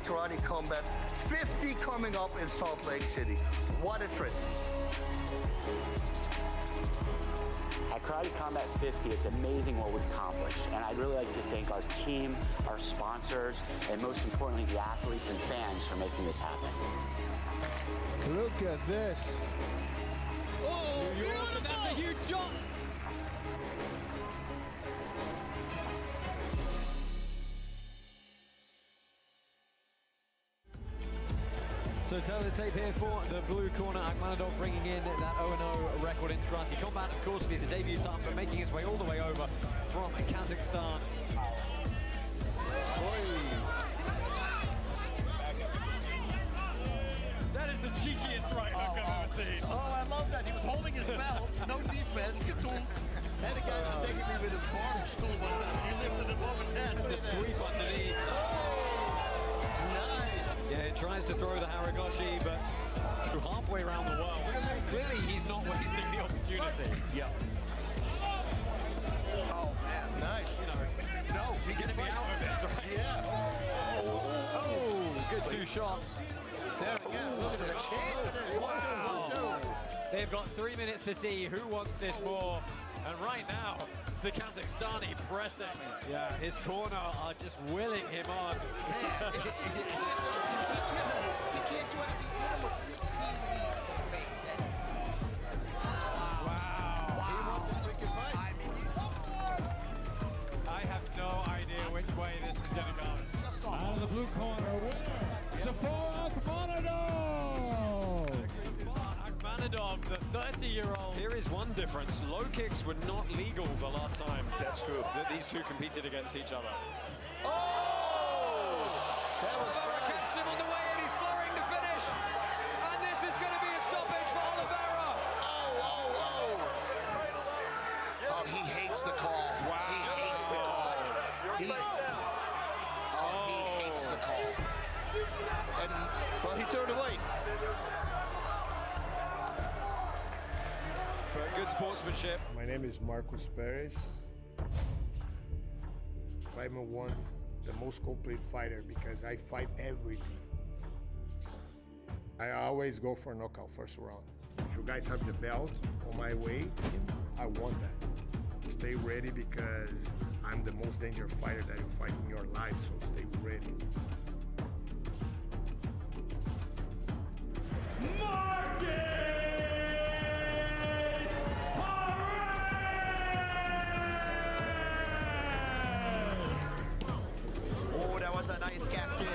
Karate Combat 50 coming up in Salt Lake City. What a trip. At Karate Combat 50, it's amazing what we've accomplished, and I'd really like to thank our team, our sponsors, and most importantly, the athletes and fans for making this happen. Look at this. Oh, beautiful! That's a huge shot! So tape here for the blue corner. Ahkmadov bringing in that 0-0 record in Karate Combat. Of course, it is a debutant, but making his way all the way over from Kazakhstan. That is the cheekiest right hook I've ever seen. Oh, I love that. He was holding his belt, no defense. Had a guy taking me with his bar stool, but he lifted him over his head. The sweep underneath. Nice. Yeah, he tries to throw the Haragoshi, but halfway around the world. Clearly, he's not wasting the opportunity. Yeah. Oh, man. Nice. You know, no, he gets me out of this, right? Yeah. Oh, good two shots. There we go. To the chin. Wow. They've got 3 minutes to see who wants this more. And right now, it's the Kazakhstani pressing. Yeah, his corner are just willing him on. Man, you can't do anything. He's hit him with 15 knees to the face, and he's Wow. I have no idea which way this is going to go. just off. Out of the blue corner, winner, Safar Ahkmadov. Ahkmadov, the 30-year-old. Here is one difference. Low kicks were not legal the last time. That's true. That these two competed against each other. Oh! That was Catches him on the way and he's flurrying to finish. And this is going to be a stoppage for Oliveira. Oh, he hates the call. Wow. He hates the call. He hates the call. And, well, he turned away. But good sportsmanship. My name is Marcos Perez. I'm once the most complete fighter because I fight everything. I always go for knockout first round. If you guys have the belt on my way, I want that. Stay ready because I'm the most dangerous fighter that you fight in your life, so stay ready. Oh, that was a nice calf kick.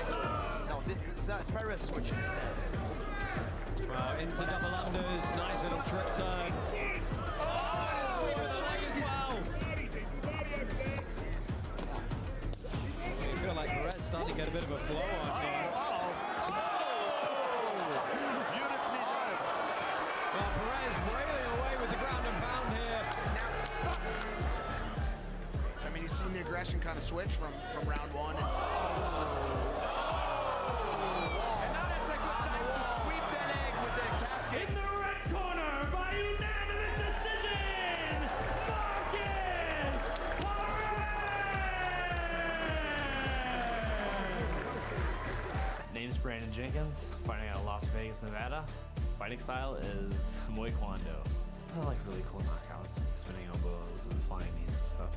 No, it's not Pereira switching his stance. Well, into double unders, nice little trip turn. Oh, and a sweep of the leg as well. You feel like Pereira's starting to get a bit of a flow on here. Beautifully done. Well, Perez railing away with the ground and pound here. So, I mean, you've seen the aggression kind of switch from round one. And, And now that's a good time to sweep that leg with the calf kick. In the red corner, by unanimous decision, Marcus Perez! Name's Brandon Jenkins, fighting out of Las Vegas, Nevada. Fighting style is Muay Kwando. I like really cool knockouts, like spinning elbows and flying knees and stuff.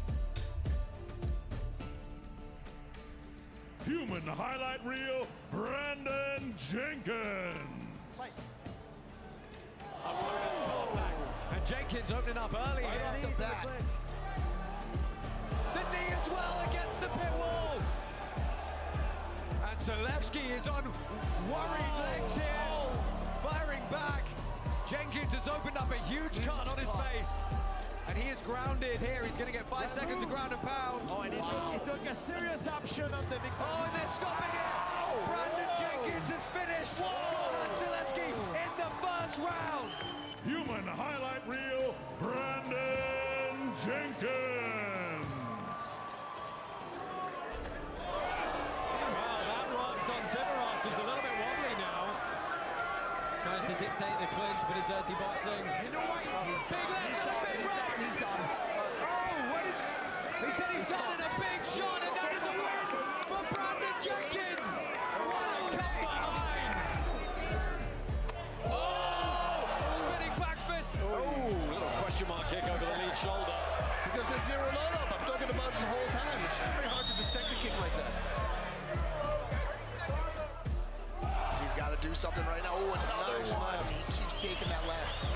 Human highlight reel, Brandon Jenkins. And Jenkins opening up early Right here. off the bat. The knee as well against the pit wall. And Zalewski is on worried legs here. Firing back. Jenkins has opened up a huge cut on his face. And he is grounded here. He's going to get 5 seconds of ground and pound. Oh, and he took a serious option on the victory. Oh, and they're stopping it. Brandon Jenkins has finished. Jorand Zalewski in the first round. Human highlight reel, Brandon Jenkins. Well, that rocked on Tiburos is a little bit wobbly now. Tries to dictate the clinch, but it's dirty boxing. You know what? He's done. He's done. Oh, what is... He said he's done, and a big shot, and that is a win for Brandon Jenkins. behind. Oh! Spinning back fist. Oh! Little question mark kick over the lead shoulder. Because there's 0-0 up. I'm talking about it the whole time. It's very hard to detect a kick like that. He's got to do something right now. Oh, another Nice one. left. He keeps taking that left.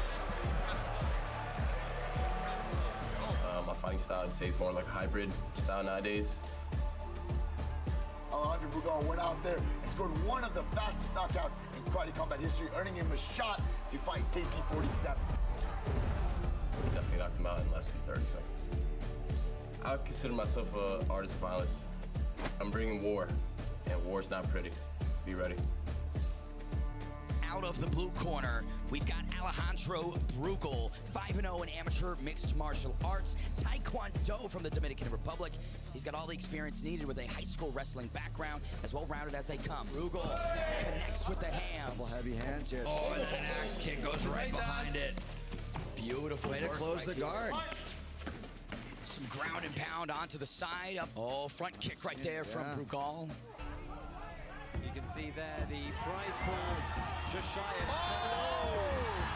My fighting style, I'd say, is more like a hybrid style nowadays. Alejandro Brugal went out there and scored one of the fastest knockouts in karate combat history, earning him a shot to fight KC-47. Definitely knocked him out in less than 30 seconds. I would consider myself an artist of violence. I'm bringing war, and war's not pretty. Be ready. Out of the blue corner, we've got Alejandro Brugal, 5-0 in amateur mixed martial arts, Taekwondo from the Dominican Republic. He's got all the experience needed with a high school wrestling background, as well-rounded as they come. Brugal connects with the hands. Couple heavy hands here. Oh, and then an axe kick goes right behind it. Beautiful way to close the guard. Some ground and pound onto the side. Oh, front kick right there from Brugal. You can see there the prize pool just shy of 7.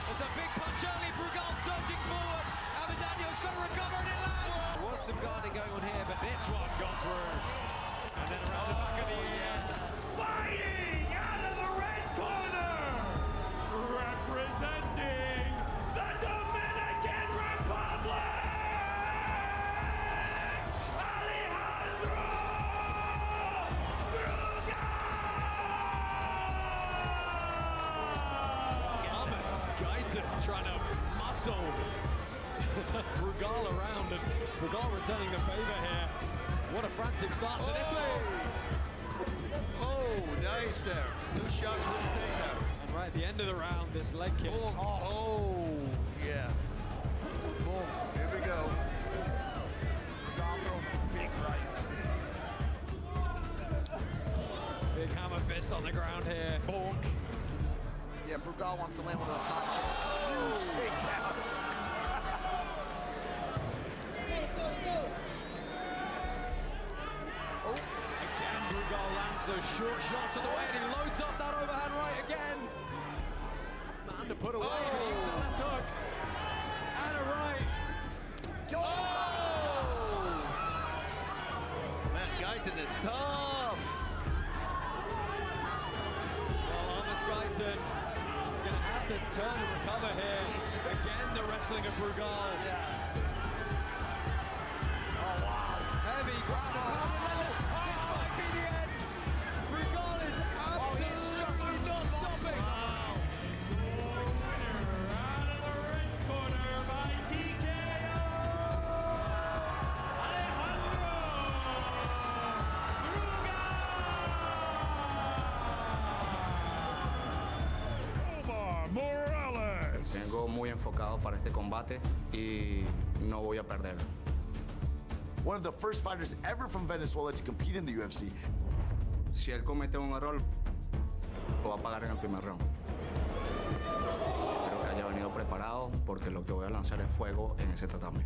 It's a big punch early. Brugal surging forward. Daniel's got to recover and it lands. There was some guarding going on here, but this one got through. And then around the back of the ear. Fighting out of the red corner, representing the Dominican Republic, Alejandro Armus, Guyton trying to muscle Brugal around, and Brugal returning the favor here. What a frantic start to this way. Oh, nice there. 2 shots with the takedown. And right at the end of the round, this leg kick. Oh, yeah. Boom. Here we go. Big right. Big hammer fist on the ground here. Bonk. Yeah, Brugal wants to land one of those hot kicks. Huge takedown. Again, Brugal lands those short shots on the way, and he loads up that overhand right again. Man to put away, but he hits a left hook. And a right. Oh! Man, Guyton is tough. Well, Armus Guyton is going to have to turn and recover here. Again, the wrestling of Brugal. Oh, wow. Heavy ground and pound. This might be the end. Brugal is absolutely not stopping. Out of the red corner by TKO, Alejandro Brugal. Omar Morales. Vengo muy enfocado para este combate y no voy a perder. One of the first fighters ever from Venezuela to compete in the UFC. Si él comete un error, lo va a pagar en el primer round. Espero que haya venido preparado porque lo que voy a lanzar es fuego en ese tatame.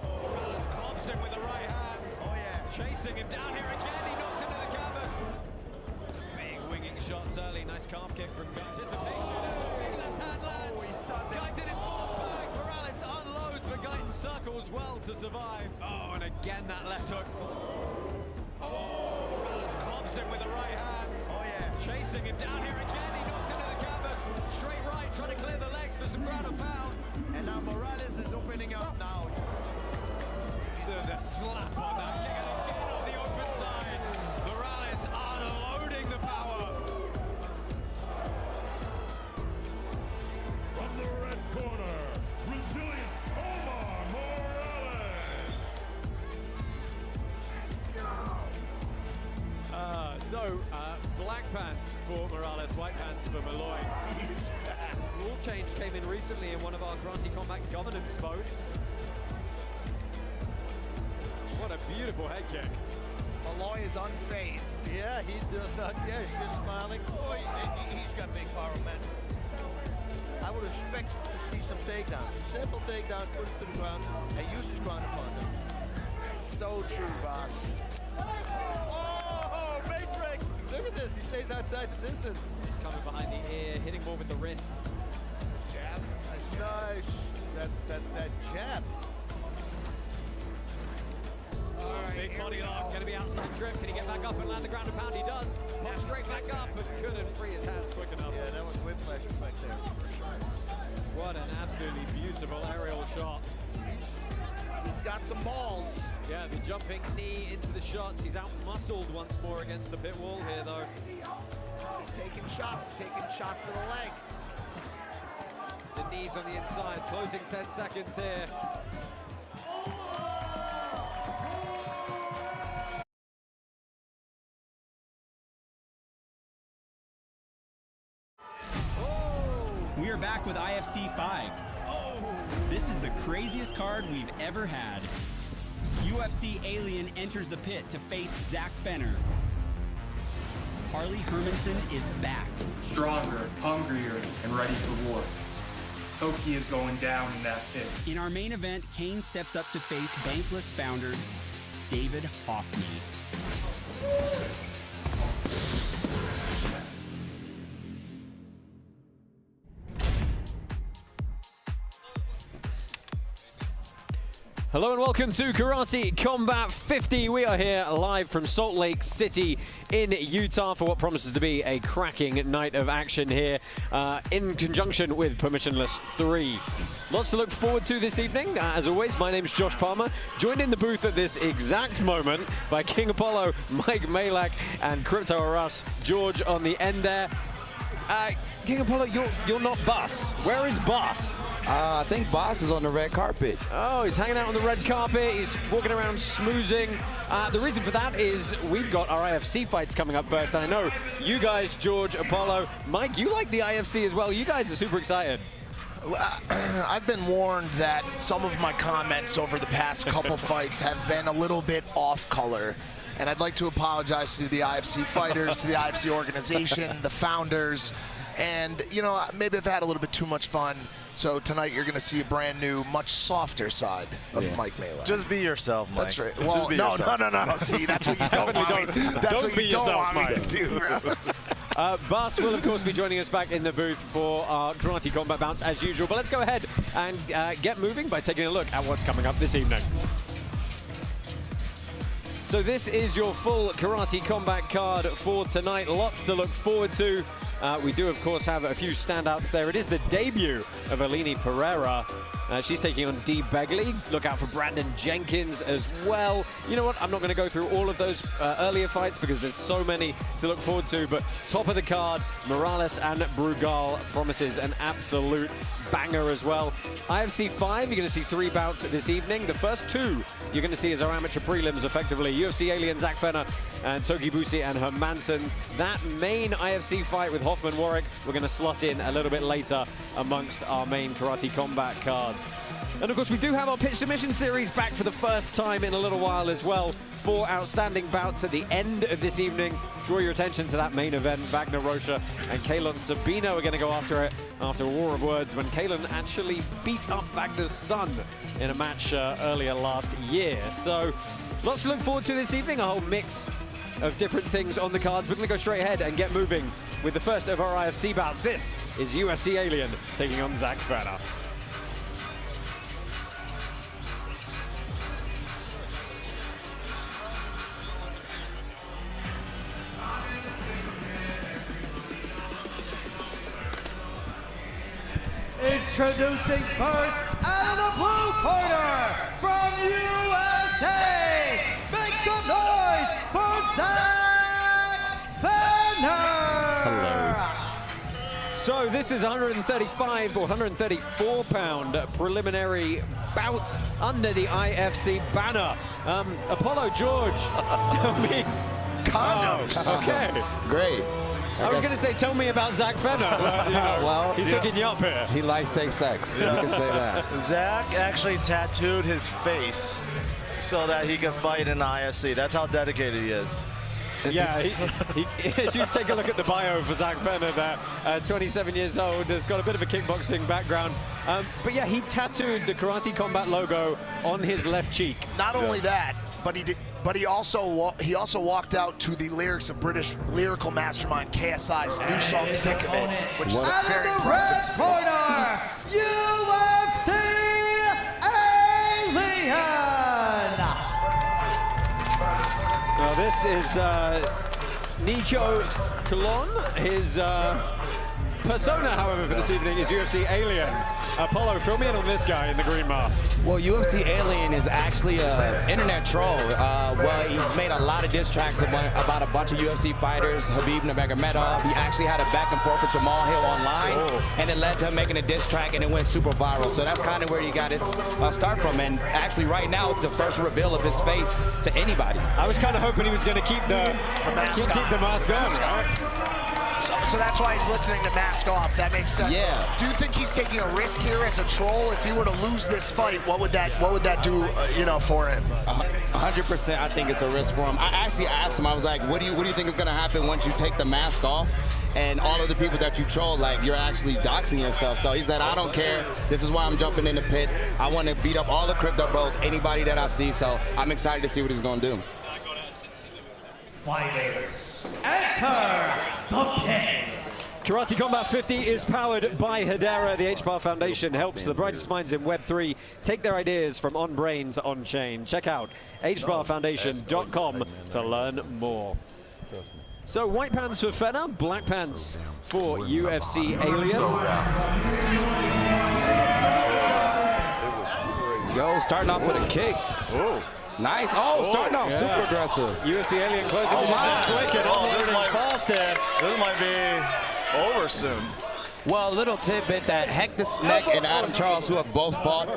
Morales clubs him with the right hand. Oh, yeah. Chasing him down here again. He knocks him to the canvas. Big winging shots early. Nice calf kick from anticipation. Big left hand lands. Oh, he's stunned him. Guyton is forced back. Morales unloads, but Guyton circles well to survive. Oh, and again that left hook. Oh, Morales clubs him with the right hand. Oh, yeah. Chasing him down here again. He knocks him to the canvas. Straight right, trying to clear the legs for some ground and pound. And now Morales is opening up now. The slap on that kick, and again on the open side. Morales unloading the power. From the red corner, Brazilian Omar Morales. Black pants for Morales, white pants for Malloy. He's fast. Rule change came in recently in one of our Karate Combat governance votes. What a beautiful head kick. Malloy is unfazed. Yeah, he does not care. He's just smiling. Oh, he's got big power, man. I would expect to see some takedowns. Simple takedowns, put it to the ground, and use his ground upon them. So true, boss. Oh, Matrix! Look at this, he stays outside the distance. He's coming behind the ear, hitting more with the wrist. Jab. Nice. That jab. Big body lock, going to be outside trip. Can he get back up and land the ground and pound? He does. Snap straight back up, but couldn't free his hands quick enough. Yeah, that was whiplash effect there, for sure. What an absolutely beautiful aerial shot. He's got some balls. Yeah, the jumping knee into the shots. He's out-muscled once more against the pit wall here, though. He's taking shots. He's taking shots to the leg. The knees on the inside, closing 10 seconds here. We are back with IFC 5. This is the craziest card we've ever had. UFC Alien enters the pit to face Zach Fenner. Harley Hermanson is back. Stronger, hungrier, and ready for war. Toki is going down in that pit. In our main event, Kane steps up to face Bankless founder David Hoffman. Hello and welcome to Karate Combat 50. We are here live from Salt Lake City in Utah for what promises to be a cracking night of action here in conjunction with Permissionless 3. Lots to look forward to this evening. As always, my name's Josh Palmer, joined in the booth at this exact moment by King Apollo, Mike Malak, and Crypto Arus, George on the end there. King Apollo, you're not Boss. Where is Boss? I think Boss is on the red carpet. Oh, he's hanging out on the red carpet. He's walking around smoozing. The reason for that is we've got our IFC fights coming up first. And I know you guys, George, Apollo, Mike, you like the IFC as well. You guys are super excited. I've been warned that some of my comments over the past couple fights have been a little bit off color. And I'd like to apologize to the IFC fighters, to the IFC organization, the founders. And, you know, maybe I've had a little bit too much fun. So tonight you're going to see a brand new, much softer side of Mike Malak. Just be yourself, Mike. That's right. Well, no. See, that's what you don't want me. That's what you don't want me to do, bro. Boss will, of course, be joining us back in the booth for our Karate Combat Bounce as usual. But let's go ahead and get moving by taking a look at what's coming up this evening. So this is your full Karate Combat card for tonight. Lots to look forward to. We do, of course, have a few standouts there. It is the debut of Aline Pereira. She's taking on Dee Begley. Look out for Brandon Jenkins as well. You know what? I'm not going to go through all of those earlier fights because there's so many to look forward to. But top of the card, Morales and Brugal promises an absolute banger as well. IFC 5, you're going to see 3 bouts this evening. The first 2 you're going to see as our amateur prelims, effectively. UFC Alien, Zach Fenner, and Toki Busi and Hermanson. That main IFC fight with Hoffman Warwick, we're going to slot in a little bit later amongst our main Karate Combat card. And of course, we do have our pitch submission series back for the first time in a little while as well. 4 outstanding bouts at the end of this evening. Draw your attention to that main event. Wagner Rocha and Kalon Sabino are going to go after it after a war of words when Kalon actually beat up Wagner's son in a match earlier last year. So lots to look forward to this evening, a whole mix of different things on the cards. We're going to go straight ahead and get moving with the first of our IFC bouts. This is UFC Alien taking on Zach Fenner. Introducing first, out of the blue corner, from USA, make some noise for Zach Fenner! So this is 135 or 134 pound preliminary bout under the IFC banner. Apollo, George, tell me. Condoms. Oh, okay. Great. I was going to say, tell me about Zach Fenner. You know, well, he's hooking you up here. He likes safe sex. You can say that. Zach actually tattooed his face so that he can fight in the IFC. That's how dedicated he is. Yeah, as you take a look at the bio for Zach Fenner there, 27 years old, has got a bit of a kickboxing background. But yeah, he tattooed the Karate Combat logo on his left cheek. Not only that, But he also walked out to the lyrics of British lyrical mastermind KSI's new song "Thick of It," which is very impressive. Corner, UFC Alien. Well, this is Nico Colon. His persona, however, for this evening is UFC Alien. Apollo, fill me in on this guy in the green mask. Well, UFC Alien is actually an internet troll. Well, he's made a lot of diss tracks about a bunch of UFC fighters, Khabib Nurmagomedov. He actually had a back and forth with Jamal Hill online, and it led to him making a diss track, and it went super viral. So that's kind of where he got his start from. And actually, right now, it's the first reveal of his face to anybody. I was kind of hoping he was going to keep the mask on. Right? So that's why he's listening to Mask Off. That makes sense. Yeah. Do you think he's taking a risk here as a troll? If he were to lose this fight, what would that do, for him? 100%. I think it's a risk for him. I actually asked him. I was like, "What do you think is going to happen once you take the mask off, and all of the people that you troll, like you're actually doxing yourself?" So he said, "I don't care. This is why I'm jumping in the pit. I want to beat up all the crypto bros, anybody that I see. So I'm excited to see what he's going to do." Fighters, enter the pit. Karate Combat 50 is powered by Hedera. The HBAR Foundation helps the brightest minds in Web3 take their ideas from on-brain to on-chain. Check out hbarfoundation.com to learn more. So white pants for Fenner, black pants for UFC Alien. Yo, starting off with a kick. Ooh. Nice. Oh, starting off super aggressive. UFC Alien closing the distance quick and unloading fast here. This might be over soon. Well, a little tidbit that Heck the Snake and Adam Charles, who have both fought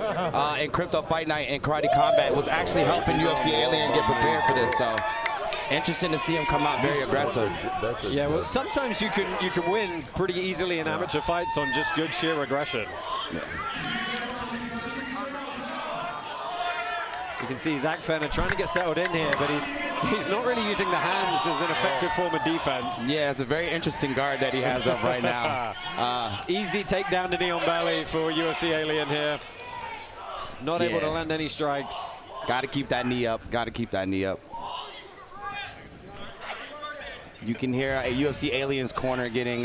in Crypto Fight Night and Karate Combat, was actually helping UFC Alien get prepared for this. So interesting to see him come out very aggressive. Yeah, well, sometimes you can win pretty easily in amateur fights on just good sheer aggression. Yeah. You can see Zach Fenner trying to get settled in here, but he's not really using the hands as an effective form of defense. Yeah, it's a very interesting guard that he has up right now. Easy takedown to knee on belly for UFC Alien here. Not able to land any strikes. Got to keep that knee up. Got to keep that knee up. You can hear a UFC Alien's corner getting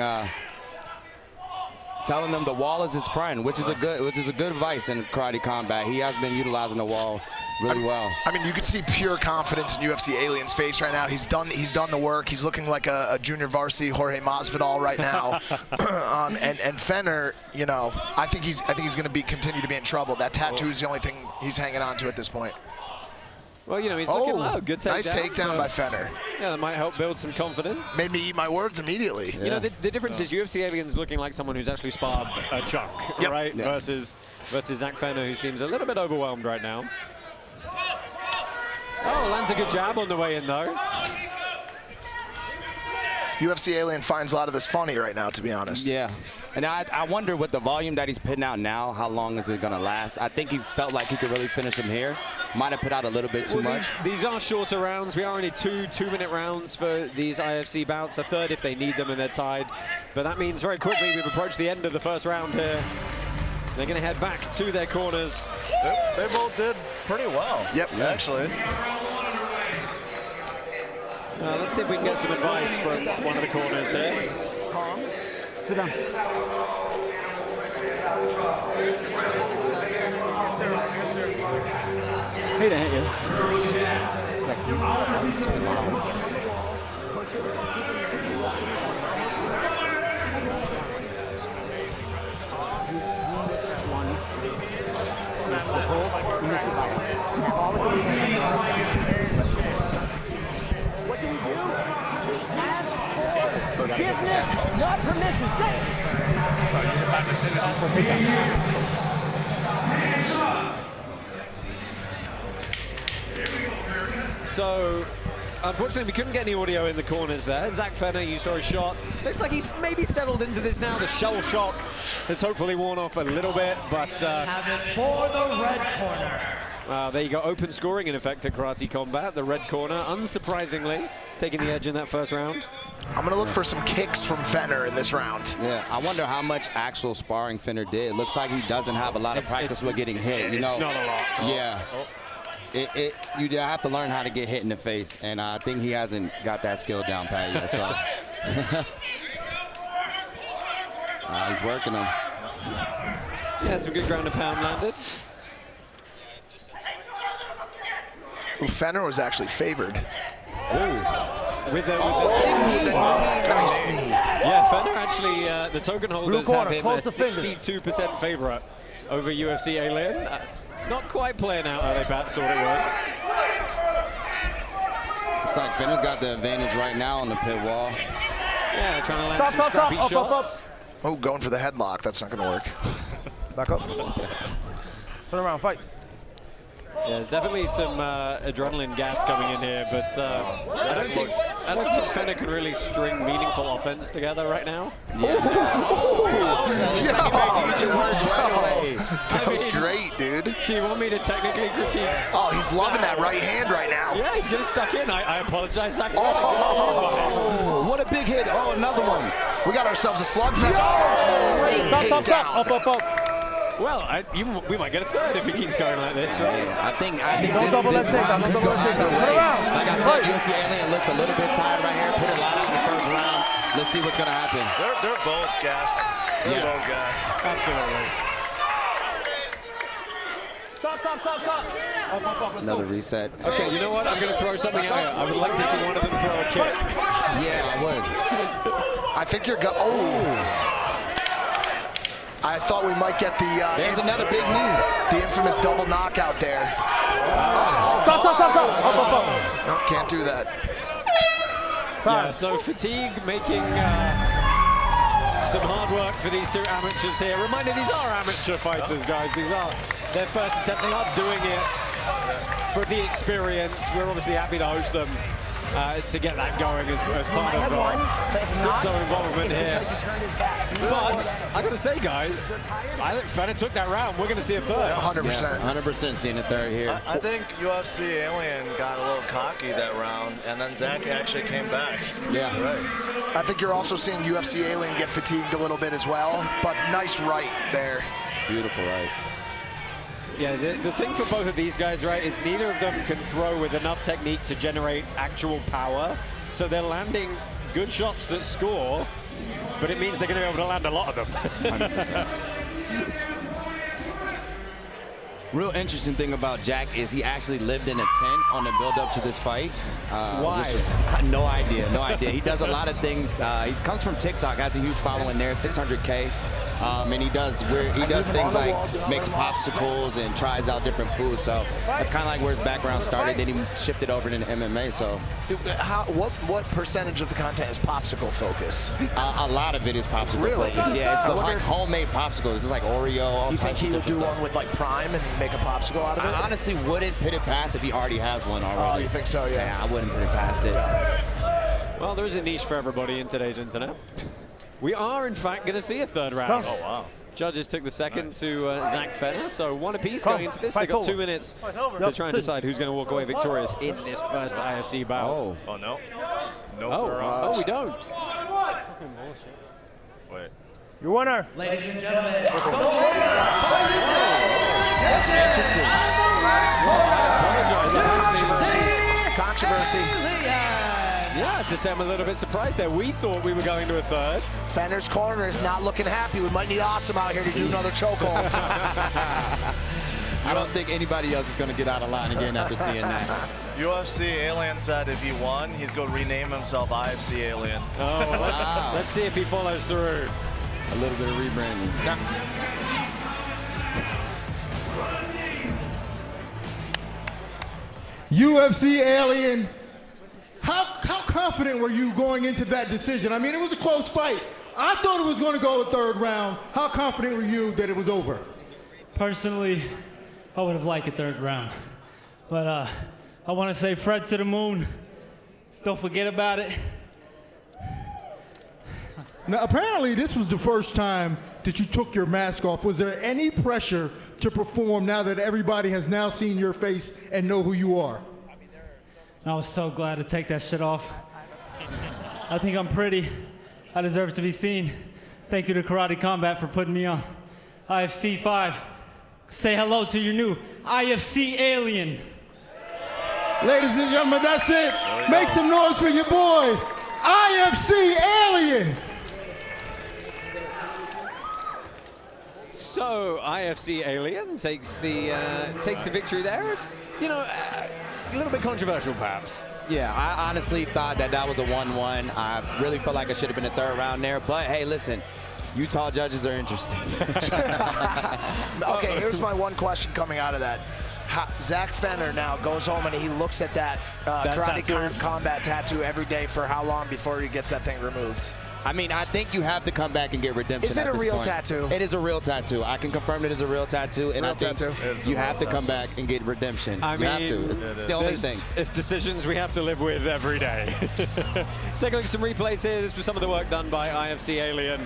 telling them the wall is his friend, which is a good advice in Karate Combat. He has been utilizing the wall really well. I mean, you can see pure confidence in UFC Alien's face right now. He's done the work. He's looking like a junior varsity Jorge Masvidal right now. And Fenner, I think he's going to continue to be in trouble. That tattoo is the only thing he's hanging on to at this point. Well, he's looking low. Good takedown. Nice takedown by Fenner. Yeah, that might help build some confidence. Made me eat my words immediately. Yeah. The difference is UFC Alien's looking like someone who's actually sparred a chunk, right? Yep. Versus Zach Fenner, who seems a little bit overwhelmed right now. Oh, lands a good jab on the way in, though. UFC Alien finds a lot of this funny right now, to be honest. Yeah, and I wonder with the volume that he's putting out now, how long is it going to last? I think he felt like he could really finish him here. Might have put out a little bit too much. These are shorter rounds. We are only two-minute rounds for these IFC bouts, a third if they need them and they're tied. But that means very quickly we've approached the end of the first round here. They're going to head back to their corners. They both did pretty well. Yep, actually. Let's see if we can get some advice from one of the corners here. Calm. Sit down. Hate to hit you. What do we do? Ask for forgiveness, not permission. So, unfortunately, we couldn't get any audio in the corners there. Zach Fenner, you saw his shot. Looks like he's maybe settled into this now. The shell shock has hopefully worn off a little bit, but... have it for the red corner. There you go, open scoring in effect at Karate Combat. The red corner, unsurprisingly, taking the edge in that first round. I'm going to look for some kicks from Fenner in this round. Yeah, I wonder how much actual sparring Fenner did. Looks like he doesn't have a lot of practice with getting hit. It's not a lot. Yeah. You have to learn how to get hit in the face, and I think he hasn't got that skill down pat yet. So he's working them. Yeah, some good ground and pound landed. Fenner was actually favored. With a nice knee. Yeah, Fenner actually, the token holders have him a 62% favorite over UFC Alien. Not quite playing out how they perhaps thought it would. Looks like Fenner's got the advantage right now on the pit wall. Yeah, trying to land some scrappy shots. Oh, going for the headlock. That's not going to work. Back up. Turn around, fight. Yeah, there's definitely some adrenaline gas coming in here, but I don't think Fenner can really string meaningful offense together right now. That was great, dude. Do you want me to technically critique? Oh, he's loving that right hand right now. Yeah, he's getting stuck in. I apologize, Zach. Oh, what a big hit. Oh, another one. We got ourselves a slugfest. Stop. Up. Well, we might get a third if he keeps going like this, right? I think this round could go either way. Like I said, UFC Alien looks a little bit tired right here. Put a lot out in the first round. Let's see what's going to happen. They're both gassed. They're both gassed. Absolutely. Stop. Another reset. Okay, you know what? I'm going to throw something out here. I would like to see one of them throw a kick. Yeah, I would. I think you're going. Oh. I thought we might get the. There's another big knee. The infamous double knockout there. Stop. Up. No, can't do that. Yeah, so fatigue making some hard work for these two amateurs here. Reminder, these are amateur fighters, guys. These are their first attempt. They are doing it for the experience. We're obviously happy to host them to get that going as part of Crypto involvement here. But I got to say, guys, I think Fenner took that round. We're going to see a third. 100%. Yeah, 100% seeing a third here. I think UFC Alien got a little cocky that round, and then Zach actually came back. Yeah. Right. I think you're also seeing UFC Alien get fatigued a little bit as well, but nice right there. Beautiful right. Yeah, the thing for both of these guys, right, is neither of them can throw with enough technique to generate actual power. So they're landing good shots that score, but it means they're going to be able to land a lot of them. 100%. Real interesting thing about Jack is he actually lived in a tent on the build-up to this fight. Why? No idea. He does a lot of things. He comes from TikTok, has a huge following there, 600K. And he does things like makes popsicles and tries out different foods. So that's kind of like where his background started. Then he shifted over into MMA. So what percentage of the content is popsicle focused? A lot of it is popsicle Really? focused. Yeah, it's like homemade popsicles. It's like Oreo. You think he would do one with like Prime and make a popsicle out of it? I honestly wouldn't put it past if he already has one already. Oh, you think so? Yeah, I wouldn't put it past it. Well, there's a niche for everybody in today's internet. We are, in fact, going to see a third round. Oh, wow. Judges took the second to Zach Fenner, so one apiece going into this. They've got 2 minutes to try and decide who's going to walk away victorious in this first IFC bout. Oh, no. Oh, we don't. Wait. Your winner. Ladies and gentlemen. Interesting. Controversy. Yeah, I have to say I'm a little bit surprised there. We thought we were going to a third. Fenner's corner is not looking happy. We might need Usama out here to do another chokehold. I don't think anybody else is going to get out of line again after seeing that. UFC Alien said if he won, he's going to rename himself IFC Alien. Oh, let's see if he follows through. A little bit of rebranding. UFC Alien, how confident were you going into that decision? I mean, it was a close fight. I thought it was going to go a third round. How confident were you that it was over? Personally, I would have liked a third round. But I want to say Fred to the moon. Don't forget about it. Now, apparently, this was the first time that you took your mask off. Was there any pressure to perform now that everybody has now seen your face and know who you are? I was so glad to take that shit off. I think I'm pretty. I deserve to be seen. Thank you to Karate Combat for putting me on IFC 5. Say hello to your new IFC Alien. Ladies and gentlemen, that's it. Make some noise for your boy, IFC Alien. So IFC Alien takes the victory there. You know, a little bit controversial perhaps. Yeah, I honestly thought that was a 1-1. I really felt like it should have been a third round there. But hey, listen, Utah judges are interesting. Okay, here's my one question coming out of that. Zach Fenner now goes home and he looks at that Karate Combat tattoo every day for how long before he gets that thing removed? I mean, I think you have to come back and get redemption. Is it a real point. Tattoo? It is a real tattoo. I can confirm it is a real tattoo, and I think you have to come back and get redemption. You have to. It's the only thing. It's decisions we have to live with every day. Let's take a look at some replays here. This was some of the work done by IFC Alien.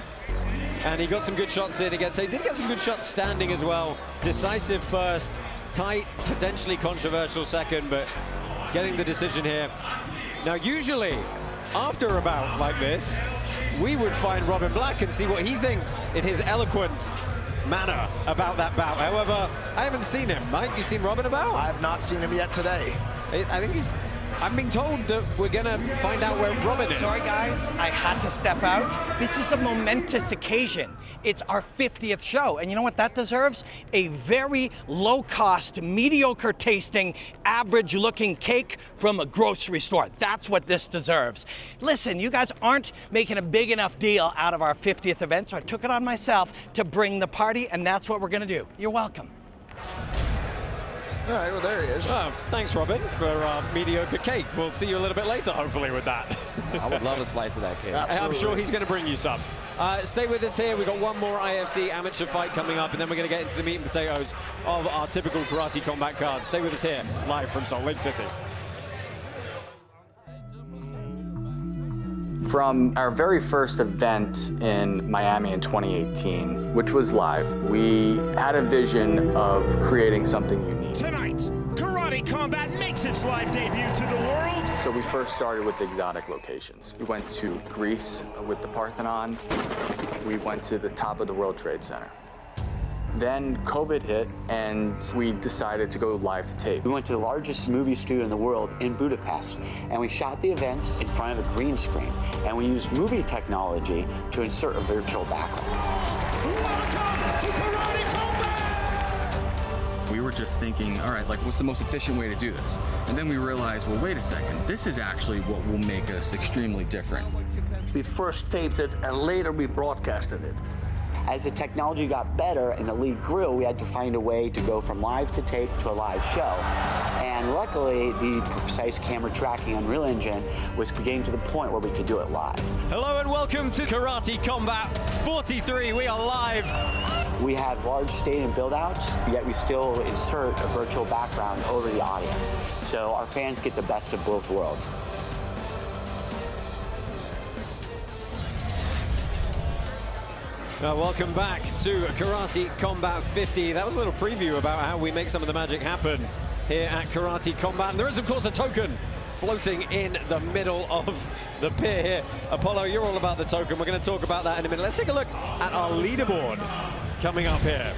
And he got some good shots in. He did get some good shots standing as well. Decisive first, tight, potentially controversial second, but getting the decision here. Now, usually, after a bout like this, we would find Robin Black and see what he thinks in his eloquent manner about that bout. However, I haven't seen him. Mike, you seen Robin about? I have not seen him yet today. I think I'm being told that we're gonna find out where Robin is. Sorry guys, I had to step out. This is a momentous occasion. It's our 50th show, and you know what that deserves? A very low-cost, mediocre-tasting, average-looking cake from a grocery store. That's what this deserves. Listen, you guys aren't making a big enough deal out of our 50th event, so I took it on myself to bring the party, and that's what we're gonna do. You're welcome. All right, well, there he is. Oh, thanks, Robin, for mediocre cake. We'll see you a little bit later, hopefully, with that. I would love a slice of that cake. I'm sure he's going to bring you some. Stay with us here. We've got one more IFC amateur fight coming up, and then we're going to get into the meat and potatoes of our typical Karate Combat card. Stay with us here, live from Salt Lake City. From our very first event in Miami in 2018, which was live, we had a vision of creating something unique. Tonight, Karate Combat makes its live debut to the world. So we first started with exotic locations. We went to Greece with the Parthenon. We went to the top of the World Trade Center. Then COVID hit, and we decided to go live to tape. We went to the largest movie studio in the world in Budapest, and we shot the events in front of a green screen, and we used movie technology to insert a virtual background. Welcome to Karate Combat! We were just thinking, all right, like, what's the most efficient way to do this? And then we realized, well, wait a second, this is actually what will make us extremely different. We first taped it, and later we broadcasted it. As the technology got better and the league grew, we had to find a way to go from live to tape to a live show. And luckily, the precise camera tracking Unreal Engine was getting to the point where we could do it live. Hello and welcome to Karate Combat 43. We are live. We have large stadium build-outs, yet we still insert a virtual background over the audience. So our fans get the best of both worlds. Welcome back to Karate Combat 50. That was a little preview about how we make some of the magic happen here at Karate Combat. And there is, of course, a token floating in the middle of the pit here. Apollo, you're all about the token. We're going to talk about that in a minute. Let's take a look at our leaderboard coming up here.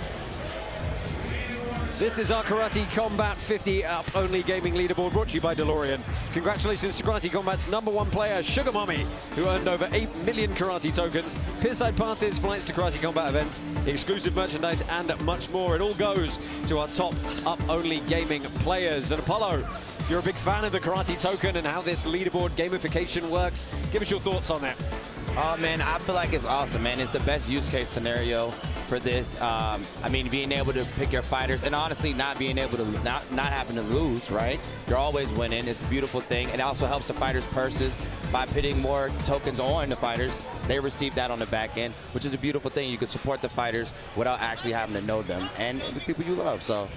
This is our Karate Combat 50 app-only gaming leaderboard brought to you by DeLorean. Congratulations to Karate Combat's #1 player, Sugar Mommy, who earned over 8 million Karate tokens, pittside passes, flights to Karate Combat events, exclusive merchandise, and much more. It all goes to our top up-only gaming players. And Apollo, you're a big fan of the Karate token and how this leaderboard gamification works. Give us your thoughts on that. Oh man, I feel like it's awesome, man. It's the best use case scenario for this. I mean, being able to pick your fighters and honestly not being able to, not having to lose, right? You're always winning. It's a beautiful thing. It also helps the fighters' purses by putting more tokens on the fighters. They receive that on the back end, which is a beautiful thing. You can support the fighters without actually having to know them and the people you love. So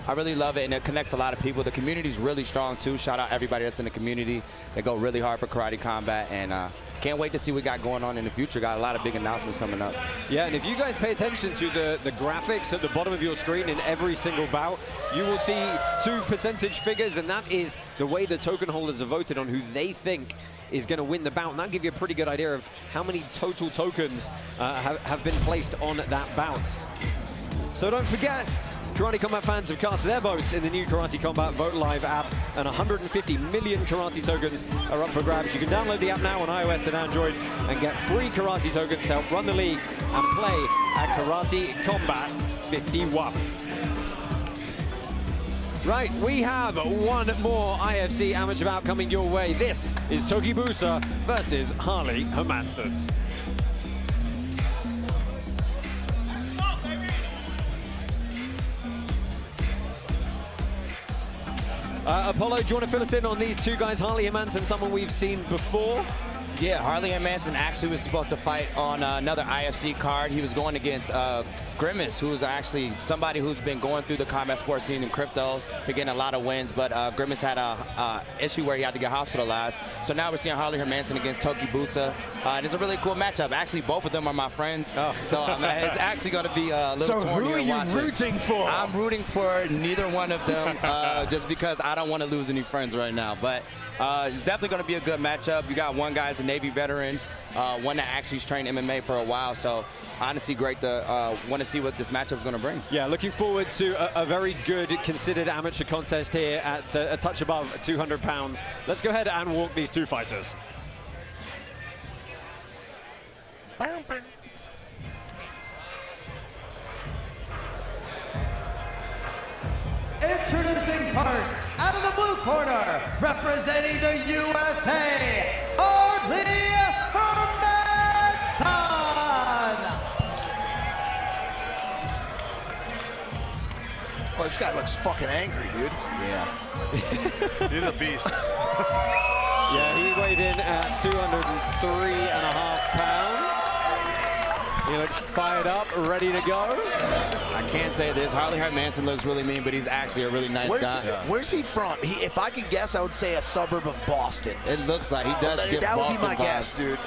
I really love it, and it connects a lot of people. The community's really strong too. Shout out everybody that's in the community. They go really hard for Karate Combat, and can't wait to see what we got going on in the future. Got a lot of big announcements coming up. Yeah, and if you guys pay attention to the graphics at the bottom of your screen in every single bout, you will see 2 percentage figures, and that is the way the token holders have voted on who they think is going to win the bout, and that'll give you a pretty good idea of how many total tokens have been placed on that bout. So don't forget, Karate Combat fans have cast their votes in the new Karate Combat Vote Live app and 150 million karate tokens are up for grabs. You can download the app now on iOS and Android and get free karate tokens to help run the league and play at Karate Combat 51. Right, we have one more IFC amateur bout coming your way. This is Tokibusa versus Harley Hermansson. Apollo, do you want to fill us in on these two guys? Harley Hermansson, someone we've seen before. Yeah, Harley Hermansson actually was supposed to fight on another IFC card. He was going against Grimace, who's actually somebody who's been going through the combat sports scene in crypto. They're getting a lot of wins, but Grimace had a issue where he had to get hospitalized. So now we're seeing Harley Hermansson against Tokibusa. And it's a really cool matchup. Actually, both of them are my friends. So it's actually going to be a little So torn who are you watching. rooting for? I'm rooting for neither one of them just because I don't want to lose any friends right now. But it's definitely going to be a good matchup. You got one guy's a Navy veteran, one that actually's trained MMA for a while. So honestly, great to want to see what this matchup is going to bring. Yeah, looking forward to a very good considered amateur contest here at a touch above 200 pounds. Let's go ahead and walk these two fighters. Introducing first, out of the blue corner, representing the USA, Harley Hermansson. Well, this guy looks fucking angry, dude. Yeah. He's a beast. Yeah, he weighed in at 203.5 pounds. He looks fired up, ready to go. I can't say this. Harley Hermansson looks really mean, but he's actually a really nice guy. Where's he from? If I could guess, I would say a suburb of Boston. It looks like he does get That Boston would be my vibes. guess, dude.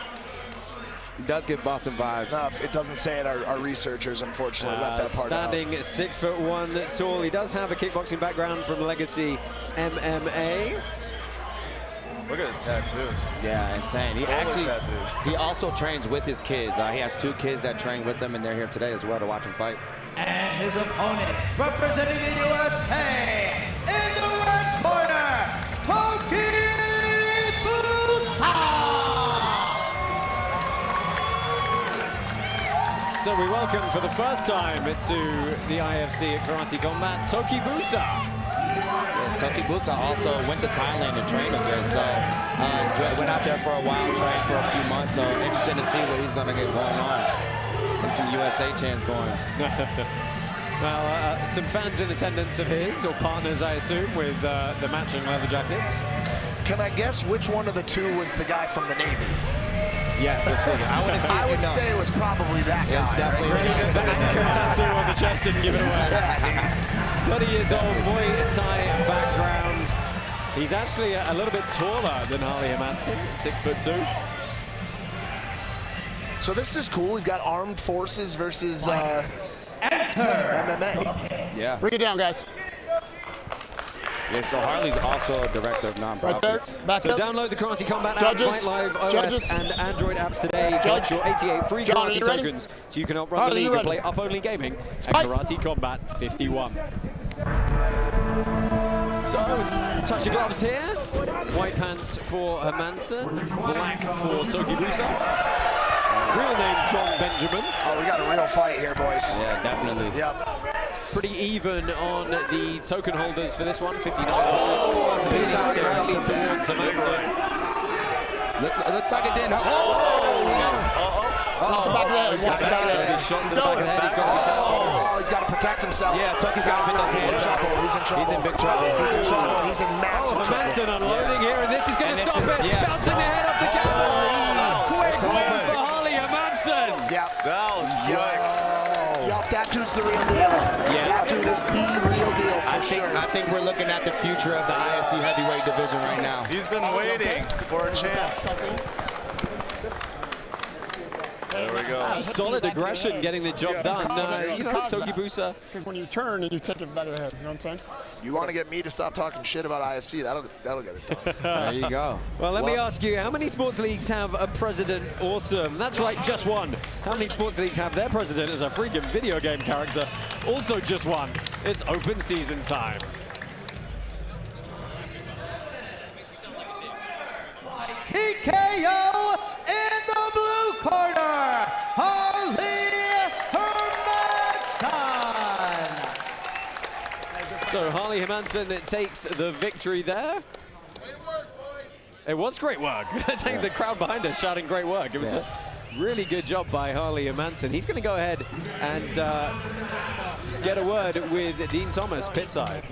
He does get Boston vibes. No, if it doesn't say it, our researchers unfortunately left that part standing out. 6'1" tall. He does have a kickboxing background from Legacy MMA. Look at his tattoos. Yeah, insane. He he also trains with his kids. He has 2 kids that train with him, and they're here today as well to watch him fight. And his opponent, representing the USA, in the red corner, Tokibusa. So we welcome for the first time to the IFC at Karate Combat, Tokibusa. Tokibusa also went to Thailand to train again, so went out there for a while, trained for a few months, so interesting to see what he's going to get going on. And some USA chants going. Well, some fans in attendance of his, or partners, I assume, with the matching leather jackets. Can I guess which one of the two was the guy from the Navy? Yes, let's see. I would say it was probably that guy. It's definitely right? The anchor tattoo on the chest didn't give it away. 30 years old, Muay Thai background. He's actually a little bit taller than Harley Hermansson, 6'2". So this is cool. We've got armed forces versus MMA. Yeah. Bring it down, guys. Yeah, so Harley's also a director of nonprofits. Right there. Back So up. download the Karate Combat app, Judges. Fight Live, OS Judges. and Android apps today. Collect your 88 free John, are karate you ready? tokens so you can help run Harley, the you league and ready? play up-only gaming at Fight. Karate Combat 51. So, touch of gloves here. White pants for Hermansson, black for Tokibusa. Real name John Benjamin. Oh, we got a real fight here, boys. Yeah, definitely. Yep. Pretty even on the token holders for this one, 59. Oh, That's a big shot slightly towards Hermansson. Looks like it didn't. Back of the head. He's got Back of the head. These shots to the back of the head, he's got to be careful. Oh, he's got to protect himself. Yeah, Toki's got to He's in trouble. He's in trouble. He's in big trouble. He's in trouble. He's in massive trouble. Hermansson unloading here, and this is going to stop it. yeah. Bouncing the head off the canvas. Quick win for Harley Hermansson. Yep. That was quick. Yup, that dude's the real deal. Yeah. That dude is the real deal for sure. I think we're looking at the future of the IFC heavyweight division right now. He's been waiting for a chance. There we go. Solid aggression getting the job done. You know, Tokibusa. Because when you turn and you take it back of the head, you know what I'm saying? You want to get me to stop talking shit about IFC, that'll get it done. There you go. Well, let me ask you, how many sports leagues have a president? Awesome. That's right, just one. How many sports leagues have their president as a freaking video game character? Also just one. It's open season time. Harley Hermansson takes the victory there. It was great work. I think the crowd behind us shouting great work. It was a really good job by Harley Hermansson. He's going to go ahead and get a word with Dean Thomas, pitside.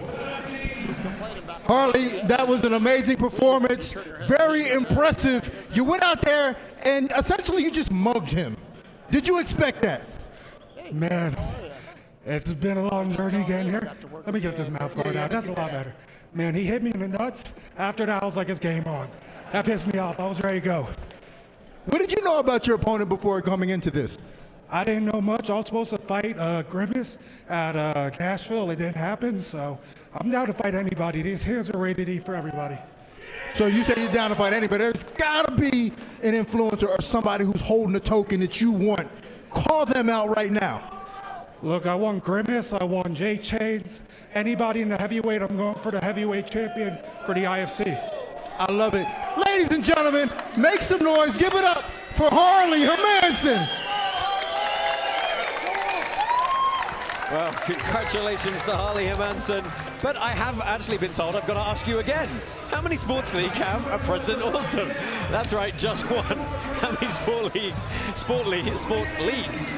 Harley, that was an amazing performance. Very impressive. You went out there and essentially you just mugged him. Did you expect that? Man, it's been a long journey getting here. Let me get this mouth guard out. That's a lot better. Man, he hit me in the nuts. After that, I was like, it's game on. That pissed me off. I was ready to go. What did you know about your opponent before coming into this? I didn't know much. I was supposed to fight Grimace at Nashville. It didn't happen, so I'm down to fight anybody. These hands are rated E for everybody. So you say you're down to fight anybody. There's got to be an influencer or somebody who's holding a token that you want. Call them out right now. Look, I want Grimace. I want Jay Chains. Anybody in the heavyweight, I'm going for the heavyweight champion for the IFC. I love it. Ladies and gentlemen, make some noise. Give it up for Harley Hermansson. Well, congratulations to Harley Hermansson. But I have actually been told I've got to ask you again. How many sports leagues have a President Awesome? That's right, just one. How many sport leagues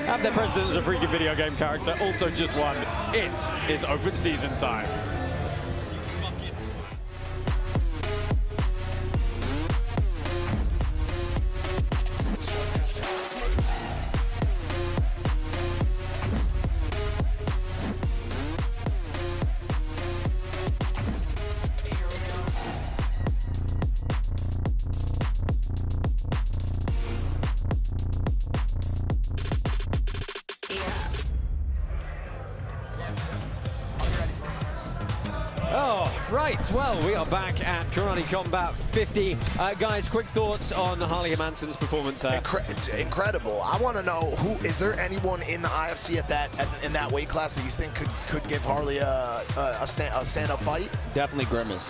have their president as a freaking video game character? Also just one. It is open season time. Well, we are back at Karate Combat 50. Guys, quick thoughts on Harley Hermansson's performance there. Incredible. I want to know, is there anyone in the IFC in that weight class that you think could give Harley a stand-up fight? Definitely Grimace.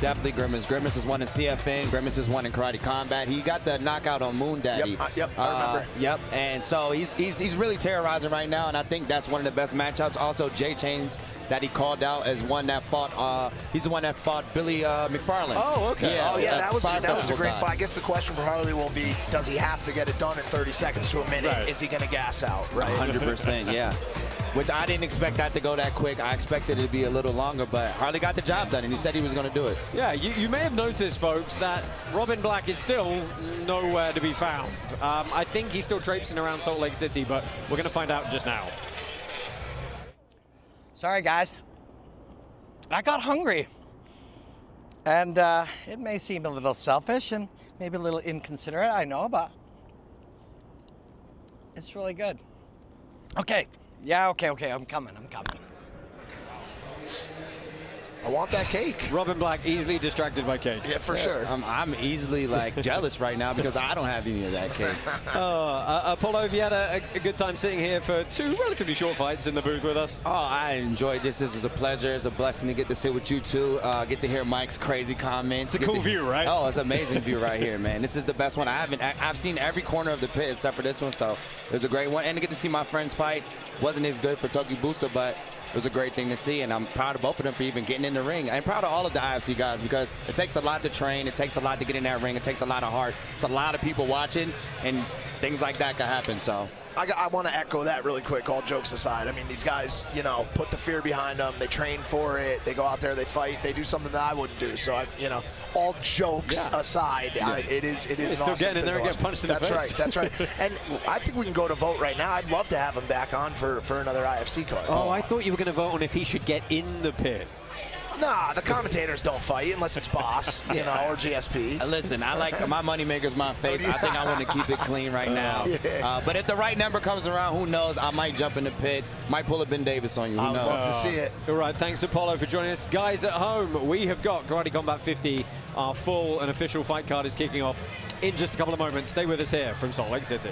Definitely Grimace. Grimace is one in CFN. Grimace is one in Karate Combat. He got the knockout on Moon Daddy. Yep, I remember. Yep, and so he's really terrorizing right now, and I think that's one of the best matchups. Also, Jay Chains that he called out as one that fought. He's the one that fought Billy McFarland. Oh, okay. Yeah, that was a great fight. I guess the question for Harley will be, does he have to get it done in 30 seconds to a minute? Right. Is he going to gas out? Right. 100%, yeah. Which I didn't expect that to go that quick. I expected it to be a little longer, but Harley got the job done, and he said he was going to do it. Yeah, you may have noticed, folks, that Robin Black is still nowhere to be found. I think he's still traipsing around Salt Lake City, but we're going to find out just now. Sorry, guys. I got hungry. And it may seem a little selfish and maybe a little inconsiderate, I know, but it's really good. Okay. Yeah, okay, I'm coming. I want that cake. Robin Black easily distracted by cake. Yeah, for sure. I'm easily jealous right now because I don't have any of that cake. Apollo, have you had a good time sitting here for two relatively short fights in the booth with us? Oh, I enjoyed this. This is a pleasure. It's a blessing to get to sit with you two. Get to hear Mike's crazy comments. It's a cool view, right? Oh, it's an amazing view right here, man. This is the best one. I've seen every corner of the pit except for this one, so it was a great one. And to get to see my friends fight wasn't as good for Toki Busa, but it was a great thing to see, and I'm proud of both of them for even getting in the ring. I'm proud of all of the IFC guys because it takes a lot to train. It takes a lot to get in that ring. It takes a lot of heart. It's a lot of people watching, and things like that can happen. So I want to echo that really quick, all jokes aside. I mean, these guys, put the fear behind them. They train for it. They go out there, they fight. They do something that I wouldn't do. So, all jokes aside, it is an still awesome getting in there and get punched in the face. That's right. And I think we can go to vote right now. I'd love to have him back on for another IFC card. Oh, I thought you were going to vote on if he should get in the pit. Nah, the commentators don't fight unless it's Boss, or GSP. Listen, I like my moneymaker's my face. I think I want to keep it clean right now. But if the right number comes around, who knows? I might jump in the pit. Might pull a Ben Davis on you. Who knows? I'd love to see it. All right, thanks Apollo for joining us. Guys at home, we have got Karate Combat 50. Our full and official fight card is kicking off in just a couple of moments. Stay with us here from Salt Lake City.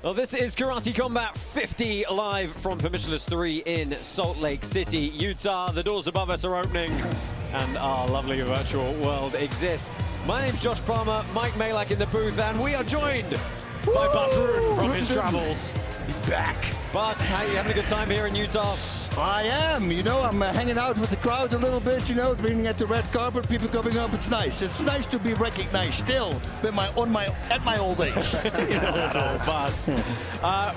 Well, this is Karate Combat 50 live from Permissionless 3 in Salt Lake City, Utah. The doors above us are opening and our lovely virtual world exists. My name's Josh Palmer, Mike Malak in the booth, and we are joined by Bas Rutten from his travels. He's back. Bas, how you having a good time here in Utah? I am. You know, I'm hanging out with the crowd a little bit, you know, being at the red carpet, people coming up. It's nice. It's nice to be recognized still at my old age. Bas.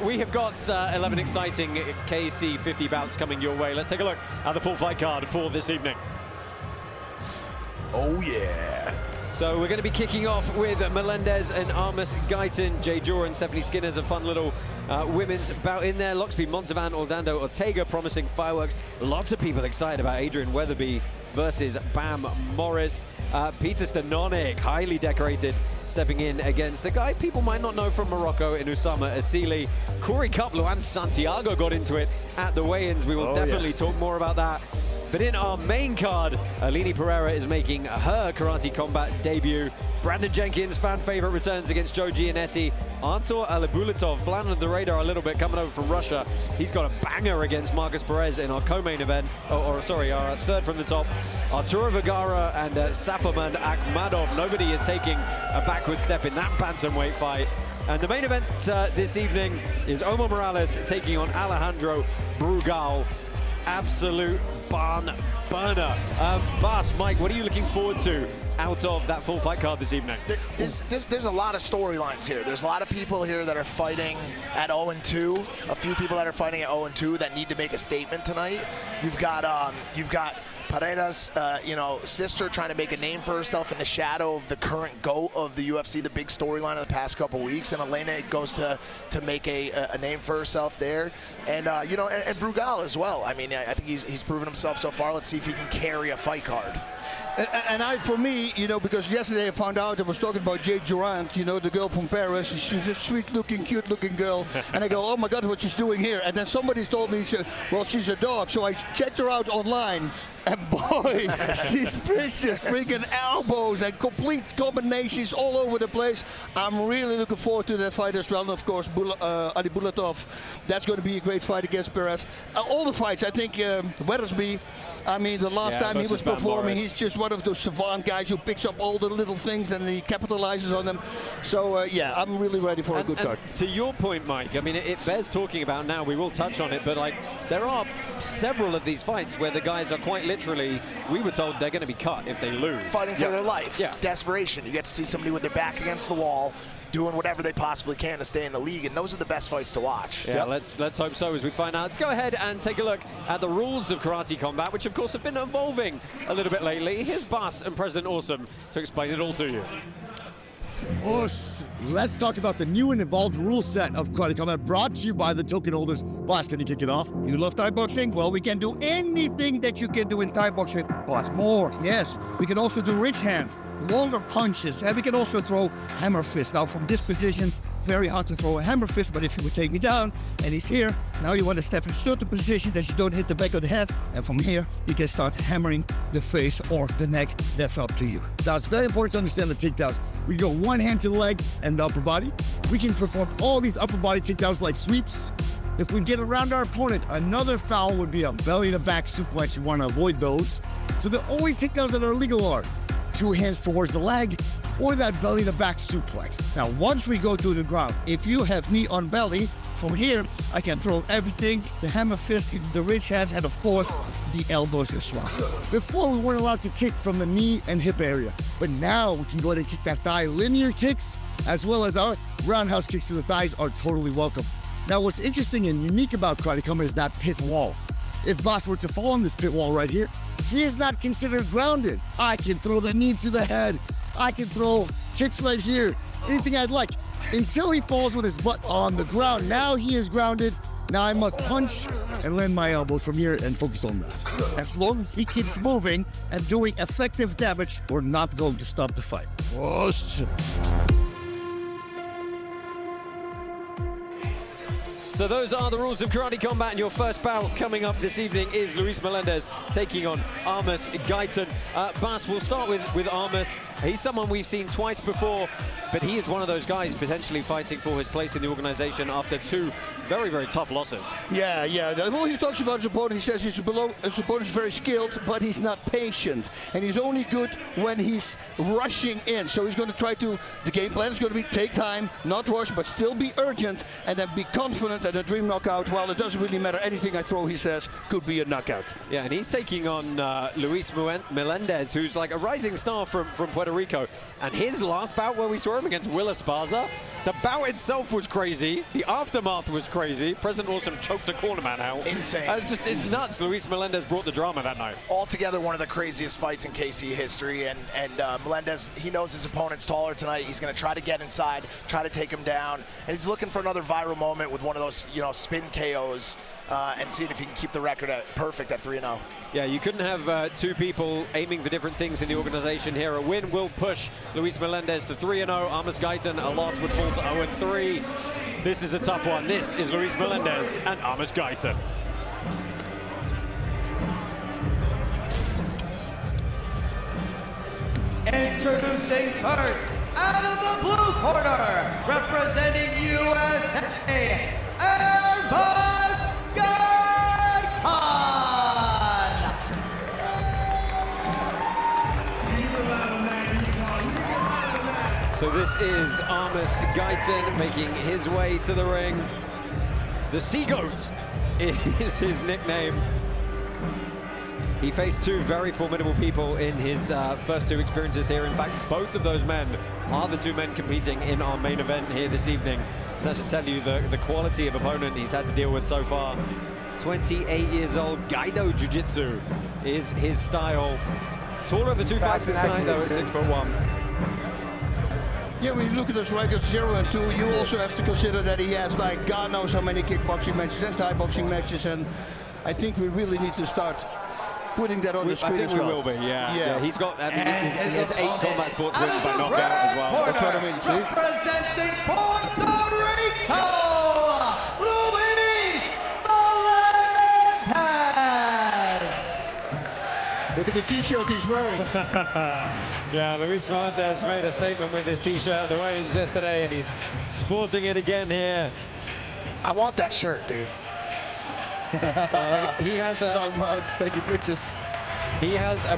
We have got 11 exciting KC 50 bouts coming your way. Let's take a look at the full fight card for this evening. Oh, yeah. So we're going to be kicking off with Melendez and Armus, Guyton, Jade, Jorand, Stephanie Skinner's a fun little women's bout in there. Loxby, Montalvan, Orlando, Ortega, promising fireworks. Lots of people excited about Adrien Weathersby versus Bam Morris. Peter Stanonik, highly decorated, stepping in against a guy people might not know from Morocco in Usama Assli. Cory, Luan, Santiago got into it at the weigh-ins. We will definitely talk more about that. But in our main card, Aline Pereira is making her Karate Combat debut. Brandon Jenkins, fan favorite, returns against Joe Giannetti. Artur Alibulatov, flying under the radar a little bit, coming over from Russia. He's got a banger against Marcus Perez in our co-main event, our third from the top. Arturo Vergara and Safar Ahkmadov. Nobody is taking a backward step in that bantamweight fight. And the main event this evening is Omar Morales taking on Alejandro Brugal. Absolute barn burner. Bas, Mike, what are you looking forward to out of that full fight card this evening? There's a lot of storylines here. There's a lot of people here that are fighting at 0-2. A few people that are fighting at 0-2 that need to make a statement tonight. You've got Pereira's, sister trying to make a name for herself in the shadow of the current GOAT of the UFC, the big storyline of the past couple weeks, and Elena goes to make a name for herself there, and and Brugal as well. I mean, I think he's proven himself so far. Let's see if he can carry a fight card. And for me, because yesterday I found out I was talking about Jade, the girl from Paris. She's a sweet-looking, cute-looking girl. And I go, oh my God, what she's doing here? And then somebody told me, well, she's a dog. So I checked her out online. And boy, she's vicious, freaking elbows and complete combinations all over the place. I'm really looking forward to that fight as well. And of course, Alibulatov, that's going to be a great fight against Perez. All the fights, I think Weathersby, I mean, the last time he was performing, he's just one of those savant guys who picks up all the little things and he capitalizes on them. So, I'm really ready for a good card. To your point, Mike, I mean, it bears talking about now. We will touch on it, but there are several of these fights where the guys are quite literally, we were told they're going to be cut if they lose. Fighting for their life. Yeah. Desperation. You get to see somebody with their back against the wall, doing whatever they possibly can to stay in the league, and those are the best fights to watch. Yeah, let's hope so as we find out. Let's go ahead and take a look at the rules of Karate Combat, which of course have been evolving a little bit lately. Here's Bas and President Awesome to explain it all to you. Let's talk about the new and evolved rule set of Karate Combat, brought to you by the token holders. Bas, can you kick it off? You love Thai boxing? Well, we can do anything that you can do in Thai boxing, but more. Yes, we can also do rich hands, longer punches, and we can also throw hammer fist. Now, from this position, very hard to throw a hammer fist, but if you would take me down, and he's here, now you want to step in a certain position that you don't hit the back of the head, and from here, you can start hammering the face or the neck. That's up to you. Now, it's very important to understand the takedowns. We go one hand to the leg and the upper body. We can perform all these upper body takedowns like sweeps. If we get around our opponent, another foul would be a belly to back suplex. You want to avoid those. So the only takedowns that are legal are 2 hands towards the leg, or that belly to back suplex. Now, once we go to the ground, if you have knee on belly, from here, I can throw everything, the hammer fist, the rich hands, and of course, the elbows as well. Before, we weren't allowed to kick from the knee and hip area, but now we can go ahead and kick that thigh. Linear kicks, as well as our roundhouse kicks to the thighs are totally welcome. Now, what's interesting and unique about Karate Combat is that pit wall. If Bas were to fall on this pit wall right here, he is not considered grounded. I can throw the knee to the head. I can throw kicks right here, anything I'd like, until he falls with his butt on the ground. Now he is grounded. Now I must punch and land my elbows from here and focus on that. As long as he keeps moving and doing effective damage, we're not going to stop the fight. So those are the rules of karate combat, and your first bout coming up this evening is Luis Melendez taking on Armus Guyton. Bas, we'll start with Armus. He's someone we've seen twice before, but he is one of those guys potentially fighting for his place in the organization after 2 very, very tough losses. Yeah. Well, he talks about his opponent. He says his opponent is very skilled, but he's not patient. And he's only good when he's rushing in. So he's going to try to, the game plan is going to be take time, not rush, but still be urgent, and then be confident that a dream knockout, well, it doesn't really matter. Anything I throw, he says, could be a knockout. Yeah, and he's taking on Luis Melendez, who's like a rising star from Puerto Rico. And his last bout where we saw him against Will Esparza, the bout itself was crazy. The aftermath was crazy. President Awesome choked a cornerman out. Insane. It's nuts. Luis Melendez brought the drama that night. Altogether, one of the craziest fights in KC history. And Melendez, he knows his opponent's taller tonight. He's going to try to get inside, try to take him down. And he's looking for another viral moment with one of those, spin KOs. And seeing if he can keep the record perfect at 3-0. Yeah, you couldn't have 2 people aiming for different things in the organization here. A win will push Luis Melendez to 3-0. Armus Guyton, a loss would fall to 0-3. This is a tough one. This is Luis Melendez and Armus Guyton. Introducing first, out of the blue corner, representing USA, Armus Guyton! So this is Armus Guyton making his way to the ring. The Sea Goat is his nickname. He faced 2 very formidable people in his first 2 experiences here. In fact, both of those men are the 2 men competing in our main event here this evening. So that should tell you the quality of opponent he's had to deal with so far. 28 years old, Gaido Jiu-Jitsu is his style. Taller of the 2 fighters tonight, though, at 6'1". Yeah, when you look at his records 0 and 2, you also have to consider that he has like God knows how many kickboxing matches and Thai boxing matches, and I think we really need to start putting that on the screen. I think as well. we will be, yeah. He's got, he has 8 combat sports wins by knockout as well. Corner, that's what I mean, see? representing Puerto Rico, Luis Melendez. Look at the t-shirt he's wearing. Yeah, Luis Melendez made a statement with his t-shirt at the weigh-ins yesterday, and he's sporting it again here. I want that shirt, dude. He has a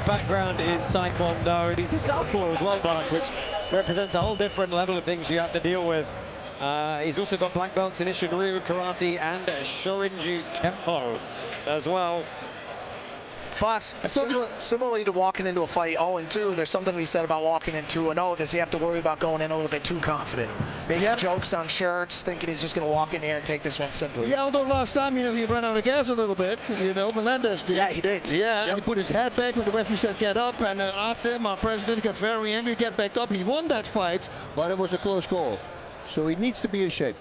background in Taekwondo, and he's a southpaw as well, Bas, which represents a whole different level of things you have to deal with. He's also got black belts in Ishiguro Karate and Shorinji Kempo as well. Bas, similarly to walking into a fight 0-2, there's something to be said about walking in 2-0. Does he have to worry about going in a little bit too confident? Maybe jokes on shirts, thinking he's just going to walk in here and take this one simply. Yeah, although last time, he ran out of gas a little bit, Melendez did. Yeah, he did. Yeah, he put his head back when the referee said get up, and asked him, our president got very angry, get back up. He won that fight, but it was a close call. So he needs to be in shape.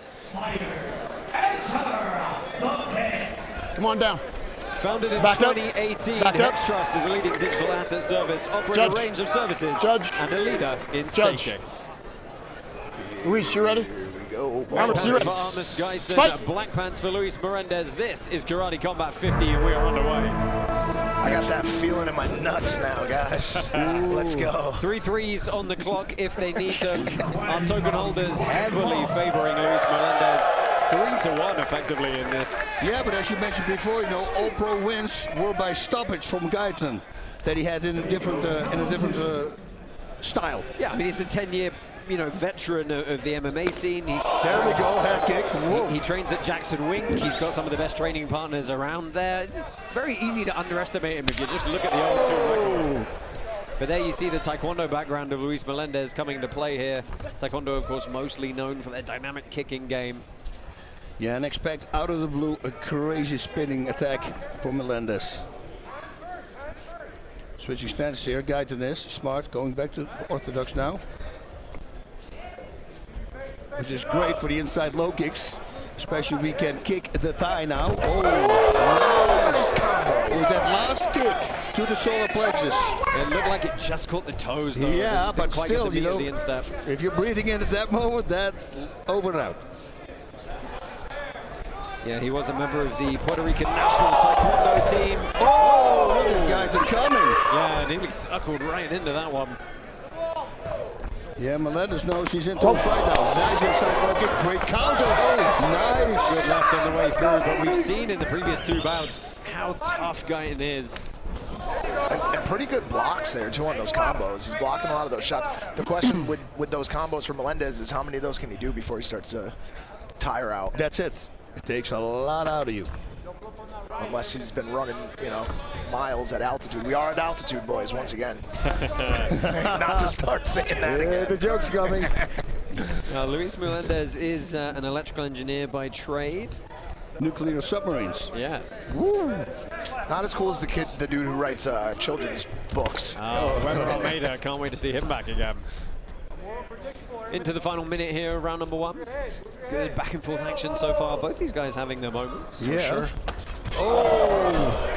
Come on down. Founded in Back 2018, HexTrust is a leading digital asset service offering a range of services and a leader in staking. Luis, you ready? Here we go. White Armus, pants for Armus Guyton, black pants for Luis Melendez. This is Karate Combat 50, and we are underway. I got that feeling in my nuts now, guys. Let's go. 3 threes on the clock if they need them. Our token holders heavily favoring Luis Melendez. 3-1 effectively in this. Yeah, but as you mentioned before, all pro wins were by stoppage from Guyton that he had in a different style. Yeah, I mean, he's a 10-year veteran of the MMA scene. There we go, half kick. He trains at Jackson Wink. He's got some of the best training partners around there. It's just very easy to underestimate him if you just look at the 0-2 record. But there you see the Taekwondo background of Luis Melendez coming into play here. Taekwondo, of course, mostly known for their dynamic kicking game. Yeah, and expect out of the blue a crazy spinning attack for Melendez. Switching stance here, Guyton is smart, going back to orthodox now. Which is great for the inside low kicks. Especially we can kick the thigh now. Oh, nice combo. With that last kick to the solar plexus. It looked like it just caught the toes though. Yeah, but still, the instep. If you're breathing in at that moment, that's over and out. Yeah, he was a member of the Puerto Rican national taekwondo team. Oh, look at Guyton coming. Yeah, nearly circled right into that one. Yeah, Melendez knows he's into a fight now. Nice inside low kick, great counter. Oh, nice. Good left on the way through, but we've seen in the previous 2 bouts how tough Guyton is. And pretty good blocks there, too, on those combos. He's blocking a lot of those shots. The question with those combos for Melendez is how many of those can he do before he starts to tire out? That's it. It takes a lot out of you. Unless he's been running, you know, miles at altitude. We are at altitude, boys, once again. Not to start saying that again. The joke's coming. Luis Melendez is an electrical engineer by trade. Nuclear submarines. Yes. Woo. Not as cool as the dude who writes children's books. Oh, Weber Almeida, can't wait to see him back again. Into the final minute here, round number 1. Good back and forth action so far. Both these guys having their moments. Yeah. For sure. Oh!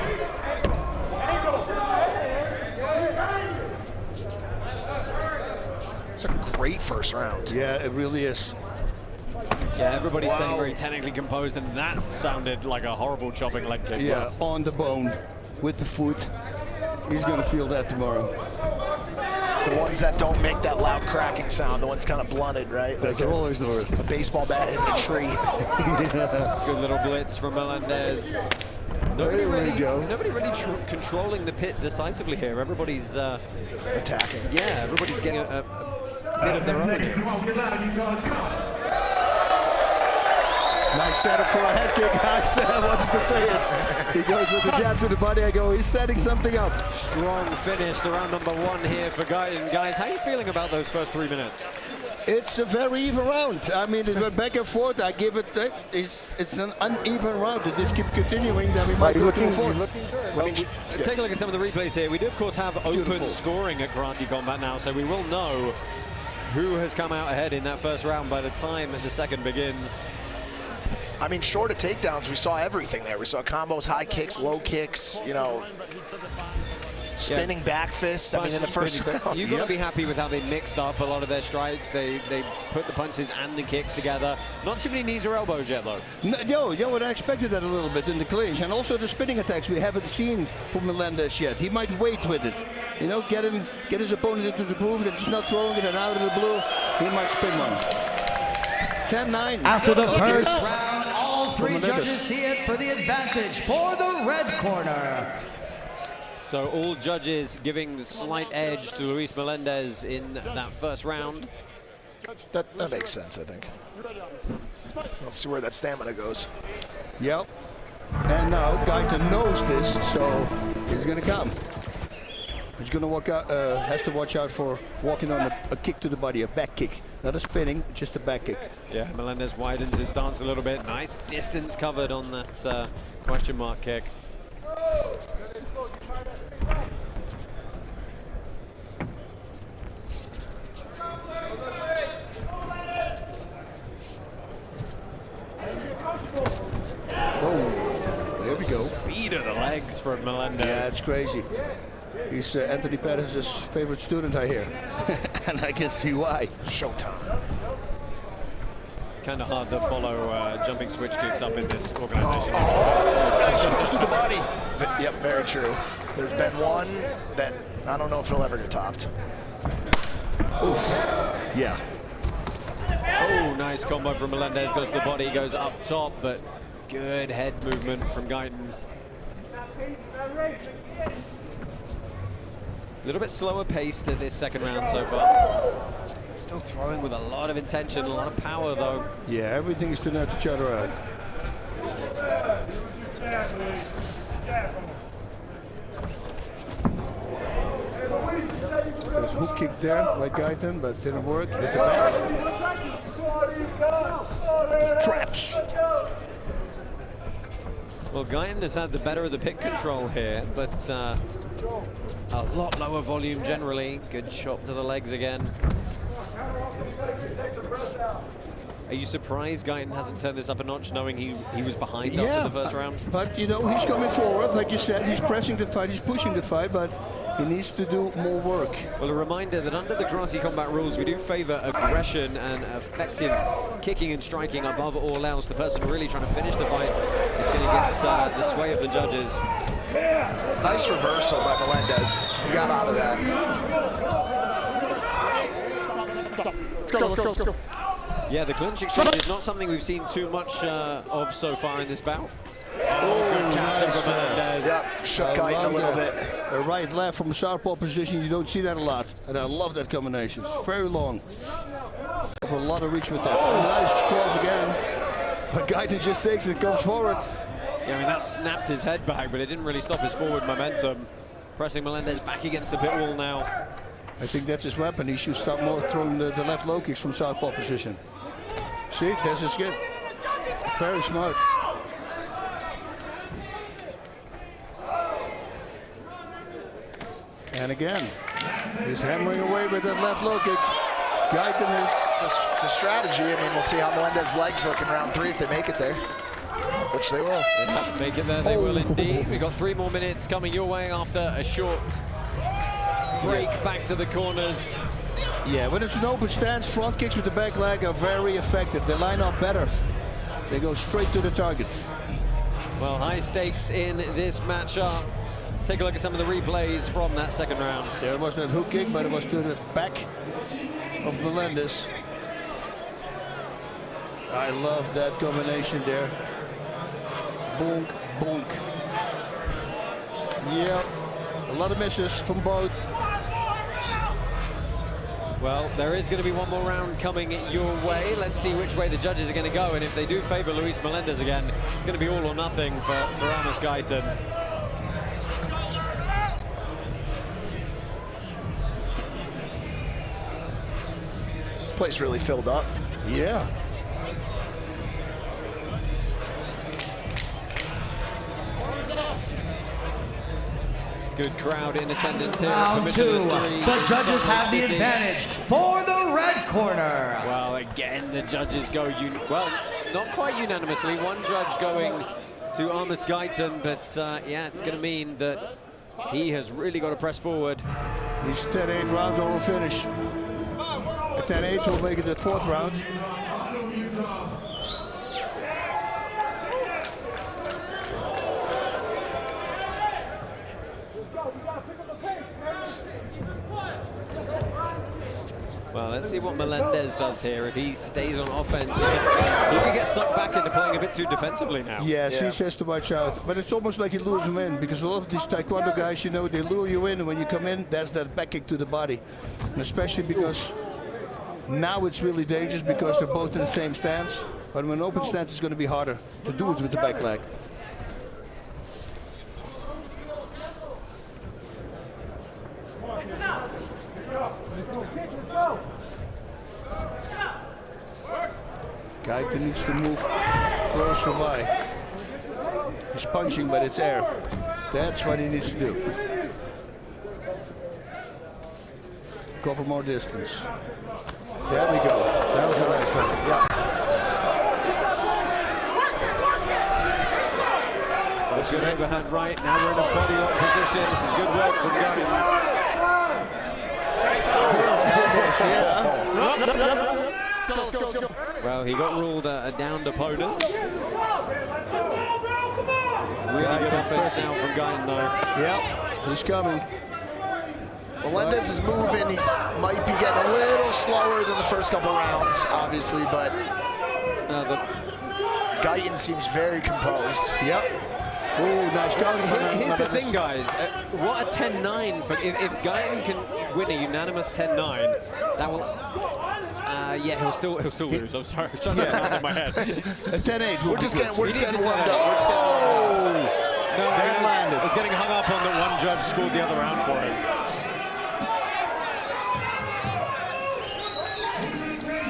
It's a great first round. Yeah, it really is. Yeah, everybody's staying very technically composed, and that sounded like a horrible chopping leg kick. Yeah, on the bone, with the foot. He's going to feel that tomorrow. The ones that don't make that loud cracking sound, the ones kind of blunted, right? That's like always the worst. A baseball bat hitting a tree. Good little blitz from Melendez. Nobody really controlling the pit decisively here. Everybody's attacking. Yeah, everybody's getting a bit of their own here. Nice setup for a head kick. I wanted to say it. He goes with the jab to the body. I go, he's setting something up. Strong finish to round number 1 here for Guyton. Guys, how are you feeling about those first 3 minutes? It's a very even round. I mean, it went back and forth. I give it, it's an uneven round. It just keep continuing, then we might go to a fourth. Well, take a look at some of the replays here. We do, of course, have open scoring at Karate Combat now, so we will know who has come out ahead in that first round by the time the second begins. I mean, short of takedowns, we saw everything there. We saw combos, high kicks, low kicks, you know, spinning back fists. I mean, in the first round. You've got to be happy with how they mixed up a lot of their strikes. They put the punches and the kicks together. Not too many knees or elbows yet, though. No, I expected that a little bit in the clinch. And also the spinning attacks we haven't seen from Melendez yet. He might wait with it. You know, get his opponent into the groove, that he's not throwing it and out of the blue. He might spin one. 10-9. After the first round, all 3 judges see it for the advantage for the red corner. So all judges giving the slight edge to Luis Melendez in that first round. That makes sense, I think. Let's see where that stamina goes. Yep. And now Guyton knows this, so he's going to come. He's going to walk out, has to watch out for walking on a kick to the body, a back kick. Not a spinning, just a back kick. Yeah, Melendez widens his stance a little bit. Nice distance covered on that question mark kick. Oh, there we go. Speed of the legs from Melendez. Yeah, it's crazy. He's Anthony Pettis' favorite student, I hear. And I can see why. Showtime. Kind of hard to follow jumping switch kicks up in this organization. Nice cross to the body. Yep, very true. There's been one that I don't know if it'll ever get topped. Oof. Yeah. Oh, nice combo from Melendez. Goes to the body, goes up top, but good head movement from Guyton. A little bit slower paced in this second round so far. Still throwing with a lot of intention, a lot of power though. Yeah, everything's turned out to chatter out. There's a hook kick there, like Guyton, but didn't work. Hit the back. Traps. Well, Guyton has had the better of the pit control here, but a lot lower volume generally. Good chop to the legs again. Are you surprised Guyton hasn't turned this up a notch, knowing he was behind after the first round? But you know, he's coming forward, like you said. He's pressing the fight, he's pushing the fight, but He needs to do more work. Well, a reminder that under the Karate Combat rules, we do favor aggression and effective kicking and striking above all else. The person really trying to finish the fight is going to get the sway of the judges. Nice reversal by Melendez. He got out of that. Let's go. Yeah, the clinch exchange is not something we've seen too much of so far in this bout. Oh, good counter from Melendez. Yep, shook Guyton a little bit. A right, left from a southpaw position, you don't see that a lot. And I love that combination. It's very long. A lot of reach with that. Oh, nice cross again. But Guyton just takes it and comes forward. Yeah, I mean, that snapped his head back, but it didn't really stop his forward momentum. Pressing Melendez back against the pit wall now. I think that's his weapon. He should start more throwing the left low kicks from southpaw position. See, that's his skid. Very smart. And again, he's hammering away with that left low kick. Guyton is. It's a strategy. I mean, we'll see how Melendez's legs look in round 3 if they make it there, which they will. Yeah, make it there, they will indeed. We've got 3 more minutes coming your way after a short break back to the corners. Yeah, when it's an open stance, front kicks with the back leg are very effective. They line up better. They go straight to the target. Well, high stakes in this matchup. Let's take a look at some of the replays from that second round. There was that hook kick, but it was to the back of Melendez. I love that combination there. Bonk, bonk. Yep, a lot of misses from both. Well, there is going to be one more round coming your way. Let's see which way the judges are going to go. And if they do favor Luis Melendez again, it's going to be all or nothing for Armus Guyton. This place really filled up. Yeah. Good crowd in attendance here. Round 2. The judges have the advantage for the red corner. Well, again, the judges go, well, not quite unanimously. One judge going to Armus Guyton, but yeah, it's going to mean that he has really got to press forward. He's 10-8 round or will finish. At 10-8 will make it the 4th round. Well, let's see what Melendez does here. If he stays on offense, he could get sucked back into playing a bit too defensively now. Yes, he has to watch out. But it's almost like he lures him in, because a lot of these taekwondo guys, you know, they lure you in, and when you come in, that's that back kick to the body. And especially because now it's really dangerous because they're both in the same stance. But when open stance, it's going to be harder to do it with the back leg. Guyton needs to move closer by. He's punching, but it's air. That's what he needs to do. Cover more distance. There we go. That was a nice one. Yeah. This is overhand right. Now we're in a body lock position. This is good work from Guyton. Well, he got ruled a downed opponent. Really good offense now from Guyton, though. Yep, he's coming. Melendez is moving. He might be getting a little slower than the first couple rounds, obviously, but Guyton seems very composed. Yep. Ooh, nice going. Here's the thing, guys. What a 10-9 for if Guyton can win a unanimous 10-9, that will. Yeah, he'll still lose. I'm sorry, I'm trying to get in my head. 10-8. We're just getting warmed up. No, I was getting hung up on that one judge scored the other round for him.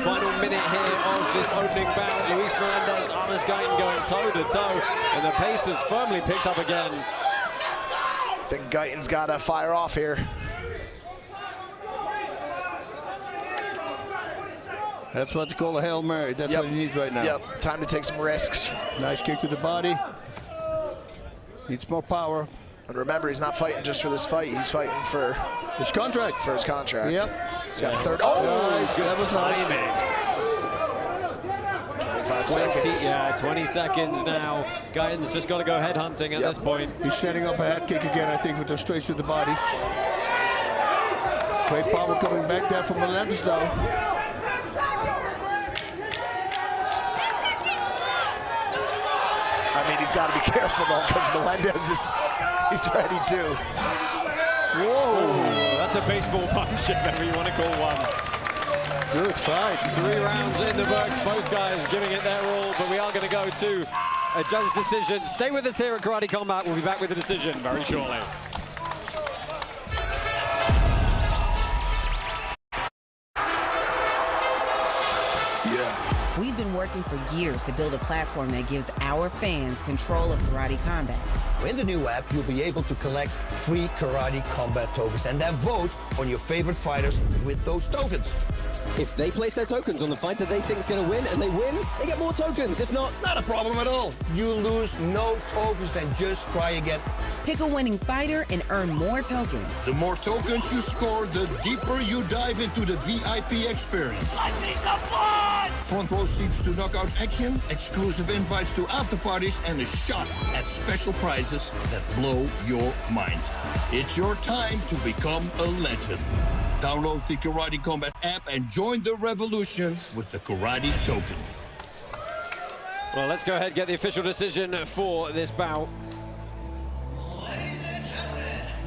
Final minute here of this opening bout. Luis Melendez, Armus Guyton going toe-to-toe, and the pace is firmly picked up again. I think Guyton's got to fire off here. That's what they call a Hail Mary. That's what he needs right now. Yep, time to take some risks. Nice kick to the body. Needs more power. And remember, he's not fighting just for this fight. He's fighting for his contract. For his contract. Yep. He's got a third. Oh, nice. That was nice. 25 seconds. Yeah, 20 seconds now. Guyton's just got to go head hunting at this point. He's setting up a head kick again, I think, with those straights to the body. Great power coming back there from Melendez though. I mean, he's got to be careful though, because Melendez he's ready too. Whoa, that's a baseball punch if ever you want to call one. Good fight. 3 rounds in the books, both guys giving it their all, but we are going to go to a judge's decision. Stay with us here at Karate Combat. We'll be back with the decision very shortly. We've been working for years to build a platform that gives our fans control of Karate Combat. In the new app, you'll be able to collect free Karate Combat tokens and then vote on your favorite fighters with those tokens. If they place their tokens on the fighter they think is going to win and they win, they get more tokens. If not, not a problem at all. You lose no tokens, then just try again. Pick a winning fighter and earn more tokens. The more tokens you score, the deeper you dive into the VIP experience. Front row seats to knockout action, exclusive invites to after parties, and a shot at special prizes that blow your mind. It's your time to become a legend. Download the Karate Combat app and join the revolution with the Karate Token. Well, let's go ahead and get the official decision for this bout.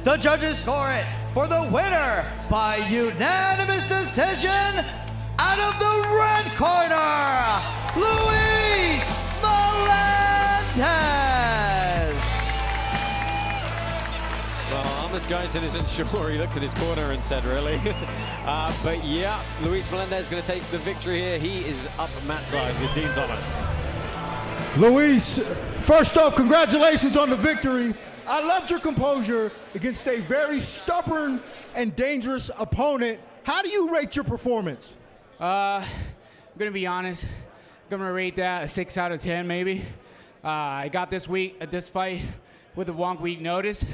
The judges score it for the winner by unanimous decision out of the red corner, Luis Melendez. Well, Armus Guyton isn't sure. He looked at his corner and said, really? But yeah, Luis Melendez is going to take the victory here. He is up mat side with Dean Thomas. Luis, first off, congratulations on the victory. I loved your composure against a very stubborn and dangerous opponent. How do you rate your performance? I'm gonna be honest. I'm gonna rate that a 6 out of 10, maybe. I got this fight with a 1 week notice,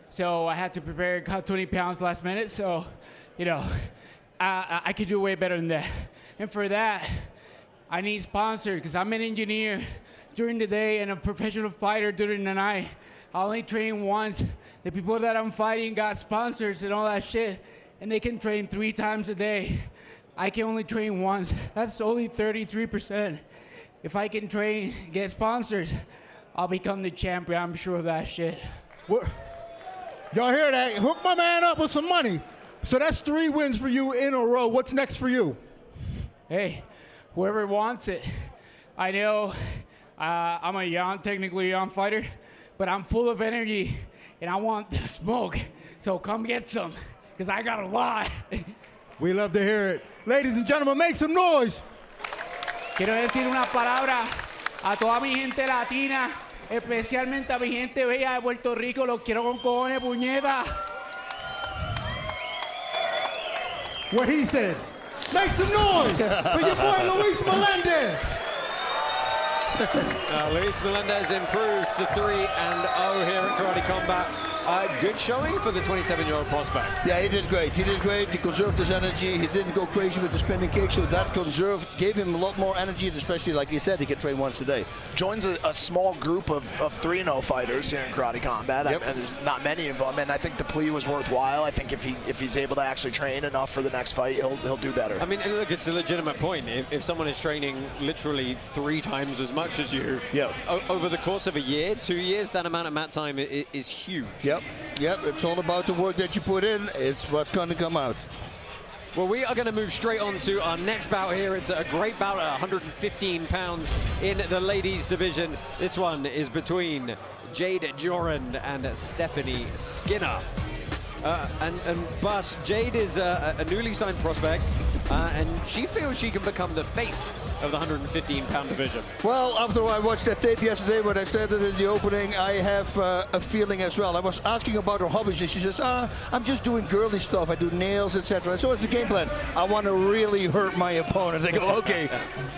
so I had to prepare and cut 20 pounds last minute. So, you know, I could do way better than that. And for that, I need sponsors because I'm an engineer during the day and a professional fighter during the night. I only train once. The people that I'm fighting got sponsors and all that shit, and they can train 3 times a day. I can only train once. That's only 33%. If I can train, get sponsors, I'll become the champion. I'm sure of that shit. What? Y'all hear that? Hook my man up with some money. So that's 3 wins for you in a row. What's next for you? Hey, whoever wants it. I know I'm a technically young fighter, but I'm full of energy and I want the smoke. So come get some, because I got a lot. We love to hear it. Ladies and gentlemen, make some noise. Quiero decir una palabra a toda mi gente latina, especialmente a mi gente bella de Puerto Rico. Los quiero con cojones, puñeta. What he said. Make some noise for your boy Luis Melendez. Luis Melendez improves to 3-0 here at Karate Combat. Good showing for the 27-year-old prospect. Yeah, he did great. He did great. He conserved his energy. He didn't go crazy with the spinning kick, so that gave him a lot more energy, especially, like he said, he can train once a day. Joins a small group of 3-0 fighters here in Karate Combat, and there's not many of them, and I think the plea was worthwhile. I think if he's able to actually train enough for the next fight, he'll do better. I mean, look, it's a legitimate point. If someone is training literally 3 times as much as you over the course of a year, 2 years, that amount of mat time is huge. Yep, it's all about the work that you put in. It's what's going to come out. Well, we are going to move straight on to our next bout here. It's a great bout at 115 pounds in the ladies division. This one is between Jade Jorand and Stephanie Skinner. And Bas, Jade is a newly signed prospect, and she feels she can become the face of the 115-pound division? Well, after I watched that tape yesterday when I said it in the opening, I have a feeling as well. I was asking about her hobbies, and she says, I'm just doing girly stuff. I do nails, etc. So what's the game plan? I want to really hurt my opponent. I go, okay,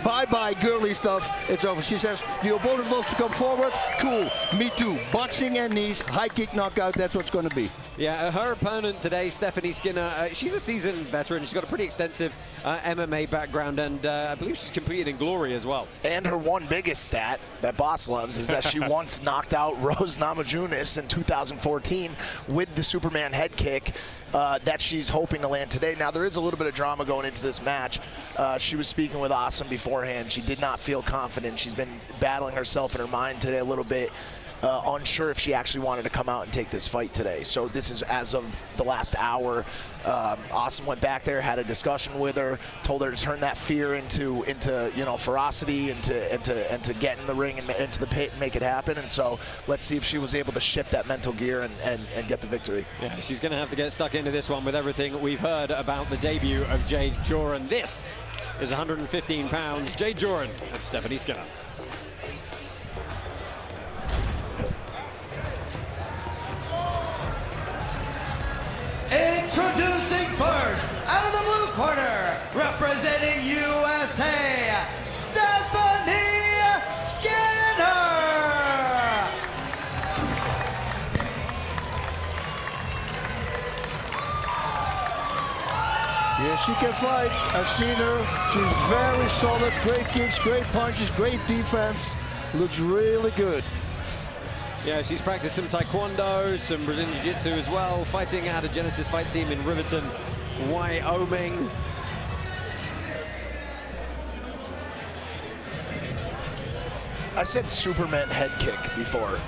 bye-bye girly stuff. It's over. She says, the opponent wants to come forward. Cool. Me too. Boxing and knees, high kick knockout. That's what's going to be. Yeah, her opponent today, Stephanie Skinner, she's a seasoned veteran. She's got a pretty extensive MMA background, and I believe she's competed in Glory as well. And her one biggest stat that Boss loves is that she once knocked out Rose Namajunas in 2014 with the Superman head kick that she's hoping to land today. Now, there is a little bit of drama going into this match. She was speaking with Awesome beforehand. She did not feel confident. She's been battling herself in her mind today a little bit. Unsure if she actually wanted to come out and take this fight today. So this is as of the last hour. Awesome went back there, had a discussion with her, told her to turn that fear into ferocity, and to get in the ring and into the pit and make it happen. And so let's see if she was able to shift that mental gear and get the victory. Yeah, she's going to have to get stuck into this one with everything we've heard about the debut of Jade Jorand. This is 115 pounds. Jade Jorand and Stephanie Skinner. Introducing first, out of the blue corner, representing USA, Stephanie Skinner! Yeah, she can fight. I've seen her. She's very solid. Great kicks, great punches, great defense. Looks really good. Yeah, she's practiced some Taekwondo, some Brazilian Jiu-Jitsu as well, fighting at a Genesis fight team in Riverton, Wyoming. I said Superman head kick before.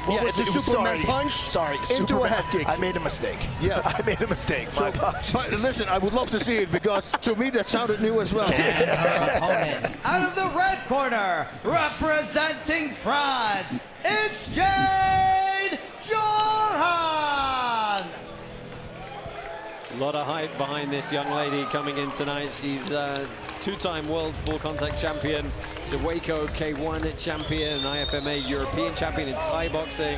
Yeah, it's a Superman punch into a head kick. I made a mistake. Yeah, I made a mistake. My apologies. But listen, I would love to see it because to me that sounded new as well. Out of the red corner, representing France, it's Jade Jorand! A lot of hype behind this young lady coming in tonight. She's two-time world full contact champion. She's a Waco K1 champion, IFMA European champion in Thai boxing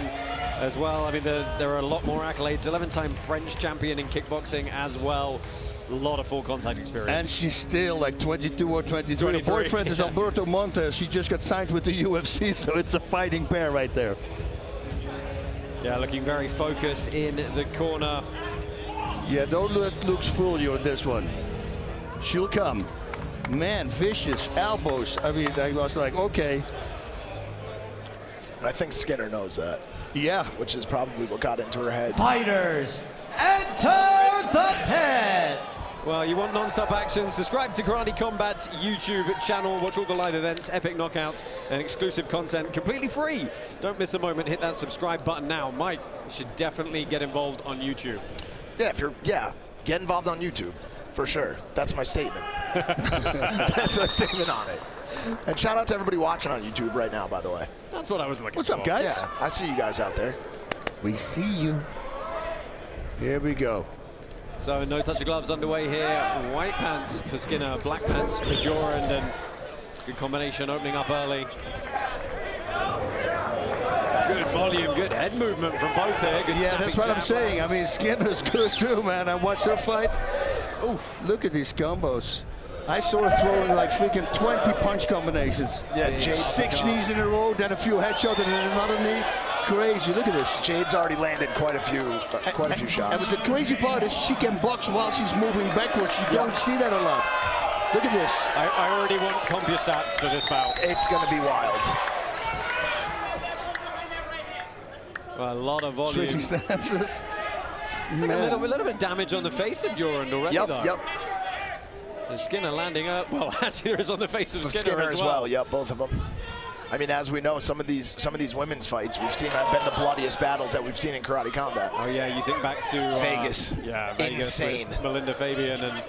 as well. I mean, there are a lot more accolades. 11-time French champion in kickboxing as well. A lot of full contact experience. And she's still like 22 or 23. Her boyfriend is Alberto Montes. She just got signed with the UFC, so it's a fighting pair right there. Yeah, looking very focused in the corner. Yeah, don't let looks fool you on this one. She'll come. Man, vicious elbows. I mean, I was like, okay. I think Skinner knows that. Yeah. Which is probably what got into her head. Fighters, enter the pit! Well, you want non-stop action? Subscribe to Karate Combat's YouTube channel. Watch all the live events, epic knockouts, and exclusive content completely free. Don't miss a moment. Hit that subscribe button now. Mike, you should definitely get involved on YouTube. Yeah, get involved on YouTube, for sure. That's my statement. That's my statement on it. And shout out to everybody watching on YouTube right now, by the way. That's what I was looking for. What's up, guys? Yeah, I see you guys out there. We see you. Here we go. So no touch of gloves underway here. White pants for Skinner, black pants for Jorand, and good combination opening up early. Good volume, good head movement from both here. Good yeah, that's what I'm saying. I mean, Skinner's good too, man. I watched her fight. Ooh, look at these combos. I saw her throwing like freaking 20 punch combinations. Yeah, Jade. 6 knees in a row, then a few headshots, and then another knee. Crazy, look at this. Jade's already landed quite a few shots. And the crazy part is she can box while she's moving backwards. You don't see that a lot. Look at this. I already want CompuStats for this bout. It's going to be wild. Well, a lot of volume. Switching stances. It's like a little bit of damage on the face of Jorand already, though. Yep. The Skinner landing up. Well, actually, there is on the face of Skinner as well. Yep, both of them. I mean, as we know, some of these women's fights we've seen have been the bloodiest battles that we've seen in Karate Combat. Oh yeah, you think back to Vegas. Yeah, Vegas. Insane. With Melinda Fabian and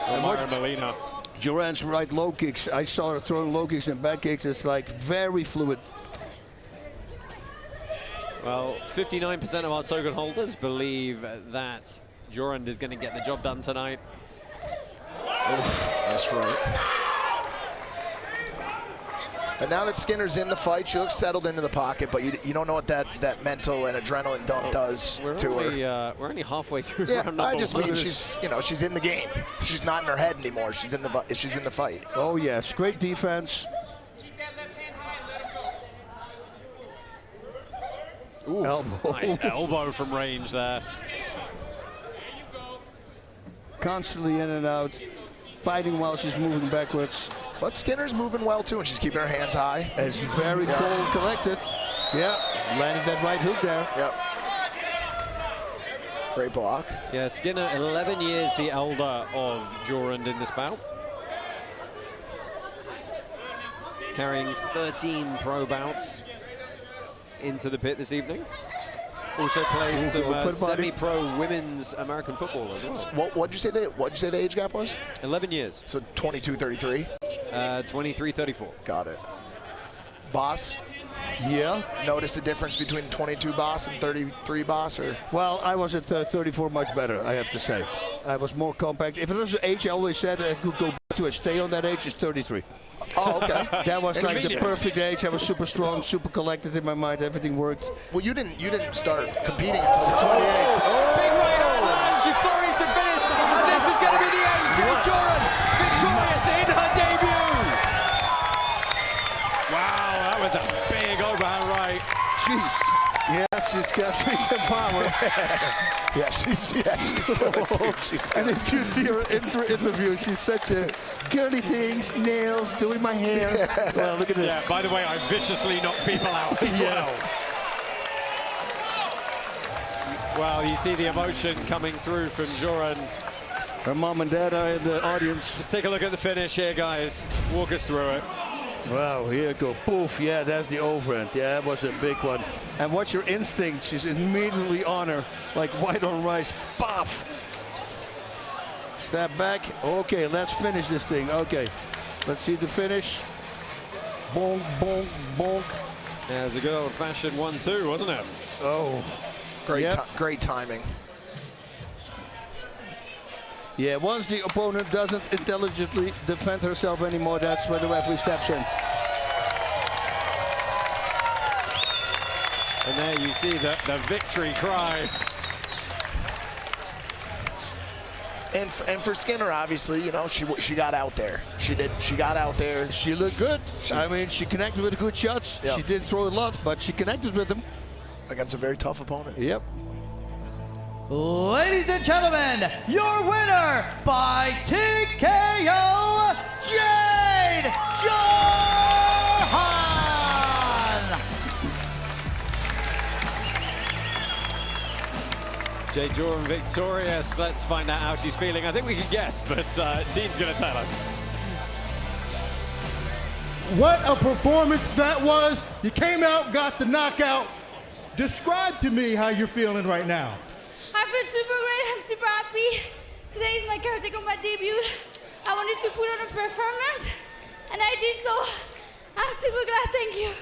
Omar and Melina. Jorand's right low kicks. I saw her throwing low kicks and back kicks. It's like very fluid. Well, 59% of our token holders believe that Jorand is going to get the job done tonight. Oh, that's right. But now that Skinner's in the fight, she looks settled into the pocket, but you don't know what that mental and adrenaline dump does to her. We're only halfway through Yeah, round I number just one. mean she's in the game. She's not in her head anymore. She's in the fight. Oh yes, great defense. Ooh, elbow. Nice elbow from range there. Constantly in and out, fighting while she's moving backwards. But Skinner's moving well too, and she's keeping her hands high. It's very cool and collected. Yeah, landed that right hook there. Yep. Great block. Yeah, Skinner, 11 years the elder of Jorand in this bout. Carrying 13 pro bouts into the pit this evening. Also played some semi-pro women's American football as well. What'd you say the age gap was? 11 years. So 22-33? 23-34. Got it. Boss? Yeah. Notice the difference between 22 boss and 33 boss? Or? Well, I was at 34 much better, I have to say. I was more compact. If it was an age, I always said I could go back to a stay on that age, is 33. Oh, okay. That was like the perfect age. I was super strong, super collected in my mind. Everything worked. Well, you didn't start competing until 28. Oh, big right hand. She fires to finish, and this is going to be the end. Jorand victorious in her debut. Wow, that was a big overhand right. Jeez. Yes, she's got freaking power. Yeah, she's good. She's good. And if you see her interview, she's such a girly things, nails, doing my hair. Yeah. Well, look at this. Yeah, by the way, I viciously knock people out as well. Well, you see the emotion coming through from Jorand. Her mom and dad are in the audience. Let's take a look at the finish here, guys. Walk us through it. Wow, here you go. Poof, yeah, that's the overhand. Yeah, that was a big one. And watch your instinct. She's immediately on her, like white on rice. Puff! Step back. Okay, let's finish this thing. Okay, let's see the finish. Bonk, bonk, bonk. Yeah, it was a good old-fashioned 1-2, wasn't it? Oh. Great timing. Yeah, once the opponent doesn't intelligently defend herself anymore, that's where the referee steps in. And there you see the victory cry. And for Skinner, obviously, you know, she got out there. She got out there. She looked good. I mean, she connected with good shots. Yep. She didn't throw a lot, but she connected with them. Against a very tough opponent. Yep. Ladies and gentlemen, your winner by TKO, Jade Jorand! Jade Jorand victorious. Let's find out how she's feeling. I think we can guess, but Dean's going to tell us. What a performance that was. You came out, got the knockout. Describe to me how you're feeling right now. I feel super great. I'm super happy. Today is my karate combat debut. I wanted to put on a performance, and I did so. I'm super glad. Thank you.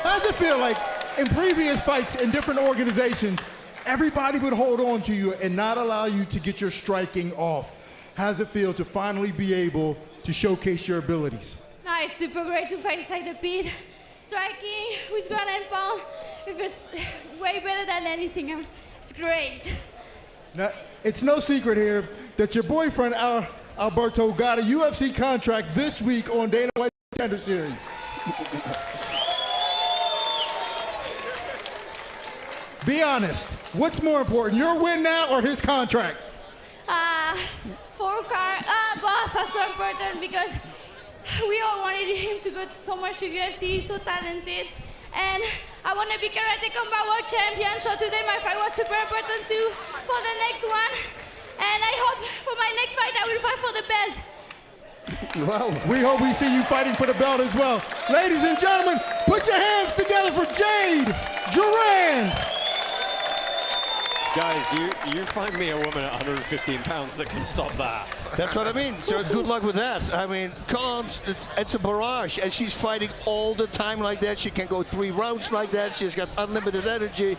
How does it feel like in previous fights in different organizations, everybody would hold on to you and not allow you to get your striking off? How does it feel to finally be able to showcase your abilities? No, it's super great to fight inside the pit. Striking with ground and pound, it feels way better than anything. It's great. Now, it's no secret here that your boyfriend, Alberto, got a UFC contract this week on Dana White's Contender Series. Be honest, what's more important, your win now or his contract? Both are so important because we all wanted him to go so much to UFC, so talented. And I want to be Karate Combat World Champion, so today my fight was super important too for the next one. And I hope for my next fight I will fight for the belt. Well, we hope we see you fighting for the belt as well. Ladies and gentlemen, put your hands together for Jade Jorand. Guys, you find me a woman at 115 pounds that can stop that. That's what I mean. So good luck with that. I mean, it's a barrage, and she's fighting all the time like that. She can go 3 rounds like that. She's got unlimited energy.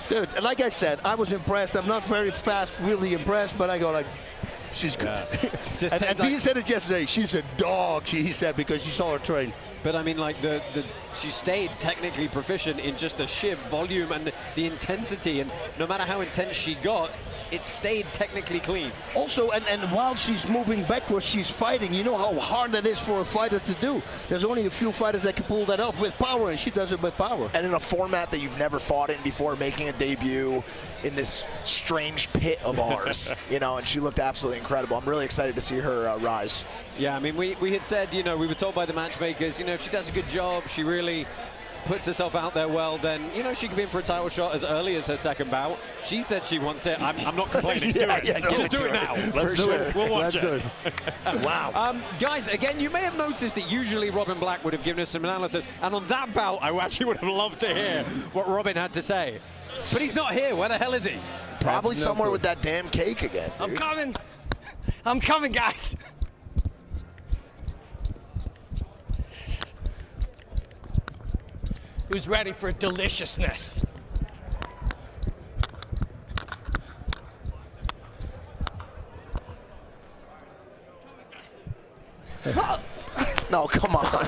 Dude, like I said, I was impressed. I'm not very fast, really impressed, but I go like, She's good. Just and Dean said it yesterday. She's a dog, he said, because she saw her train. But I mean, like, she stayed technically proficient in just the sheer volume and the intensity, and no matter how intense she got, it stayed technically clean. Also, and while she's moving backwards, she's fighting. You know how hard that is for a fighter to do. There's only a few fighters that can pull that off with power, and she does it with power. And in a format that you've never fought in before, making a debut in this strange pit of ours, you know, and she looked absolutely incredible. I'm really excited to see her rise. Yeah, I mean, we had said, you know, we were told by the matchmakers, you know, if she does a good job, she really puts herself out there well, then, you know, she could be in for a title shot as early as her second bout. She said she wants it. I'm not complaining. Do it. Just do it now. Let's do it. We'll watch it. Wow. Guys, again, you may have noticed that usually Robin Black would have given us some analysis, and on that bout, I actually would have loved to hear what Robin had to say. But he's not here. Where the hell is he? Probably somewhere with that damn cake again. Dude. I'm coming. I'm coming, guys. Who's ready for deliciousness? No, come on.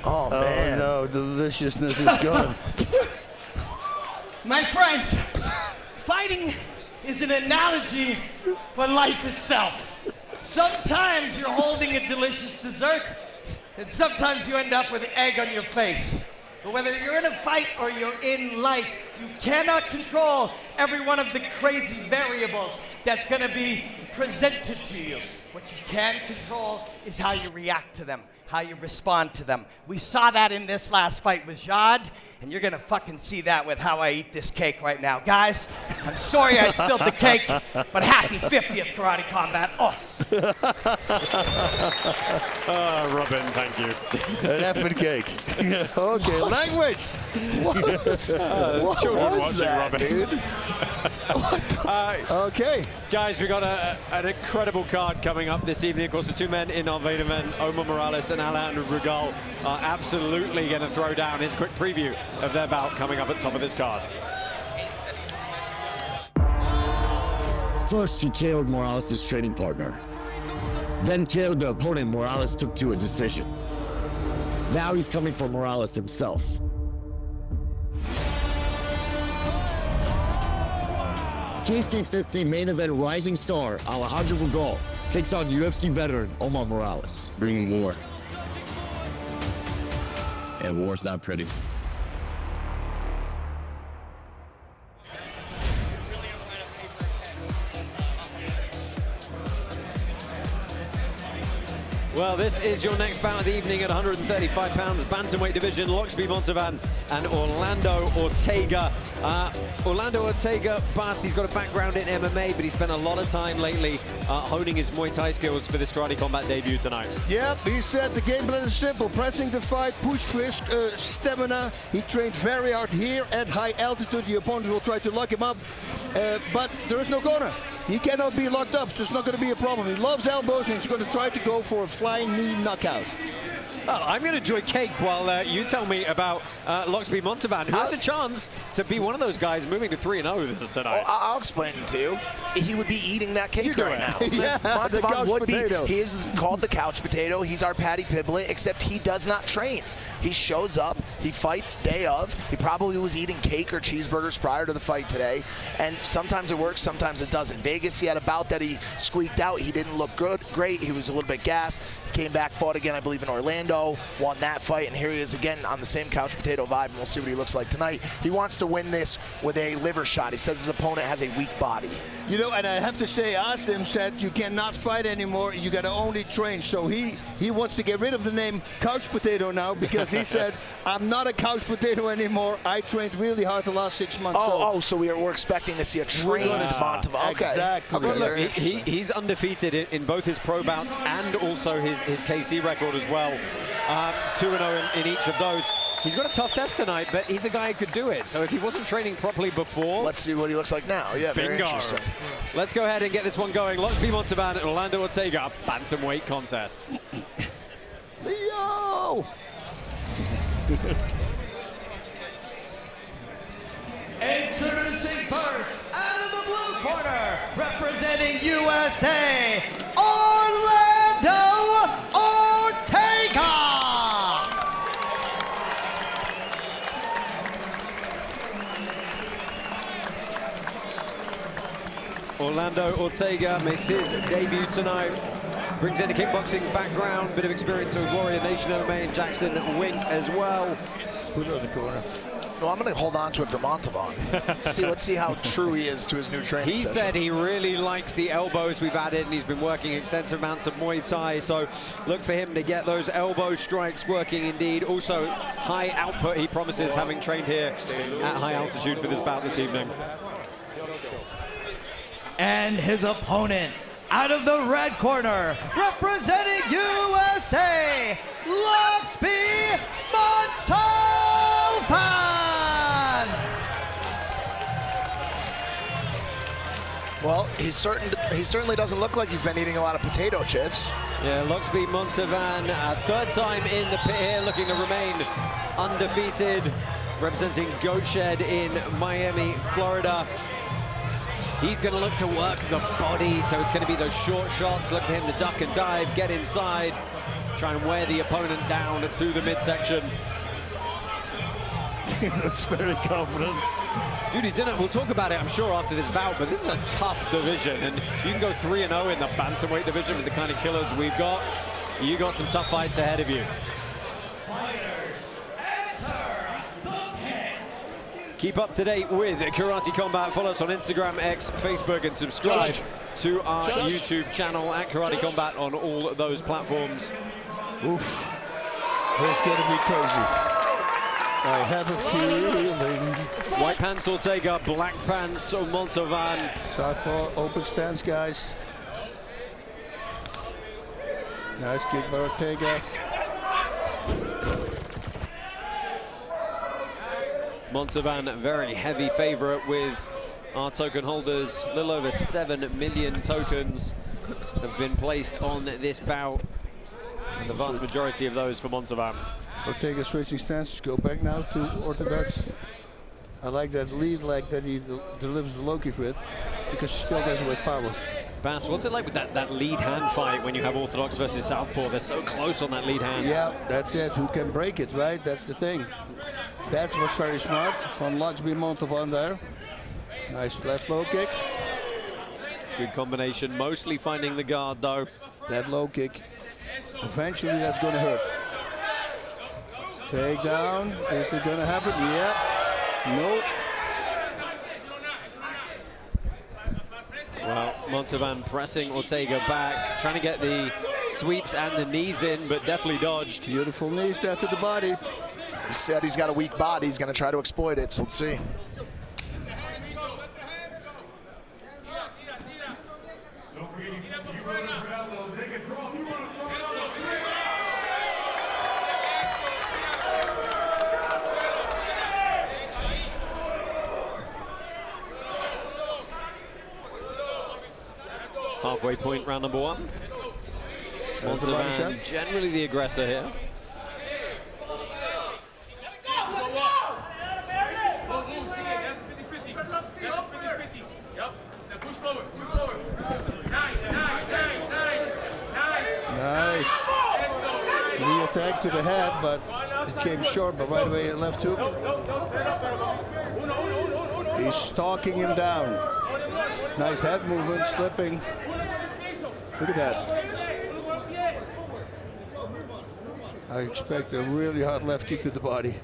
Oh, man. Oh, no, deliciousness is gone. My friends, fighting is an analogy for life itself. Sometimes you're holding a delicious dessert, and sometimes you end up with egg on your face. But whether you're in a fight or you're in life, you cannot control every one of the crazy variables that's going to be presented to you. What you can control is how you react to them, how you respond to them. We saw that in this last fight with Jade, and you're going to fucking see that with how I eat this cake right now. Guys, I'm sorry I spilled the cake, but happy 50th Karate Combat Us. Robin, thank you. An effing cake. Okay, language. Children watching, that, Robin. dude? Okay. Guys, we got an incredible card coming up this evening. Of course, the two men in our main event, Omar Morales and Alejandro Brugal, are absolutely going to throw down. His quick preview of their bout coming up at top of this card. First, he KO'd Morales' training partner. Then KO'd the opponent Morales took to a decision. Now he's coming for Morales himself. KC15 main event rising star Alejandro Brugal takes on UFC veteran Omar Morales. Bringing war. And war's not pretty. Well, this is your next bout of the evening at 135 pounds, bantamweight division, Luby, Montalvan, and Orlando Ortega. Orlando Ortega, he's got a background in MMA, but he spent a lot of time lately honing his Muay Thai skills for this Karate Combat debut tonight. Yep, he said the game plan is simple. Pressing the fight, push twist, stamina. He trained very hard here at high altitude. The opponent will try to lock him up, but there is no corner. He cannot be locked up, so it's not going to be a problem. He loves elbows, and he's going to try to go for a flying knee knockout. Well, I'm going to enjoy cake while you tell me about Luby Montalvan, who has a chance to be one of those guys moving to 3-0 tonight. I'll explain it to you. He would be eating that cake right now. Yeah, Montalvan would potato. be. He is called the couch potato. He's our Patty Piblet, except he does not train. He shows up, he fights day of. He probably was eating cake or cheeseburgers prior to the fight today. And sometimes it works, sometimes it doesn't. Vegas, he had a bout that he squeaked out. He didn't look great. He was a little bit gassed. He came back, fought again, I believe, in Orlando, won that fight. And here he is again on the same couch potato vibe. And we'll see what he looks like tonight. He wants to win this with a liver shot. He says his opponent has a weak body. You know, and I have to say, Asim said you cannot fight anymore. You got to only train. So he wants to get rid of the name couch potato now, because he said, I'm not a couch potato anymore. I trained really hard the last 6 months. So we're expecting to see a trained Montalvan. Okay. Exactly. Well, look, he's undefeated in both his pro bouts and also his KC record as well. 2-0 in each of those. He's got a tough test tonight, but he's a guy who could do it. So if he wasn't training properly before... Let's see what he looks like now. Yeah, very interesting. Let's go ahead and get this one going. Luby Montalvan and Orlando Ortega, bantamweight contest. Leo! Introducing first, out of the blue corner, winner, representing USA, Orlando Ortega. Orlando Ortega makes his debut tonight. Brings in a kickboxing background, bit of experience with Warrior Nation MMA and Jackson Wink as well. Put it on the corner. Well, I'm going to hold on to it for Montalvan. Let's see how true he is to his new training He session. said he really likes the elbows we've added, and he's been working extensive amounts of Muay Thai, so look for him to get those elbow strikes working indeed. Also, high output, he promises, having trained here at high altitude for this bout this evening. And his opponent, out of the red corner, representing USA, Luxby Montalvan. Well, he certainly doesn't look like he's been eating a lot of potato chips. Yeah, Luxby Montalvan, third time in the pit here, looking to remain undefeated, representing Goat Shed in Miami, Florida. He's going to look to work the body, so it's going to be those short shots. Look for him to duck and dive, get inside, try and wear the opponent down to the midsection. He looks very confident. Dude, he's in it. We'll talk about it, I'm sure, after this bout, but this is a tough division, and you can go 3-0 in the bantamweight division with the kind of killers we've got. You got some tough fights ahead of you. Keep up to date with Karate Combat. Follow us on Instagram, X, Facebook, and subscribe to our YouTube channel at Karate Combat on all those platforms. Oof. It's going to be crazy. I have a feeling. White pants Ortega, black pants Montalvan. Southpaw, open stance, guys. Nice kick by Ortega. Montalvan, very heavy favorite with our token holders. A little over 7 million tokens have been placed on this bout, and the vast majority of those for Montalvan. Ortega switching stances, go back now to orthodox. I like that lead leg that he delivers the low kick with, because he still does it with power. Bass, what's it like with that lead hand fight when you have orthodox versus southpaw? They're so close on that lead hand. Yeah, that's it. Who can break it, right? That's the thing. That was very smart from Luxby Montalvan there. Nice left low kick. Good combination, mostly finding the guard though. That low kick, eventually that's going to hurt. Takedown, is it going to happen? Yep. Nope. Well, Montalvan pressing Ortega back, trying to get the sweeps and the knees in, but definitely dodged. Beautiful knees there to the body. He said he's got a weak body. He's going to try to exploit it, so let's see. Halfway point, round number one. Montalvan, generally the aggressor here. Nice. Knee attack to the head, but it came short, but right away left hook. He's stalking him down. Nice head movement, slipping. Look at that. I expect a really hard left kick to the body.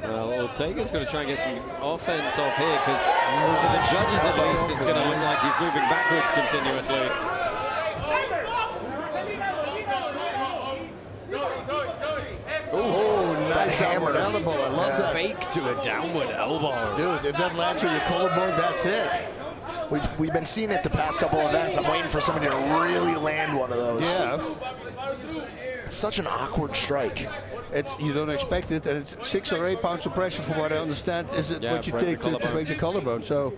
Well, Ortega's going to try and get some offense off here, because to the judges at least, it's going to look like he's moving backwards continuously. Oh, nice downward elbow. I love that. Fake to a downward elbow. Dude, if that lands on your collarbone, that's it. We've been seeing it the past couple of events. I'm waiting for somebody to really land one of those. Yeah. It's such an awkward strike. You don't expect it, and it's 6 or 8 pounds of pressure, from what I understand, is it what you take to break the collarbone. So,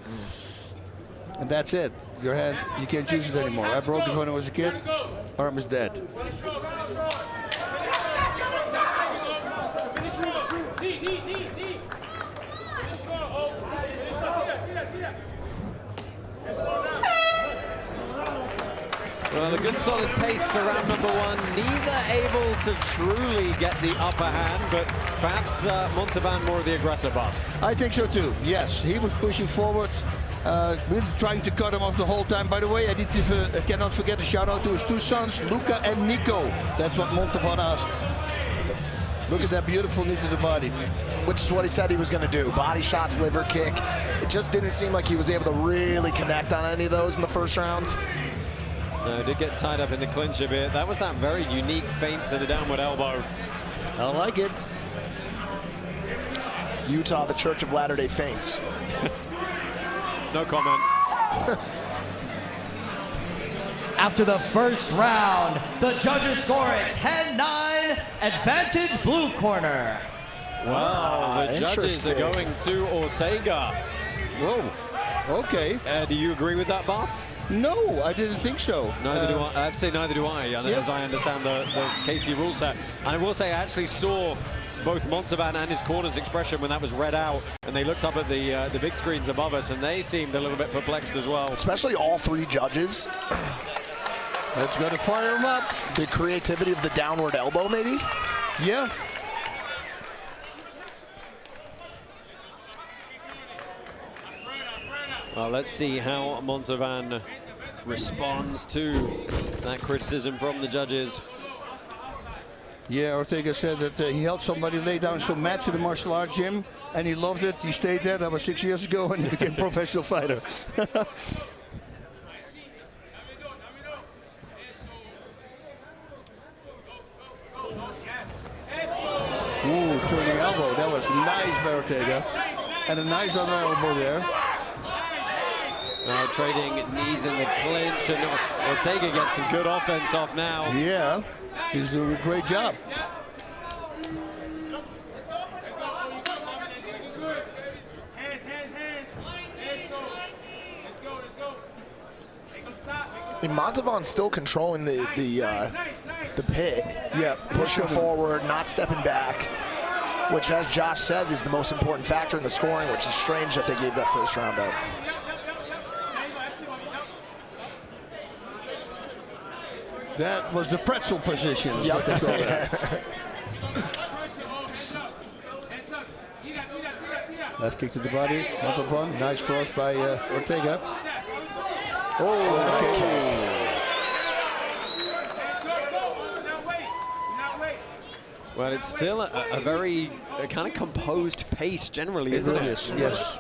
and that's it. Your hand, you can't use it anymore. I broke it when I was a kid. Arm is dead. Well, a good solid pace to round number one. Neither able to truly get the upper hand, but perhaps Montalvan more of the aggressor, boss. I think so too, yes. He was pushing forward, really trying to cut him off the whole time. By the way, I cannot forget a shout out to his two sons, Luca and Nico. That's what Montalvan asked. Look at that beautiful knee to the body. Which is what he said he was going to do. Body shots, liver kick. It just didn't seem like he was able to really connect on any of those in the first round. No, did get tied up in the clinch a bit. That was that very unique feint to the downward elbow. I like it. Utah, the Church of Latter-day Feints. No comment. After the first round, the judges score it 10-9, advantage blue corner. Wow, the judges are going to Ortega. Whoa, okay. Do you agree with that, boss? No, I didn't think so. Neither do I. I have to say neither do I, as I understand the KC rule set. And I will say I actually saw both Montalvan and his corner's expression when that was read out, and they looked up at the big screens above us, and they seemed a little bit perplexed as well. Especially all three judges. Let's go to fire him up. The creativity of the downward elbow, maybe? Yeah. Well, let's see how Montalvan responds to that criticism from the judges. Yeah, Ortega said that he helped somebody lay down some mats in the martial arts gym, and he loved it. He stayed there. That was 6 years ago, and he became a professional fighter. Ooh, turning elbow. That was nice by Ortega. And a nice other elbow there. Now trading knees in the clinch, and Ortega gets some good offense off now. Yeah, he's doing a great job. I mean, Montalvan's still controlling the pit. Yeah, pushing forward, not stepping back, which, as Josh said, is the most important factor in the scoring, which is strange that they gave that first round up. That was the pretzel position. Yep. Left kick to the body. Montalvan. Nice cross by Ortega. Oh, nice kick. Well, it's still a very kind of composed pace generally, isn't it? It is, yes.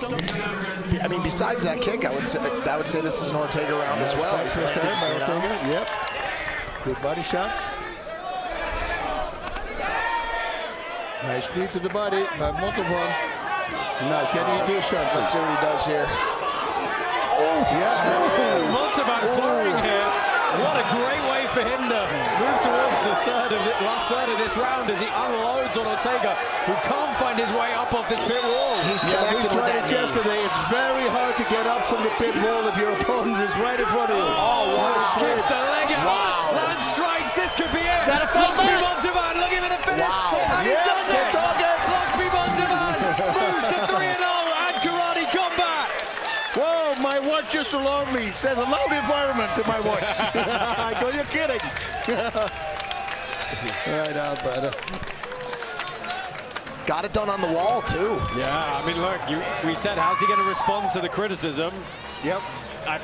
I mean, besides that kick, I would say this is an Ortega round as well. Ortega, yep. Good body shot. Nice knee to the body by Montalvan. Now, can he do something? Let's see what he does here. Oh, yeah. Montalvan firing here. What a great way for him to move towards the last third of this round as he unloads on Ortega, who can't find his way up off this pit wall. He's connected with that knee. Yesterday. It's very hard to get up from the pit wall if your opponent is right in front of you. Oh, wow. Kicks the leg out. Wow. Land strikes. This could be it. Loxby Montalvan looking for the finish. Wow. And he does it. Loxby Montalvan moves to 3-0 and karate combat. Whoa, my watch just alarmed me. Said a loud environment to my watch. I go, you're kidding. Right out, brother. Got it done on the wall, too. Yeah, I mean, look, we said, how's he going to respond to the criticism? Yep.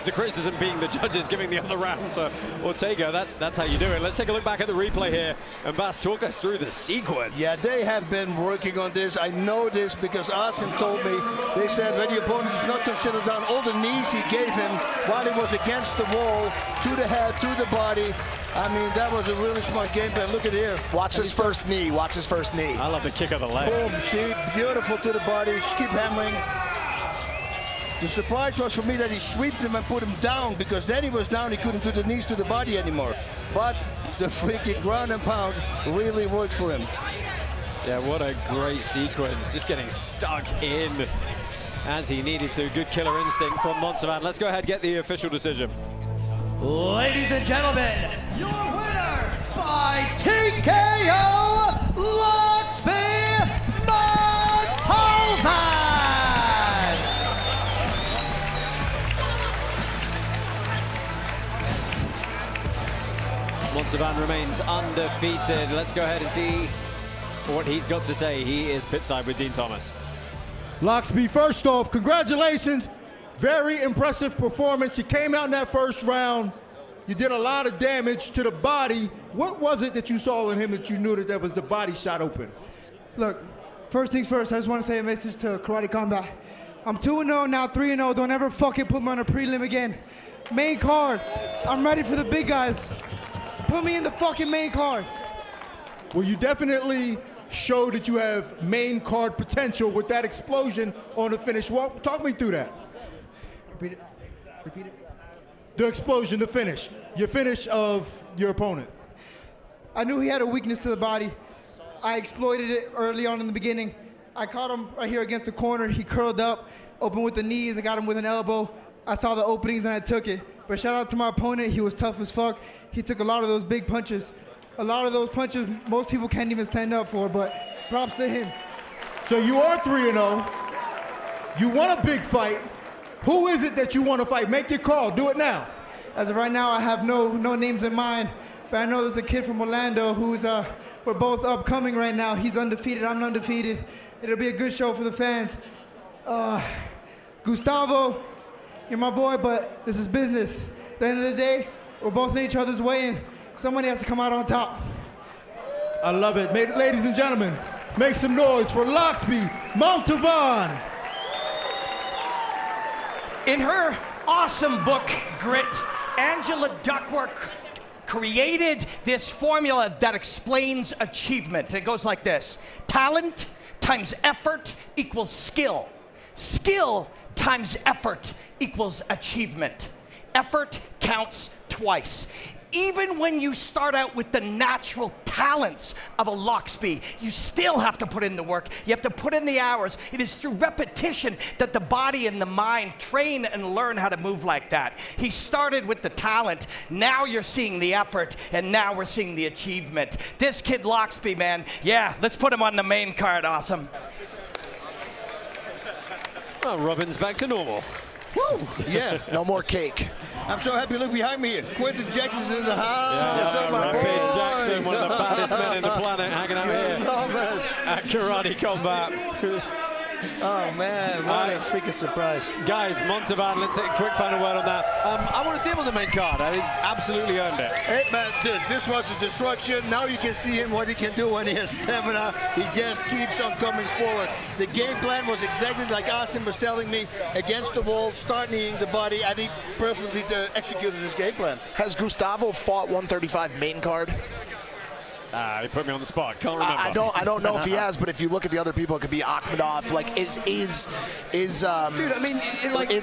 The criticism being the judges giving the other round to Ortega. That's how you do it. Let's take a look back at the replay here. And Bas, talk us through the sequence. Yeah, they have been working on this. I know this because Asim told me. They said when the opponent is not considered down, all the knees he gave him while he was against the wall, to the head, to the body. I mean, that was a really smart game plan. Look at here. Watch his first knee. Watch his first knee. I love the kick of the leg. Boom, see, beautiful to the body. Just keep hammering. The surprise was for me that he swept him and put him down, because then he was down, he couldn't do the knees to the body anymore. But the freaking ground and pound really worked for him. Yeah, what a great sequence. Just getting stuck in as he needed to. Good killer instinct from Montalvan. Let's go ahead and get the official decision. Ladies and gentlemen, your winner by TKO, Luxby Montalvan! Montalvan remains undefeated. Let's go ahead and see what he's got to say. He is pitside with Dean Thomas. Locksby, first off, congratulations. Very impressive performance. You came out in that first round. You did a lot of damage to the body. What was it that you saw in him that you knew that was the body shot open? Look, first things first, I just want to say a message to Karate Combat. I'm 2-0, now 3-0. Don't ever fucking put me on a prelim again. Main card. I'm ready for the big guys. Put me in the fucking main card. Well, you definitely showed that you have main card potential with that explosion on the finish. Talk me through that. Repeat it. Repeat it. The explosion, the finish. Your finish of your opponent. I knew he had a weakness to the body. I exploited it early on in the beginning. I caught him right here against the corner. He curled up, opened with the knees, and got him with an elbow. I saw the openings and I took it. But shout out to my opponent. He was tough as fuck. He took a lot of those big punches. A lot of those punches most people can't even stand up for, but props to him. So you are 3-0. You won a big fight. Who is it that you want to fight? Make your call. Do it now. As of right now, I have no names in mind, but I know there's a kid from Orlando who's, we're both upcoming right now. He's undefeated, I'm undefeated. It'll be a good show for the fans. Gustavo, you're my boy, but this is business. At the end of the day, we're both in each other's way, and somebody has to come out on top. I love it. Ladies and gentlemen, make some noise for Locksby Montalvan. In her awesome book, Grit, Angela Duckworth created this formula that explains achievement. It goes like this: talent times effort equals skill. Skill times effort equals achievement. Effort counts twice. Even when you start out with the natural talents of a Locksby, you still have to put in the work. You have to put in the hours. It is through repetition that the body and the mind train and learn how to move like that. He started with the talent. Now you're seeing the effort, and now we're seeing the achievement. This kid Locksby, man, yeah, let's put him on the main card. Awesome. Well, Robin's back to normal. Woo! Yeah, no more cake. I'm so happy. Look behind me here. Quentin Jackson's in the house. Yeah, Rampage Jackson, one of the baddest men in the planet, hanging out here at Karate Combat. Oh man, what a freaking surprise. Guys, Montalvan, let's take a quick final word on that. I want to see him on the main card. He's absolutely earned it. Hey man, this was a destruction. Now you can see him what he can do when he has stamina. He just keeps on coming forward. The game plan was exactly like Asim was telling me, against the wall, start kneeing the body, and he perfectly executed his game plan. Has Gustavo fought 135 main card? He put me on the spot. Can't remember. I don't know if he has, but if you look at the other people, it could be Ahkmadov. Like, is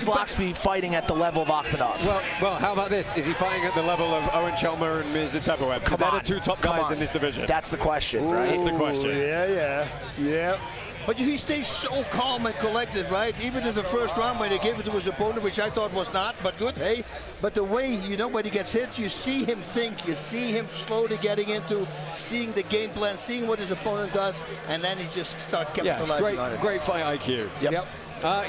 Locksby fighting at the level of Ahkmadov? Well, how about this? Is he fighting at the level of Owen Chelmer and Mirza Teboev? Because they're the two top guys in this division. That's the question, right? That's the question. Yeah. But he stays so calm and collected, right? Even in the first round when he gave it to his opponent, which I thought was not, but good, hey? But the way, when he gets hit, you see him think, you see him slowly getting into seeing the game plan, seeing what his opponent does, and then he just starts capitalizing on it. Great fight IQ. Yep.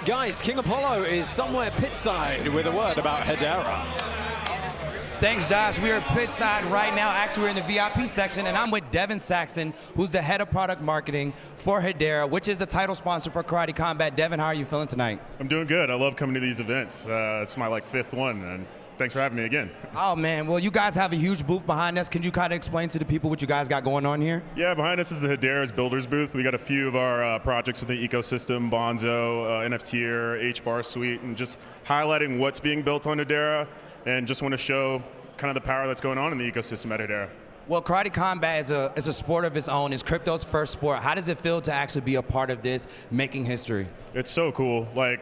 Guys, King Apollo is somewhere pitside with a word about Hedera. Thanks, Josh. We are pitside right now. Actually, we're in the VIP section, and I'm with Devon Saxon, who's the head of product marketing for Hedera, which is the title sponsor for Karate Combat. Devon, how are you feeling tonight? I'm doing good. I love coming to these events. It's my fifth one, and thanks for having me again. Oh, man. Well, you guys have a huge booth behind us. Can you kind of explain to the people what you guys got going on here? Yeah, behind us is the Hedera's Builders booth. We got a few of our projects with the ecosystem, Bonzo, NFTer, H-Bar Suite, and just highlighting what's being built on Hedera, and just want to show kind of the power that's going on in the ecosystem at Hedera. Well, Karate Combat is a sport of its own. It's crypto's first sport. How does it feel to actually be a part of this, making history? It's so cool. Like,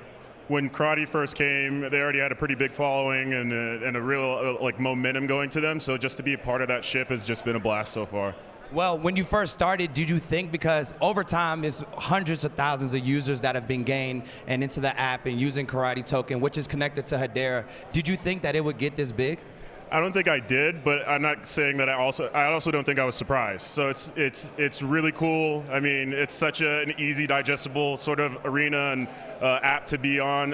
when karate first came, they already had a pretty big following and a real momentum going to them. So just to be a part of that ship has just been a blast so far. Well, when you first started, did you think, because over time it's hundreds of thousands of users that have been gained and into the app and using Karate Token, which is connected to Hedera, did you think that it would get this big? I don't think I did, but I'm not saying that I also don't think I was surprised. So it's really cool. I mean, it's such an easy, digestible sort of arena and app to be on.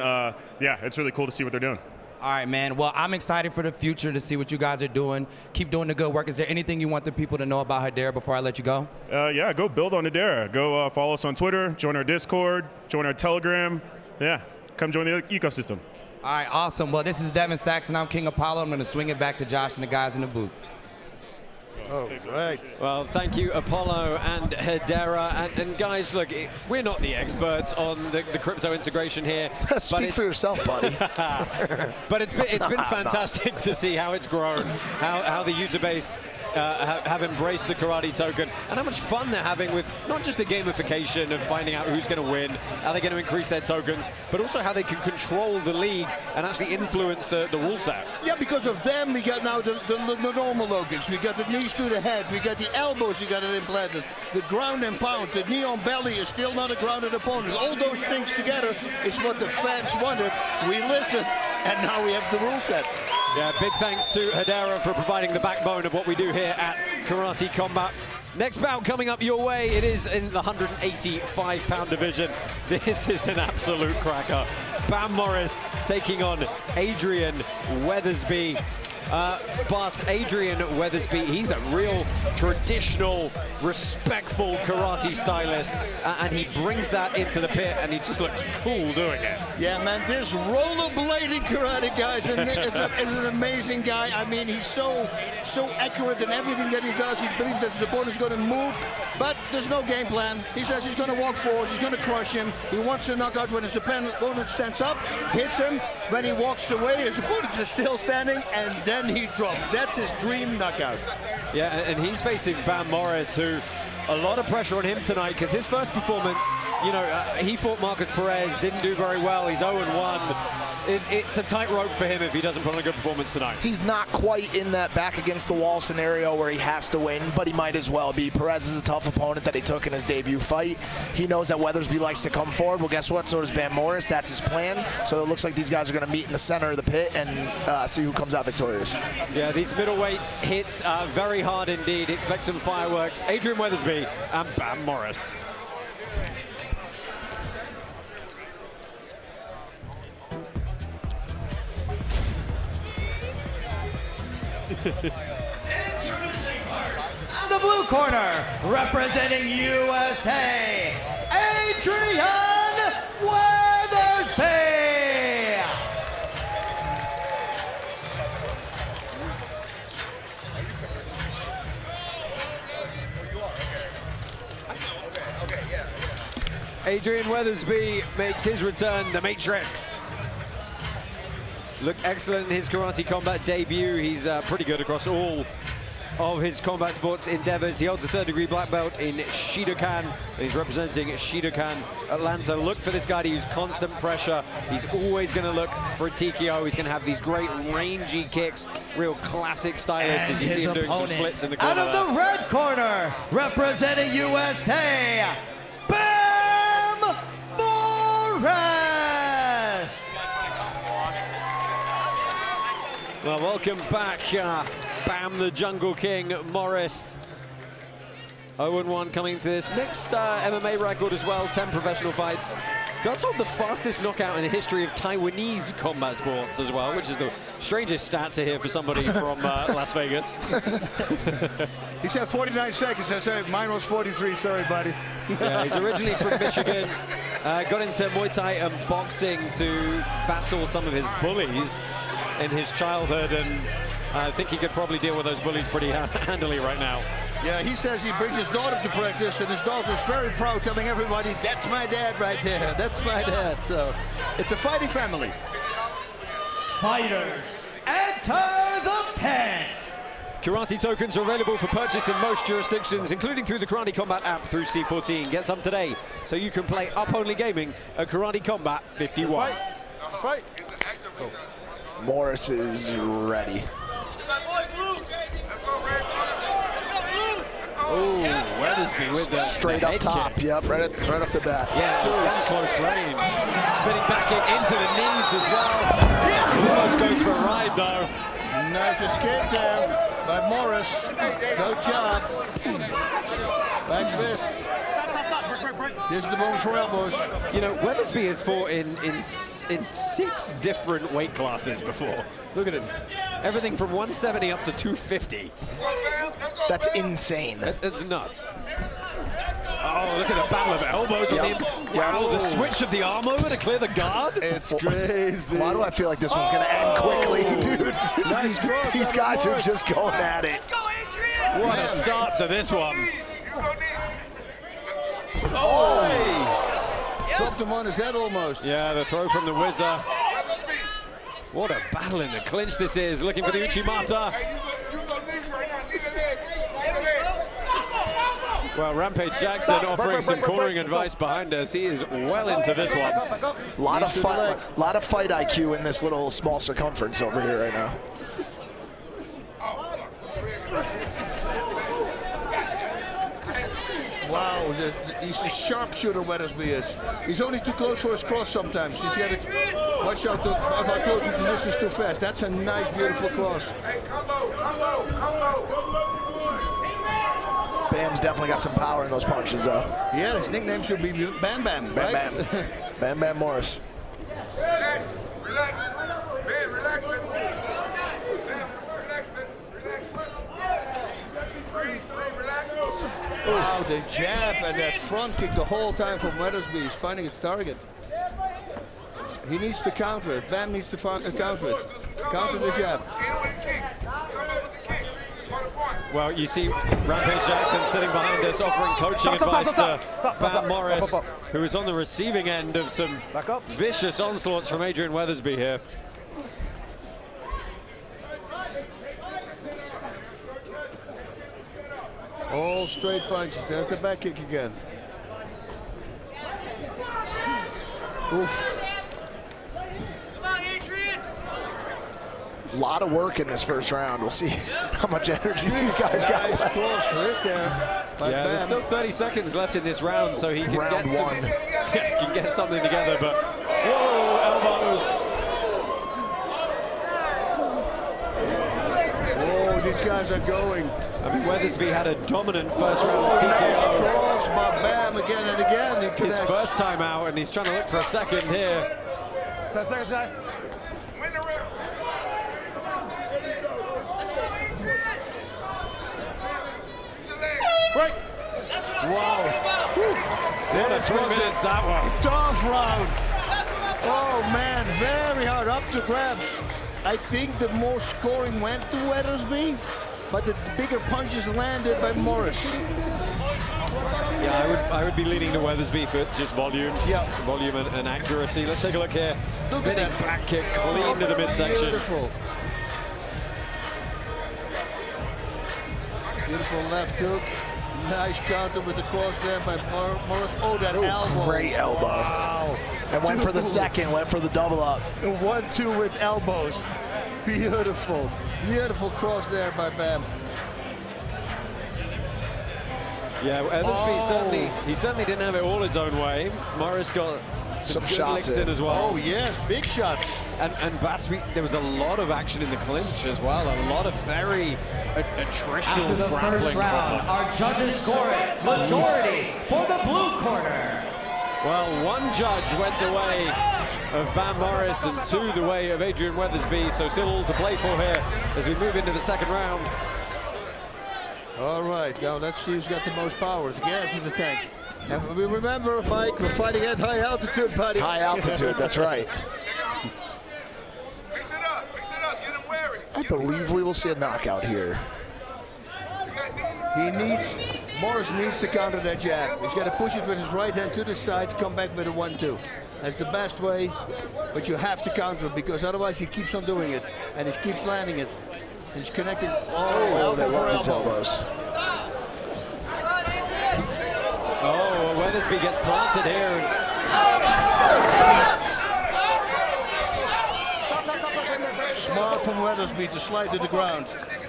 Yeah, it's really cool to see what they're doing. All right, man. Well, I'm excited for the future to see what you guys are doing. Keep doing the good work. Is there anything you want the people to know about Hedera before I let you go? Yeah, go build on Hedera. Go follow us on Twitter, join our Discord, join our Telegram. Yeah, come join the ecosystem. All right, awesome. Well, this is Devon Saxon. I'm King Apollo. I'm going to swing it back to Josh and the guys in the booth. Oh, right. Well, thank you, Apollo and Hedera. And guys, look, we're not the experts on the crypto integration here. Speak for yourself, buddy. But it's been fantastic to see how it's grown, how the user base have embraced the karate token, and how much fun they're having with not just the gamification of finding out who's going to win, how they're going to increase their tokens, but also how they can control the league and actually influence the rule set. Yeah, because of them, we got now the normal logos. We got the knees to the head. We got the elbows you got it implanted. The ground and pound. The knee on belly is still not a grounded opponent. All those things together is what the fans wanted. We listened, and now we have the rule set. Yeah, big thanks to Hedera for providing the backbone of what we do here at Karate Combat. Next bout coming up your way, it is in the 185-pound division. This is an absolute cracker. Bam Morris taking on Adrien Weathersby. But Adrien Weathersby, he's a real traditional, respectful karate stylist, and he brings that into the pit, and he just looks cool doing it. Yeah, man, this rollerblading karate guy is an amazing guy. I mean, he's so accurate in everything that he does. He believes that his opponent's going to move, but there's no game plan. He says he's going to walk forward, he's going to crush him. He wants to knock out when his opponent stands up, hits him. When he walks away, his opponent is still standing, and then he drops. That's his dream knockout. Yeah, and he's facing Bam Morris, who a lot of pressure on him tonight because his first performance, you know, he fought Marcus Perez, didn't do very well. He's 0-1. It's a tightrope for him if he doesn't put on a good performance tonight. He's not quite in that back against the wall scenario where he has to win, but he might as well be. Perez is a tough opponent that he took in his debut fight. He knows that Weathersby likes to come forward. Well, guess what? So does Bam Morris. That's his plan. So it looks like these guys are going to meet in the center of the pit and see who comes out victorious. Yeah, these middleweights hit very hard indeed. Expect some fireworks. Adrien Weathersby and Bam Morris. The blue corner, representing USA, Adrien Weathersby. Adrien Weathersby makes his return, the Matrix. Looked excellent in his karate combat debut. He's pretty good across all of his combat sports endeavors. He holds a third-degree black belt in Shidokan. He's representing Shidokan Atlanta. Look for this guy to use constant pressure. He's always going to look for a TKO. He's going to have these great rangy kicks. Real classic stylist. As you see him doing some splits in the corner. Out of the red corner, representing USA, Bam Morris. Well, welcome back, Bam the Jungle King Morris. 0-1 coming into this. Mixed MMA record as well, 10 professional fights. Does hold the fastest knockout in the history of Taiwanese combat sports as well, which is the strangest stat to hear for somebody from Las Vegas. He said 49 seconds. I said mine was 43. Sorry, buddy. Yeah, he's originally from Michigan. Got into Muay Thai and boxing to battle some of his bullies in his childhood, and I think he could probably deal with those bullies pretty handily right now. Yeah, he says he brings his daughter to practice, and his daughter is very proud, telling everybody, that's my dad right there, that's my dad. So it's a fighting family. Fighters, enter the pit. Karate tokens are available for purchase in most jurisdictions, including through the Karate Combat app through C14. Get some today so you can play up-only gaming at Karate Combat 51. Fight. Oh. Morris is ready. Oh, Weathersby with the straight up top. Kick. Yep, right off the bat. Yeah, from close range. Spinning back into the knees as well. Almost goes for a ride though. Nice escape there by Morris. Good job. Back fist. This is the moment for elbows. You know, Weathersby has fought in 6 different weight classes before. Look at him. Everything from 170 up to 250. That's insane. It's nuts. Oh, look at the battle of elbows on the inside. Wow, the switch of the arm over to clear the guard. It's crazy. Why do I feel like this one's going to end quickly, dude? Nice cross. These guys are just going at it. Let's go, Adrien! What a start to this one. Oh! Dropped him on his head almost. Yeah, the throw from the Whizzer. What a battle in the clinch this is. Looking for the Uchimata. Well, Rampage Jackson offering some cornering advice behind us. He is well into this one. A lot of fight IQ in this little small circumference over here right now. Wow, he's a sharpshooter, Weathersby is. He's only too close for his cross sometimes. He's got to watch out about closing the distance too fast. That's a nice, beautiful cross. Bam's definitely got some power in those punches, though. Yeah, his nickname should be Bam Bam, right? Bam Bam. Bam Bam Morris. Relax, relax, man, relax, man. Relax, man, relax. Breathe, relax. Wow, the jab and that front kick the whole time from Weathersby. He's finding its target. He needs to counter it. Bam needs to counter it. Counter the jab. Well, you see Rampage Jackson sitting behind us offering coaching advice to Bam Morris, who is on the receiving end of some vicious onslaughts from Adrien Weathersby here. All straight punches. There's the back kick again. Oof. A lot of work in this first round. We'll see how much energy these guys got left. Close right there. Yeah, there's still 30 seconds left in this round, so he can get something together. But whoa, elbows! Oh, these guys are going. I mean, Weathersby had a dominant first round TKO. Cross by Bam again and again. His first time out, and he's trying to look for a second here. 10 seconds, guys. Right. Wow. What a 3 minutes that was. Tough round. Oh man, very hard up to grabs. I think the more scoring went to Weathersby, but the bigger punches landed by Morris. Yeah, I would be leaning to Weathersby for just volume. Yeah. Volume and accuracy. Let's take a look here. Spinning back kick clean to the midsection. Beautiful. Beautiful left hook. Nice counter with the cross there by Morris. Oh, that elbow. Great elbow. Wow. And went for the second, went for the double up. 1-2 with elbows. Beautiful. Beautiful cross there by Bam. Yeah, Weathersby certainly didn't have it all his own way. Morris got some good shots licks in as well. Oh yes, big shots. And Basby, there was a lot of action in the clinch as well. A lot of very attritional After the first round, our judges score it majority for the blue corner. Well, one judge went the way of Bam Morris and 2 the way of Adrien Weathersby, so still all to play for here as we move into the second round. All right, now let's see who's got the most power. The gas in the tank. And we remember, Mike, we're fighting at high altitude, buddy. High altitude, that's right. Mix it up, get him wary. I believe we will see a knockout here. Morris needs to counter that jab. He's got to push it with his right hand to the side, come back with a 1-2. That's the best way, but you have to counter it because otherwise he keeps on doing it and he keeps landing it. He's connected. Oh, they elbow for love his elbow. elbows. Oh, Weathersby gets planted here. Smart from Weathersby to slide to the ground.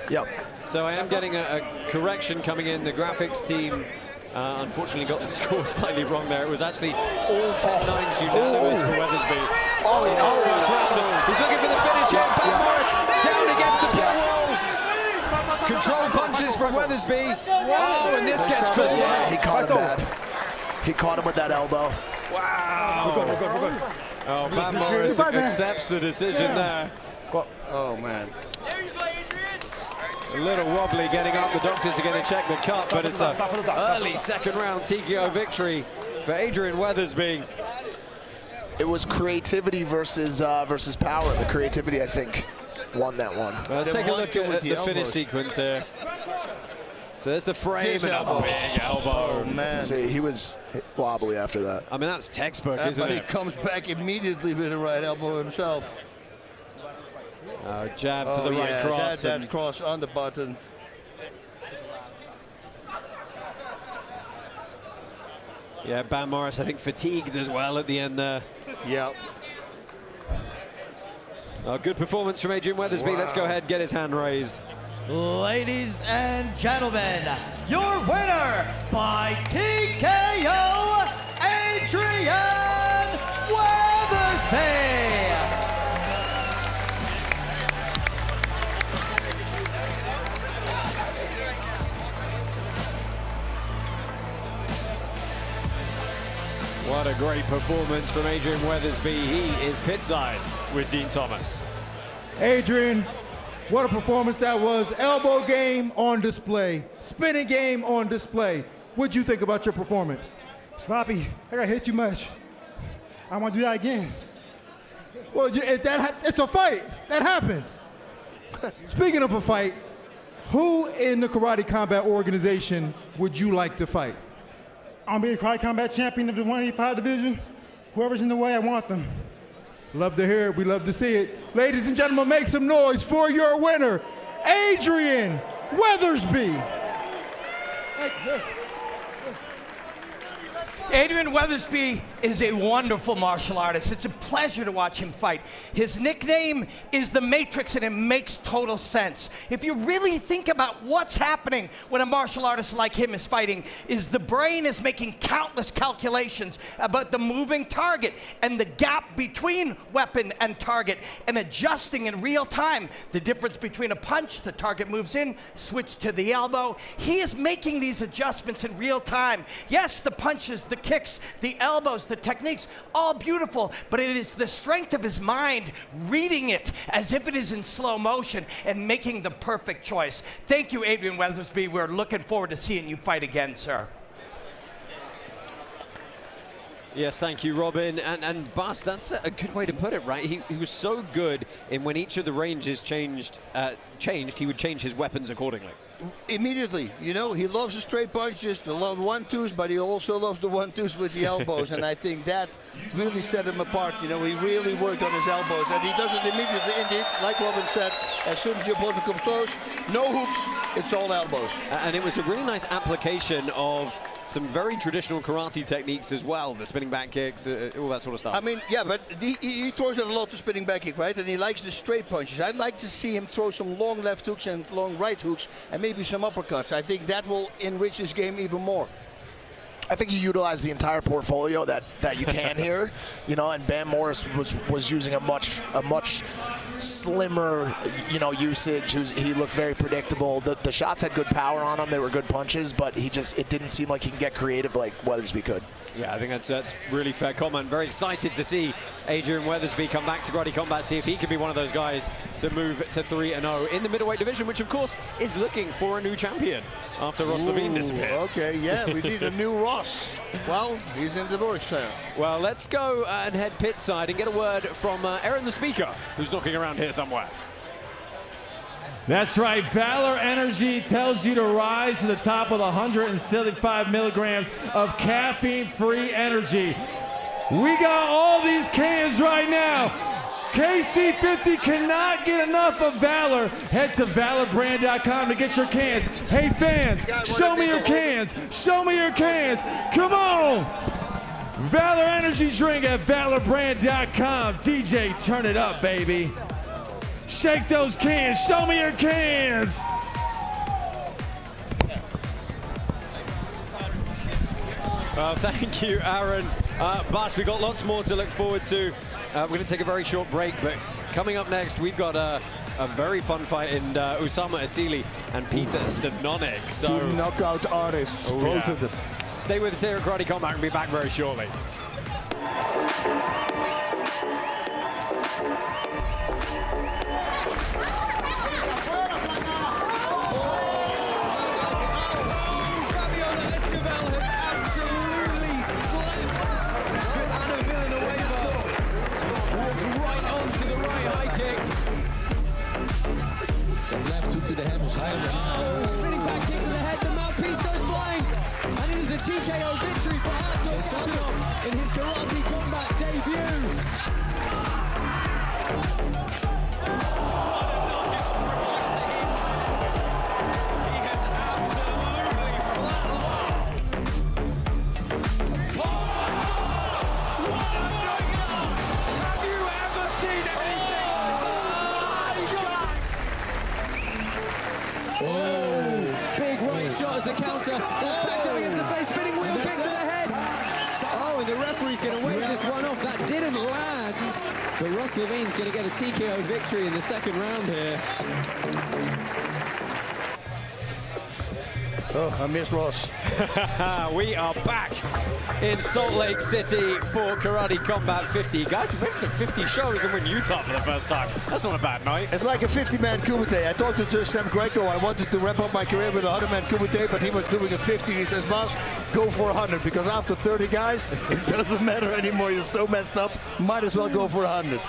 Yep. So I am getting a correction coming in. The graphics team unfortunately got the score slightly wrong there. It was actually all 10-9 unanimous for Weathersby. He's looking for the finish here. Bam Morris down against the pit wall. Control punches from Weathersby. Oh, and this gets caught. He caught him bad. He caught him with that elbow. Wow. We're good. Oh, Van Morris accepts the decision there. Oh, man. A little wobbly getting up. The doctors are going to check the cut, but it's an early second round TKO victory for Adrien Weathersby. It was creativity versus power. The creativity, I think, won that one. Well, let's take a look at the finish sequence here. So there's the frame and a big elbow. Oh, man. See, he was wobbly after that. I mean, that's textbook, isn't But it? he comes back immediately with the right elbow himself. Jab to the right cross. That cross on the button. Yeah, Van Morris, I think, fatigued as well at the end there. Yeah. Good performance from Adrien Weathersby. Wow. Let's go ahead and get his hand raised. Ladies and gentlemen, your winner by TKO, Adrien Weathersby. What a great performance from Adrien Weathersby. He is pitside with Dean Thomas. Adrien, what a performance that was. Elbow game on display, spinning game on display. What'd you think about your performance? Sloppy. I got hit too much. I want to do that again. Well, it's a fight. That happens. Speaking of a fight, who in the Karate Combat organization would you like to fight? I'll be a Karate Combat champion of the 185 division. Whoever's in the way, I want them. Love to hear it. We love to see it. Ladies and gentlemen, make some noise for your winner, Adrien Weathersby. Adrien Weathersby is a wonderful martial artist. It's a pleasure to watch him fight. His nickname is the Matrix, and it makes total sense. If you really think about what's happening when a martial artist like him is fighting, is the brain is making countless calculations about the moving target and the gap between weapon and target, and adjusting in real time the difference between a punch, the target moves in, switch to the elbow. He is making these adjustments in real time. Yes, the punches, the kicks, the elbows, the techniques, all beautiful, but it is the strength of his mind reading it as if it is in slow motion and making the perfect choice. Thank you, Adrien Weathersby. We're looking forward to seeing you fight again, sir. Yes, thank you, Robin. And Bas, that's a good way to put it, right? He was so good in when each of the ranges changed, he would change his weapons accordingly. Immediately, you know, he loves the straight punches, the 1-2s, but he also loves the 1-2s with the elbows, and I think that really set him apart. You know, he really worked on his elbows, and he does it immediately. Indeed, like Robin said, as soon as the opponent comes close, no hooks, it's all elbows. And it was a really nice application of some very traditional karate techniques as well, the spinning back kicks, all that sort of stuff. I mean, yeah, but he throws it a lot to spinning back kick, right? And he likes the straight punches. I'd like to see him throw some long left hooks and long right hooks, and maybe some uppercuts. I think that will enrich his game even more. I think he utilized the entire portfolio that you can here, you know, and Van Morris was using a much slimmer, you know, usage. He looked very predictable. The shots had good power on them. They were good punches, but it didn't seem like he can get creative like Weathersby could. Yeah, I think that's really fair comment. Very excited to see Adrien Weathersby come back to Karate Combat, see if he can be one of those guys to move to 3-0 in the middleweight division, which of course is looking for a new champion after Ross Levine disappeared. Okay, yeah, we need a new Ross. Well, he's in the works there. Well, let's go and head pit side and get a word from Aaron the Speaker, who's knocking around here somewhere. That's right, Valor Energy tells you to rise to the top with 175 milligrams of caffeine-free energy. We got all these cans right now. KC50 cannot get enough of Valor. Head to valorbrand.com to get your cans. Hey fans, show me your cans. Show me your cans. Come on. Valor Energy drink at valorbrand.com. DJ, turn it up, baby. Shake those cans. Show me your cans. Thank you, Aaron. Bas, we've got lots more to look forward to. We're going to take a very short break, but coming up next, we've got a very fun fight in Usama Assli and Peter Stanonik. Two knockout artists, both of them. Stay with us here at Karate Combat and be back very shortly. Spinning back kick to the head, the mouthpiece goes flying, and it is a TKO victory for Arturo Vergara in his Karate Combat debut. Shot as the counter. That's back to against the face, spinning wheel kick to the head. Oh, and the referee's going to wave this one off. That didn't land. But Ross Levine's going to get a TKO victory in the second round here. Oh, I miss Ross. We are back in Salt Lake City for Karate Combat 50. Guys, we made it to 50 shows and we're in Utah for the first time. That's not a bad night. It's like a 50-man Kumite. I talked to Sam Greco. I wanted to wrap up my career with a 100-man Kumite, but he was doing a 50. He says, boss, go for 100, because after 30 guys, it doesn't matter anymore. You're so messed up. Might as well go for 100.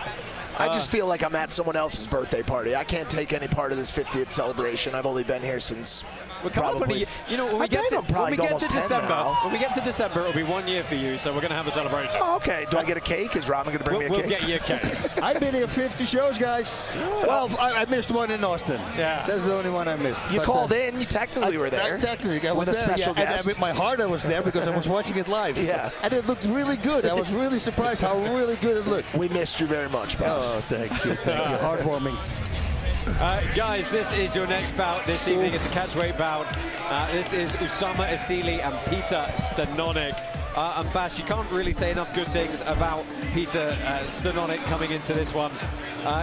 I just feel like I'm at someone else's birthday party. I can't take any part of this 50th celebration. I've only been here since probably, you know, when we get to December, it'll be 1 year for you, so we're going to have a celebration. Oh, okay. Do I get a cake? Is Robin going to bring me a cake? We'll get you a cake. I've been here 50 shows, guys. Well, I missed one in Austin. Yeah. That's the only one I missed. You called in. You technically were there. Technically, I was with there. A special guest. And with my heart, I was there because I was watching it live. Yeah. And it looked really good. I was really surprised how really good it looked. We missed you very much, boss. Oh, thank you. Thank you. Heartwarming. Guys, this is your next bout this evening. It's a catchweight bout. This is Usama Assli and Peter Stanonik. And Bash, you can't really say enough good things about Peter Stanonik coming into this one.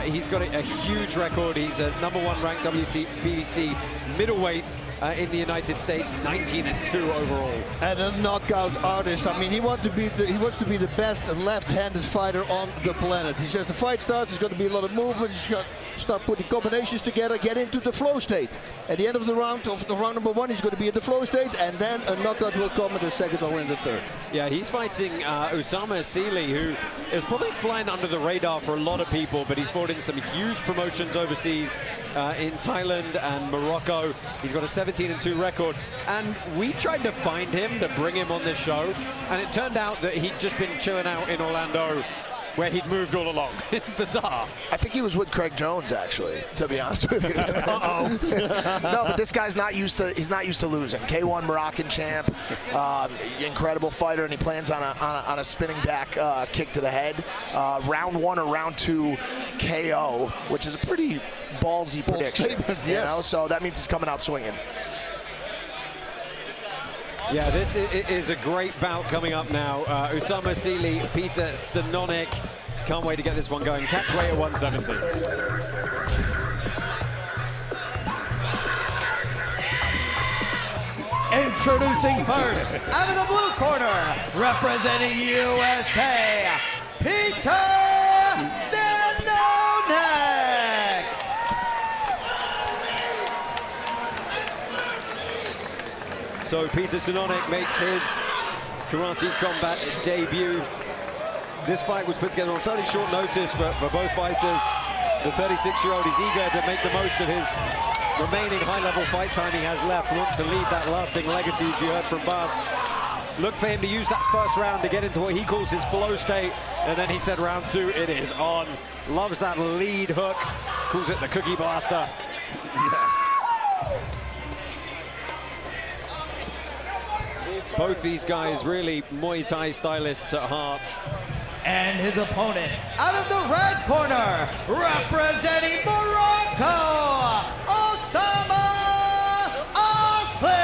He's got a huge record. He's a #1 ranked WBC middleweight in the United States, 19-2 overall. And a knockout artist. I mean, he wants to be the best left-handed fighter on the planet. He says the fight starts, there's going to be a lot of movement. He's going to start putting combinations together, get into the flow state. At the end of the round round number 1, he's going to be in the flow state, and then a knockout will come in the second or in the third. Yeah, he's fighting Usama Assli, who is probably flying under the radar for a lot of people, but he's fought in some huge promotions overseas in Thailand and Morocco. He's got a 17-2 record, and we tried to find him to bring him on this show, and it turned out that he'd just been chilling out in Orlando, where he'd moved all along. It's bizarre. I think he was with Craig Jones, actually, to be honest with you. Uh-oh. No, but this guy's not used to, he's not used to losing. K1 Moroccan champ, incredible fighter, and he plans on a spinning back kick to the head. Round 1 or round 2 KO, which is a pretty ballsy prediction. Yes. You know? So that means he's coming out swinging. Yeah, this is a great bout coming up now. Usama Assli, Peter Stanonik. Can't wait to get this one going. Catchweight at 170. Introducing first, out of the blue corner, representing USA, Peter Stanonik. So Peter Stanonik makes his Karate Combat debut. This fight was put together on fairly short notice for both fighters. The 36-year-old is eager to make the most of his remaining high-level fight time he has left. Wants to leave that lasting legacy, as you heard from Bas. Look for him to use that first round to get into what he calls his flow state. And then he said round 2, it is on. Loves that lead hook. Calls it the Cookie Blaster. Yeah. Both these guys really Muay Thai stylists at heart. And his opponent, out of the red corner, representing Morocco, Usama Assli.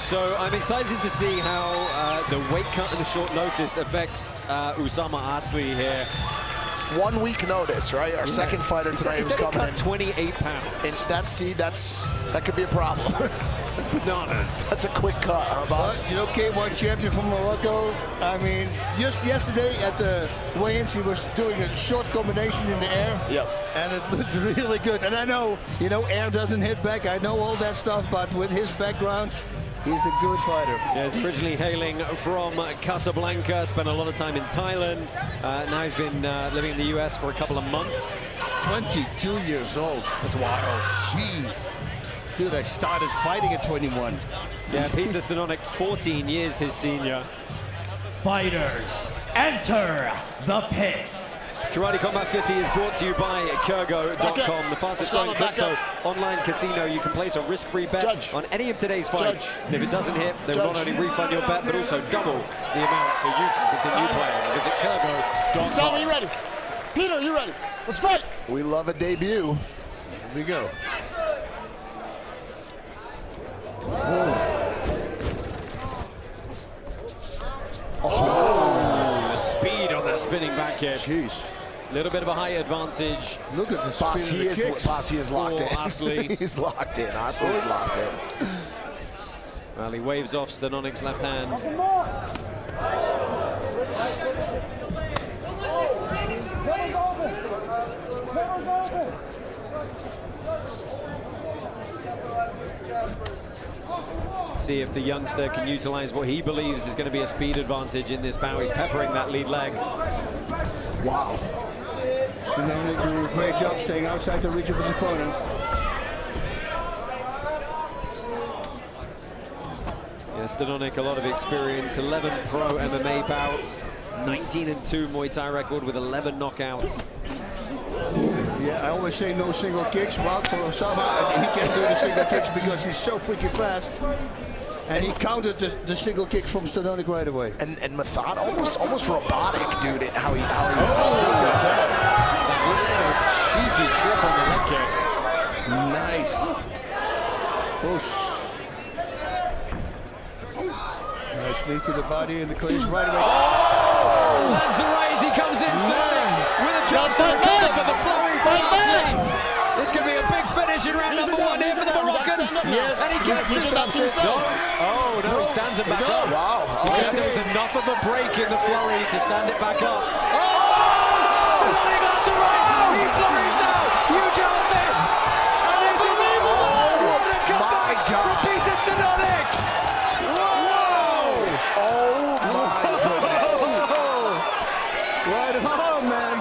So I'm excited to see how the weight cut and the short notice affects Usama Assli here. 1 week notice, right? Our second fighter tonight who's coming in. 28 pounds. And that could be a problem. That's bananas. That's a quick cut, huh, boss? But, you know, K1 champion from Morocco. I mean, just yesterday at the weigh-ins, he was doing a short combination in the air. Yep. And it looked really good. And I know, you know, air doesn't hit back. I know all that stuff, but with his background, he's a good fighter. Yeah, he's originally hailing from Casablanca, spent a lot of time in Thailand. Now he's been living in the US for a couple of months. 22 years old. That's wild. Jeez. Dude, I started fighting at 21. Yeah, Peter Stanonik, 14 years his senior. Fighters, enter the pit. Karate Combat 50 is brought to you by Kurgo.com, the fastest growing crypto online casino. You can place a risk-free bet on any of today's fights. And if it doesn't hit, they will not only refund your bet, but also double the amount so you can continue playing. Visit Kurgo.com. Usama, you ready? Peter, you ready? Let's fight. We love a debut. Here we go. Oh, the speed on that spinning back kick. Jeez. A little bit of a height advantage. Look at the speed Boss, of the kicks. Boss, he is locked in. Assli. He's locked in. Assli's locked in. Well, he waves off Stanonik's left hand. See if the youngster can utilize what he believes is going to be a speed advantage in this bout. He's peppering that lead leg. Wow. Stanonik doing a great job staying outside the reach of his opponent. Yeah, Stanonik, a lot of experience, 11 pro MMA bouts, 19-2 Muay Thai record with 11 knockouts. Yeah, I always say no single kicks. Well, for Usama, he can't do the single kicks because he's so freaking fast. And he countered the single kick from Stanonik right away. And method, almost robotic, dude. How he cheeky trip on the leg kick. Nice. Nice knee to the body and the clinch right away. Oh! That's the raise. He comes in Stanonik with a chance to recover, but the flurry from Assli. This could be a big finish in round number 1 here for the Moroccan. Yes. And he gets it. No. Oh, no, he stands him back up. Wow. He said there was enough of a break in the flurry to stand it back up. Oh! Stanonik left to right. He flurries now. Huge arm fist. And this is evil. What a comeback from Peter Stanonik. Whoa! Oh, my goodness. Right on, man.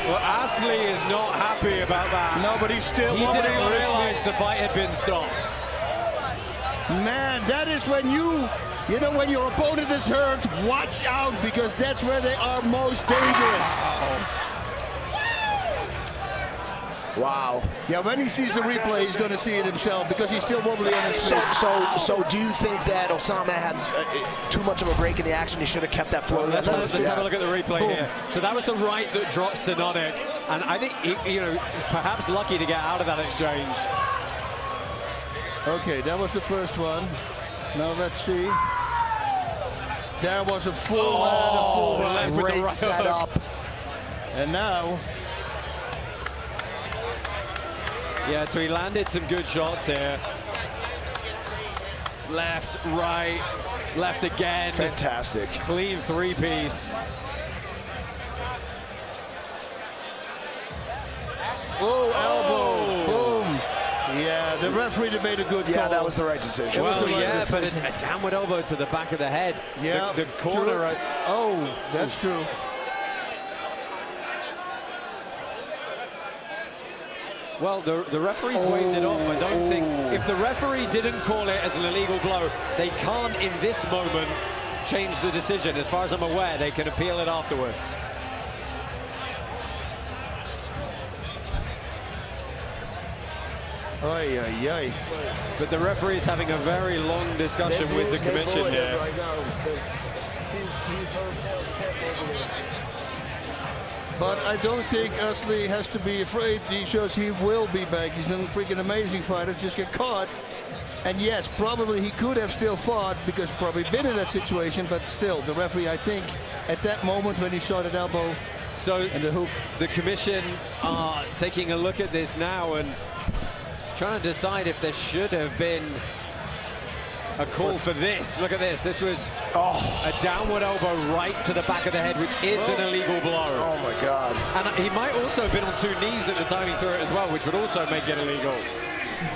Well, Assli is not happy about that. No, but he's still. He didn't realize the fight had been stopped. Man, that is when when your opponent is hurt, watch out, because that's where they are most dangerous. Wow. Yeah, when he sees the replay, he's going to see it himself because he's still wobbly on his feet. So do you think that Usama had too much of a break in the action? He should have kept that flow. Let's have a look at the replay here. So that was the right that dropped Stanonik, and I think he, perhaps lucky to get out of that exchange. Okay, that was the first one. Now let's see. There was a full great setup. And now. Yeah, so he landed some good shots here. Left, right, left again. Fantastic. Clean three-piece. Oh, elbow. Boom. Yeah, the referee made a good call. Yeah, that was the right decision. Well, but a downward elbow to the back of the head. Yeah. The corner. Oh, that's true. Well, the referee's waved it off. I don't think, if the referee didn't call it as an illegal blow, they can't in this moment change the decision. As far as I'm aware, they can appeal it afterwards. Ay, ay, ay. But the referee's having a very long discussion with the commission here. Right now because he's But I don't think Assli has to be afraid. He shows he will be back. He's a freaking amazing fighter. Just get caught. And yes, probably he could have still fought because probably been in that situation. But still, the referee, I think, at that moment when he saw that elbow, So the commission are taking a look at this now and trying to decide if there should have been a call for this. Look at this. This was a downward elbow right to the back of the head, which is an illegal blow. Oh my God. And he might also have been on 2 knees at the time he threw it as well, which would also make it illegal.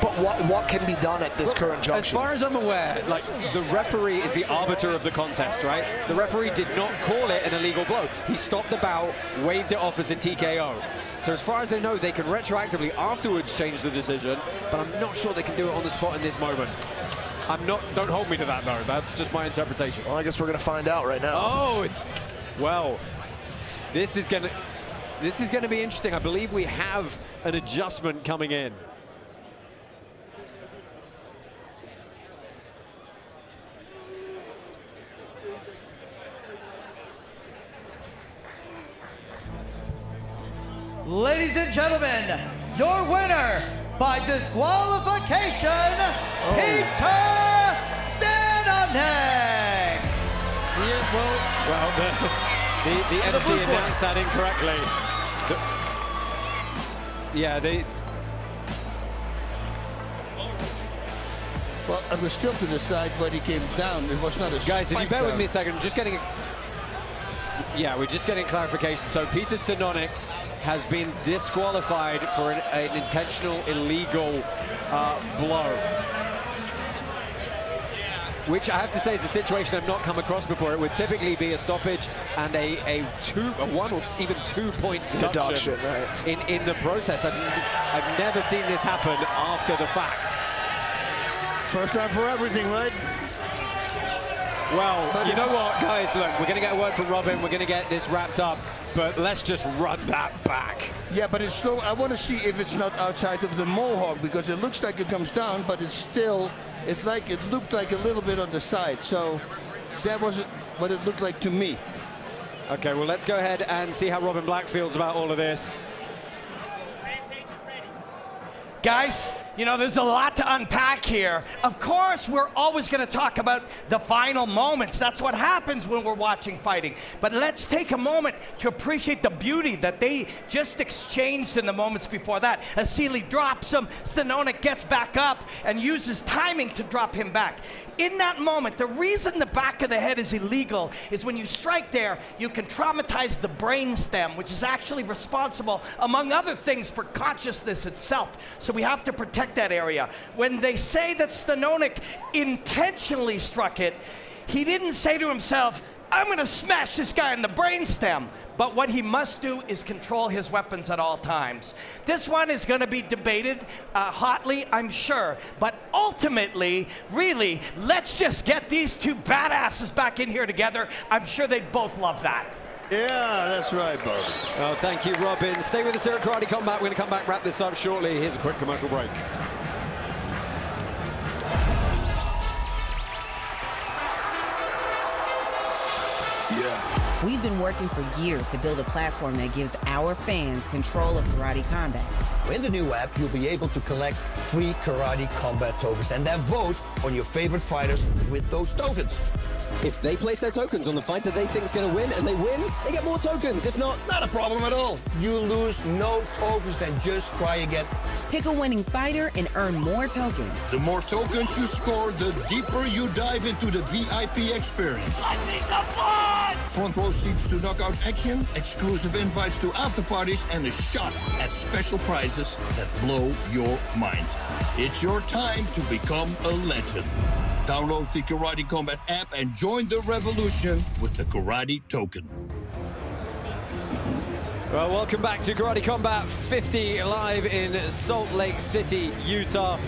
But what can be done at this current junction? As far as I'm aware, like, the referee is the arbiter of the contest, right? The referee did not call it an illegal blow. He stopped the bout, waved it off as a TKO. So as far as I know, they can retroactively afterwards change the decision, but I'm not sure they can do it on the spot in this moment. Don't hold me to that though, that's just my interpretation. Well, I guess we're gonna find out right now. Oh, well, this is gonna be interesting. I believe we have an adjustment coming in. Ladies and gentlemen, your winner by disqualification, Peter Stanonik. Well, the MC announced that incorrectly. Well, I was still to the side when he came down. It was not a Guys, if you bear with down. me a second, I'm just getting we're just getting clarification. So Peter Stanonik has been disqualified for an intentional illegal blow, which I have to say is a situation I've not come across before. It would typically be a stoppage and a 1 or even 2-point deduction right. in the process. I've never seen this happen after the fact. First time for everything, right? Well, you know what, guys, look, we're going to get a word from Robin, we're going to get this wrapped up, but let's just run that back. Yeah, but it's slow. I want to see if it's not outside of the mohawk, because it looks like it comes down, but it's still, it looked like a little bit on the side. So that wasn't what it looked like to me. Okay, well, let's go ahead and see how Robin Black feels about all of this. Guys, you know, there's a lot to unpack here. Of course, we're always going to talk about the final moments. That's what happens when we're watching fighting. But let's take a moment to appreciate the beauty that they just exchanged in the moments before that. Assli drops him, Stanonik gets back up and uses timing to drop him back. In that moment, the reason the back of the head is illegal is when you strike there, you can traumatize the brain stem, which is actually responsible, among other things, for consciousness itself. So we have to protect that area. When they say that Stanonik intentionally struck it, he didn't say to himself, I'm going to smash this guy in the brainstem. But what he must do is control his weapons at all times. This one is going to be debated hotly, I'm sure. But ultimately, really, let's just get these two badasses back in here together. I'm sure they'd both love that. Yeah, that's right, Bobby. Oh, thank you, Robin. Stay with us here at Karate Combat. We're going to come back, wrap this up shortly. Here's a quick commercial break. We've been working for years to build a platform that gives our fans control of Karate Combat. In the new app, you'll be able to collect free Karate Combat tokens and then vote on your favorite fighters with those tokens. If they place their tokens on the fighter they think is going to win and they win, they get more tokens. If not, not a problem at all. You lose no tokens, then just try again. Pick a winning fighter and earn more tokens. The more tokens you score, the deeper you dive into the VIP experience. Front row seats to knockout action, exclusive invites to after parties, and a shot at special prizes that blow your mind. It's your time to become a legend. Download the Karate Combat app and join the revolution with the Karate Token. Well, welcome back to Karate Combat 50 live in Salt Lake City, Utah.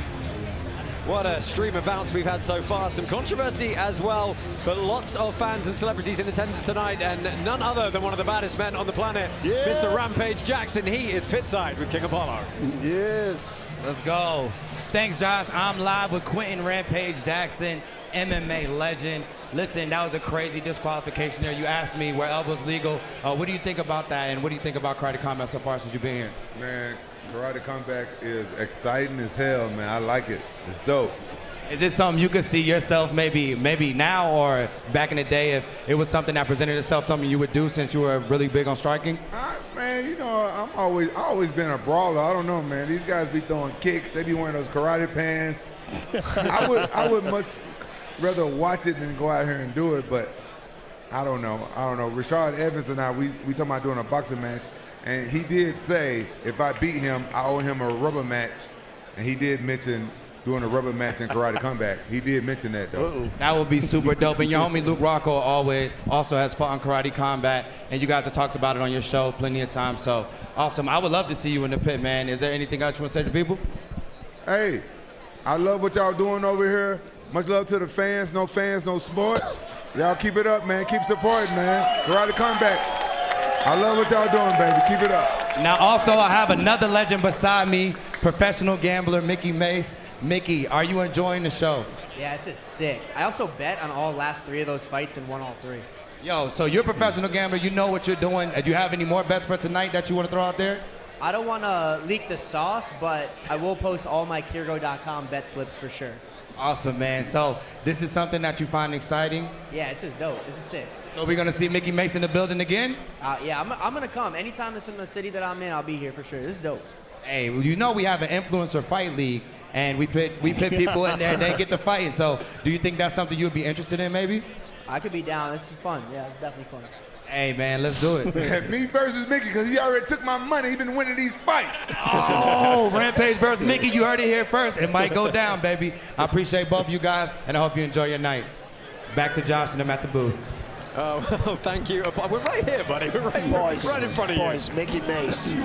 What a stream of bouts we've had so far. Some controversy as well, but lots of fans and celebrities in attendance tonight, and none other than one of the baddest men on the planet, Mr. Rampage Jackson. He is pitside with King Apollo. Yes. Let's go. Thanks, Josh. I'm live with Quentin Rampage Jackson, MMA legend. Listen, that was a crazy disqualification there. You asked me were elbows legal. What do you think about that, and what do you think about Karate Combat so far since you've been here? Man, Karate Combat is exciting as hell, man. I like it. It's dope. Is this something you could see yourself maybe now or back in the day if it was something that presented itself, something you would do since you were really big on striking? Man, you know, I always been a brawler. I don't know, man. These guys be throwing kicks. They be wearing those karate pants. I would much rather watch it than go out here and do it, but I don't know. Rashad Evans and I, we talking about doing a boxing match, and he did say if I beat him, I owe him a rubber match, and he did mention doing a rubber match in Karate Comeback. He did mention that, though. That would be super dope. And your homie Luke Rocco also has fought in Karate Combat, and you guys have talked about it on your show plenty of times. So awesome. I would love to see you in the pit, man. Is there anything else you want to say to people? Hey, I love what y'all doing over here. Much love to the fans, no sport. Y'all keep it up, man. Keep supporting, man. Karate Comeback. I love what y'all doing, baby. Keep it up. Now, also, I have another legend beside me, professional gambler Mickey Mace. Mickey, are you enjoying the show? Yeah, this is sick. I also bet on all last 3 of those fights and won all 3. Yo, so you're a professional gambler. You know what you're doing. Do you have any more bets for tonight that you want to throw out there? I don't want to leak the sauce, but I will post all my Kirgo.com bet slips for sure. Awesome, man. So this is something that you find exciting? Yeah, this is dope. This is sick. So we're going to see Mickey Mace in the building again? Yeah, I'm going to come. Anytime it's in the city that I'm in, I'll be here for sure. This is dope. Hey, well, you know we have an influencer fight league, and we put people in there and they get to fighting. So do you think that's something you'd be interested in maybe? I could be down. This is fun. Yeah, it's definitely fun. Hey, man, let's do it. Me versus Mickey, because he already took my money. He been winning these fights. Oh, Rampage versus Mickey. You heard it here first. It might go down, baby. I appreciate both of you guys, and I hope you enjoy your night. Back to Josh and I'm at the booth. Oh, well, thank you. We're right here, buddy. We're right in front of you. Boys, Mickey Mace,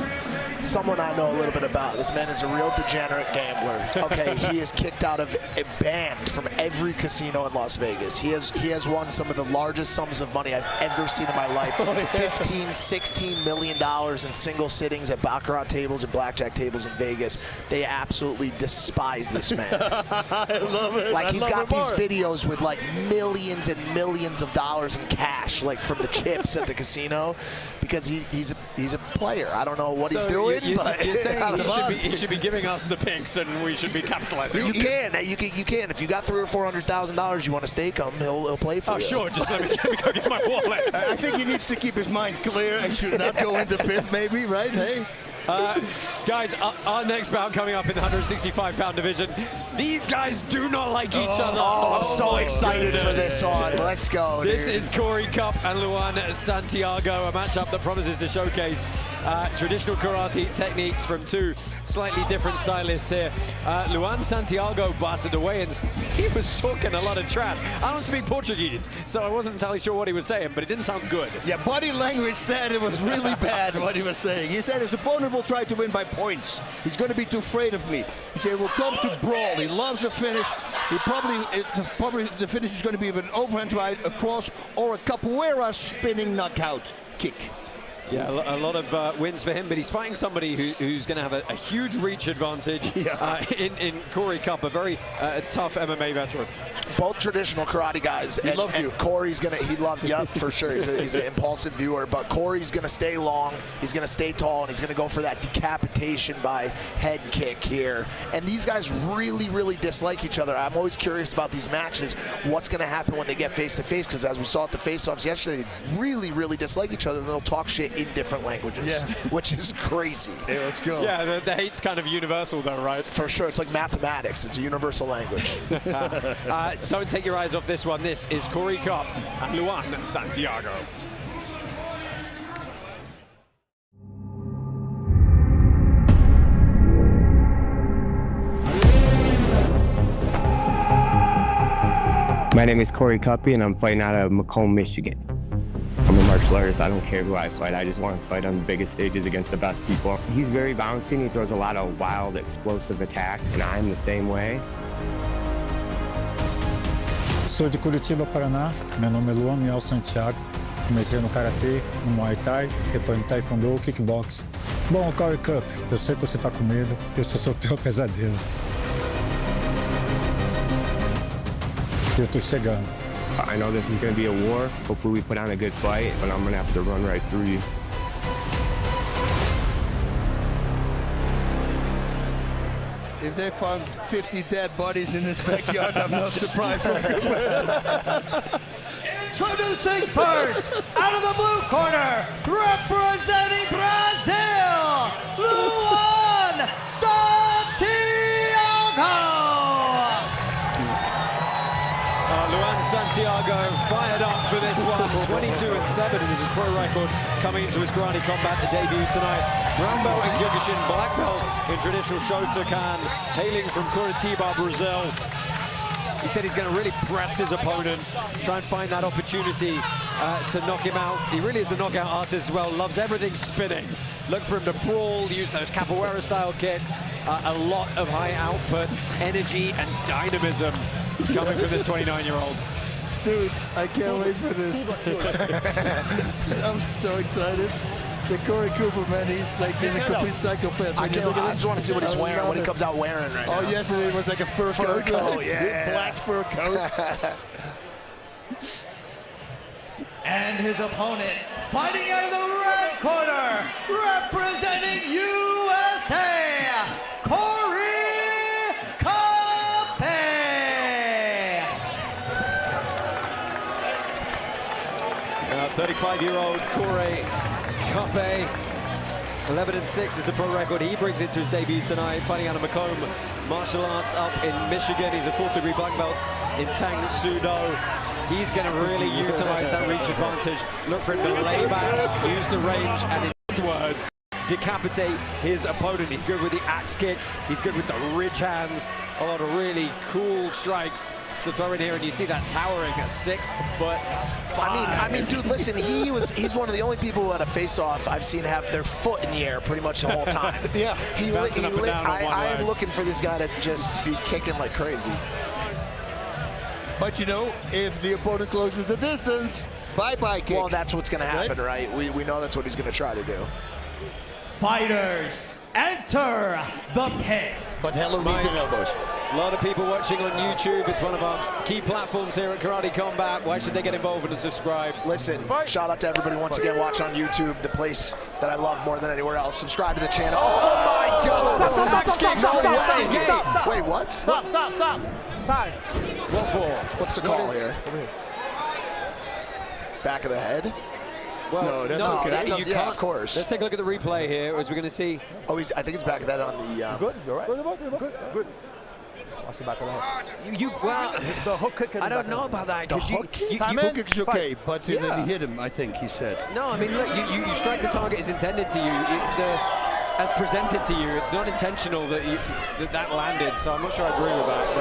someone I know a little bit about. This man is a real degenerate gambler. Okay, he is kicked out of, banned from every casino in Las Vegas. He has won some of the largest sums of money I've ever seen in my life. $15, $16 million in single sittings at baccarat tables and blackjack tables in Vegas. They absolutely despise this man. I love it. Like, he's got these videos with like millions and millions of dollars in cash, like from the chips at the casino, because he's a player. I don't know what he's doing, but you're saying he should be giving us the picks and we should be capitalizing. You can. If you got $300,000 or $400,000, you want to stake him, he'll play for you. Oh, sure. Just let me go get my wallet. I think he needs to keep his mind clear and should not go into pit, maybe, right? Hey. Guys, our next bout coming up in the 165-pound division. These guys do not like each other. Oh, I'm so excited for this one. Let's go, This dude. is Cory Kuppe and Luan Santiago, a matchup that promises to showcase traditional karate techniques from 2 slightly different stylists here. Luan Santiago busted the weigh-ins. He was talking a lot of trash. I don't speak Portuguese, so I wasn't entirely sure what he was saying, but it didn't sound good. Yeah, body language said it was really bad what he was saying. He said his opponent will try to win by points. He's going to be too afraid of me. He said it will come to brawl. He loves the finish. Probably the finish is going to be with an overhand right across or a capoeira spinning knockout kick. Yeah, a lot of wins for him, but he's fighting somebody who's going to have a huge reach advantage in Cory Kuppe, a very tough MMA veteran. Both traditional karate guys. He loves you. Cory's for sure. He's an impulsive viewer, but Cory's going to stay long, he's going to stay tall, and he's going to go for that decapitation by head kick here. And these guys really, really dislike each other. I'm always curious about these matches, what's going to happen when they get face-to-face, because as we saw at the face-offs yesterday, they really, really dislike each other, and they'll talk shit in different languages, which is crazy. Hey, let's go. Yeah, the hate's kind of universal though, right? For sure, it's like mathematics. It's a universal language. Don't take your eyes off this one. This is Cory Kuppe and Luan Santiago. My name is Cory Kuppe and I'm fighting out of Macomb, Michigan. I'm a martial artist. I don't care who I fight. I just want to fight on the biggest stages against the best people. He's very bouncy and he throws a lot of wild, explosive attacks, and I'm the same way. Sou de Curitiba, Paraná. Meu nome é Luan Santiago. Comecei no Karatê, no Muay Thai, depois no Taekwondo, Kickbox. Bom, Cory Kuppe, eu sei que você está com medo, eu sou seu pior pesadelo. Eu tô chegando. I know this is going to be a war. Hopefully we put on a good fight, but I'm going to have to run right through you. if they found 50 dead bodies in his backyard, I'm not surprised. Introducing first, out of the blue corner, representing Brazil, Luan Santiago. Luan Santiago fired up for this one. 22-7 is his pro record coming into his karate combat debut tonight. Brown belt in Kyokushin, black belt in traditional Shotokan, hailing from Curitiba, Brazil. He said he's going to really press his opponent, try and find that opportunity to knock him out. He really is a knockout artist as well, loves everything spinning. Look for him to brawl, use those capoeira-style kicks. A lot of high output, energy, and dynamism coming from this 29-year-old. Dude, I can't wait for this. I'm so excited. The Cory Kuppe, man, he's a complete psychopath. I just want to see what he's wearing, what he comes out wearing right now. Oh, yesterday it was like a fur coat. Yeah. Black fur coat. And his opponent, fighting out of the red corner, representing USA, Cory Kuppe. 35-year-old Cory Kuppe, 11-6 is the pro record he brings into his debut tonight, fighting out of Macomb Martial Arts up in Michigan. He's a 4th-degree black belt in Tang Sudo. He's going to really utilize that reach advantage. Look for him to lay back, use the range, and in his words, decapitate his opponent. He's good with the axe kicks. He's good with the ridge hands. A lot of really cool strikes to throw in here, and you see that towering 6'5". I mean, dude, listen, he's one of the only people who had a face-off I've seen have their foot in the air pretty much the whole time. Yeah. I am looking for this guy to just be kicking like crazy. But you know, if the opponent closes the distance, bye-bye kicks. Well, that's what's going to happen, right? We know that's what he's going to try to do. Fighters, enter the pit. But hello, knees and elbows. A lot of people watching on YouTube. It's one of our key platforms here at Karate Combat. Why should they get involved and subscribe? Listen, shout out to everybody once again watching on YouTube, the place that I love more than anywhere else. Subscribe to the channel. Oh my God! Stop. Wait, what? Stop. Time. What for? What's the call here? Back of the head? Well, no, that's okay. That does, yeah, of course. Let's take a look at the replay here, as we're going to see. Oh, I think it's back of that on the. Good. You're right. Good. Watch the back of the head. Well, the hook kick. I don't know about that. The hook The hook kick is okay, but then he hit him, I think he said. No, I mean, look, you strike the target as intended to you. As presented to you, it's not intentional that that landed, so I'm not sure I agree with that.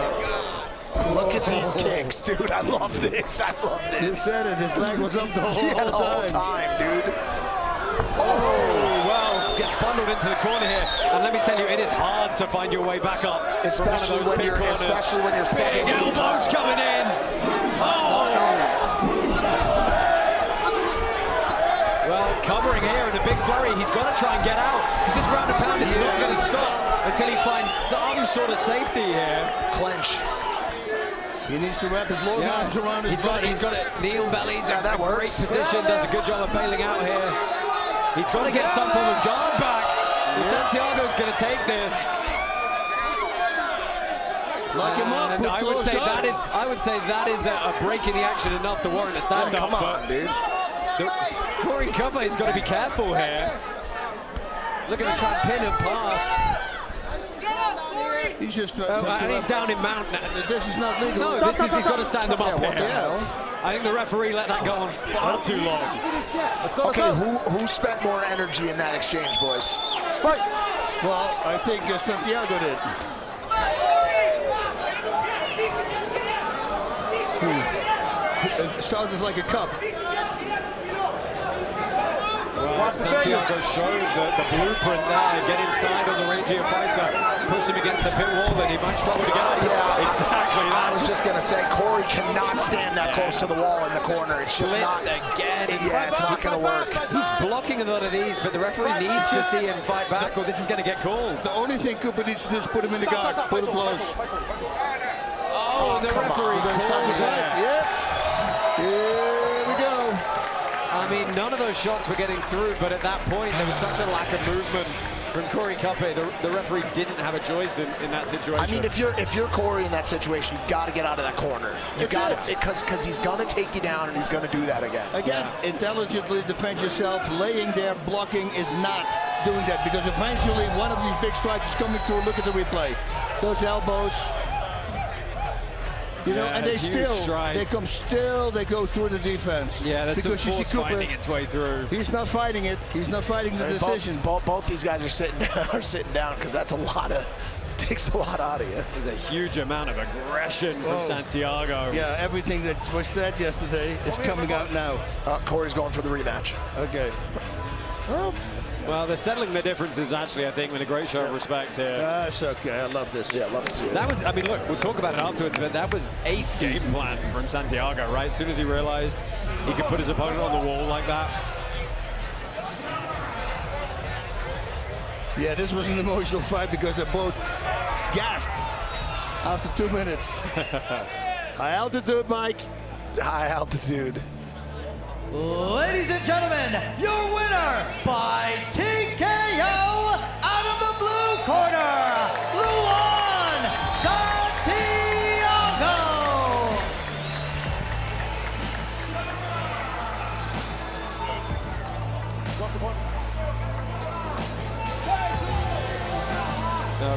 But look at these kicks, dude. I love this. I love this. He said it. His leg was up the whole time, dude. Oh, well, gets bundled into the corner here. And let me tell you, it is hard to find your way back up. Especially when you're 7 feet elbows coming in. Well, covering here in a big flurry. He's got to try and get out, because this ground and pound is not going to stop until he finds some sort of safety here. Clench. He needs to wrap his lower arms around his body. He's got it. Kneel bellies. Yeah, that works. Great position. Does a good job of bailing out here. He's got to get some form of guard back. Santiago's going to take this. Lock him up. I would say that is a break in the action enough to warrant a stand up. Come on, dude. Cory Kuppe has got to be careful here. Looking to try and pin and pass. He's just and he's down in mount now. This is not legal. No, he's got to stand him up What the here. hell? I think the referee let that go on far too long. Okay, who spent more energy in that exchange, boys? Fight. Well, I think Santiago did. It sounded like a cup. Well, Santiago showed the blueprint there. Get inside on the rangier fighter, push him against the pit wall, then he might struggle to get out. Yeah, exactly that. I was just gonna say, Cory cannot stand that close to the wall in the corner. It's just blitzed not. Again. Yeah, it's not gonna work. He's blocking a lot of these, but the referee needs to see him fight back, or this is gonna get called. The only thing Kuppe needs to do is put him in the guard, put him close. Oh, the referee calls that. Yeah. Here we go. I mean, none of those shots were getting through, but at that point, there was such a lack of movement From Cory Kuppe, the referee didn't have a choice in that situation. I mean, if you're Cory in that situation, you got to get out of that corner. You got to, because he's going to take you down and he's going to do that again. Again, intelligently defend yourself. Laying there, blocking is not doing that, because eventually one of these big strikes is coming through. Look at the replay. Those elbows. You know, and they go through the defense. Yeah, that's because some force finding its way through. He's not fighting it. He's not fighting the decision. Both these guys are sitting down, because that's takes a lot out of you. There's a huge amount of aggression from Santiago. Yeah, everything that was said yesterday is coming out now. Cory's going for the rematch. Okay. Well, they're settling the differences, actually, I think, with a great show of respect here. That's okay. I love this. Yeah, I love to see it. That was, I mean, look, we'll talk about it afterwards, but that was ace game plan from Santiago, right? As soon as he realized he could put his opponent on the wall like that. Yeah, this was an emotional fight because they're both gassed after 2 minutes. High altitude, Mike. High altitude. Ladies and gentlemen, your winner by TKO out of the blue corner, Luan Santiago.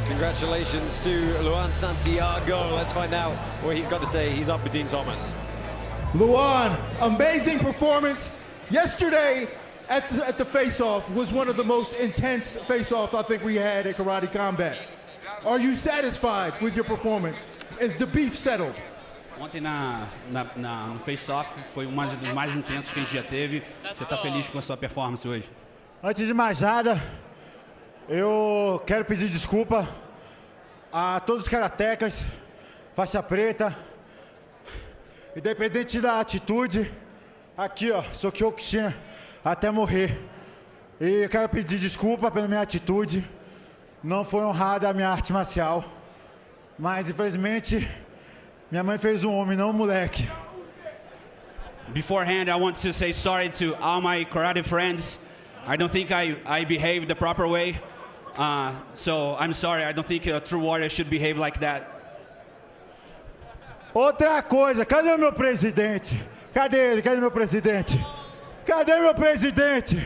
Congratulations to Luan Santiago. Let's find out what he's got to say. He's up with Dean Thomas. Luan, amazing performance. Yesterday at the face-off was one of the most intense face-offs I think we had at Karate Combat. Are you satisfied with your performance? Is the beef settled? Ontem no face-off foi um dos mais intensos que a gente já teve. Você está feliz com a sua performance hoje? Antes de mais nada, eu quero pedir desculpa a todos os karatecas, faixa preta. Independente da atitude, aqui ó, sou Kyokushin até morrer. E eu quero pedir desculpa pela minha atitude. Não foi honrada a minha arte marcial. Mas infelizmente, minha mãe fez um homem, não um moleque. Beforehand, I want to say sorry to all my karate friends. I don't think I behaved the proper way. So I'm sorry, I don't think a true warrior should behave like that. Outra coisa, cadê o meu presidente? Cadê ele? Cadê meu presidente? Cadê meu presidente?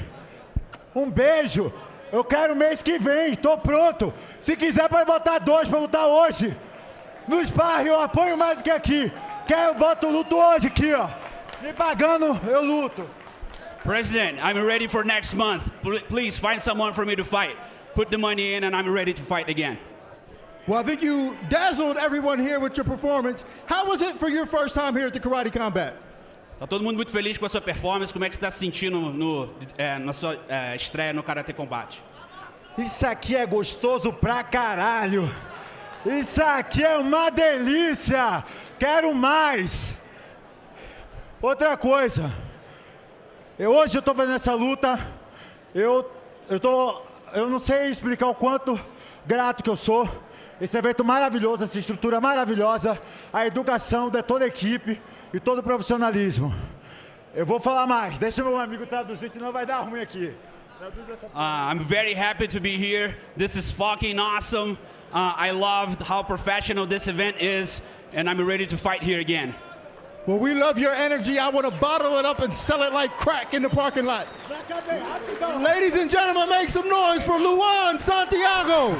Um beijo. Eu quero mês que vem, tô pronto. Se quiser pode botar 2 pra lutar hoje. No sparring eu apoio mais do que aqui. Quer eu boto luto hoje aqui, ó. Me pagando, eu luto. President, I'm ready for next month. Please find someone for me to fight. Put the money in and I'm ready to fight again. Well, I think you dazzled everyone here with your performance. How was it for your first time here at the Karate Combat? Tá todo mundo muito feliz com a sua performance. Como é que você está se sentindo na sua estreia no Karate Combate? Isso aqui é gostoso pra caralho. Isso aqui é uma delícia. Quero mais. Outra coisa. Hoje eu tô fazendo essa luta. Eu não sei explicar o quanto grato que eu sou. Esse evento maravilhoso, essa estrutura maravilhosa, a educação de toda a equipe e todo o profissionalismo. Eu vou falar mais, deixa meu amigo traduzir, senão vai dar ruim aqui. I'm very happy to be here. This is fucking awesome. I love how professional this event is, and I'm ready to fight here again. Well, we love your energy. I want to bottle it up and sell it like crack in the parking lot. Ladies and gentlemen, make some noise for Luan Santiago.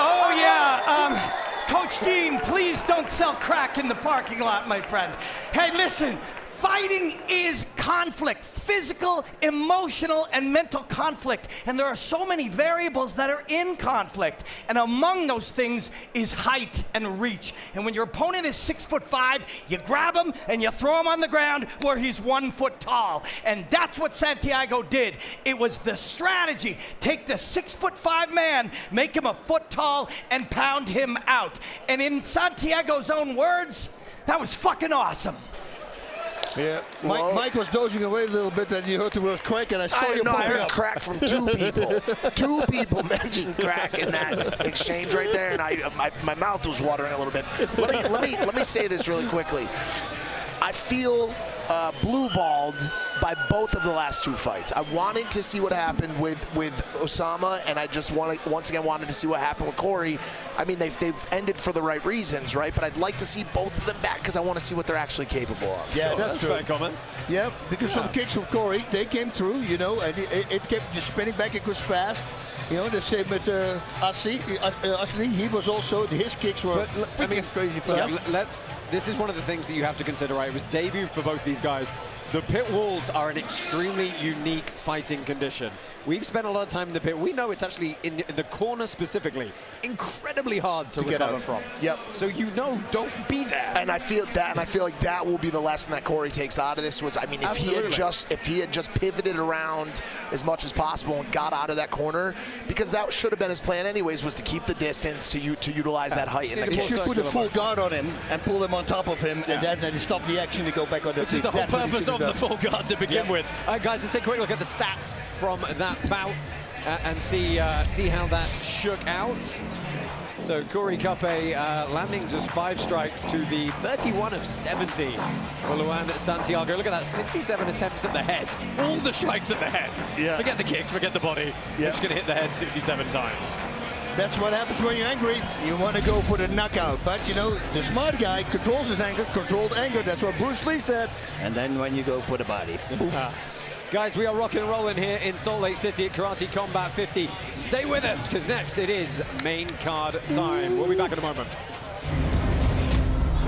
Oh, yeah. Coach Dean, please don't sell crack in the parking lot, my friend. Hey, listen. Fighting is conflict, physical, emotional, and mental conflict. And there are so many variables that are in conflict. And among those things is height and reach. And when your opponent is 6'5", you grab him and you throw him on the ground where he's 1 foot tall. And that's what Santiago did. It was the strategy. Take the 6'5" man, make him a foot tall, and pound him out. And in Santiago's own words, that was fucking awesome. Yeah, Mike was dozing away a little bit, and you heard the word crack, and I saw you. I heard crack from 2 people. 2 people mentioned crack in that exchange right there, and my mouth was watering a little bit. Let me say this really quickly. I feel blue-balled by both of the last 2 fights. I wanted to see what happened with Usama, and I just once again wanted to see what happened with Cory. I mean, they've ended for the right reasons, right? But I'd like to see both of them back because I want to see what they're actually capable of. Yeah, that's a fair comment. Yeah, because some kicks of Cory, they came through, you know, and it kept just spinning back. It was fast. You know, the same with Assli. He was also, his kicks were crazy fast. This is one of the things that you have to consider, right? It was debut for both these guys. The pit walls are an extremely unique fighting condition. We've spent a lot of time in the pit. We know it's actually, in the corner specifically, incredibly hard to recover from. Yep. So you know, don't be there. And I feel like that will be the lesson that Cory takes out of this was, I mean, if he had just pivoted around as much as possible and got out of that corner, because that should have been his plan anyways, was to keep the distance, to utilize that height in the You kicks. should put a full guard on him and pull him on top of him, and then stop the action to go back on the Which is the whole purpose of the full guard to begin with. All right, guys, let's take a quick look at the stats from that bout and see how that shook out. So Cory Kuppe landing just 5 strikes to the 31 of 70 for Luan Santiago. Look at that, 67 attempts at the head. All the strikes at the head. Yeah. Forget the kicks, forget the body. Yeah. You're just going to hit the head 67 times. That's what happens when you're angry. You want to go for the knockout. But, you know, the smart guy controls his anger, controlled anger. That's what Bruce Lee said. And then when you go for the body. Guys, we are rocking and rolling here in Salt Lake City at Karate Combat 50. Stay with us, because next it is main card time. We'll be back in a moment.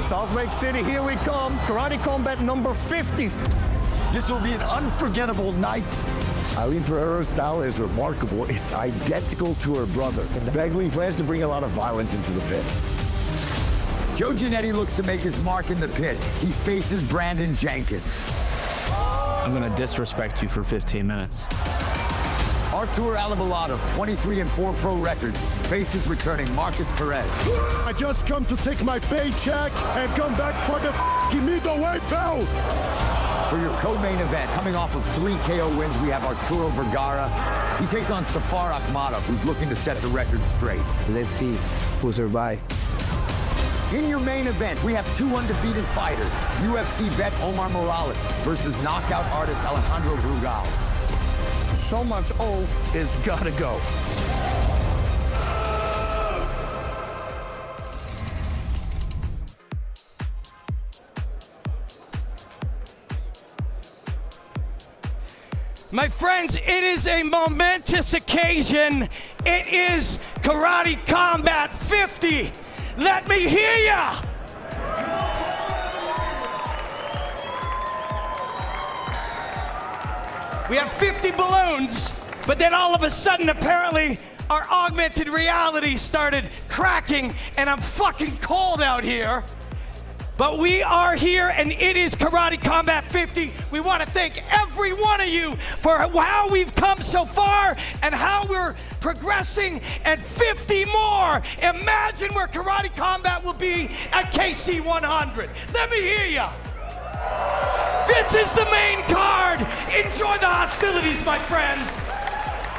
Salt Lake City, here we come. Karate Combat number 50. This will be an unforgettable night. Aline Pereira's style is remarkable. It's identical to her brother. Begley plans to bring a lot of violence into the pit. Joe Giannetti looks to make his mark in the pit. He faces Brandon Jenkins. I'm going to disrespect you for 15 minutes. Arturo Alibulatov, 23-4 pro record, faces returning Marcus Perez. I just come to take my paycheck and come back for the middleweight belt. For your co-main event, coming off of 3 KO wins, we have Arturo Vergara. He takes on Safar Ahkmadov, who's looking to set the record straight. Let's see who's survived. In your main event, we have 2 undefeated fighters. UFC vet Omar Morales versus knockout artist Alejandro Brugal. Someone's O is gotta go. My friends, it is a momentous occasion. It is Karate Combat 50. Let me hear ya! We have 50 balloons, but then all of a sudden, apparently, our augmented reality started cracking, and I'm fucking cold out here. But we are here, and it is Karate Combat 50. We want to thank every one of you for how we've come so far and how we're progressing, and 50 more. Imagine where Karate Combat will be at KC 100. Let me hear ya. This is the main card. Enjoy the hostilities, my friends.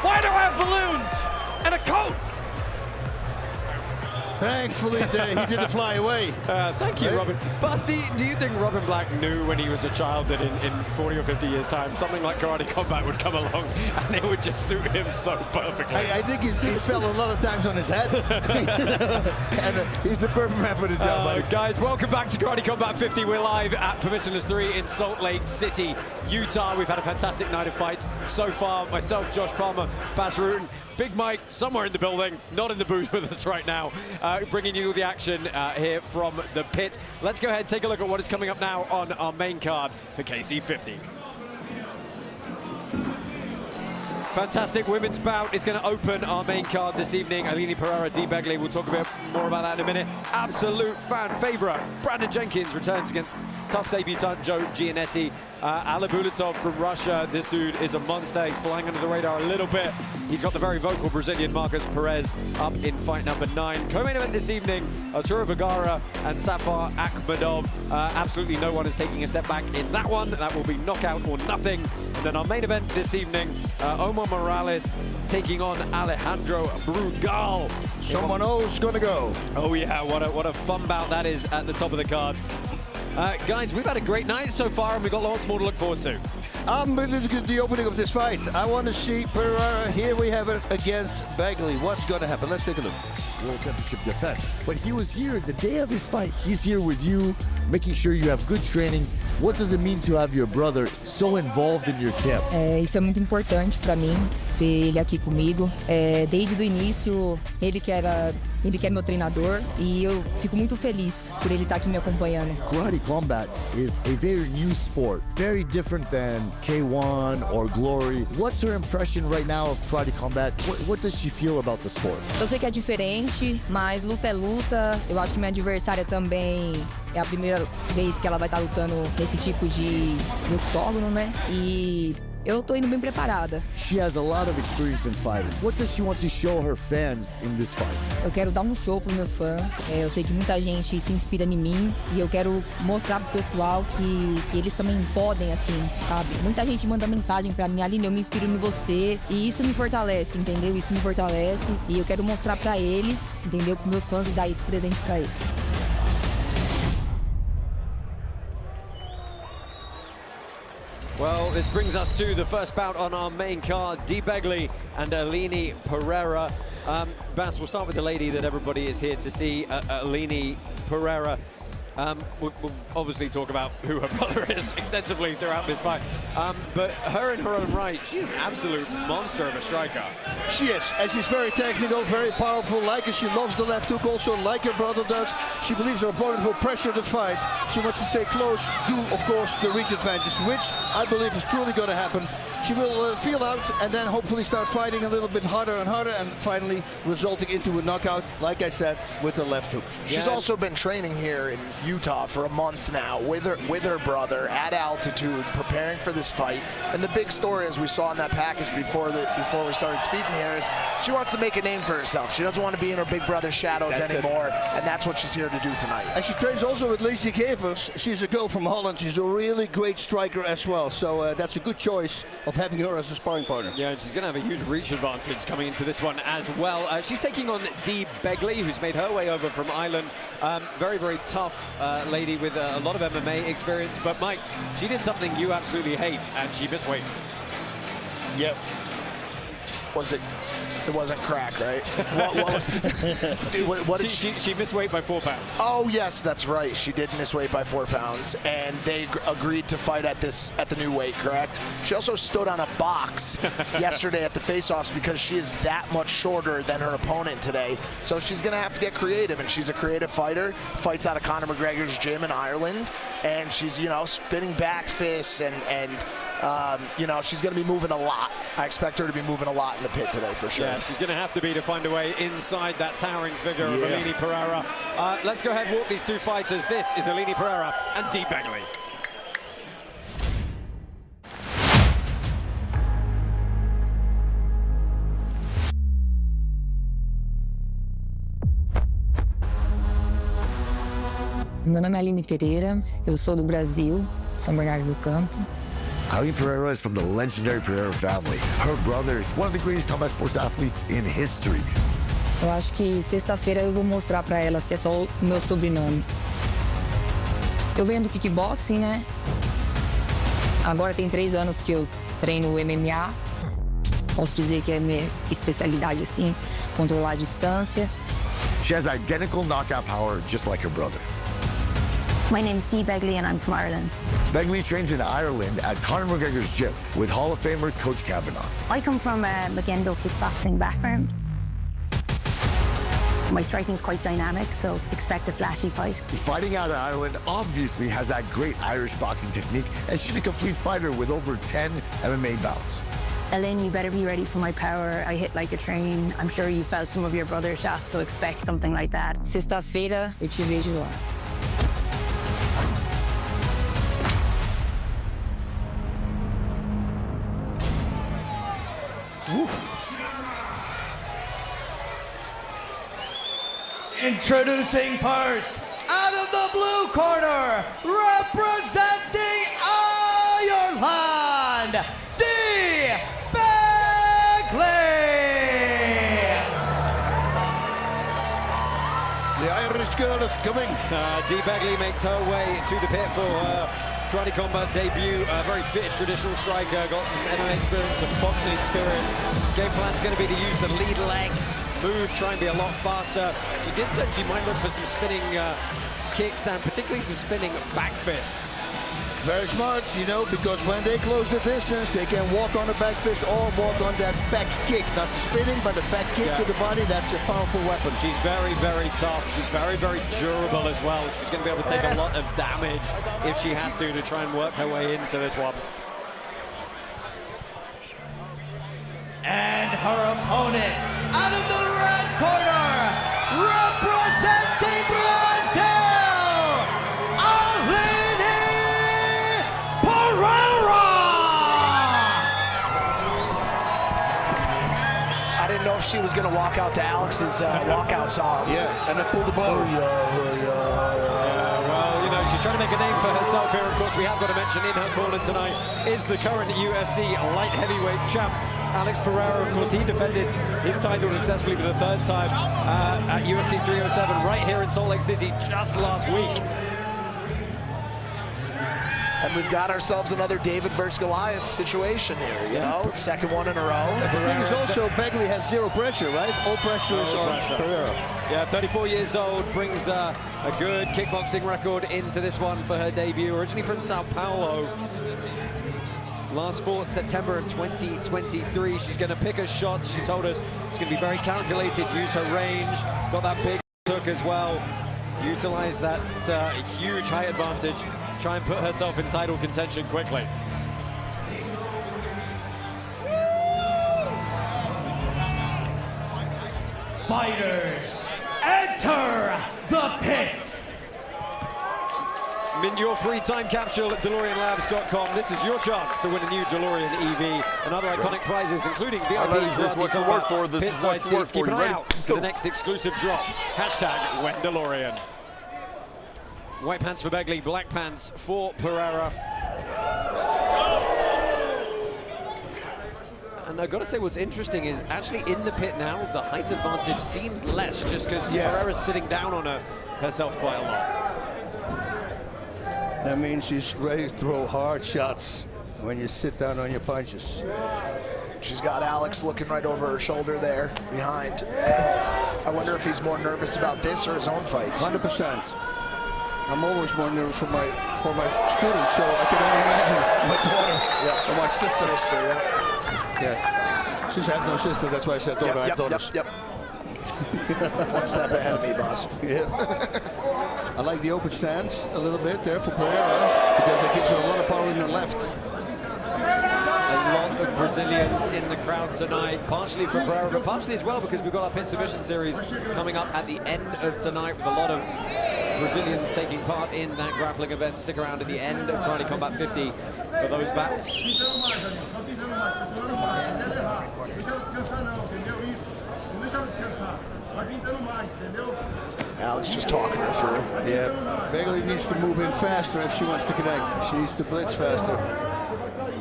Why do I have balloons and a coat? Thankfully, he didn't fly away. Thank you, Robin. Basti, do you think Robin Black knew when he was a child that in 40 or 50 years' time, something like Karate Combat would come along and it would just suit him so perfectly? I think he fell a lot of times on his head. And he's the perfect man for the job, buddy. Guys, welcome back to Karate Combat 50. We're live at Permissionless 3 in Salt Lake City, Utah. We've had a fantastic night of fights so far. Myself, Josh Palmer, Bas Rutten, Big Mike, somewhere in the building, not in the booth with us right now, bringing you the action here from the pit. Let's go ahead and take a look at what is coming up now on our main card for KC 50. Fantastic women's bout is going to open our main card this evening. Aline Pereira, D. Begley, we'll talk a bit more about that in a minute. Absolute fan favorite, Brandon Jenkins returns against tough debutant Joe Giannetti. Alibulatov from Russia, this dude is a monster. He's flying under the radar a little bit. He's got the very vocal Brazilian Marcus Perez up in fight number 9. Co-main event this evening, Arturo Vergara and Safar Ahkmadov. Absolutely no one is taking a step back in that one. That will be knockout or nothing. And then our main event this evening, Omar Morales taking on Alejandro Brugal. Someone O's gonna go. Oh yeah, what a fun bout that is at the top of the card. Guys, we've had a great night so far, and we've got lots more to look forward to. I'm ready to get the opening of this fight. I want to see Pereira. Here we have it against Bagley. What's going to happen? Let's take a look. World Championship defense. But he was here the day of his fight. He's here with you, making sure you have good training. What does it mean to have your brother so involved in your camp? Isso é muito importante para mim, ter ele aqui comigo. Desde o início, ele que é meu treinador e eu fico muito feliz por ele estar aqui me acompanhando. Karate combat is a very new sport, very different than K1 or Glory. What's her impression right now of karate combat? What does she feel about the sport? Eu sei que é diferente, mas luta é luta. Eu acho que minha adversária também é a primeira vez que ela vai estar lutando nesse tipo de octógono, né? E eu tô indo bem preparada. She has a lot of experience in fighting. What does she want to show her fans in this fight? Eu quero dar um show pros meus fãs. Eu sei que muita gente se inspira em mim e eu quero mostrar pro pessoal que eles também podem, assim, sabe? Muita gente manda mensagem pra mim, Aline, eu me inspiro em você e isso me fortalece, entendeu? Isso me fortalece e eu quero mostrar pra eles, entendeu? Pros meus fãs e dar esse presente pra eles. Well, this brings us to the first bout on our main card, Dee Begley and Aline Pereira. Bas, we'll start with the lady that everybody is here to see, Aline Pereira. We'll obviously talk about who her brother is extensively throughout this fight. But her in her own right, she's an absolute monster of a striker. She is, and she's very technical, very powerful. Like her, she loves the left hook also, like her brother does. She believes her opponent will pressure the fight. She wants to stay close, do, of course, the reach advantage, which I believe is truly going to happen. She will feel out and then hopefully start fighting a little bit harder and harder and finally resulting into a knockout, like I said, with the left hook. She's also been training here in Utah for a month now with her brother at altitude, preparing for this fight. And the big story, as we saw in that package before we started speaking here, is she wants to make a name for herself. She doesn't want to be in her big brother's shadows anymore, and that's what she's here to do tonight. And she trains also with Lacey Gevers. She's a girl from Holland. She's a really great striker as well. So that's a good choice of having her as a sparring partner. Yeah, and she's going to have a huge reach advantage coming into this one as well. She's taking on Dee Begley, who's made her way over from Ireland. Very, very tough lady with a lot of MMA experience. But Mike, she did something you absolutely hate, and she missed weight. Yep. It wasn't crack, right? What did she missed weight by 4 pounds. Oh yes, that's right. She did miss weight by 4 pounds, and they agreed to fight at the new weight, correct? She also stood on a box yesterday at the face-offs because she is that much shorter than her opponent today. So she's gonna have to get creative, and she's a creative fighter. Fights out of Conor McGregor's gym in Ireland, and she's spinning back fists and she's going to be moving a lot. I expect her to be moving a lot in the pit today for sure. Yeah, she's going to have to find a way inside that towering figure of Aline Pereira. Let's go ahead and walk these two fighters. This is Aline Pereira and Dee Begley. Meu nome é Aline Pereira, eu sou do Brasil, São Bernardo do Campo. Aline Pereira is from the legendary Pereira family. Her brother is one of the greatest combat sports athletes in history. Eu acho que sexta-feira eu vou mostrar pra ela se é só o meu sobrenome. Eu venho do kickboxing, né? Agora tem 3 anos que eu treino MMA. Posso dizer que é minha especialidade, assim, controlar a distância. She has identical knockout power, just like her brother. My name's Dee Begley and I'm from Ireland. Begley trains in Ireland at Conor McGregor's gym with Hall of Famer Coach Kavanaugh. I come from a Magendo kickboxing background. My striking is quite dynamic, so expect a flashy fight. Fighting out of Ireland obviously has that great Irish boxing technique, and she's a complete fighter with over 10 MMA bouts. Aline, you better be ready for my power. I hit like a train. I'm sure you felt some of your brother's shots, so expect something like that. Sexta-feira eu te vejo lá. Introducing first, out of the blue corner, representing Ireland, Dee Begley. The this girl is coming. Dee Begley makes her way to the pit for her karate combat debut. A very fit traditional striker, got some MMA experience, some boxing experience. Game plan's going to be to use the lead leg move, try and be a lot faster. She did say she might look for some spinning kicks and particularly some spinning back fists. Very smart, you know, because when they close the distance, they can walk on the back fist or walk on that back kick. Not the spinning, but the back kick to the body. That's a powerful weapon. She's very, very tough. She's very, very durable as well. She's going to be able to take a lot of damage if she has to try and work her way into this one. And her opponent, out of the red corner, representing Brazil, Aline Pereira! I didn't know if she was going to walk out to Alex's walkout song. Yeah, and then pull the ball. Well, you know, she's trying to make a name for herself here. Of course, we have got to mention in her corner tonight is the current UFC light heavyweight champ, Alex Pereira. Of course, he defended his title successfully for the third time at UFC 307 right here in Salt Lake City just last week. And we've got ourselves another David versus Goliath situation here, you know? Second one in a row. The thing is also, Begley has zero pressure, right? All pressure is on Pereira. Yeah, 34 years old, brings a good kickboxing record into this one for her debut. Originally from Sao Paulo. Last fought September of 2023. She's going to pick her shots. She told us she's going to be very calculated, use her range. Got that big hook as well. Utilize that huge height advantage. Try and put herself in title contention quickly. Fighters, enter the pit. Mint your free time capsule at DeLoreanLabs.com. This is your chance to win a new DeLorean EV and other iconic prizes, including VIP karate combat, pit side seats. Keep an eye out for the next exclusive drop. Hashtag WhenDeLorean. White pants for Begley, black pants for Pereira. And I've got to say what's interesting is actually in the pit now, the height advantage seems less just because Pereira's sitting down on herself quite a lot. That means she's ready to throw hard shots when you sit down on your punches. She's got Alex looking right over her shoulder there, behind. I wonder if he's more nervous about this or his own fights. 100%. I'm always more nervous for my students, so I can only imagine my daughter or my sister. Yeah. Since I have no sister, that's why I said daughter. I have daughters. One step ahead of me, boss. Yeah. I like the open stance a little bit there for Pereira because that gives her a lot of power in the left. A lot of Brazilians in the crowd tonight, partially for Pereira, but partially as well because we've got our pit submission series coming up at the end of tonight with a lot of Brazilians taking part in that grappling event. Stick around at the end of Karate Combat 50 for those bouts. Alex just talking her through. Yeah, Begley needs to move in faster if she wants to connect. She needs to blitz faster.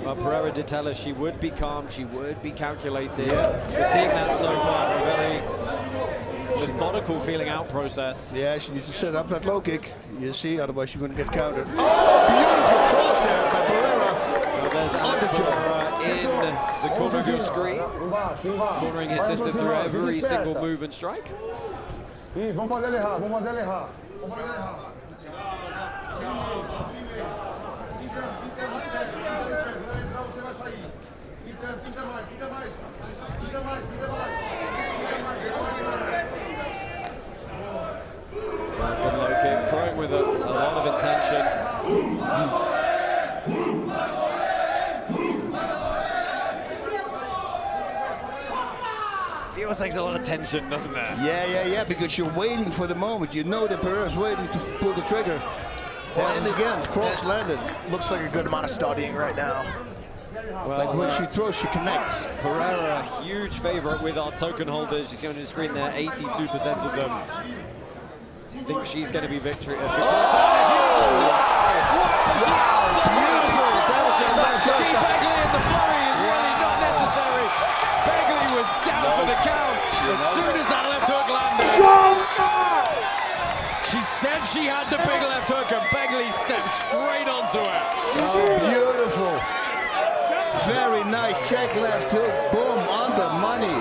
Well, Pereira did tell us she would be calm, she would be calculated. We're seeing that so far, a very methodical feeling out process. Yeah, she needs to set up that low kick. You see, otherwise you're going to get countered. Oh, beautiful cross there by Pereira. Well, there's Alex Pereira in the corner of your screen, cornering his sister through every single move and strike. Vamos fazer ele errar, vamos fazer ele errar. Good low kick, throwing with a lot of intention. Feels like there's a lot of tension, doesn't there? Yeah, because you're waiting for the moment. You know that Pereira's waiting to pull the trigger. And again, cross landed. Looks like a good amount of studying right now. Well, like when she throws, she connects. Pereira, a huge favorite with our token holders. You see on the screen there, 82% of them think she's going to be victorious. Wow! Beautiful! Deep Begley and the flurry is really not necessary. Begley was down for the count as soon as that left hook landed. Nice check left hook. Boom, on the money.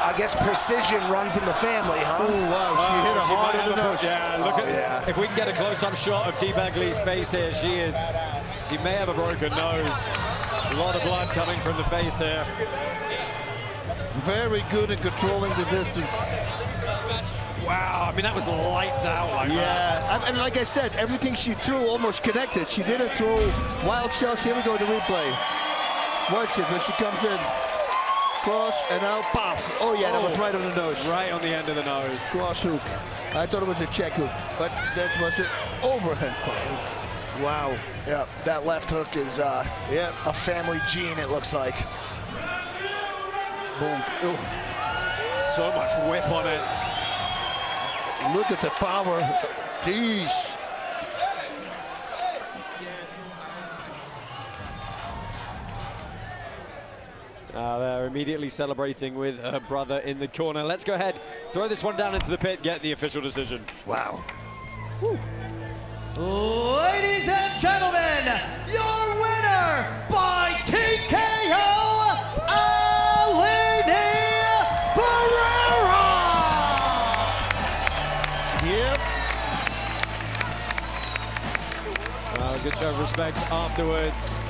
I guess precision runs in the family, huh? Oh, wow, she hit a hard in the nose. Yeah, look at, if we can get a close-up shot of D. Bagley's face here, she may have a broken nose. A lot of blood coming from the face here. Very good at controlling the distance. Wow, I mean, that was lights out like that. And like I said, everything she threw almost connected. She didn't throw wild shots. Here we go, the replay. Watch it when she comes in. Cross, and now paf. Oh yeah, that was right on the nose. Right on the end of the nose. Cross hook. I thought it was a check hook, but that was an overhand hook. Wow. Yeah, that left hook is a family gene, it looks like. Boom. Ooh. So much whip on it. Look at the power. Jeez. They're immediately celebrating with her brother in the corner. Let's go ahead, throw this one down into the pit, get the official decision. Wow. Woo. Ladies and gentlemen, your winner by TKO, Aline Pereira! Yep. Good show of respect afterwards.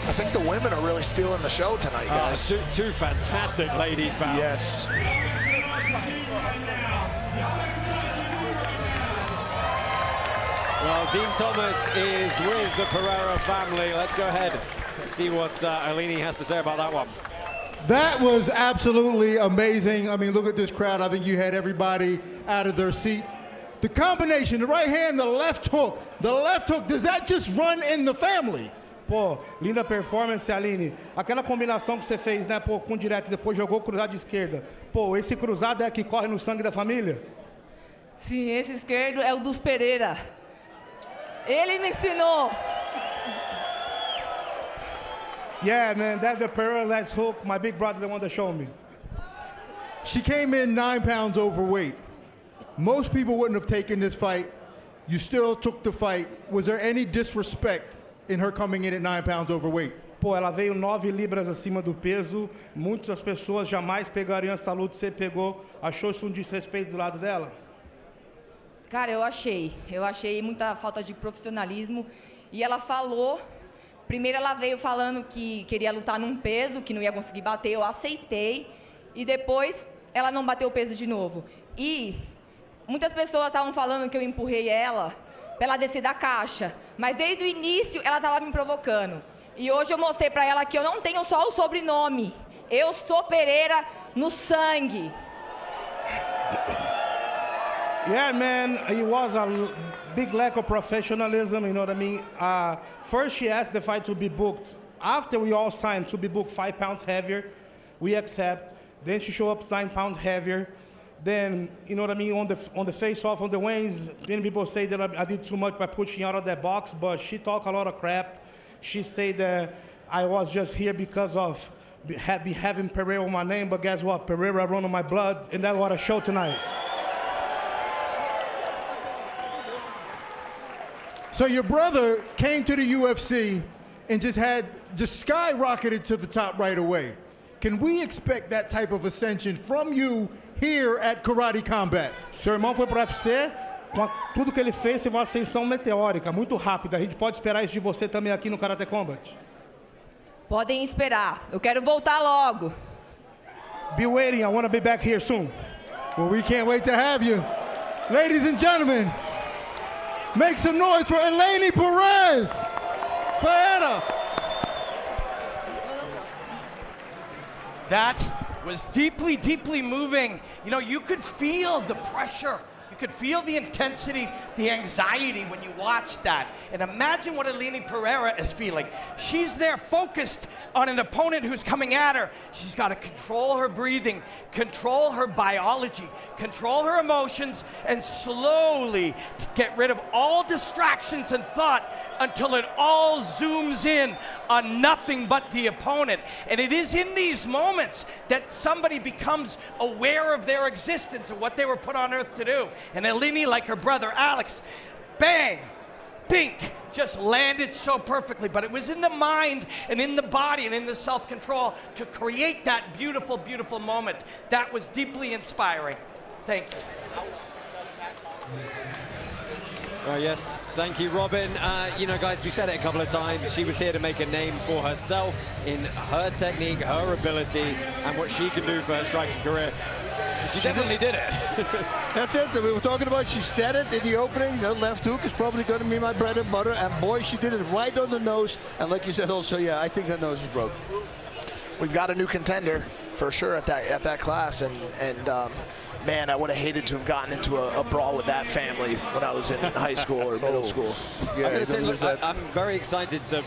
I think the women are really stealing the show tonight, guys. Two fantastic ladies bouts. Yes. Well, Dean Thomas is with the Pereira family. Let's go ahead and see what Aline has to say about that one. That was absolutely amazing. I mean, look at this crowd. I think you had everybody out of their seat. The combination, the right hand, the left hook, does that just run in the family? Pô, linda performance, Aline. Aquela combinação que você fez, né, pô, com direto e depois jogou cruzado de esquerda. Pô, esse cruzado é que corre no sangue da família? Sim, esse esquerdo é o dos Pereira. Ele me ensinou. Yeah, man, that's the Pereira last hook. My big brother, the one that showed me. She came in 9 pounds overweight. Most people wouldn't have taken this fight. You still took the fight. Was there any disrespect in her coming in at 9 pounds overweight? Pô, ela veio 9 libras acima do peso. Muitas pessoas jamais pegariam essa luta. Você pegou, achou isso um desrespeito do lado dela? Cara, eu achei muita falta de profissionalismo. E ela falou, primeiro ela veio falando que queria lutar num peso, que não ia conseguir bater, eu aceitei. E depois ela não bateu o peso de novo. E muitas pessoas estavam falando que eu empurrei ela pra ela descer da caixa. Mas desde o início ela estava me provocando. E hoje eu mostrei pra ela que eu não tenho só o sobrenome. Eu sou Pereira no sangue. Yeah, man, it was a big lack of professionalism, you know what I mean? First, she asked the fight to be booked. After we all signed to be booked 5 pounds heavier, we accept. Then she showed up 9 pounds heavier. Then, you know what I mean, on the face-off, on the weigh-ins, many people say that I did too much by pushing out of that box, but she talked a lot of crap. She said that I was just here because of having Pereira on my name, but guess what? Pereira run on my blood, and that's what I showed tonight. So your brother came to the UFC and just skyrocketed to the top right away. Can we expect that type of ascension from you here at Karate Combat? Seu irmão foi pro UFC, com tudo que ele fez, teve uma ascensão meteórica, muito rápida. A gente pode esperar isso de você também aqui no Karate Combat? Podem esperar. Eu quero voltar logo. Be waiting. I want to be back here soon. Well, we can't wait to have you. Ladies and gentlemen, make some noise for Aline Pereira. That was deeply, deeply moving. You know, you could feel the pressure. You could feel the intensity, the anxiety when you watched that. And imagine what Aline Pereira is feeling. She's there focused on an opponent who's coming at her. She's got to control her breathing, control her biology, control her emotions, and slowly get rid of all distractions and thought until it all zooms in on nothing but the opponent. And it is in these moments that somebody becomes aware of their existence and what they were put on earth to do. And Aline, like her brother Alex, bang, bink, just landed so perfectly. But it was in the mind and in the body and in the self-control to create that beautiful, beautiful moment. That was deeply inspiring. Thank you. Yes, thank you, Robin. You know, guys, we said it a couple of times. She was here to make a name for herself in her technique, her ability, and what she can do for her striking career. She definitely did it. That's it that we were talking about. She said it in the opening. Her left hook is probably going to be my bread and butter. And boy, she did it right on the nose. And like you said also, yeah, I think her nose is broke. We've got a new contender for sure at that class. And man, I would have hated to have gotten into a brawl with that family when I was in high school or middle school. Yeah, I'm going to say, look, I'm very excited to.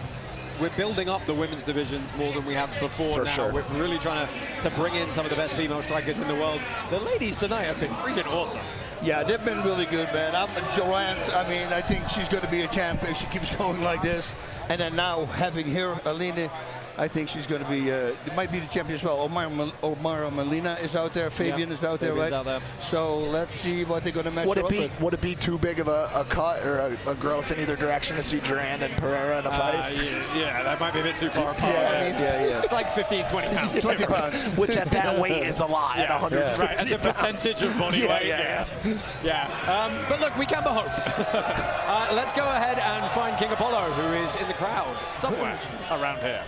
We're building up the women's divisions more than we have before For now. sure. We're really trying to bring in some of the best female strikers in the world. The ladies tonight have been freaking awesome. Yeah, they've been really good, man. Jorand, I mean, I think she's going to be a champ if she keeps going like this. And then now having here, Aline, I think she's going to be, it might be the champion as well. Omar Melina is out there, Fabian is out there, right? Out there. So let's see what they're going to match up with. Would it be too big of a cut or a growth in either direction to see Jorand and Pereira in a fight? Yeah, that might be a bit too far apart. Yeah. It's like 15, 20 pounds. 20 pounds. Which at that weight is a lot at 150 Right, as a percentage of body weight. Yeah. But look, we can but hope. Let's go ahead and find King Apollo, who is in the crowd somewhere around here.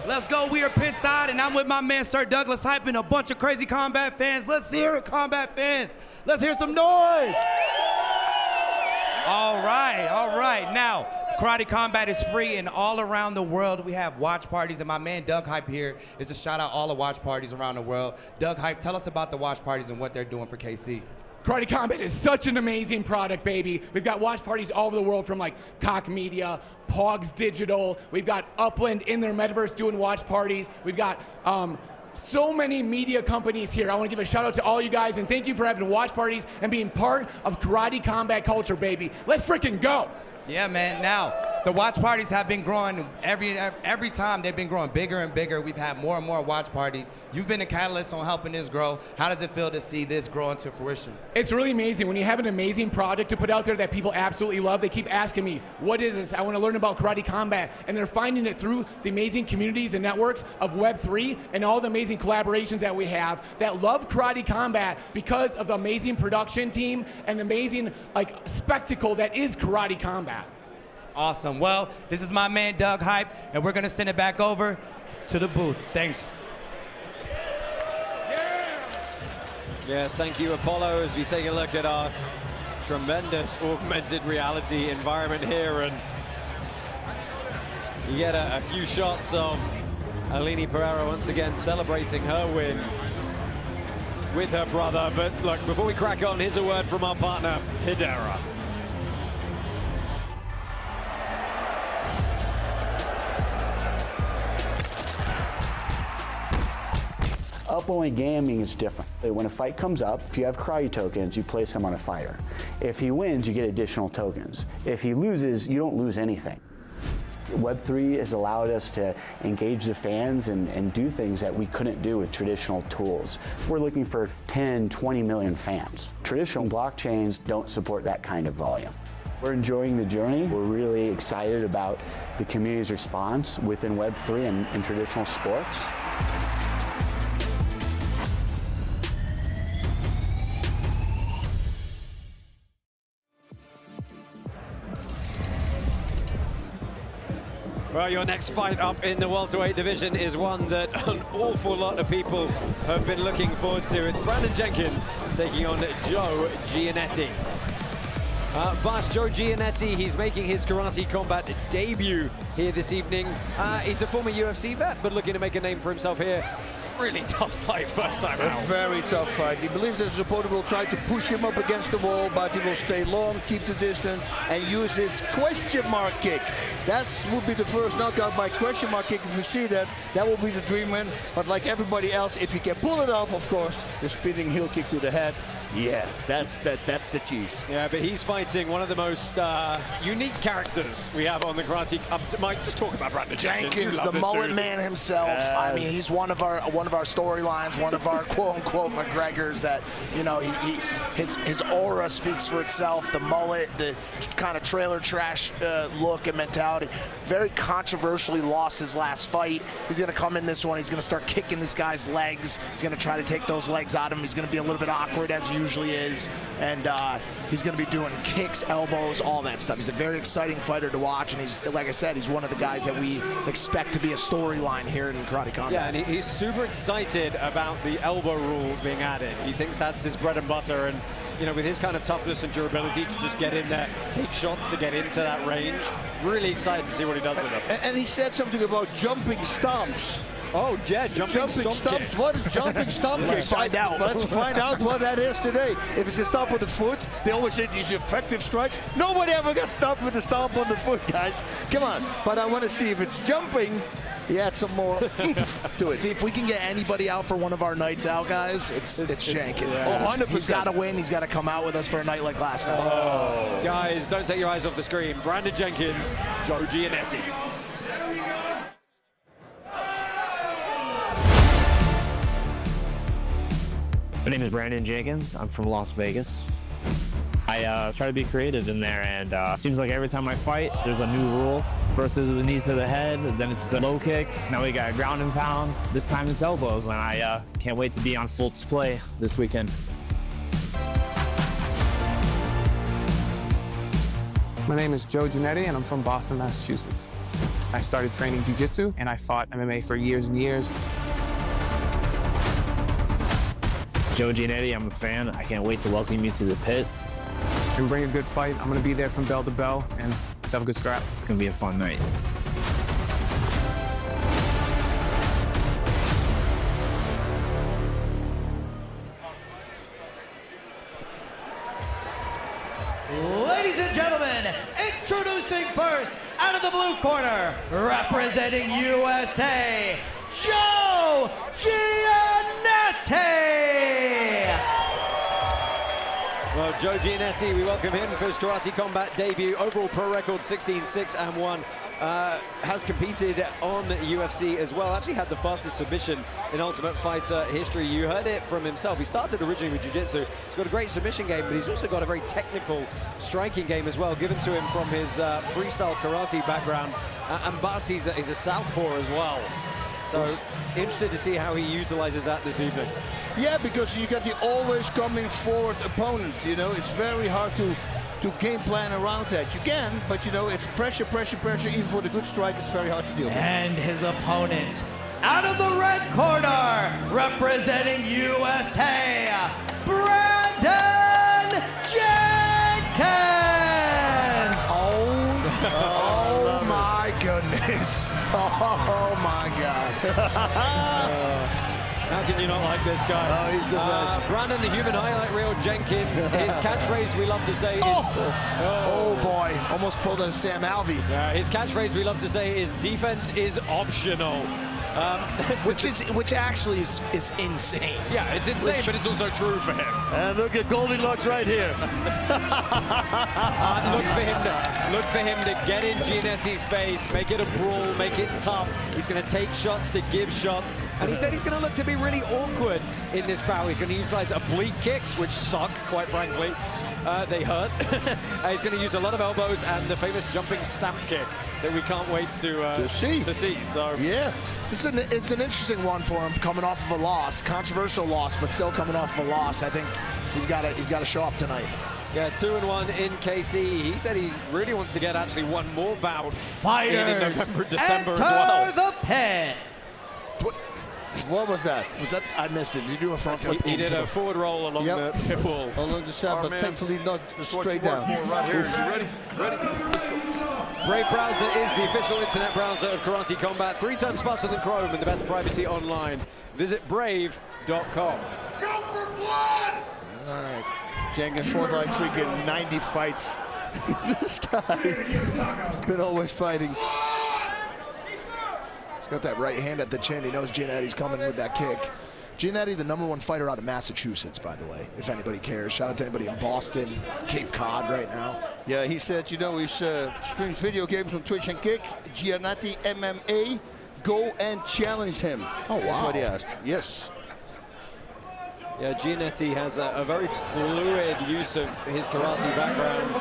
Let's go. We are pit side, and I'm with my man, Sir Douglas Hype, and a bunch of crazy combat fans. Let's hear it, combat fans. Let's hear some noise. All right. Now, Karate Combat is free, and all around the world we have watch parties, and my man Doug Hype here is to shout out all the watch parties around the world. Doug Hype, tell us about the watch parties and what they're doing for KC. Karate Combat is such an amazing product, baby. We've got watch parties all over the world, from like Cock Media, Pogs Digital. We've got Upland in their metaverse doing watch parties. We've got so many media companies here. I want to give a shout out to all you guys and thank you for having watch parties and being part of Karate Combat culture, baby. Let's freaking go. Yeah, man. Now, the watch parties have been growing every time. They've been growing bigger and bigger. We've had more and more watch parties. You've been a catalyst on helping this grow. How does it feel to see this grow into fruition? It's really amazing. When you have an amazing product to put out there that people absolutely love, they keep asking me, what is this? I want to learn about Karate Combat. And they're finding it through the amazing communities and networks of Web3 and all the amazing collaborations that we have that love Karate Combat because of the amazing production team and the amazing spectacle that is Karate Combat. Awesome. Well, this is my man Doug Hype, and we're going to send it back over to the booth. Thanks. Yes, thank you, Apollo, as we take a look at our tremendous augmented reality environment here, and you get a few shots of Aline Pereira once again celebrating her win with her brother. But look, before we crack on, here's a word from our partner, Hedera. Up-only gaming is different. When a fight comes up, if you have karate tokens, you place them on a fighter. If he wins, you get additional tokens. If he loses, you don't lose anything. Web3 has allowed us to engage the fans and do things that we couldn't do with traditional tools. We're looking for 10, 20 million fans. Traditional blockchains don't support that kind of volume. We're enjoying the journey. We're really excited about the community's response within Web3 and traditional sports. Well, your next fight up in the welterweight division is one that an awful lot of people have been looking forward to. It's Brandon Jenkins taking on Joe Giannetti. But Joe Giannetti, he's making his Karate Combat debut here this evening. He's a former UFC vet, but looking to make a name for himself here. Really tough fight first time out. A very tough fight. He believes that his opponent will try to push him up against the wall, but he will stay long, keep the distance, and use his question mark kick. That would be the first knockout by question mark kick. If you see that, that will be the dream win. But like everybody else, if he can pull it off, of course, the spinning heel kick to the head. Yeah, that's the cheese. Yeah, but he's fighting one of the most unique characters we have on the karate. Mike, just talk about Brandon Jenkins, the mullet man himself. I mean, he's one of our storylines, one of our quote-unquote McGregors that, you know, his aura speaks for itself. The mullet, the kind of trailer trash look and mentality. Very controversially lost his last fight. He's going to come in this one. He's going to start kicking this guy's legs. He's going to try to take those legs out of him. He's going to be a little bit awkward, as he usually is. And he's going to be doing kicks, elbows, all that stuff. He's a very exciting fighter to watch. And he's, like I said, he's one of the guys that we expect to be a storyline here in Karate Combat. Yeah, and he's super excited about the elbow rule being added. He thinks that's his bread and butter. And, you know, with his kind of toughness and durability to just get in there, take shots to get into that range, really excited to see what he does with it. And he said something about jumping stomps. Oh, yeah, jumping stomp kicks. What is jumping stomp kicks? Let's find out. Let's find out what that is today. If it's a stomp on the foot, they always say these effective strikes. Nobody ever got stopped with a stomp on the foot, guys. Come on. But I want to see if it's jumping. Yeah, some more to it. See if we can get anybody out for one of our nights out, guys. It's Jenkins. Yeah. 100%. He's got to win. He's got to come out with us for a night like last night. Oh. Guys, don't take your eyes off the screen. Brandon Jenkins, Joe Giannetti. My name is Brandon Jenkins. I'm from Las Vegas. I try to be creative in there, and it seems like every time I fight, there's a new rule. First there's the knees to the head, then it's the low kicks. Now we got ground and pound. This time it's elbows, and I can't wait to be on full display this weekend. My name is Joe Giannetti, and I'm from Boston, Massachusetts. I started training jiu-jitsu, and I fought MMA for years and years. Joe Giannetti, I'm a fan. I can't wait to welcome you to the pit. We bring a good fight. I'm going to be there from bell to bell, and let's have a good scrap. It's going to be a fun night. Ladies and gentlemen, introducing first, out of the blue corner, representing USA, Joe Giannetti! Well, Joe Giannetti, we welcome him for his Karate Combat debut. Overall pro record 16-6-1. Has competed on UFC as well. Actually had the fastest submission in Ultimate Fighter history. You heard it from himself. He started originally with jiu-jitsu. He's got a great submission game, but he's also got a very technical striking game as well, given to him from his freestyle karate background. And Bas, he's a southpaw as well. So interested to see how he utilizes that this evening. Yeah, because you got the always coming forward opponent. You know, it's very hard to game plan around that. You can, but you know, it's pressure, pressure, pressure. Even for the good strike, it's very hard to deal with. And his opponent, out of the red corner, representing USA, Brandon Jenkins! Oh my goodness. Oh my God. How can you not like this guy? Oh, he's the best. Brandon, the human highlight reel, Jenkins. His catchphrase we love to say is... Oh boy, almost pulled a Sam Alvey. His catchphrase we love to say is defense is optional. Which actually is insane. Yeah, it's insane, but it's also true for him. And look at Goldilocks right here. Look for him to get in Giannetti's face, make it a brawl, make it tough. He's going to take shots to give shots. And he said he's going to look to be really awkward in this battle. He's going to utilize oblique kicks, which suck, quite frankly. They hurt. He's going to use a lot of elbows and the famous jumping stamp kick that we can't wait to see. So yeah, it's an interesting one for him, coming off of a loss, controversial loss, but still coming off of a loss. I think he's got to show up tonight. Yeah, 2-1 in KC. He said he really wants to get actually one more bout Fighters in November, December as well. Enter the pit. What was that? Was that? I missed it. Did you do a front flip? He did a forward roll along the pit wall. Along the shaft, but thankfully not straight down. Right here. You ready? Ready? Let's go. Brave Browser is the official internet browser of Karate Combat. 3 times faster than Chrome and the best privacy online. Visit brave.com. Go for blood! All right. Jenkins fought like freaking 90 fights. This guy's been always fighting. He's got that right hand at the chin. He knows Giannetti's coming with that kick. Giannetti, the #1 fighter out of Massachusetts, by the way, if anybody cares. Shout out to anybody in Boston, Cape Cod right now. Yeah, he said, you know, he streams video games on Twitch and Kick. Giannetti MMA, go and challenge him. Oh, wow. That's what he asked. Yes. Yeah, Giannetti has a very fluid use of his karate background.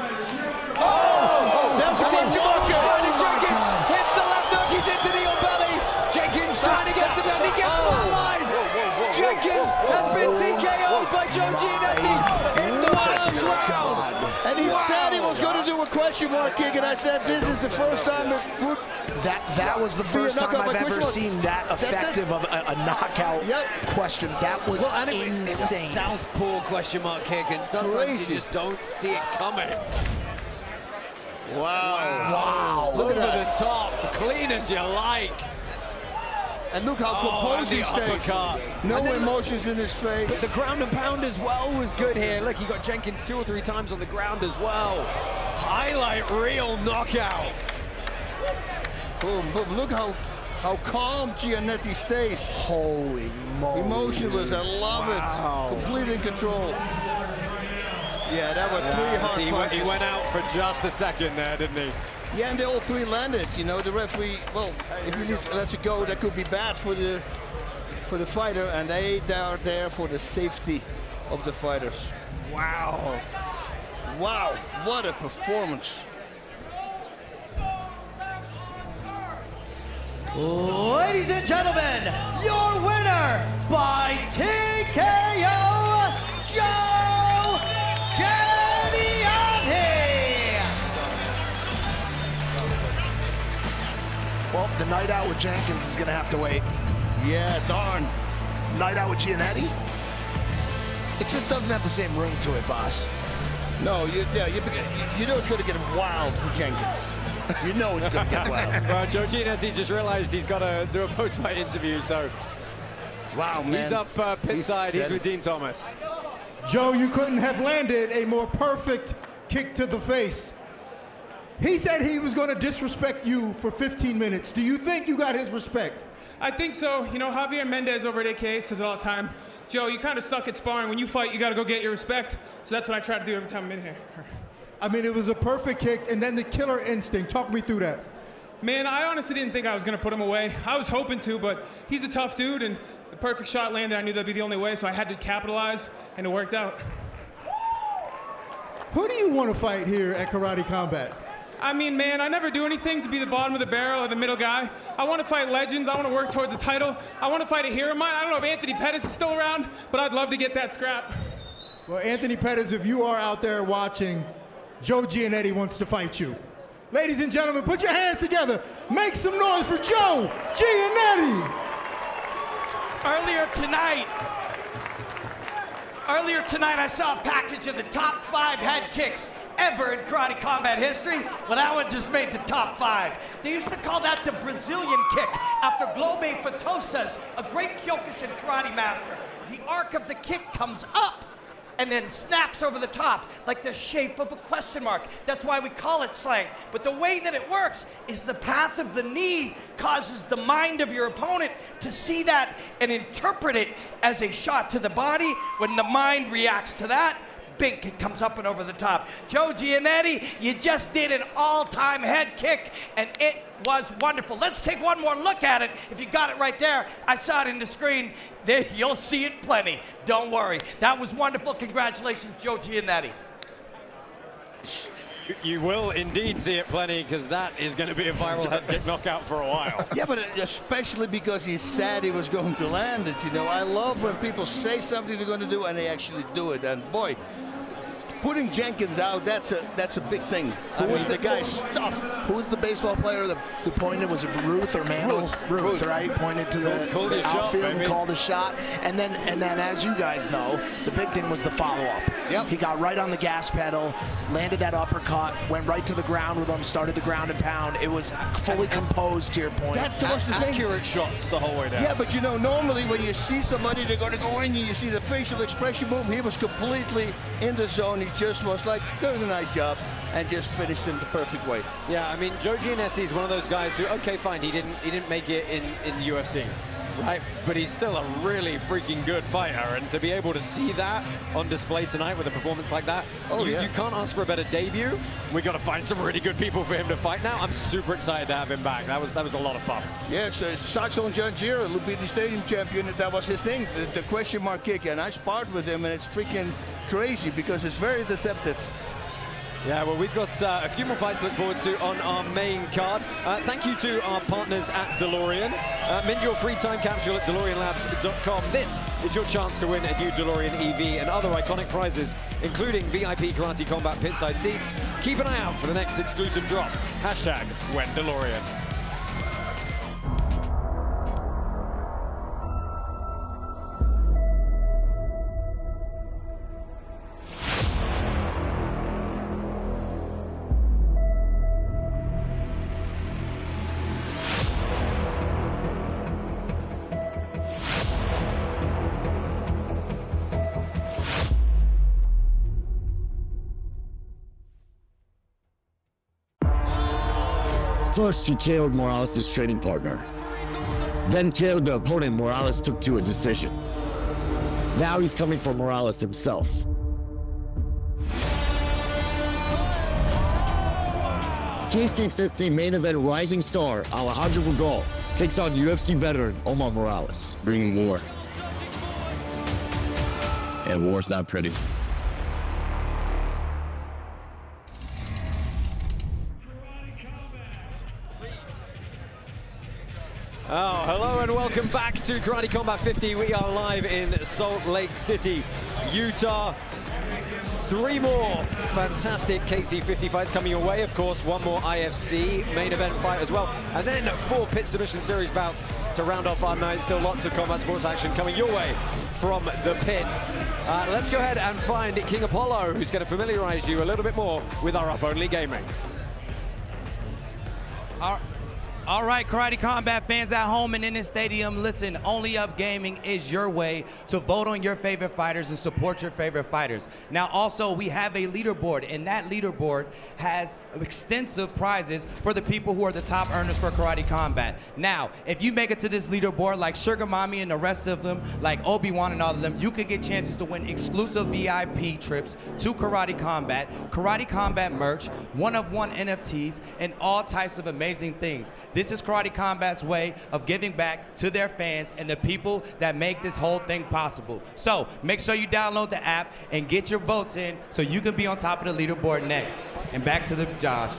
That's a question mark. Brandon Jenkins hits the left hook, he's into the belly. Jenkins trying to get some left, he gets flatline. Jenkins has been TKO'd by Joe Giannetti in the first round. And he said he was going to do a question mark kick, and I said this is the first time it would. That was the first time I've ever seen that effective of a knockout question. That was insane. It's a southpaw question mark kick, and sometimes you just don't see it coming. Wow. Look at the top, clean as you like. And look how composed he stays. No emotions in his face. But the ground and pound as well was good here. Look, he got Jenkins 2 or 3 times on the ground as well. Highlight reel knockout. Boom, boom. Look how calm Giannetti stays. Holy moly. Emotionless, I love it. Complete in control. Yeah, that was 3 hard punches. He went out for just a second there, didn't he? Yeah, and they all 3 landed. You know, the referee, well, if he lets it go, that could be bad for the fighter, and they are there for the safety of the fighters. Wow. Wow, what a performance. Ladies and gentlemen, your winner by TKO, Joe Giannetti. Well, the night out with Jenkins is going to have to wait. Yeah, darn. Night out with Giannetti? It just doesn't have the same ring to it, boss. No, you know it's going to get wild with Jenkins. You know it's going to get wild. Well, Joe Giannetti just realized he's got to do a post-fight interview, so wow, man. He's up pit side. He's with Dean Thomas. Joe, you couldn't have landed a more perfect kick to the face. He said he was going to disrespect you for 15 minutes. Do you think you got his respect? I think so. You know, Javier Mendez over at AK says it all the time. Joe, you kind of suck at sparring. When you fight, you got to go get your respect. So that's what I try to do every time I'm in here. I mean, it was a perfect kick, and then the killer instinct. Talk me through that. Man, I honestly didn't think I was going to put him away. I was hoping to, but he's a tough dude, and the perfect shot landed. I knew that'd be the only way, so I had to capitalize, and it worked out. Who do you want to fight here at Karate Combat? I mean, man, I never do anything to be the bottom of the barrel or the middle guy. I want to fight legends. I want to work towards a title. I want to fight a hero of mine. I don't know if Anthony Pettis is still around, but I'd love to get that scrap. Well, Anthony Pettis, if you are out there watching, Joe Giannetti wants to fight you. Ladies and gentlemen, put your hands together. Make some noise for Joe Giannetti. Earlier tonight, I saw a package of the top 5 head kicks ever in Karate Combat history. Well, that one just made the top 5. They used to call that the Brazilian kick after Globe Fatosas, a great Kyokushin karate master. The arc of the kick comes up and then snaps over the top like the shape of a question mark. That's why we call it slang. But the way that it works is the path of the knee causes the mind of your opponent to see that and interpret it as a shot to the body. When the mind reacts to that, bink, it comes up and over the top. Joe Giannetti, you just did an all-time head kick, and it was wonderful. Let's take one more look at it. If you got it right there, I saw it in the screen. There, you'll see it plenty. Don't worry. That was wonderful. Congratulations, Joe Giannetti. You will indeed see it plenty, because that is going to be a viral head kick knockout for a while. Yeah, but especially because he said he was going to land it. You know, I love when people say something they're going to do and they actually do it. And boy, putting Jenkins out, that's a big thing. I mean, the guy's tough. Who was the baseball player that pointed? Was it Ruth or Mantle? Ruth, right? Pointed to the outfield and called a shot. And then, as you guys know, the big thing was the follow-up. Yep. He got right on the gas pedal, landed that uppercut, went right to the ground with him, started the ground and pound. It was fully composed, to your point. That was the thing. Accurate shots the whole way down. Yeah, but you know, normally when you see somebody, they're going to go in, and you see the facial expression move. He was completely in the zone. He just was like, doing a nice job, and just finished in the perfect way. Yeah, I mean, Joe Giannetti is one of those guys who, okay, fine, he didn't make it in the UFC. right? But he's still a really freaking good fighter, and to be able to see that on display tonight with a performance like that, you can't ask for a better debut. We got to find some really good people for him to fight now. I'm super excited to have him back. That was a lot of fun. Yes, Saxon Janjira, Luby Stadium champion, that was his thing, the question mark kick, and I sparred with him, and it's freaking crazy because it's very deceptive. Yeah, well, we've got a few more fights to look forward to on our main card. Thank you to our partners at DeLorean. Mint your free time capsule at DeLoreanLabs.com. This is your chance to win a new DeLorean EV and other iconic prizes, including VIP Karate Combat pitside seats. Keep an eye out for the next exclusive drop. #WhenDeLorean. First, he KO'd Morales' training partner. Then KO'd the opponent Morales took to a decision. Now he's coming for Morales himself. KC50 main event rising star Alejandro Brugal takes on UFC veteran Omar Morales. Bringing war. And war's not pretty. Oh, hello and welcome back to Karate Combat 50. We are live in Salt Lake City, Utah. 3 more fantastic KC50 fights coming your way. Of course, 1 more IFC main event fight as well. And then 4 Pit Submission Series bouts to round off our night. Still lots of combat sports action coming your way from the pit. Let's go ahead and find King Apollo, who's going to familiarize you a little bit more with our up-only gaming. All right, Karate Combat fans at home and in the stadium, listen, Only Up Gaming is your way to vote on your favorite fighters and support your favorite fighters. Now, also, we have a leaderboard, and that leaderboard has extensive prizes for the people who are the top earners for Karate Combat. Now, if you make it to this leaderboard, like Sugar Mommy and the rest of them, like Obi-Wan and all of them, you could get chances to win exclusive VIP trips to Karate Combat merch, one-of-one NFTs, and all types of amazing things. This is Karate Combat's way of giving back to their fans and the people that make this whole thing possible. So make sure you download the app and get your votes in so you can be on top of the leaderboard next. And back to the Josh.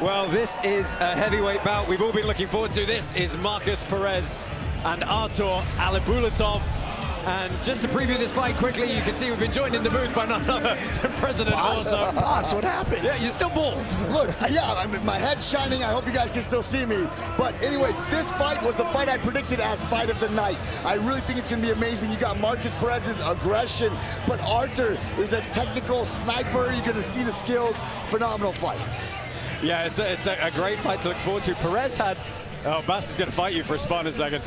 Well, this is a heavyweight bout we've all been looking forward to. This is Marcus Perez and Artur Alibulatov. And just to preview this fight quickly, you can see we've been joined in the booth by none other than President Awesome. Boss, what happened? Yeah, you're still bald. Look, yeah, my head's shining. I hope you guys can still see me. But anyways, this fight was the fight I predicted as fight of the night. I really think it's going to be amazing. You got Marcus Perez's aggression, but Artur is a technical sniper. You're going to see the skills. Phenomenal fight. Yeah, it's a great fight to look forward to. Perez had... Oh, Bass is going to fight you for a spot in a second.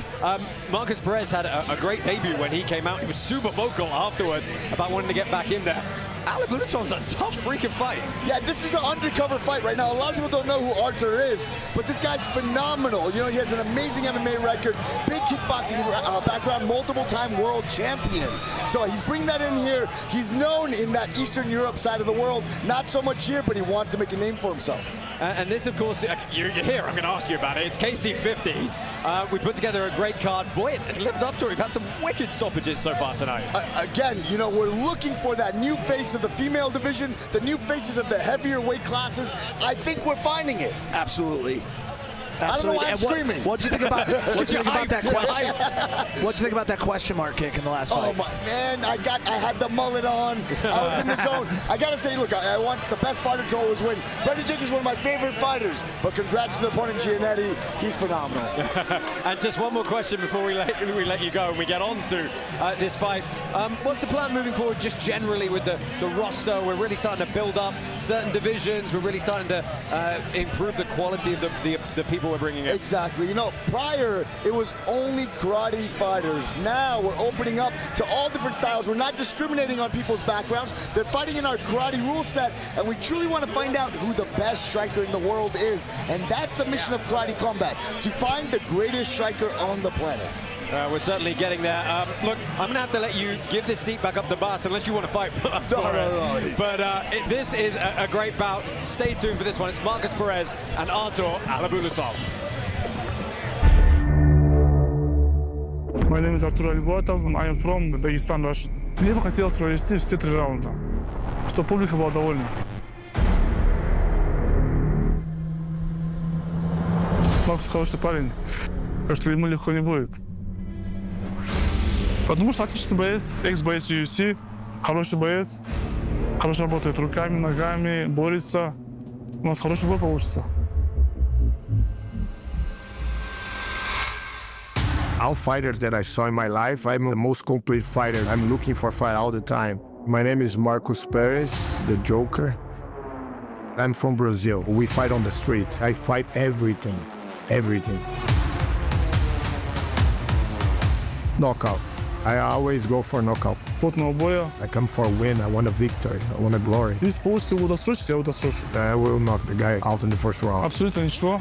Marcus Perez had a great debut when he came out. He was super vocal afterwards about wanting to get back in there. Alibulatov's a tough freaking fight. Yeah, this is the undercover fight right now. A lot of people don't know who Artur is, but this guy's phenomenal. You know, he has an amazing MMA record, big kickboxing background, multiple-time world champion. So he's bringing that in here. He's known in that Eastern Europe side of the world, not so much here, but he wants to make a name for himself. And this, of course, you're here, I'm going to ask you about it. It's KC50. We put together a great card. Boy, it's lived up to it. We've had some wicked stoppages so far tonight. Again, you know, we're looking for that new face of the female division, the new faces of the heavier weight classes. I think we're finding it. Absolutely. I don't know why I'm screaming. What'd you think about that question? What'd you think about that question mark kick in the last fight? Oh my man, I had the mullet on. I was in the zone. I gotta say, look, I want the best fighter to always win. Brandon Jenkins is one of my favorite fighters, but congrats to the opponent Giannetti. He's phenomenal. And just one more question before we let you go and we get on to this fight. What's the plan moving forward, just generally with the roster? We're really starting to build up certain divisions. We're really starting to improve the quality of the people people we're bringing in. Exactly. You know, prior, it was only karate fighters. Now we're opening up to all different styles. We're not discriminating on people's backgrounds. They're fighting in our karate rule set, and we truly want to find out who the best striker in the world is. And that's the mission of Karate Combat, to find the greatest striker on the planet. We're certainly getting there. Look, I'm going to have to let you give this seat back up the bus unless you want to fight us. No. But this is a great bout. Stay tuned for this one. It's Marcus Perez and Artur Alibulatov. My name is Arturo Vergara. I am from Dagestan, Russia. Мне бы хотелось провести все 3 раунда, чтобы публика была довольна. Маркус хороший парень, так что ему легко не будет. Потому что отличный боец, экс-боец UFC, хороший боец, хорошо работает руками, ногами, борется. У нас хороший бой получится. All fighters that I saw in my life, I'm the most complete fighter. I'm looking for a fight all the time. My name is Marcus Perez, the Joker. I'm from Brazil. We fight on the street. I fight everything. Everything. Knockout. I always go for knockout. Плотного боя. I come for a win. I want a victory. I want a glory. Если получится его досрочить, я его досрочу. I will knock the guy out in the first round. Абсолютно ничего.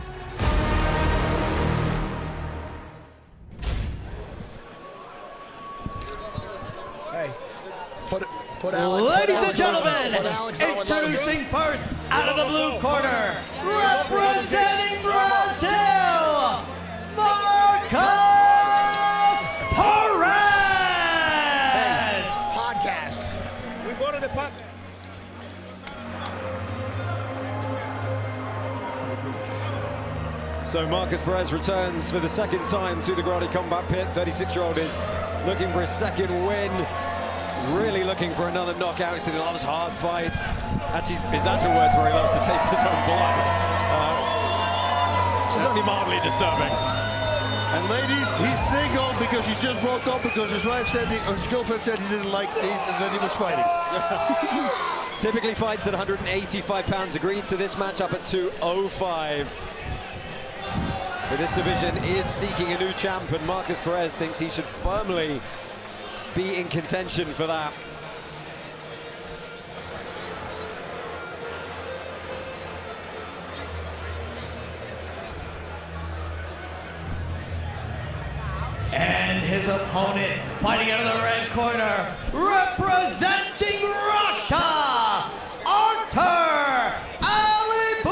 Ladies and gentlemen, introducing first out of the blue corner, representing Brazil, Marcus Perez. Podcast. We go to the podcast. So Marcus Perez returns for the second time to the Karate Combat Pit. 36-year-old is looking for his second win. Really looking for another knockout. He loves hard fights. Actually, his actual words where he loves to taste his own blood. Which is only mildly disturbing. And ladies, he's single because he just broke up because his wife said, his girlfriend said he didn't like that he was fighting. Typically fights at 185 pounds, agreed to this matchup at 205. But this division is seeking a new champ, and Marcus Perez thinks he should firmly be in contention for that. And his opponent, fighting out of the red corner, representing Russia, Artur Alibulatov.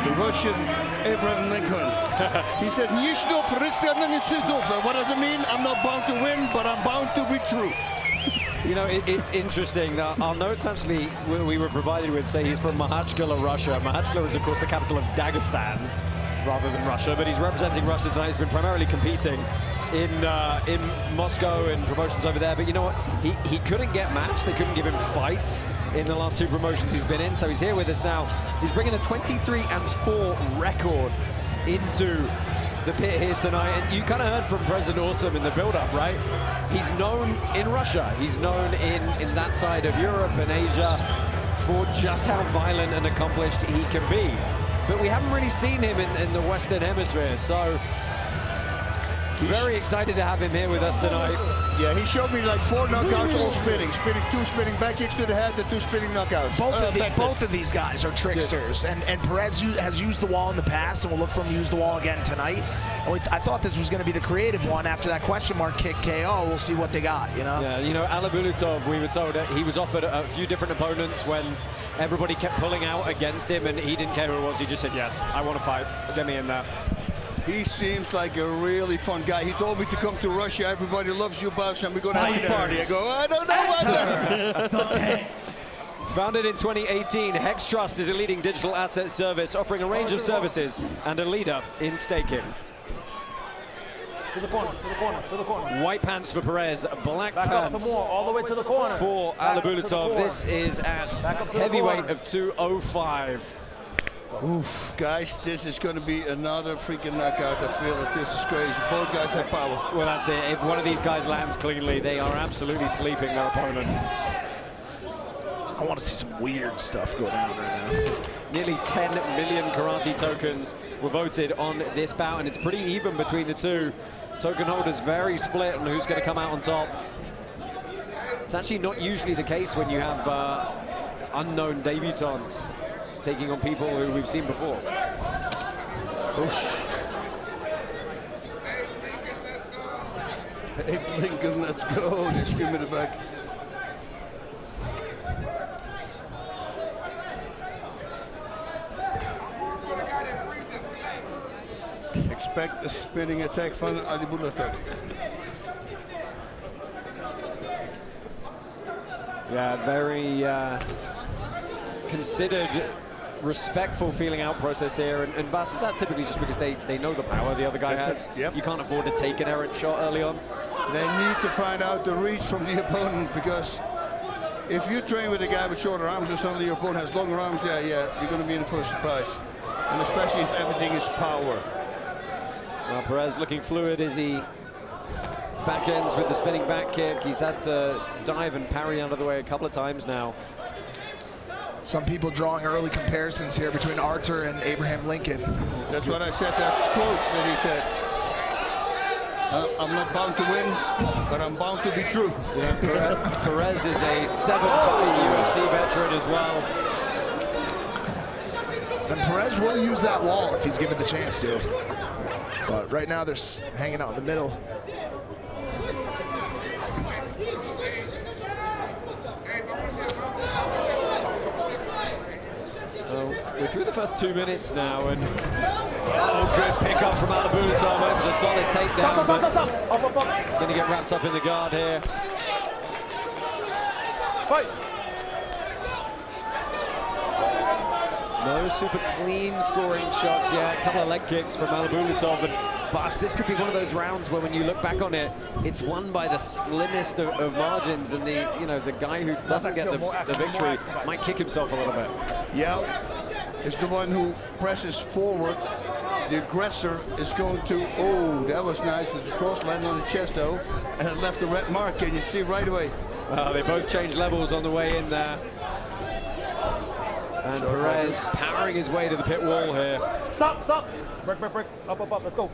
The Russian Abraham Lincoln. He said, what does it mean? I'm not bound to win, but I'm bound to be true. You know, it's interesting. Our notes actually we were provided with say he's from Makhachkala, Russia. Makhachkala is, of course, the capital of Dagestan, rather than Russia, but he's representing Russia tonight. He's been primarily competing in Moscow and promotions over there. But you know what? He couldn't get matched. They couldn't give him fights in the last 2 promotions he's been in. So he's here with us now. He's bringing a 23-4 record into the pit here tonight. And you kind of heard from President Awesome in the build-up, right? He's known in Russia. He's known in that side of Europe and Asia for just how violent and accomplished he can be. But we haven't really seen him in the Western Hemisphere. So very excited to have him here with us tonight. Yeah, he showed me like 4 knockouts, all spinning. 2 spinning back kicks to the head and 2 spinning knockouts. Both of these guys are tricksters, and Perez has used the wall in the past, and we'll look for him to use the wall again tonight. I thought this was going to be the creative one after that question mark kick KO. We'll see what they got, you know? Yeah, you know, Alibulatov, we were told that he was offered a few different opponents when everybody kept pulling out against him, and he didn't care who it was. He just said, yes, I want to fight. Get me in there. He seems like a really fun guy. He told me to come to Russia. Everybody loves you, boss, and we're going to have a party. I go, I don't know what. Founded in 2018, Hex Trust is a leading digital asset service offering a range of services and a leader in staking. To the corner, to the corner, to the corner. White pants for Perez, black Back pants up some more, all the way to the corner. for Alibulatov. This is at heavyweight of 205. Oof, guys, this is going to be another freaking knockout. I feel that this is crazy. Both guys have power. Well, that's it. If one of these guys lands cleanly, they are absolutely sleeping their opponent. I want to see some weird stuff go down right now. Nearly 10 million karate tokens were voted on this bout, and it's pretty even between the two. Token holders very split on who's going to come out on top. It's actually not usually the case when you have unknown debutants taking on people who we've seen before. Hey, Lincoln, let's go. They scream in the back. Expect a spinning attack from Alibulatov. Yeah, very considered, respectful feeling out process here. And Bas, is that typically just because they know the power the other guy has? Yep. You can't afford to take an errant shot early on? They need to find out the reach from the opponent, because if you train with a guy with shorter arms and suddenly your opponent has longer arms, yeah, you're going to be in for a surprise. And especially if everything is power. Well, Perez looking fluid as he back ends with the spinning back kick. He's had to dive and parry out of the way a couple of times now. Some people drawing early comparisons here between Artur and Abraham Lincoln. That's what I said, that quote that he said. I'm not bound to win, but I'm bound to be true. Yeah, Perez is a 7-5 UFC veteran as well. And Perez will use that wall if he's given the chance to. But right now they're hanging out in the middle. We're through the first 2 minutes now, and good pickup from Alibulatov. It's a solid takedown, but going to get wrapped up in the guard here. Fight! No super clean scoring shots yet. A couple of leg kicks from Alibulatov, but Bas, this could be one of those rounds where, when you look back on it, it's won by the slimmest of margins, and the guy who doesn't get the victory might kick himself a little bit. Yeah. Is the one who presses forward. The aggressor is going to, oh, that was nice. There's a cross land on the chest though, and it left a red mark. Can you see right away? Well, they both changed levels on the way in there. And Perez powering his way to the pit wall here. Stop. Break. Up, let's go.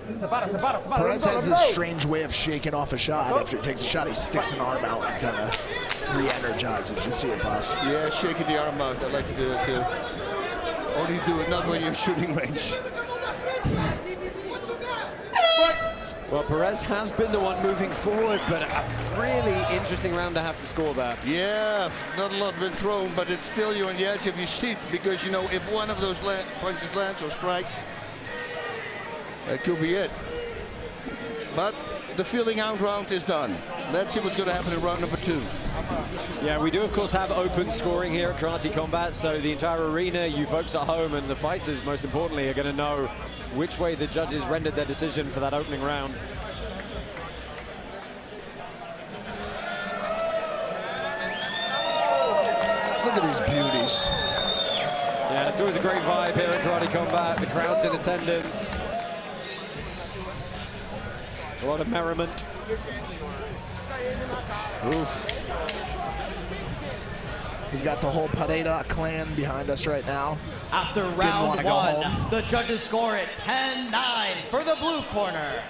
Perez has this strange way of shaking off a shot. After he takes a shot, he sticks an arm out and kind of re-energizes. You see it, Bas? Yeah, shaking the arm out. I like to do it too. Only do it not when you're shooting range. Well, Perez has been the one moving forward, but a really interesting round to have to score there. Yeah, not a lot been thrown, but it's still you're on the edge of your seat, because you know if one of those punches lands or strikes, that could be it. But the feeling out round is done. Let's see what's going to happen in round number 2. Yeah, we do of course have open scoring here at Karate Combat, so the entire arena, you folks at home, and the fighters most importantly, are going to know which way the judges rendered their decision for that opening round. Look at these beauties. Yeah, it's always a great vibe here at Karate Combat. The crowd's in attendance. A lot of merriment. Oof. We've got the whole Pereira clan behind us right now. After round 1, the judges score it 10-9 for the blue corner.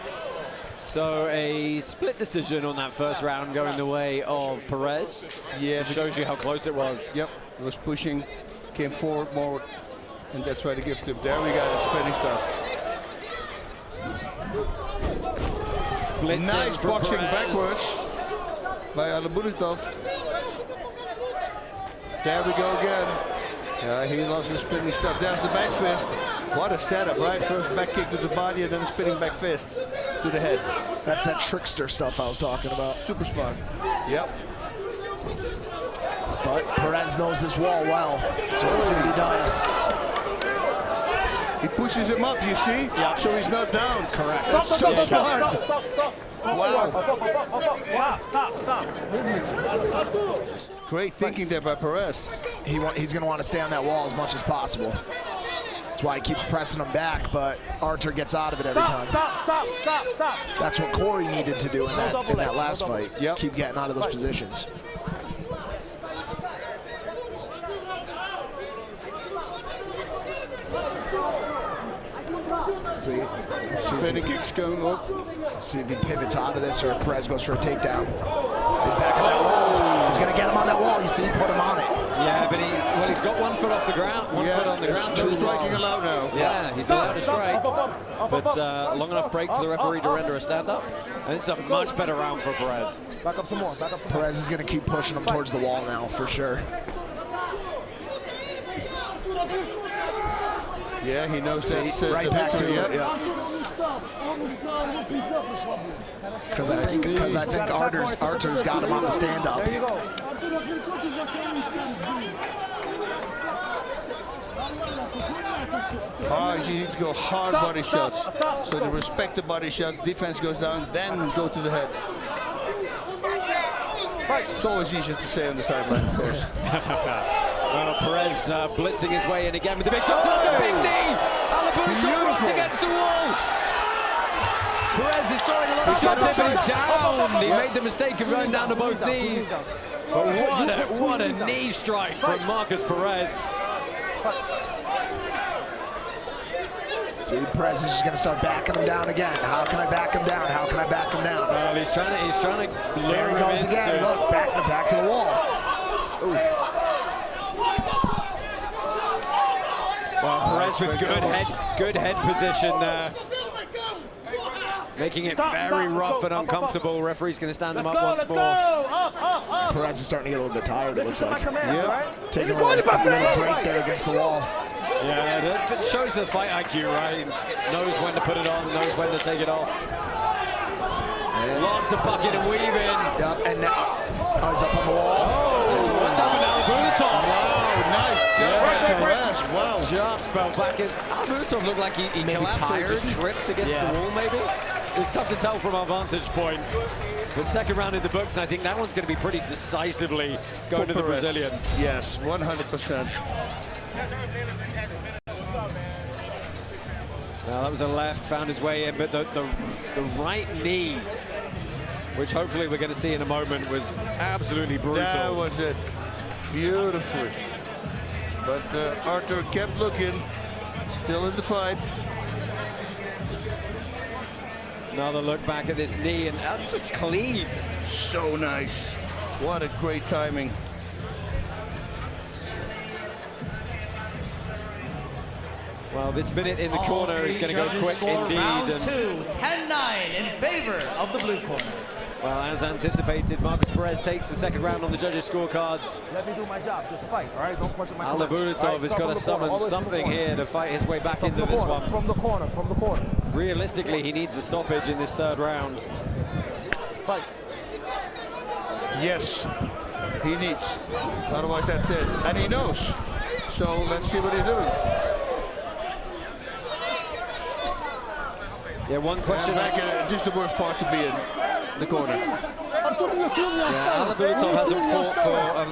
So a split decision on that first round going the way of Perez. Yeah, it shows you how close it was. Yep, it was pushing, came forward more, and that's why they give to him. There we got it, spinning stuff. Blitzing nice boxing Perez. backwards by Alibulatov. There we go again. Yeah, he loves the spinning stuff. There's the back fist. What a setup, right? First back kick to the body and then a spinning back fist to the head. That's that trickster stuff I was talking about. Super smart. Yep. But Perez knows this wall well, so let's see what he does. He pushes him up, you see? Yeah. So he's not down. Correct. Stop. Wow. Stop. Great thinking there by Perez. He's going to want to stay on that wall as much as possible. That's why he keeps pressing him back, but Artur gets out of it every time. Stop. That's what Cory needed to do in that last fight. Yep. Keep getting out of those positions. So let's see if he kicks going up. Let's see if he pivots out of this or if Perez goes for a takedown. He's back on that wall. He's going to get him on that wall. You see, he put him on it. Yeah, but he's got 1 foot off the ground, one foot on the ground. So striking allowed now. Yeah, he's allowed to strike. But long enough break for the referee to render a stand-up. And it's a much better round for Perez. Back up some more. Back up some more. Perez is going to keep pushing him towards the wall now, for sure. Yeah, he knows that's right back to it. Yeah. Because I think Artur's got him on the stand-up. There you go. You need to go hard body shots. So to respect the body shots, defense goes down, then go to the head. It's always easier to say on the sideline, of course. Well, Perez blitzing his way in again with the big shot. That's a big knee! Alibulatov rushed against the wall. Perez is throwing a lot of shots in, but he's down. He made the mistake of running down to both knees. But what a knee strike from Marcus Perez. See, Perez is just going to start backing him down again. How can I back him down? How can I back him down? Well, he's trying to lure there he him goes again. Look, back to the wall. Ooh. Well, Perez with good head position there. Making it very rough and uncomfortable. Referee's going to stand him up once more. Perez is starting to get a little bit tired, it looks like. Yeah. Taking a little break there against the wall. Yeah, it shows the fight IQ, right? Knows when to put it on, knows when to take it off. Lots of bucking and weaving. Yep, and now he's up on the wall. Oh, what's happened to Alibulatov? Wow, nice job. Wow. Just fell back. Alibulatov looked like he collapsed or just tripped against the wall, maybe. It's tough to tell from our vantage point. The second round in the books, and I think that one's going to be pretty decisively going to the Brazilian. Yes, 100%. Now that was a left, found his way in, but the right knee, which hopefully we're going to see in a moment, was absolutely brutal. That was it. Beautiful. But Artur kept looking, still in the fight. Another look back at this knee, and that's just clean. So nice. What a great timing. Well, this minute in the corner is going to go quick indeed. Round 2, 10-9 in favor of the blue corner. Well, as anticipated, Marcus Perez takes the second round on the judges' scorecards. Let me do my job. Just fight, all right? Don't question my Alibulatov has got to summon something here to fight his way back into this one. From the corner. Realistically, he needs a stoppage in this third round. Fight. Yes, he needs. Otherwise, that's it. And he knows. So let's see what he's doing. Yeah, one question. Just the worst part to be in the corner. Yeah, Alibulatov hasn't fought for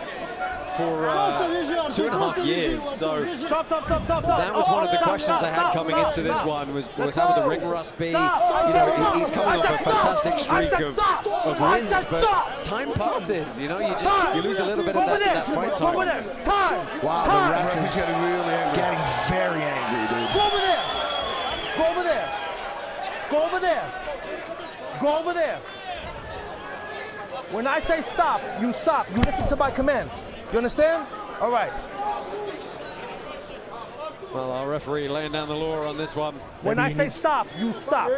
2.5 years, so that was one of the questions I had coming into this one, was how would the ring rust be? You know, he's coming off a fantastic streak of wins, but time passes, you know, you lose a little bit of that fight time. Wow, the ref is getting very angry, dude. Go over there. Go over there. Go over there. Go over there. When I say stop, you stop. You listen to my commands. You understand? All right. Well, our referee laying down the law on this one. When I say stop, you stop.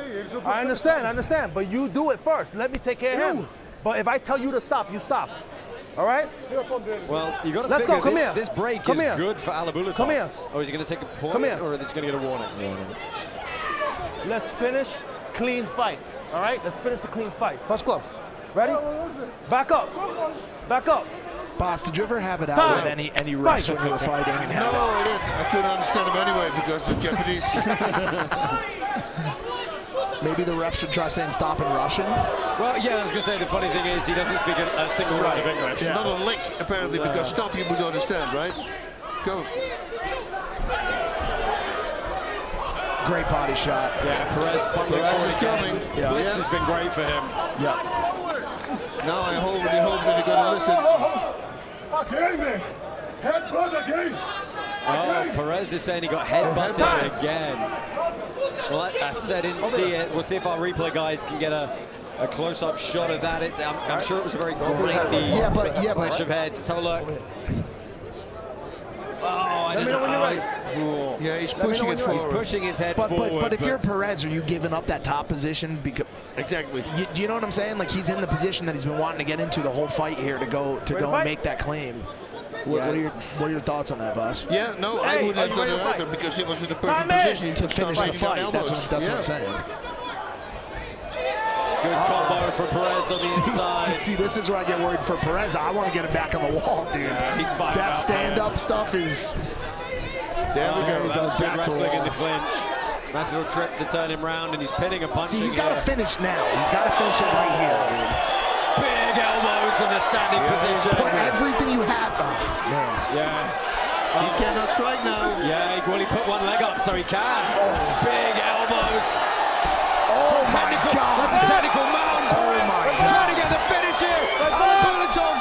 I understand, but you do it first. Let me take care of him. But if I tell you to stop, you stop. All right? Well, you got to Let's figure go. this break is good for Alibulatov. Come here. Oh, is he going to take a point? Come here. Or is he going to get a warning? Let's finish clean fight. All right? Let's finish the clean fight. Touch gloves. Ready? Back up. Back up. Boss, did you ever have it out with any refs when you were fighting? And No, I didn't. I couldn't understand them anyway because the Japanese. Maybe the ref should try saying stop in Russian? Well, yeah, I was going to say, the funny thing is he doesn't speak a single word of English. Not a lick, apparently, because stop you would understand, right? Go. Great body shot. Yeah, Perez is coming. Yeah. Blitz has been great for him. Yeah. Now I hope that they're going to listen. Oh, Perez is saying he got headbutted again. Well, I said I didn't see it. We'll see if our replay guys can get a close-up shot of that. I'm sure it was a very grindy clash of heads. Let's have a look. Oh, I don't know. Yeah, he's pushing it forward. He's pushing his head forward. But if you're Perez, are you giving up that top position? Because exactly. Do you know what I'm saying? Like, he's in the position that he's been wanting to get into the whole fight here to go and make that claim. What are your thoughts on that, boss? Yeah, no, I would have done it either because he was in the perfect position to finish the fight. That's what I'm saying. Good combo for Perez on the inside. See, this is where I get worried for Perez. I want to get him back on the wall, dude. Yeah, he's fine. That stand-up stuff is... There we go. He goes back to wrestling in the clinch. Nice little trip to turn him round, and he's pinning and punching. See, he's got to finish now. He's got to finish it right here, dude. Big elbows from the standing position. Put everything you have. Oh, man. Yeah. He cannot strike now. Yeah, well, he put one leg up, so he can. Big elbows. Oh, my God. That's a technical mount. Trying to get the finish here. Alibulatov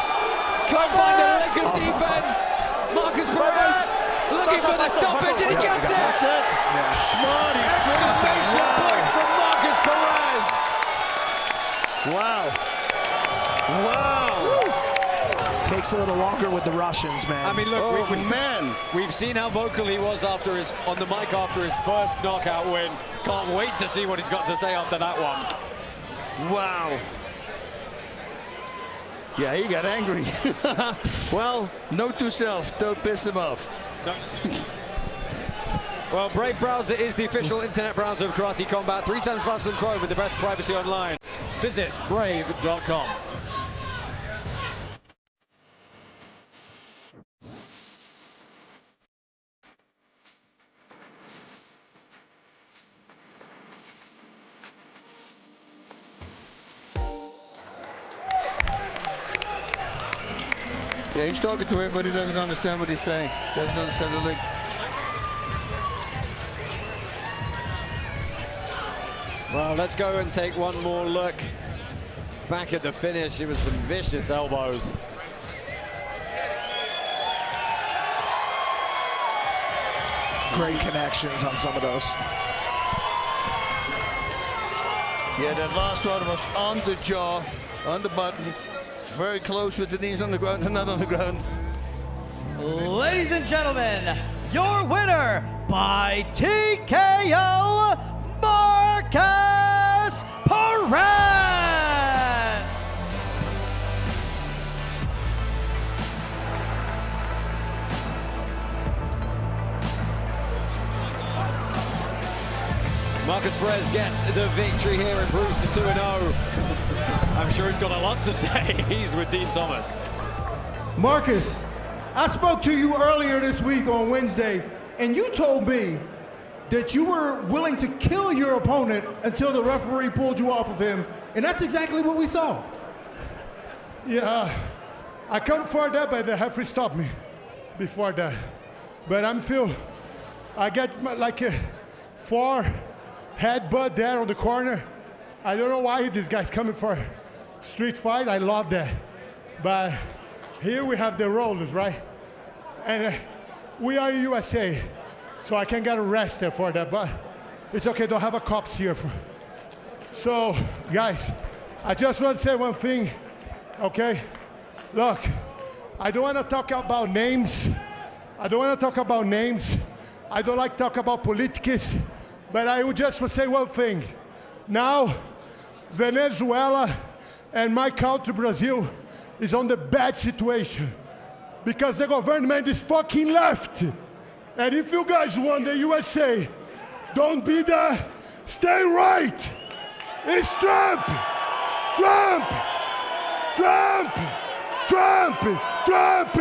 can't find a lick of defense. Marcus Perez looking for the stoppage, and he gets it. That's it. Smart. Exclamation point from Marcus Perez. Wow. Wow. Takes a little longer with the Russians, man. I mean, look, we've seen how vocal he was on the mic after his first knockout win. Can't wait to see what he's got to say after that one. Wow. Yeah, he got angry. Well, note to self, don't piss him off. No. Well, Brave Browser is the official internet browser of Karate Combat, 3 times faster than Chrome with the best privacy online. Visit brave.com. Yeah, he's talking to him, but he doesn't understand what he's saying. Doesn't understand the link. Well, let's go and take one more look back at the finish. It was some vicious elbows. Great connections on some of those. Yeah, that last one was on the jaw, on the button. Very close with the knees on the ground and not on the ground. Ladies and gentlemen, your winner by TKO, Marcus Perez! Marcus Perez gets the victory here, improves to 2-0. I'm sure he's got a lot to say. He's with Dean Thomas. Marcus, I spoke to you earlier this week on Wednesday, and you told me that you were willing to kill your opponent until the referee pulled you off of him, and that's exactly what we saw. Yeah, I come for that, but the referee stopped me before that. But I get like a 4 headbutt there on the corner. I don't know why this guy's coming for a street fight. I love that. But here we have the rollers, right? And we are in USA, so I can get arrested for that, but it's okay, don't have a cops here. So, guys, I just want to say one thing, okay? Look, I don't want to talk about names. I don't like to talk about politics, but I would just want to say one thing. Now, Venezuela and my country, Brazil, is on the bad situation because the government is fucking left. And if you guys want the USA, don't be there, stay right. It's Trump, Trump, Trump, Trump, Trump,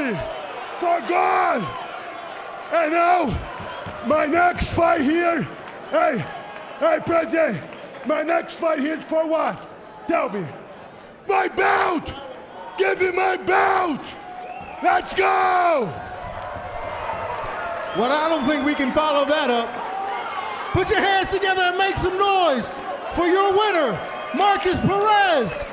for God. And now, my next fight here, hey, President, my next fight here is for what? Tell me. My belt! Give me my belt! Let's go! Well, I don't think we can follow that up. Put your hands together and make some noise for your winner, Marcus Perez.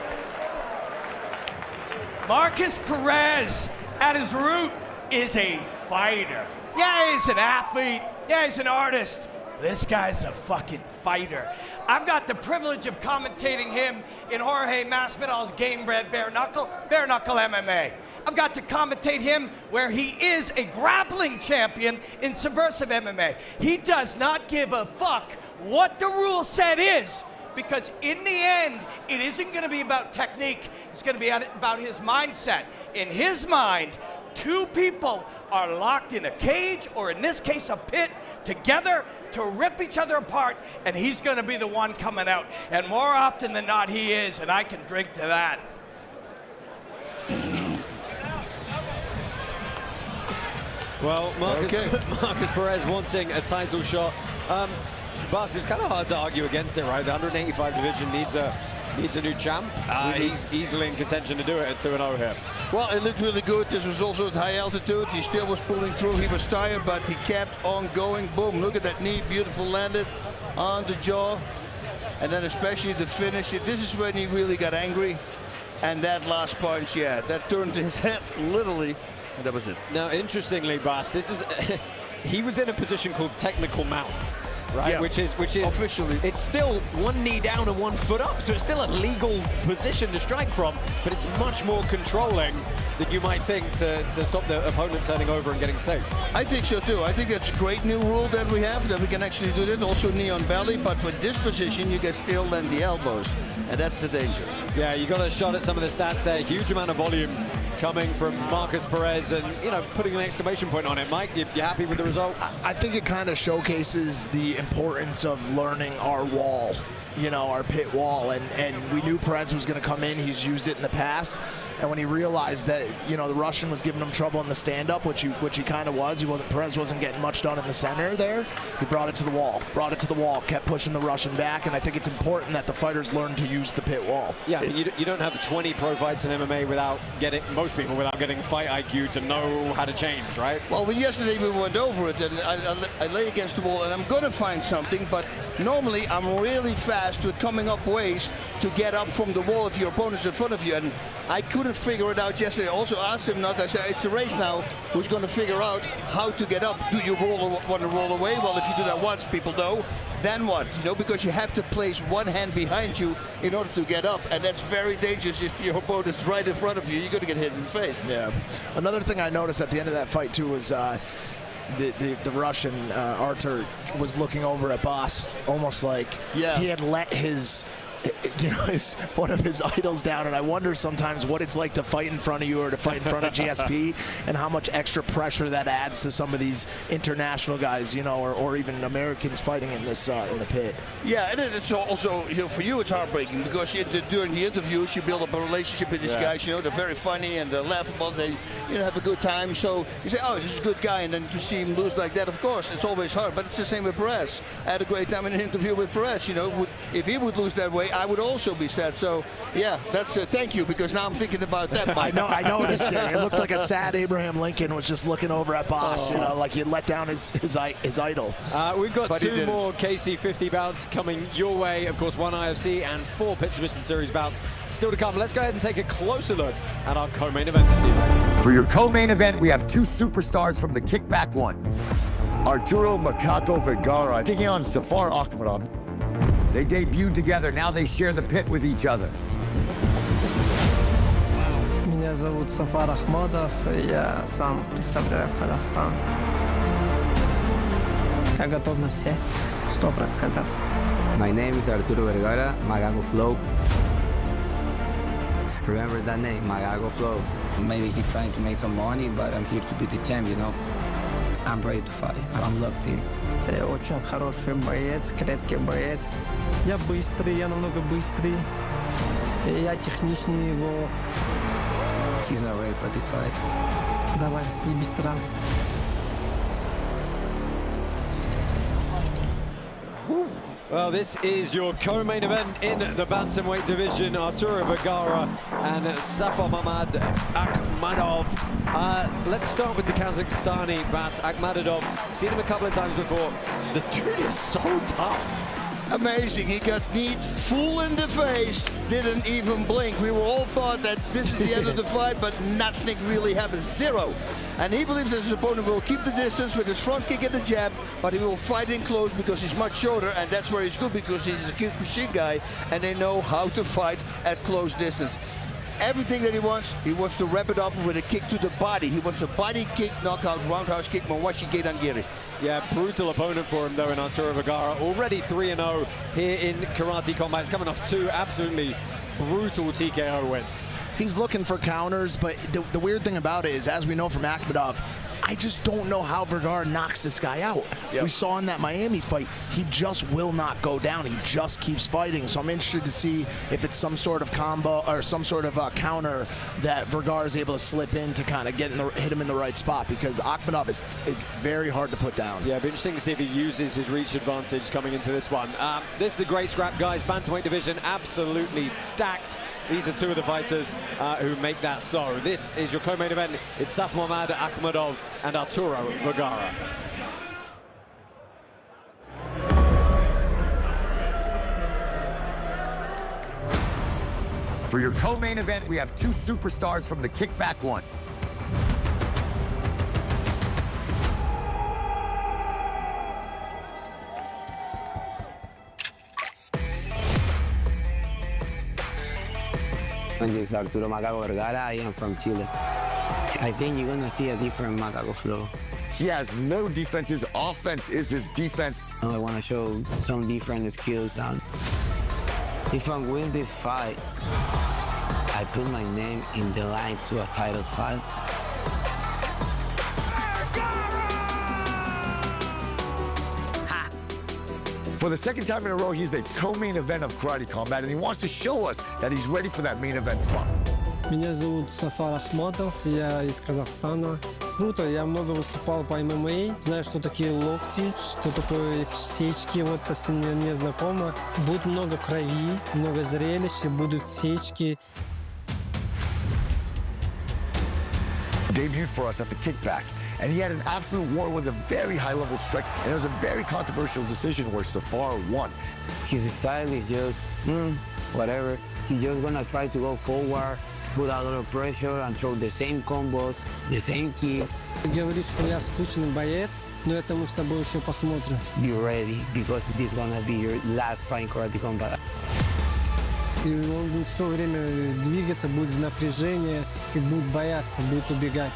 Marcus Perez, at his root, is a fighter. Yeah, he's an athlete. Yeah, he's an artist. this guy's a fucking fighter. I've got the privilege of commentating him in Jorge Masvidal's Game Bred Bare Knuckle MMA. I've got to commentate him where he is a grappling champion in subversive MMA. He does not give a fuck what the rule set is, because in the end, it isn't going to be about technique. It's going to be about his mindset. In his mind, two people are locked in a cage, or in this case, a pit, together to rip each other apart, and he's going to be the one coming out. And more often than not, he is, and I can drink to that. Well, Marcus Perez wanting a title shot. Bas, it's kind of hard to argue against it, right? The 185 division needs a new champ. He's easily in contention to do it at 2-0 here. Well, it looked really good. This was also at high altitude. He still was pulling through. He was tired, but he kept on going. Boom, look at that knee, beautiful landed on the jaw. And then especially the finish. This is when he really got angry. And that last punch, yeah, that turned his head literally. And that was it. Now, interestingly, Bas, this is he was in a position called technical mount, right? Yeah. Which is officially, it's still one knee down and 1 foot up, so it's still a legal position to strike from, but it's much more controlling than you might think to stop the opponent turning over and getting safe. I think so too. I think that's a great new rule that we have, that we can actually do that. Also knee on belly, but for this position, you can still land the elbows, and that's the danger. Yeah, you got a shot at some of the stats there. Huge amount of volume coming from Marcus Perez, and putting an exclamation point on it. Mike, you happy with the result? I think it kind of showcases the importance of learning our wall, our pit wall, and we knew Perez was going to come in. He's used it in the past, and when he realized that the Russian was giving him trouble in the stand-up, which he kind of was, Perez wasn't getting much done in the center there. He brought it to the wall, kept pushing the Russian back, and I think it's important that the fighters learn to use the pit wall. Yeah, I mean, you don't have 20 pro fights in MMA without getting fight IQ to know how to change, right? Well, yesterday we went over it, and I lay against the wall, and I'm gonna find something, but normally I'm really fast with coming up ways to get up from the wall if your opponent's in front of you, and I couldn't figure it out yesterday. I also asked him not. I said, it's a race now. Who's going to figure out how to get up? Do you want to roll away? Well, if you do that once, people know. Then what? Because you have to place one hand behind you in order to get up, and that's very dangerous. If your opponent's right in front of you, you're going to get hit in the face. Yeah. Another thing I noticed at the end of that fight too was the Russian Artur was looking over at Bas, almost like he had let his one of his idols down, and I wonder sometimes what it's like to fight in front of you or to fight in front of GSP, and how much extra pressure that adds to some of these international guys, or even Americans fighting in this in the pit. Yeah, and it's also for you it's heartbreaking, because during the interviews you build up a relationship with these guys. They're very funny and they're laughable. They have a good time. So you say, oh, this is a good guy, and then to see him lose like that, of course, it's always hard. But it's the same with Perez. I had a great time in an interview with Perez. If he would lose that way, I would also be sad. So yeah, that's thank you, because now I'm thinking about that. I noticed it. It looked like a sad Abraham Lincoln was just looking over at Bas, like he let down his idol. We've got 2 more KC50 bouts coming your way. Of course, 1 IFC and 4 Pit Submission Series bouts still to come. Let's go ahead and take a closer look at our co-main event this evening. For your co-main event, we have 2 superstars from the kickback one. Arturo Vergara taking on Safar Ahkmadov. They debuted together, now they share the pit with each other. Меня зовут Сафар Ahkmadov, я сам представляю Казахстан. Я готов на все, 100%. My name is Arturo Vergara, Magago Flow. Remember that name, Magago Flow. Maybe he's trying to make some money, but I'm here to be the champ, I'm ready to fight. I'm locked in. Ты очень хороший боец, крепкий боец. Я быстрый, я намного быстрый. Я техничный его. He's not ready for this fight. Давай, не быстро. Well, this is your co-main event in the bantamweight division. Arturo Vergara and Safar Ahkmadov. Let's start with the Kazakhstani Bas Ahkmadov. Seen him a couple of times before. The dude is so tough. Amazing. He got kneed full in the face, didn't even blink. We were all thought that this is the end of the fight, but nothing really happened. Zero. And he believes that his opponent will keep the distance with his front kick and the jab, but he will fight in close because he's much shorter, and that's where he's good because he's a Kyokushin guy, and they know how to fight at close distance. Everything that he wants to wrap it up with a kick to the body. He wants a body kick, knockout, roundhouse kick, Mawashi Gedangiri. Yeah, brutal opponent for him though in Arturo Vergara. Already 3-0 here in Karate Combat. He's coming off 2 absolutely brutal TKO wins. He's looking for counters, but the weird thing about it is, as we know from Akhmadov, I just don't know how Vergara knocks this guy out. Yep. We saw in that Miami fight, he just will not go down. He just keeps fighting. So I'm interested to see if it's some sort of combo or some sort of counter that Vergara is able to slip in to kind of hit him in the right spot, because Ahkmadov is very hard to put down. Yeah, it'll be interesting to see if he uses his reach advantage coming into this one. This is a great scrap, guys. Bantamweight division absolutely stacked. These are 2 of the fighters who make that so. This is your co-main event. It's Safar Ahkmadov and Arturo Vergara. For your co-main event, we have 2 superstars from the Kickback One. My name is Arturo Vergara. I am from Chile. I think you're gonna see a different Macaco flow. He has no defense. His offense is his defense. I want to show some different skills, and if I win this fight, I put my name in the line to a title fight. For the 2nd time in a row, he's the co-main event of Karate Combat, and he wants to show us that he's ready for that main event spot. Меня зовут Сафар Ahkmadov, я из Казахстана. Круто, я много выступал по ММА, знаю, что такие локти, что такое сечки, вот это все мне знакомо. Будет много крови, много зрелищ, будут сечки. Debuted for us at the Kickback, and he had an absolute war with a very high-level strike, and it was a very controversial decision where Safar won. His style is just, whatever. He's just gonna try to go forward, put a lot of pressure and throw the same combos, the same kick. Говорит, что я скучный боец, но это мы с тобой еще посмотрим. Be ready, because this is gonna be your last fight in Karate Combat. И он будет все время двигаться, будет в напряжении, и будет бояться, будет убегать.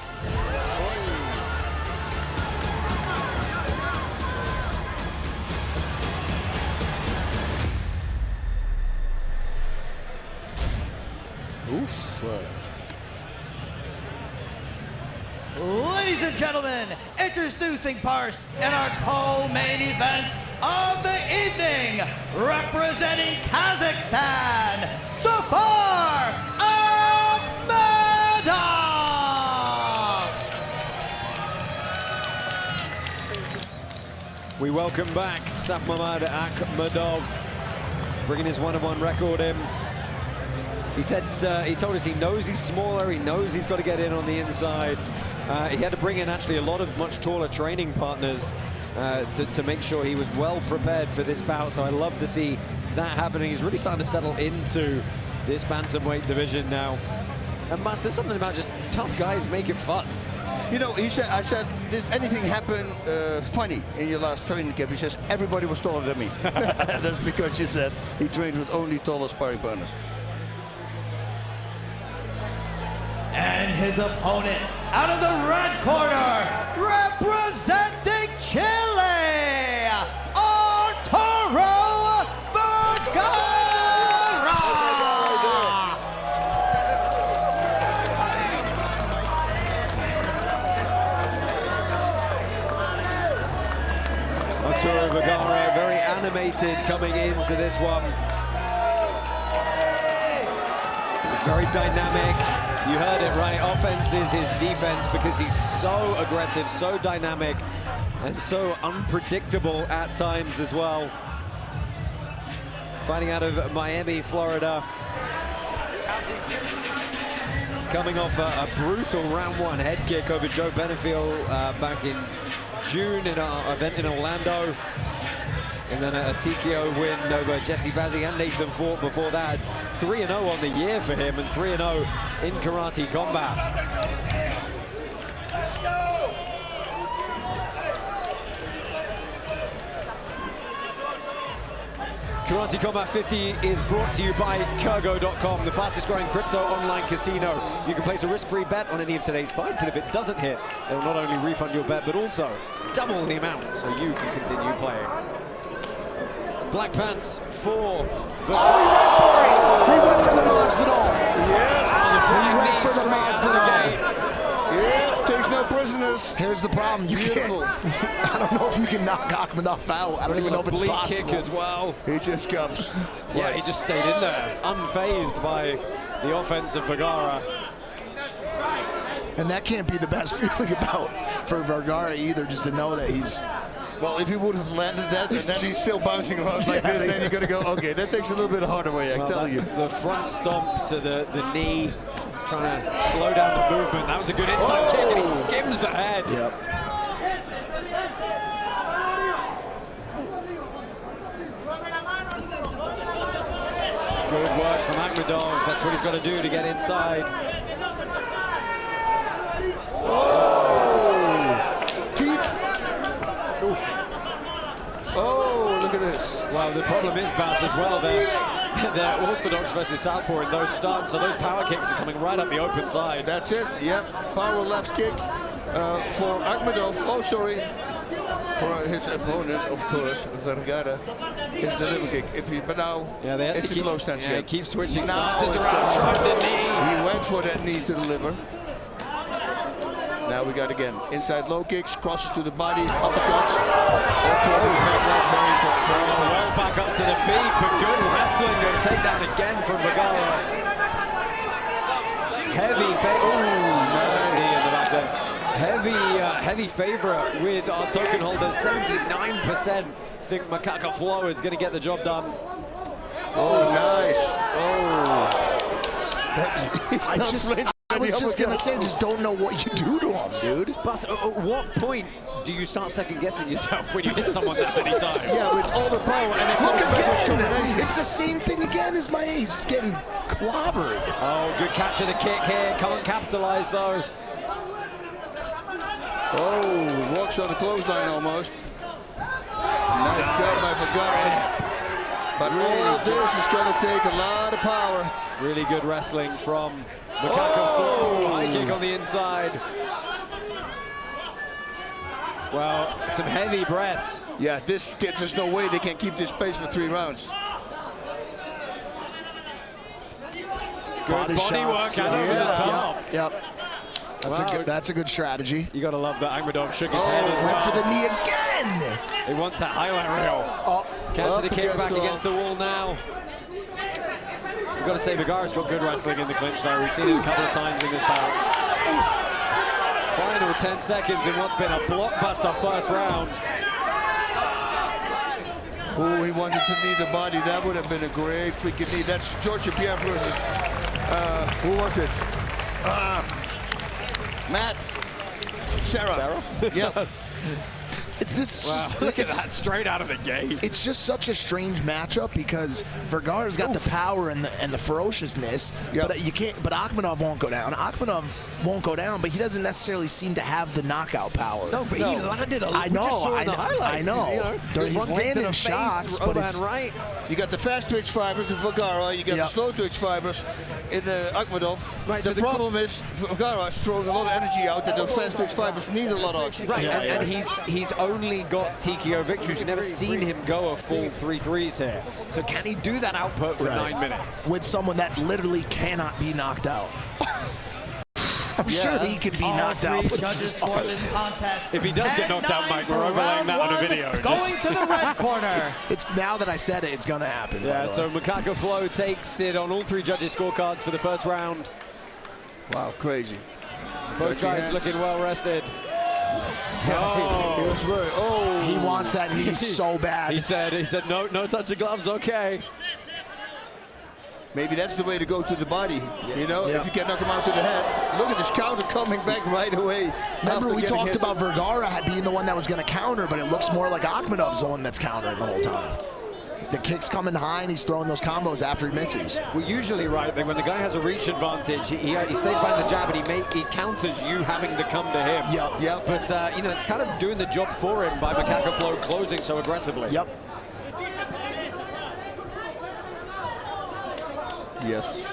Ladies and gentlemen, introducing first in our co-main event of the evening, representing Kazakhstan, Safar Ahkmadov! We welcome back Safar Ahkmadov, bringing his 1-1 record in. He said, he told us he knows he's smaller, he knows he's got to get in on the inside. He had to bring in actually a lot of much taller training partners to make sure he was well prepared for this bout, so I love to see that happening. He's really starting to settle into this bantamweight division now. And Mas, there's something about just tough guys make it fun. You know, I said, did anything happen funny in your last training camp? He says, everybody was taller than me. That's because he said he trained with only taller sparring partners. And his opponent out of the red corner, representing Chile, Arturo Vergara! Arturo Vergara, very animated coming into this one. He's very dynamic. You heard it right, offense is his defense because he's so aggressive, so dynamic, and so unpredictable at times as well. Fighting out of Miami, Florida. Coming off a brutal round 1 head kick over Joe Benefiel back in June in our event in Orlando. And then a TKO win over Jesse Bazzi and Nathan Fort before that. 3-0 on the year for him and 3-0 in Karate Combat. Karate Combat 50 is brought to you by Kurgo.com, the fastest growing crypto online casino. You can place a risk-free bet on any of today's fights, and if it doesn't hit, they will not only refund your bet, but also double the amount so you can continue playing. Black pants for the... Oh, he went for the Masvidal. Yes, he went for the Masvidal. Yeah, takes no prisoners. Here's the problem. You can't. I don't know if you can knock Ahkmadov out. I don't even know if it's possible. Kick as well. He just comes. Yeah, he just stayed in there, unfazed by the offense of Vergara. And that can't be the best feeling for Vergara either, just to know that he's... Well, if he would have landed that and then he's still bouncing around like this, then you're going to go, okay, that takes a little bit harder way, I tell you. The front stomp to the knee, trying to slow down the movement. That was a good inside kick, and he skims the head. Yep. Good work from Ahkmadov. That's what he's got to do to get inside. Oh, look at this. Well, the problem is, Baz, as well, they're orthodox versus southpaw in those starts, so those power kicks are coming right up the open side. That's it, yep. Power left kick for Ahkmadov. Oh, sorry. For his opponent, of course, Vergara, is the liver kick. But now, it's a close stance again. Keep switching stances around, trying the knee. He went for that knee to the liver. Now we got again inside low kicks, crosses to the body, uppercuts. Well back up to the feet, but good wrestling. Going to take down again from Vergara. Heavy heavy favorite with our token holders. 79% think Macaco Flow is going to get the job done. Oh, nice. Oh. I was just going to say, just don't know what you do to him, dude. But at what point do you start second-guessing yourself when you hit someone that many times? Yeah, with all the power. And look again! It's the same thing again as my age. He's just getting clobbered. Oh, good catch of the kick here. Can't capitalize, though. Oh, walks on the clothesline almost. Nice job by Vergara. But all of this is going to take a lot of power. Really good wrestling from Macaco Flow. High kick on the inside. Well, some heavy breaths. Yeah, this kid, there's no way they can keep this pace for 3 rounds. Good body work out over the top. Yep. That's a good strategy. You got to love that Ahkmadov shook his head as well. Went for the knee again. He wants that highlight reel. Cancel the kick back against the wall now. We've got to say Vergara's got good wrestling in the clinch though. We've seen it a couple of times in this bout. Final 10 seconds in what's been a blockbuster first round. Oh, he wanted to knee the body. That would have been a great freaking knee. That's George Pierre versus, who was it? Matt. Sarah? Yeah. Look at that, straight out of the gate. It's just such a strange matchup because Vergara's got the power and the ferociousness, but you can't. But Ahkmadov won't go down. Ahkmadov won't go down, but he doesn't necessarily seem to have the knockout power. No, but he landed a lot. I know. I know. He's landing shots, but it's right. You got the fast twitch fibers in Vergara. You got the slow twitch fibers in the Ahkmadov. Right, the problem is Vergara is throwing a lot of energy out that those fast twitch fibers need a lot of. Right, and he's only got TKO victories. You've never seen him go a full 3-3s here. So can he do that output for 9 minutes? With someone that literally cannot be knocked out. I'm sure he can be knocked out. Judges for this contest. If he does get knocked out, Mike, we're overlaying that on a video. Going to the red corner. It's now that I said it, it's going to happen. Yeah, so Macaco Flow takes it on all 3 judges' scorecards for the first round. Wow, crazy. Both guys looking well rested. He wants that knee so bad. He said, no touch the gloves, okay. Maybe that's the way to go to the body, you know, if you can knock him out to the head. Look at this counter coming back right away. Remember, we talked about Vergara being the one that was going to counter, but it looks more like Akhmadov's the one that's countering the whole time. The kick's coming high, and he's throwing those combos after he misses. Well, usually, right, when the guy has a reach advantage, he stays behind the jab, and he counters you having to come to him. Yep. But, you know, it's kind of doing the job for him by Macaca Flow closing so aggressively. Yep. Yes.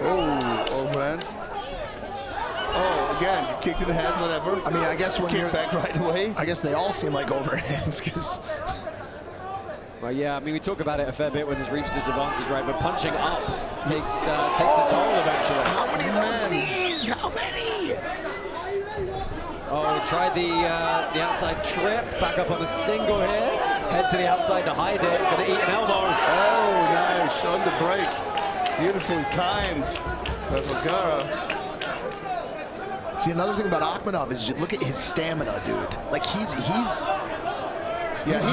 Oh, overhand. Oh, again, kick to the head, whatever. I mean, I guess when kick you're back right away. I guess they all seem like overhands because. Well, yeah, I mean, we talk about it a fair bit when there's reach disadvantage, right? But punching up takes a toll eventually. How many of those knees? How many? Oh, tried the outside trip, back up on the single here. Head to the outside to hide it. It's going to eat an elbow. Oh, nice, on the break. Beautifully timed by Vergara. See, another thing about Ahkmadov is you look at his stamina, dude. Like he's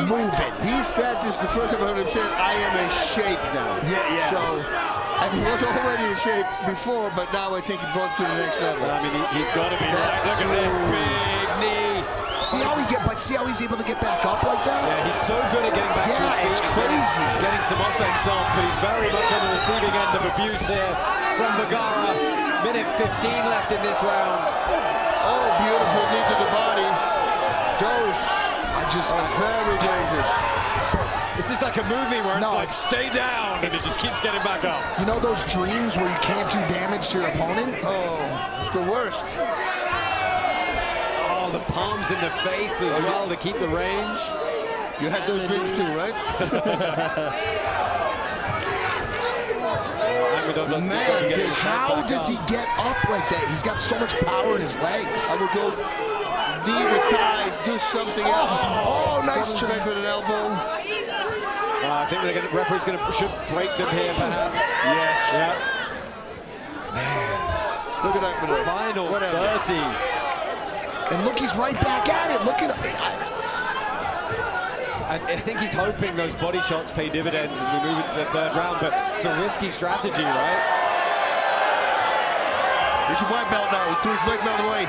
moving. He said this the first time I heard him say, I am in shape now. Yeah. So, and he was already in shape before, but now I think he brought it to the next level. I mean, he's got to be right. Look at this big knee. See how he's able to get back up like that? Yeah, he's so good at getting back to his feet. It's crazy. Getting some offense off, but he's very much on the receiving end of abuse here from Vergara. Minute 15 left in this round. Oh, beautiful knee to the body. Those are very dangerous. This is like a movie where it's like, stay down, and it just keeps getting back up. You know those dreams where you can't do damage to your opponent? Oh, it's the worst. Oh, the palms in the face as well to keep the range. You had those dreams too, right? Man, how does he get up like that? He's got so much power in his legs. I would go knee with thighs, do something else. Oh, nice trick with an elbow. I think the referee's should break them here, perhaps. Yes. Yeah. Look at that. Final 30. And look, he's right back at it. Look at I think he's hoping those body shots pay dividends as we move into the third round, but it's a risky strategy, right? He's a white belt now. He threw his black belt away.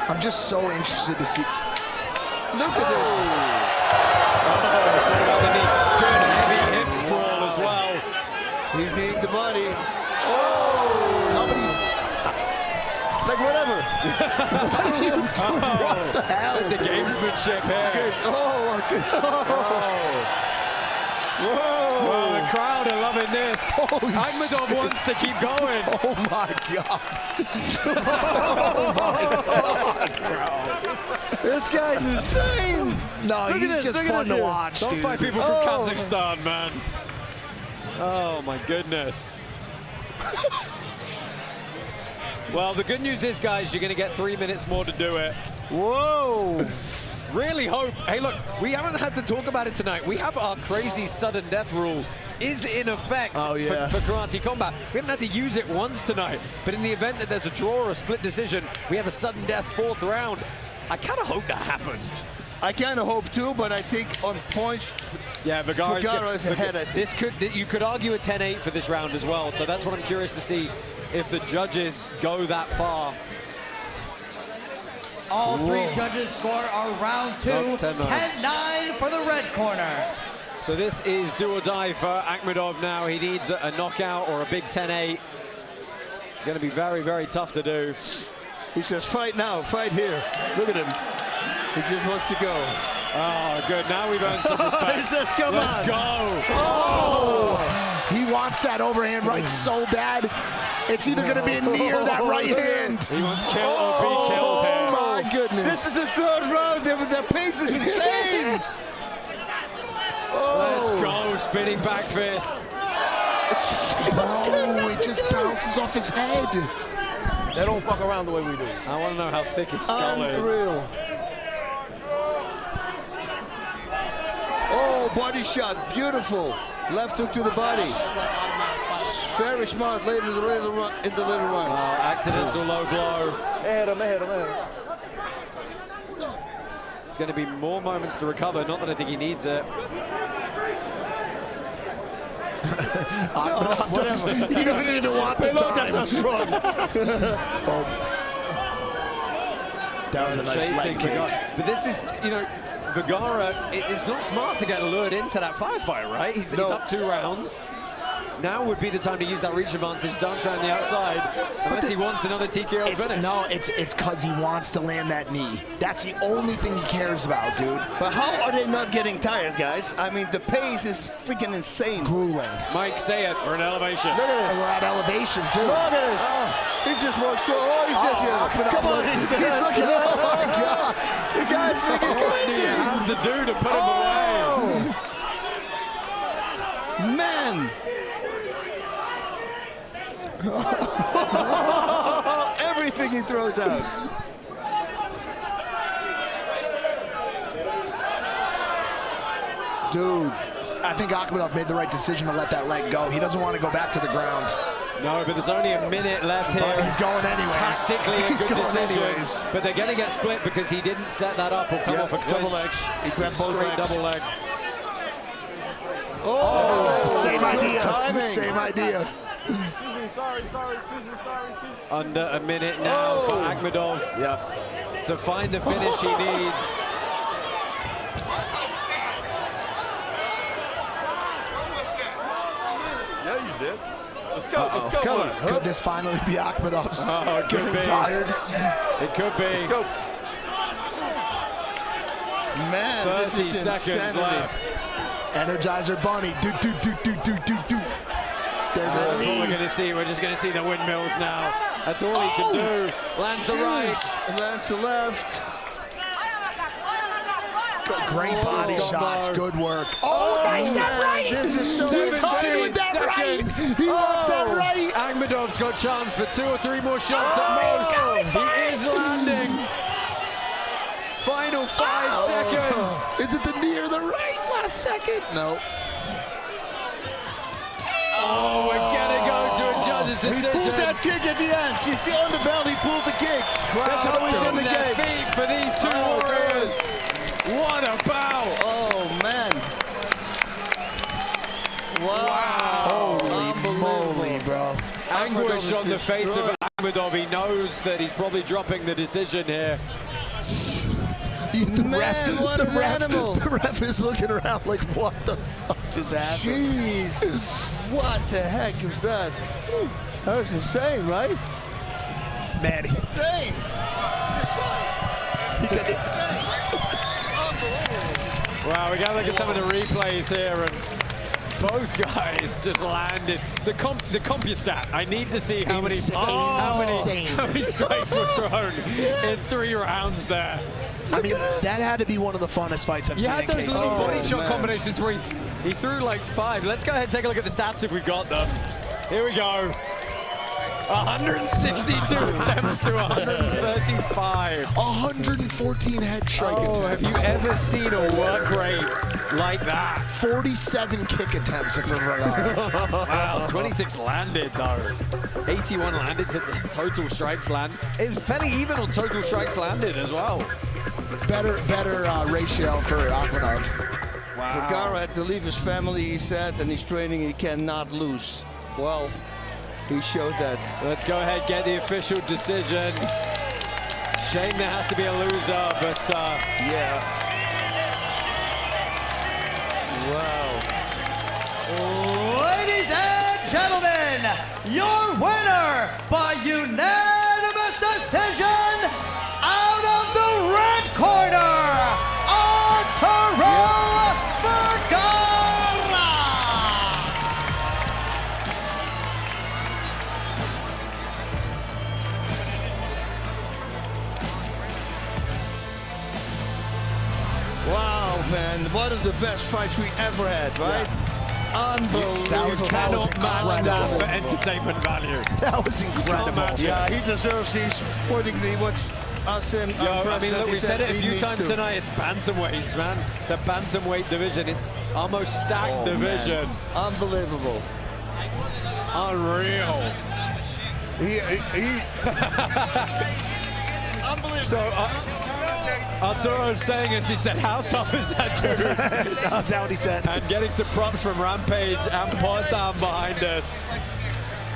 I'm just so interested to see. Look at this. Good heavy hip sprawl as well. He's beating the body. Oh! Nobody's. Like whatever. What are you doing? What the hell? The gamesmanship here. Okay. Oh, okay. Whoa. Well, the crowd are loving this. Ahkmadov wants to keep going. Oh my God. Oh my God, bro. This guy's insane. No, he's just fun to watch, Don't dude. fight people from Kazakhstan, man. Oh my goodness. Well, the good news is, guys, you're going to get 3 minutes more to do it. Whoa. Really hope. Hey, look, we haven't had to talk about it tonight. We have our crazy sudden death rule is in effect for karate combat. We haven't had to use it once tonight, but in the event that there's a draw or a split decision, we have a sudden death 4th round. I kind of hope that happens. I kind of hope too, but I think on points, yeah, Vergara is ahead. You could argue a 10-8 for this round as well, so that's what I'm curious to see if the judges go that far. All three judges score are round 2, 10-9 for the red corner. So this is do or die for Ahkmadov now. He needs a knockout or a big 10-8. Going to be very, very tough to do. He says, fight now, fight here. Look at him. He just wants to go. Oh, good. Now we've earned some respect. He says, come on. Let's go. Oh! He wants that overhand right so bad. It's either going to be a knee or that right hand. He wants kill or be killed here. Oh, my goodness. This is the 3rd round. The pace is insane. Let's go. Spinning back fist. Oh, it just bounces off his head. They don't fuck around the way we do. I want to know how thick his skull is. Unreal. Oh, body shot. Beautiful. Left hook to the body. Very smart late in the little runs. Accidental low blow. Hit him. It's going to be more moments to recover. Not that I think he needs it. He doesn't even want the time. Not strong. That was a nice leg kick. But this is, you know, Vergara, it's not smart to get lured into that firefight, right? He's up 2 rounds. Now would be the time to use that reach advantage, dance around the outside, unless he wants another TKO finish. No, it's because he wants to land that knee. That's the only thing he cares about, dude. But how are they not getting tired, guys? I mean, the pace is freaking insane. Grueling. Mike, say it. We're in elevation. Look at this. We're at elevation, too. Look at this. He just walks through. Oh, he's this here. Come on, he's looking. Oh, my God. The guy's freaking What do you have to do to put him away? Man. Everything he throws out. Dude, I think Ahkmadov made the right decision to let that leg go. He doesn't want to go back to the ground. No, but there's only a minute left here. But he's going anyways. Tactically a He's good going decision. anyways. But they're going to get split because he didn't set that up or come off a clinch. Double legs. He grabbed both Straight legs. double leg. Oh, same idea. timing. Same idea. Sorry. Under a minute now for Ahkmadov. Yep. To find the finish he needs. Yeah, you did. Let's go. Let's go. Come on. Could this finally be Ahkmadov's? Oh, it could Getting be. tired. It could be. Let's go. Man, 30 this is seconds insanity. left. Energizer Bunny. Do. There's a That's what knee. we're going to see. We're just going to see the windmills now. That's all he can do. Lands the right. Lands the left. Great body shots. Good work. Oh, nice. That right. This is so He's hunting with that right. He wants that right. Ahkmadov's got chance for 2 or 3 more shots at most. He is landing. Final 5 seconds. Is it the knee or the right? Last second. No. Oh, we're gonna go to a judge's He decision. pulled that kick at the end. You see on the bell, he pulled the kick. That's how he's in the their game. feet for these 2 warriors. What a bout. Oh, man. Wow. Holy moly, bro. Anguish on the face of Ahkmadov. He knows that he's probably dropping the decision here. The what an animal. The ref is looking around like, what the fuck just happened? Jeez. What the heck was that? That was insane, right? Man, he's Insane. he could, Insane. Wow, we gotta look at some of the replays here, and both guys just landed. The CompuStat. I need to see how many strikes were thrown in 3 rounds there. I mean, that had to be one of the funnest fights I've You seen had in those case. little body shot combinations where he threw like 5. Let's go ahead and take a look at the stats if we've got them. Here we go. 162 attempts to 135. 114 head strike attempts. Have you ever seen a work rate like that? 47 kick attempts for Vergara. Wow, 26 landed though. 81 landed to total strikes land. It was fairly even on total strikes landed as well. Better ratio for Ahkmadov. Wow. Vergara had to leave his family, he said, and he's training, he cannot lose. Well, he showed that. Let's go ahead, get the official decision. Shame there has to be a loser, but yeah. Wow. Ladies and gentlemen, your winner by unanimous decision out of the red corner, Arturo Vergara. Wow, man, one of the best fights we ever had, right? Unbelievable. That was cannot match that for incredible. entertainment value. That was incredible. Yeah, he deserves these. Accordingly, what's us and Yo, I mean, look, we've said it a few times tonight. It's bantamweights, man. It's the bantamweight division. It's almost stacked division. Man. Unbelievable. Unreal. Unbelievable. So, Arturo's saying as he said, how tough is that dude? That's what he said. And getting some props from Rampage and Montalvan behind us.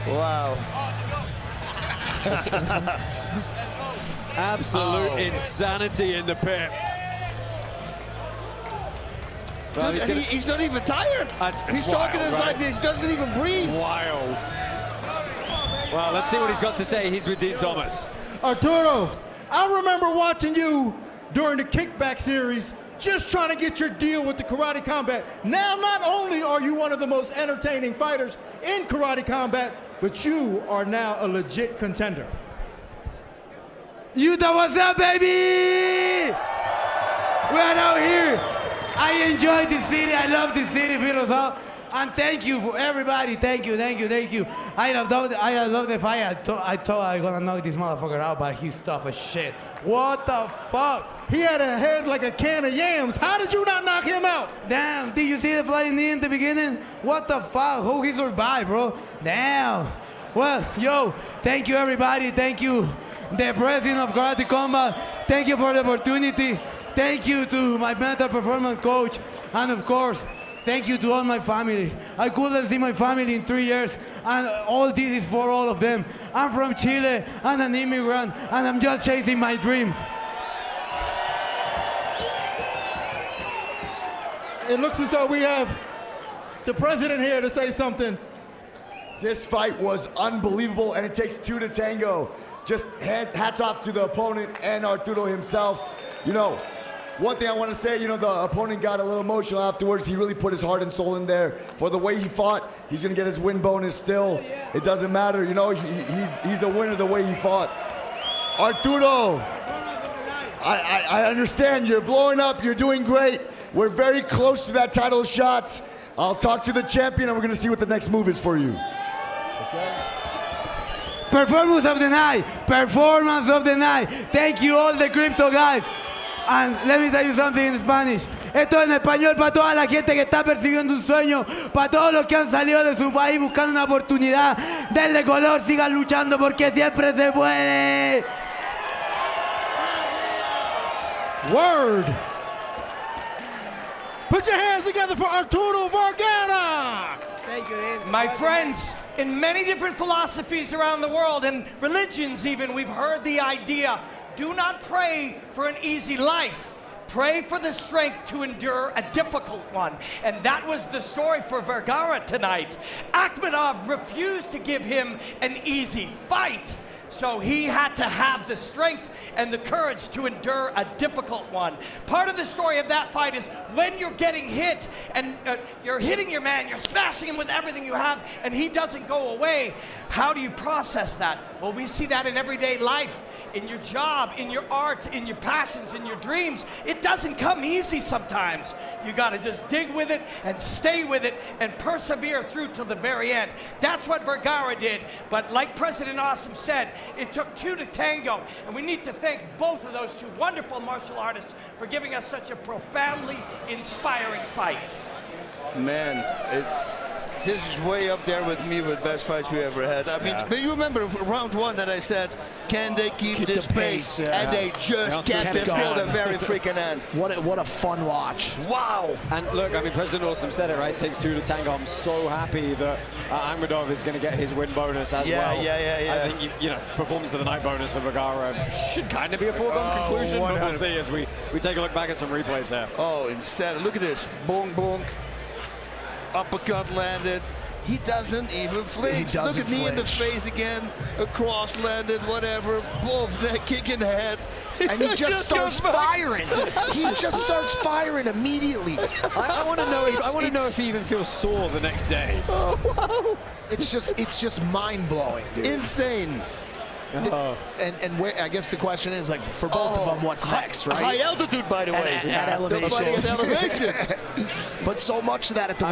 Wow. Absolute insanity in the pit. Well, He's not even tired. He's talking to us like this. He doesn't even breathe. Wild. Well, let's see what he's got to say. He's with Dean Thomas. Arturo, I remember watching you during the Kickback series, just trying to get your deal with the Karate Combat. Now, not only are you one of the most entertaining fighters in Karate Combat, but you are now a legit contender. Utah, what's up, baby? We are out here. I enjoy the city. I love the city, Firosa. And thank you for everybody. Thank you, thank you, thank you. I love the fight. I thought I was gonna knock this motherfucker out, but he's tough as shit. What the fuck? He had a head like a can of yams. How did you not knock him out? Damn, did you see the flying knee in the beginning? What the fuck? How he survived, bro? Damn. Well, yo, thank you, everybody. Thank you, the president of Karate Combat. Thank you for the opportunity. Thank you to my mental performance coach. And of course, thank you to all my family. I couldn't see my family in 3 years, and all this is for all of them. I'm from Chile, I'm an immigrant, and I'm just chasing my dream. It looks as though we have the president here to say something. This fight was unbelievable, and it takes two to tango. Just hats off to the opponent and Arturo himself. You know, one thing I want to say, you know, the opponent got a little emotional afterwards. He really put his heart and soul in there. For the way he fought, he's going to get his win bonus still. It doesn't matter, you know, he's a winner the way he fought. Arturo, I understand you're blowing up, you're doing great. We're very close to that title shot. I'll talk to the champion and we're going to see what the next move is for you. Okay? Performance of the night. Performance of the night. Thank you all the crypto guys. And let me tell you something in Spanish. Esto en español para toda la gente que está persiguiendo un sueño, para todos los que han salido de su país buscando una oportunidad. Denle color, sigan luchando porque siempre se puede. Word. Put your hands together for Arturo Vergara. Thank you, Dave. My friends, in many different philosophies around the world and religions even, we've heard the idea, do not pray for an easy life. Pray for the strength to endure a difficult one. And that was the story for Vergara tonight. Ahkmadov refused to give him an easy fight. So he had to have the strength and the courage to endure a difficult one. Part of the story of that fight is when you're getting hit and you're hitting your man, you're smashing him with everything you have, and he doesn't go away. How do you process that? Well, we see that in everyday life, in your job, in your art, in your passions, in your dreams. It doesn't come easy sometimes. You gotta just dig with it and stay with it and persevere through to the very end. That's what Vergara did. But like President Awesome said, it took two to tango, and we need to thank both of those two wonderful martial artists for giving us such a profoundly inspiring fight. Man, this is way up there with me with best fights we ever had. I mean, but you remember round one that I said, can they keep this pace? And they just kept it till the very freaking end. What a fun watch. Wow. And look, I mean, President Awesome said it, right? It takes two to tango. I'm so happy that Ahkmadov is going to get his win bonus as well. I think, you know, performance of the night bonus for Vergara should kind of be a foregone conclusion, but we'll see as we take a look back at some replays here. Oh, insane. Look at this. Bonk, bonk. Uppercut landed. He doesn't even flinch. Look at me in the face again. A cross landed, whatever. Both neck kick in the head. And he just starts firing. He just starts firing immediately. I want to know. I want to know if he even feels sore the next day. Oh, wow. It's just mind blowing, dude. Insane. And where, I guess the question is, like, for both of them, what's next, right? High altitude, by the way. At elevation. But so much of that at the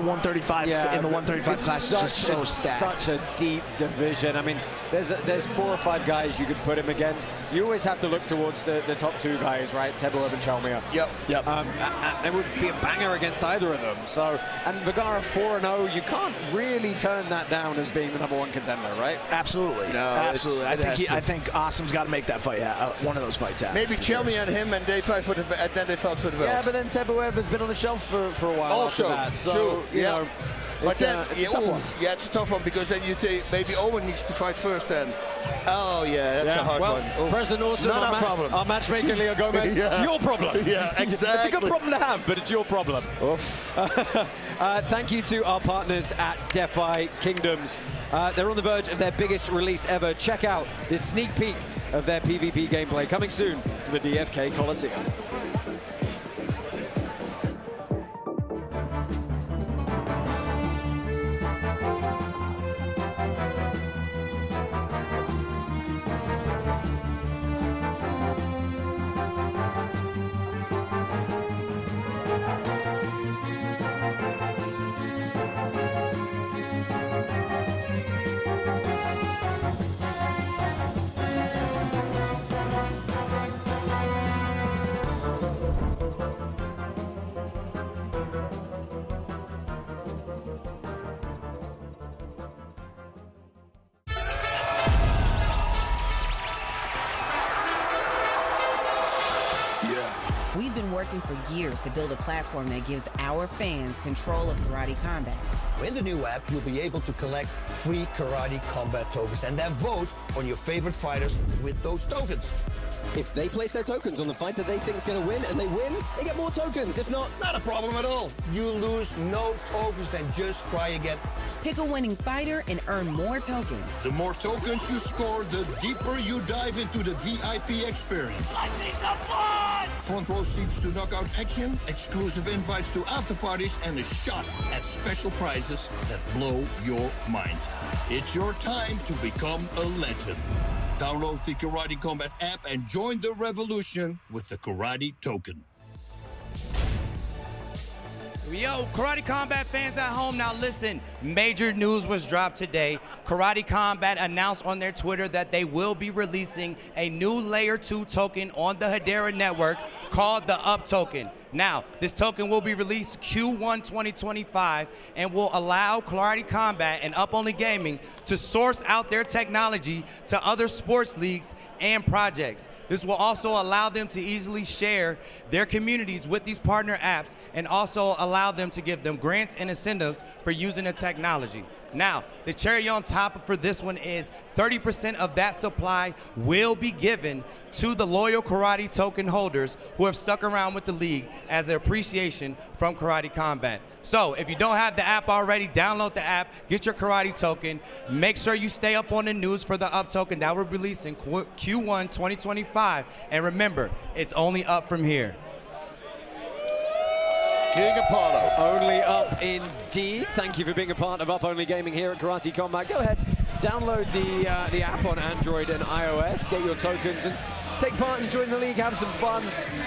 135 in the 135 class is just so stacked. Such a deep division. I mean, there's 4 or 5 guys you could put him against. You always have to look towards the top 2 guys, right? Tebo and Chalmia. Yep. And there would be a banger against either of them. So, and Vergara 4-0, you can't really turn that down as being the #1 contender, right? Absolutely. No, absolutely. absolutely. I think Asim's got to make that fight. One of those fights happen. Maybe Chelmy and him, and they fight for the, and then they fought for the belt. Yeah, but then Tebuev has been on the shelf for a while. Also, after that. So, true. You know, but it's, then, it's a tough one. Yeah, it's a tough one because then you think maybe Owen needs to fight first. Then, oh yeah, that's a hard one. Oof. President Orson, not our problem. Our matchmaker Leo Gomez, it's your problem. Yeah, exactly. It's a good problem to have, but it's your problem. Thank you to our partners at Defy Kingdoms. They're on the verge of their biggest release ever. Check out this sneak peek of their PvP gameplay coming soon to the DFK Coliseum. We've been working for years to build a platform that gives our fans control of karate combat. In the new app, you'll be able to collect free karate combat tokens and then vote on your favorite fighters with those tokens. If they place their tokens on the fighter they think is going to win, and they win, they get more tokens. If not, not a problem at all. You lose no tokens, then just try again. Pick a winning fighter and earn more tokens. The more tokens you score, the deeper you dive into the VIP experience. I need the fun! Front row seats to knockout action, exclusive invites to after parties, and a shot at special prizes that blow your mind. It's your time to become a legend. Download the Karate Combat app and join the revolution with the Karate Token. Yo, Karate Combat fans at home, now listen, major news was dropped today. Karate Combat announced on their Twitter that they will be releasing a new Layer 2 token on the Hedera network called the Up Token. Now, this token will be released Q1 2025 and will allow Karate Combat and Up Only Gaming to source out their technology to other sports leagues and projects. This will also allow them to easily share their communities with these partner apps and also allow them to give them grants and incentives for using the technology. Now, the cherry on top for this one is 30% of that supply will be given to the loyal Karate Token holders who have stuck around with the league as an appreciation from Karate Combat. So if you don't have the app already, download the app, get your Karate Token, make sure you stay up on the news for the Up Token that will be released in Q1 2025. And remember, it's only up from here. King Apollo. Only Up indeed. Thank you for being a part of Up Only Gaming here at Karate Combat. Go ahead, download the app on Android and iOS, get your tokens and take part and join the league, have some fun.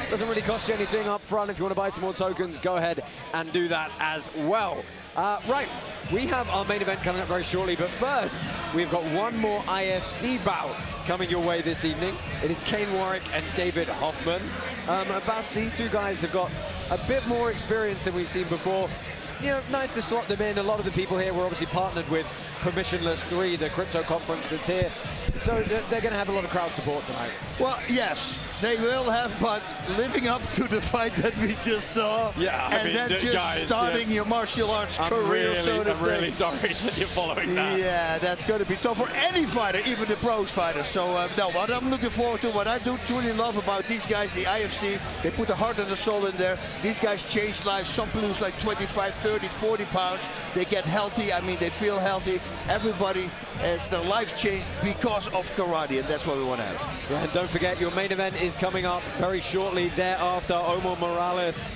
Doesn't really cost you anything up front. If you want to buy some more tokens, go ahead and do that as well. Right, we have our main event coming up very shortly, but first, we've got one more IFC bout coming your way this evening. It is Kane Warwick and David Hoffman. Bas, these two guys have got a bit more experience than we've seen before. You know, nice to slot them in. A lot of the people here were obviously partnered with Permissionless 3, the crypto conference that's here. So they're going to have a lot of crowd support tonight. Well, yes, they will have, but living up to the fight that we just saw, and then just guys, starting your martial arts career, so to say. I'm really sorry that you're following that. Yeah, that's going to be tough for any fighter, even the pros fighter. So, no, what I'm looking forward to, what I do truly love about these guys, the IFC, they put the heart and the soul in there. These guys change lives. Some lose like 25, 30, 40 pounds. They get healthy. I mean, they feel healthy. Everybody has their life changed because of karate, and that's what we want to have. Yeah, and don't forget, your main event is coming up very shortly thereafter. Omar Morales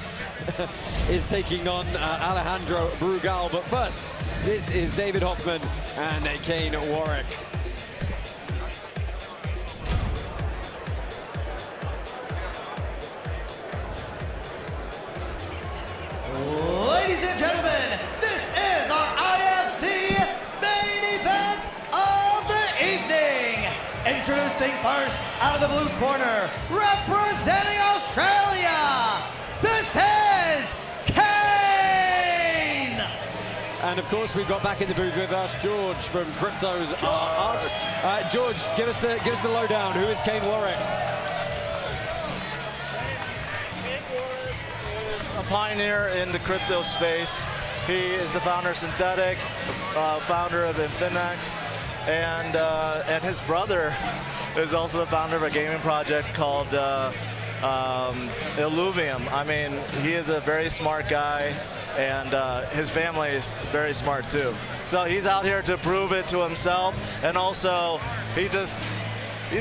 is taking on Alejandro Brugal. But first, this is David Hoffman and Kane Warwick. Ladies and gentlemen, this is our IFC Main Event of the evening. Introducing first, out of the blue corner, representing Australia, this is Kane! And of course, we've got back in the booth with us George from Crypto's Us. George, give us the lowdown. Who is Kane Warwick? A pioneer in the crypto space. He is the founder of Synthetic, founder of Infinex, and his brother is also the founder of a gaming project called Illuvium. I mean, he is a very smart guy, and his family is very smart too. So he's out here to prove it to himself, and also he's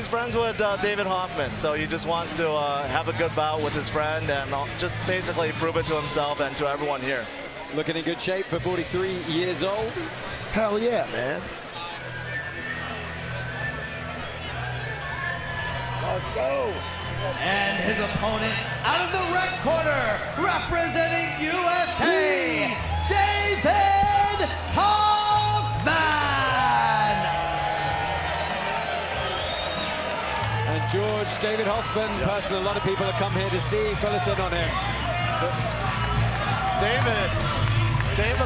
friends with David Hoffman, so he just wants to have a good bout with his friend and just basically prove it to himself and to everyone here. Looking in good shape for 43 years old. Hell yeah, man. Let's go. And his opponent out of the red corner, representing USA, David Hoffman. And George, David Hoffman, person a lot of people have come here to see. Fill us in on him. David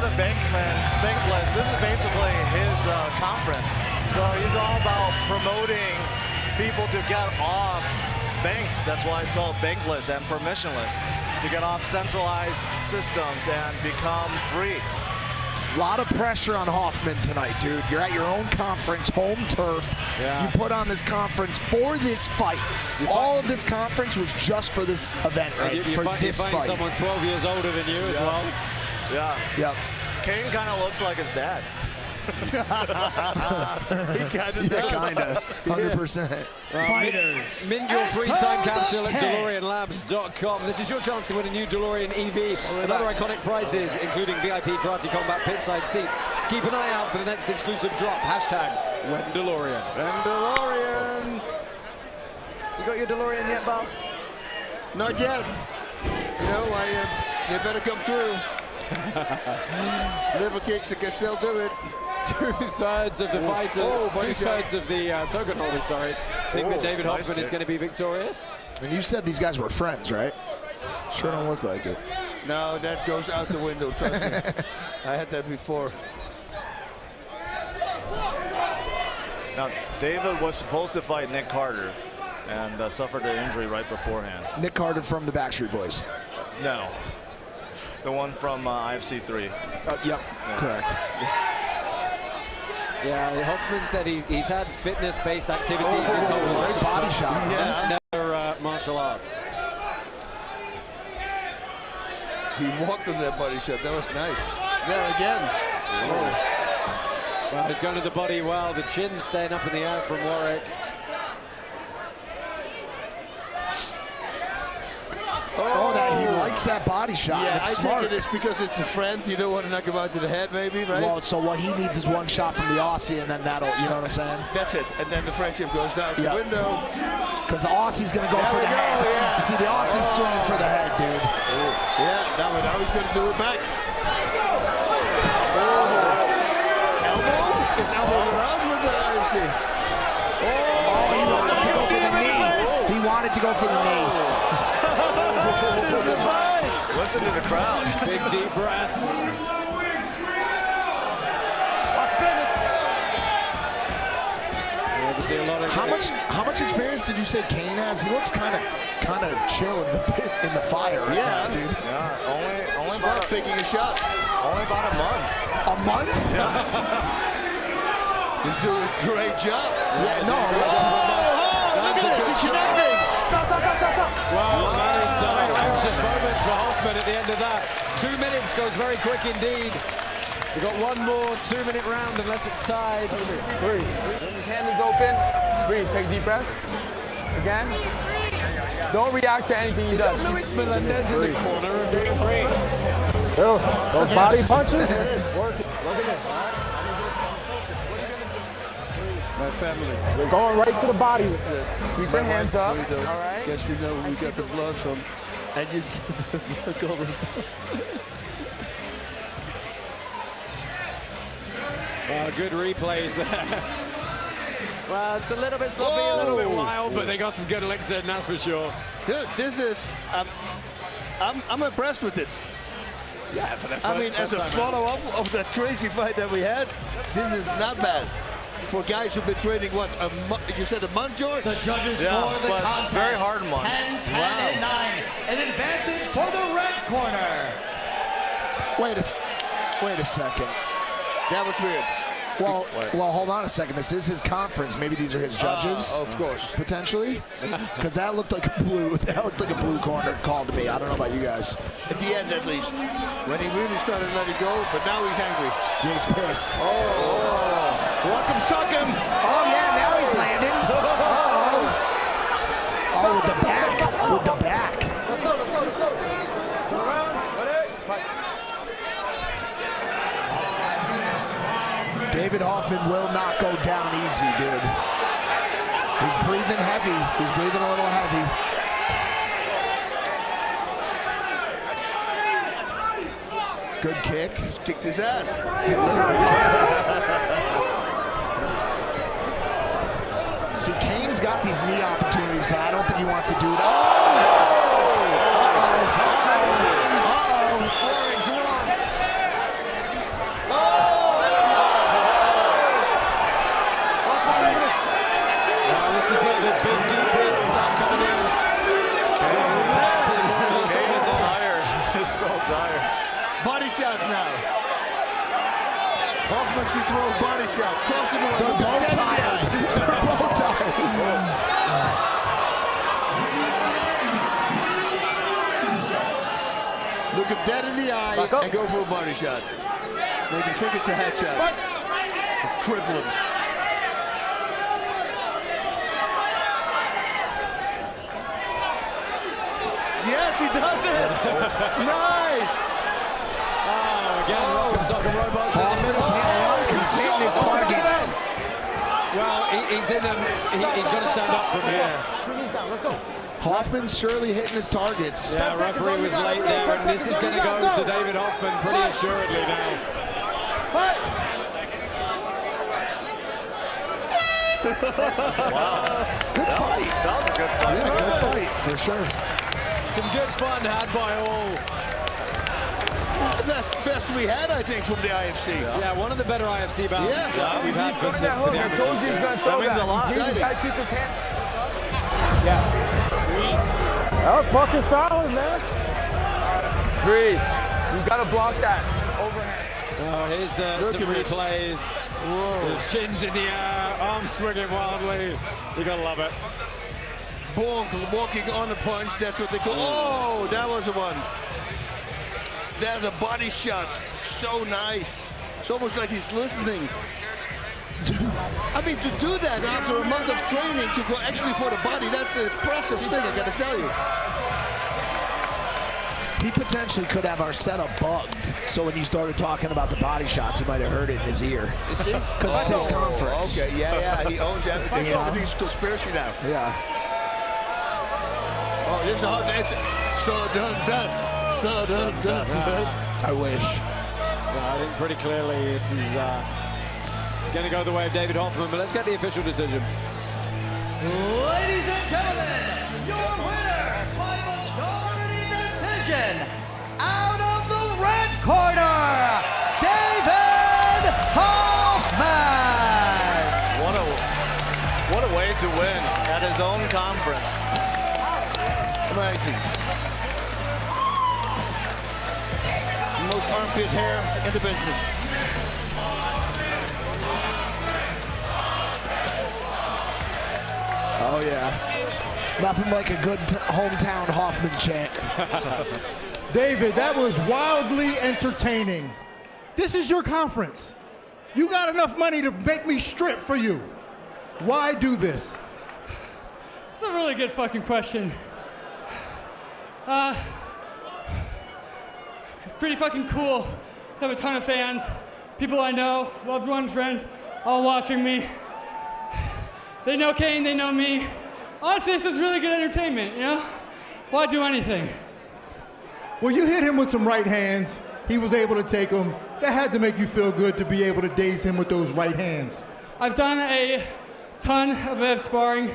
the Bankless, this is basically his conference. So he's all about promoting people to get off banks. That's why it's called Bankless and permissionless, to get off centralized systems and become free. A lot of pressure on Hoffman tonight, dude. You're at your own conference, home turf. Yeah. You put on this conference for this fight. All of this conference was just for this event, right? You're fighting someone 12 years older than you as well. Yeah. Yep. Kane kind of looks like his dad. He kind of does. Kind of. 100%. Fighters. Mint your free time capsule at DeLoreanLabs.com. This is your chance to win a new DeLorean EV and other iconic prizes, including VIP Karate Combat pitside seats. Keep an eye out for the next exclusive drop. #WhenDeLorean. DeLorean. You got your DeLorean yet, boss? Not yet. You better come through. Liver kicks, I can still do it. 2/3 of the fighters, 2/3 of the token holders, sorry, think that David Hoffman is going to be victorious. And you said these guys were friends, right? Sure don't look like it. No, that goes out the window, trust me. I had that before. Now, David was supposed to fight Nick Carter and suffered an injury right beforehand. Nick Carter from the Backstreet Boys. No. The one from IFC 3. Yep, yeah. Correct. Yeah, Hoffman said he's had fitness-based activities his whole life. Body shot. Yeah. Never martial arts. He walked on that body shot. That was nice. There again. Well, he's going to the body well. The chin's staying up in the air from Warwick. He likes that body shot. Yeah, it's I smart. think it is because it's a friend. You don't want to knock him out to the head, maybe, right? Well, so what he needs is one shot from the Aussie, and then that'll, you know what I'm saying? That's it. And then the friendship goes down the window. Because the Aussie's going to go for the head. Yeah. You see, the Aussie's swinging for the head, dude. Yeah, now he's going to do it back. Elbow? His elbow's around with the IFC. He wanted to go for the knee. He wanted to go for the knee. This is fine. Listen to the crowd. Big deep breaths. See a lot of how much experience did you say Kane has? He looks kind of chill in the pit, in the fire right now, dude. Yeah, only about picking his shots. Only about a month. A month? Yes. He's doing a great job. Yeah, no. Look at this. It's nothing. Stop. Wow, that is anxious moments for Hoffman at the end of that. 2 minutes goes very quick indeed. We've got one more 2-minute round unless it's tied. Breathe. His hand is open. Breathe. Take a deep breath. Again. Don't react to anything he does. Luis Melendez in the corner of David Breathe. Those body punches. Working. Look at it. My family. We're going right to the body. Keep your hands up. All right. Guess we know we got the blood from. And you see the blood all this time. Good replays there. Well, it's a little bit sloppy, a little bit wild, but they got some good licks in, that's for sure. Dude, this is, I'm impressed with this. Yeah, for the I mean, as a follow-up of that crazy fight that we had, this is not bad. For guys who've been training, what, you said a month, George? The judges score the contest very hard one. 10, 10, and 9. An advantage for the red corner. Wait a second. That was weird. Well, hold on a second. This is his conference. Maybe these are his judges. Of course. Potentially. Because that looked like a blue corner call to me. I don't know about you guys. At the end, at least. When he really started to let it go, but now he's angry. He's pissed. Walk him, suck him. Oh, yeah, now he's landing. Oh, with the back. With the back. Let's go. Turn around. Ready? Fight. David Hoffman will not go down easy, dude. He's breathing heavy. He's breathing a little heavy. Good kick. Just kicked his ass. See, Kane's got these knee opportunities, but I don't think he wants to do that. So tired. Body shots now. Hoffman should throw a body shot. Crossing the They're both tired. They're both tired. Look him dead in the eye and go for a body shot. Make him think it's a headshot. Cripple him. Yes, he does it. Nice. Again, Rock'em Robots. He's hitting his targets. Well, he's in them. He's got to stand up from here. Two knees down. Let's go. Hoffman's surely hitting his targets. Yeah, referee was late there, and this is going to go to David Hoffman pretty assuredly now. Wow. Good fight. That was a good fight. Yeah, good fight, for sure. Some good fun had by all. It's the best we had, I think, from the IFC. Yeah, one of the better IFC bouts we've had for the I told you he's going to throw That means a lot. You got to keep his hand. Yes. That was fucking solid, man. Breathe. You got to block that overhand. Oh, here's some replays. His chin's in the air, arms swinging wildly. You got to love it. Bonk, walking on the punch, that's what they call. Oh, that was the one. That's a body shot. So nice. It's almost like he's listening. I mean, to do that after a month of training, to go actually for the body, that's an impressive thing, I gotta tell you. He potentially could have our setup bugged. So when you started talking about the body shots, he might have heard it in his ear. Is he? Because it's his conference. Okay, yeah, he owns everything. Everything's conspiracy now. Yeah. Oh, this is hard. It's sudden death. Sudden death. I wish. Well, I think pretty clearly this is going to go the way of David Hoffman, but let's get the official decision. Ladies and gentlemen, your winner by majority decision, out of the red corner, David Hoffman. What a way to win at his own conference. Amazing. Most armpit hair in the business. Oh, yeah. Nothing like a good hometown Hoffman chant. David, that was wildly entertaining. This is your conference. You got enough money to make me strip for you. Why do this? It's a really good fucking question. It's pretty fucking cool. I have a ton of fans, people I know, loved ones, friends, all watching me. They know Kane, they know me. Honestly, this is really good entertainment, you know? Why do anything? Well, you hit him with some right hands. He was able to take them. That had to make you feel good to be able to daze him with those right hands. I've done a ton of sparring,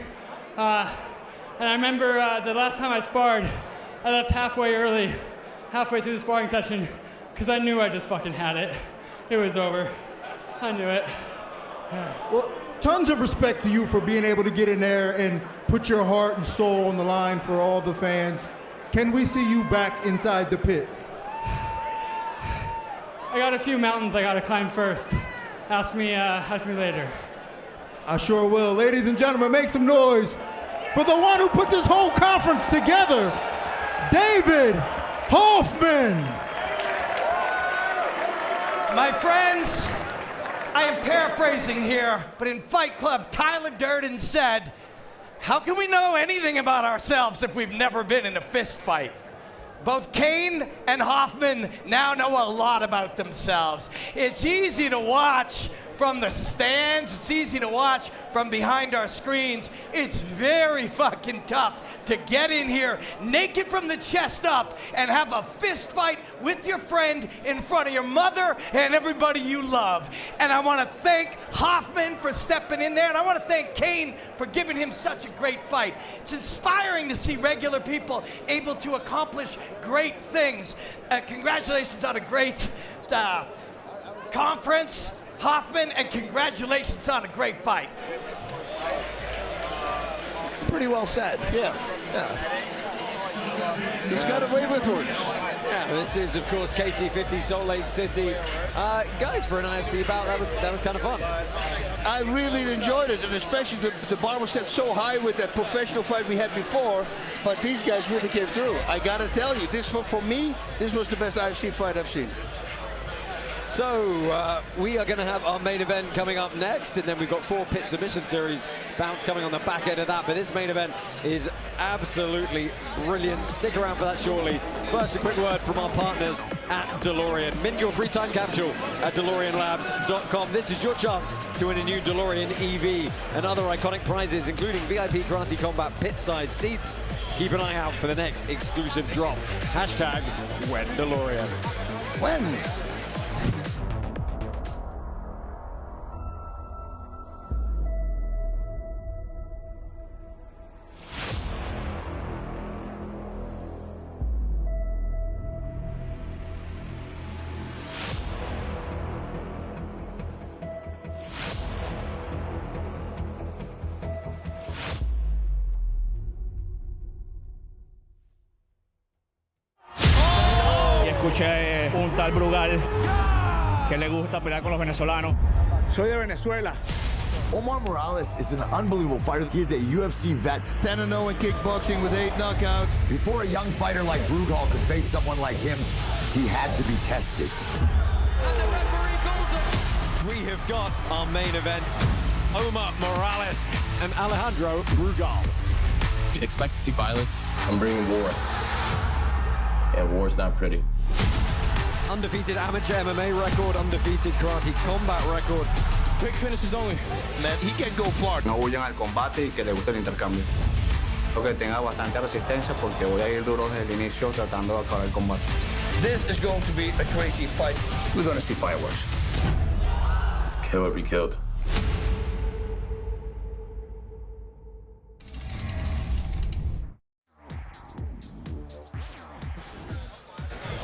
and I remember the last time I sparred, I left halfway through the sparring session, because I knew I just fucking had it. It was over. I knew it. Well, tons of respect to you for being able to get in there and put your heart and soul on the line for all the fans. Can we see you back inside the pit? I got a few mountains I gotta climb first. Ask me later. I sure will. Ladies and gentlemen, make some noise for the one who put this whole conference together, David Hoffman. My friends, I am paraphrasing here, but in Fight Club, Tyler Durden said, "How can we know anything about ourselves if we've never been in a fist fight?" Both Kane and Hoffman now know a lot about themselves. It's easy to watch from the stands. It's easy to watch from behind our screens. It's very fucking tough to get in here naked from the chest up and have a fist fight with your friend in front of your mother and everybody you love. And I want to thank Hoffman for stepping in there, and I want to thank Kane for giving him such a great fight. It's inspiring to see regular people able to accomplish great things. Congratulations on a great conference, Hoffman, and congratulations on a great fight. Pretty well said. Yeah. He's got a way with words. Yeah, this is, of course, KC50 Salt Lake City. Guys, for an IFC bout, that was kind of fun. I really enjoyed it, and especially the bar was set so high with that professional fight we had before, but these guys really came through. I gotta tell you, this for me, this was the best IFC fight I've seen. So we are going to have our main event coming up next, and then we've got 4 pit submission series bouts coming on the back end of that. But this main event is absolutely brilliant. Stick around for that shortly. First, a quick word from our partners at DeLorean. Mint your free time capsule at DeLoreanLabs.com. This is your chance to win a new DeLorean EV and other iconic prizes, including VIP Karate Combat pit side seats. Keep an eye out for the next exclusive drop. Hashtag when DeLorean. When? Escuché un tal Brugal que le gusta pelear con los venezolanos. Soy de Venezuela. Omar Morales is an unbelievable fighter. He is a UFC vet. 10-0 in kickboxing with 8 knockouts. Before a young fighter like Brugal could face someone like him, he had to be tested. And the referee calls it. We have got our main event. Omar Morales and Alejandro Brugal. Expect to see violence. I'm bringing war. And war's not pretty. Undefeated amateur MMA record, undefeated karate combat record. Quick finishes only. Man, he can go far. No huyan al combate y que le guste el intercambio. Creo que tenga bastante resistencia porque voy a ir duro desde el inicio tratando de acabar el combate. This is going to be a crazy fight. We're going to see fireworks. Just kill or be killed.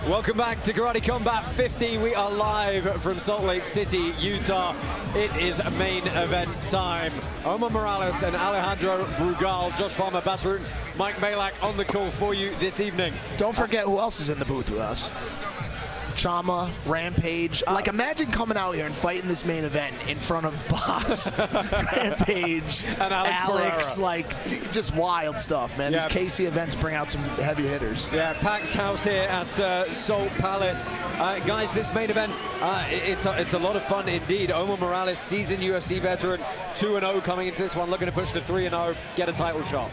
Welcome back to Karate Combat 15. We are live from Salt Lake City, Utah. It is main event time. Omar Morales and Alejandro Brugal, Josh Palmer, Basarut, Mike Malak on the call for you this evening. Don't forget who else is in the booth with us. Chama, Rampage. Like, imagine coming out here and fighting this main event in front of Boss, Rampage, and Alex, like, just wild stuff, man. Yeah. These KC events bring out some heavy hitters. Yeah, packed house here at Salt Palace. Guys, this main event, it's a lot of fun indeed. Omar Morales, seasoned UFC veteran, 2-0 coming into this one, looking to push to 3-0, get a title shot.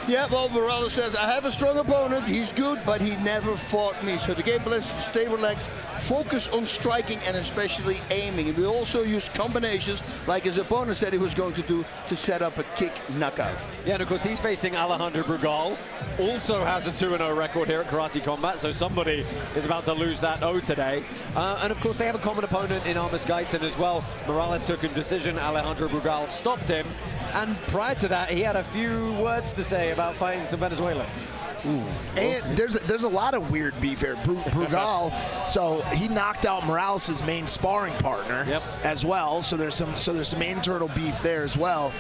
Yeah, well, Morales says, I have a strong opponent, he's good, but he never fought me. So the game plan is to stay relaxed, focus on striking and especially aiming. And we also use combinations, like his opponent said he was going to do, to set up a kick knockout. Yeah, and of course he's facing Alejandro Brugal, also has a 2-0 record here at Karate Combat, so somebody is about to lose that O today. And of course they have a common opponent in Armus Guyton as well. Morales took a decision, Alejandro Brugal stopped him, and prior to that he had a few words to say about fighting some Venezuelans. And there's a lot of weird beef here. Brugal, so he knocked out Morales' main sparring partner as well. So there's some internal beef there as well.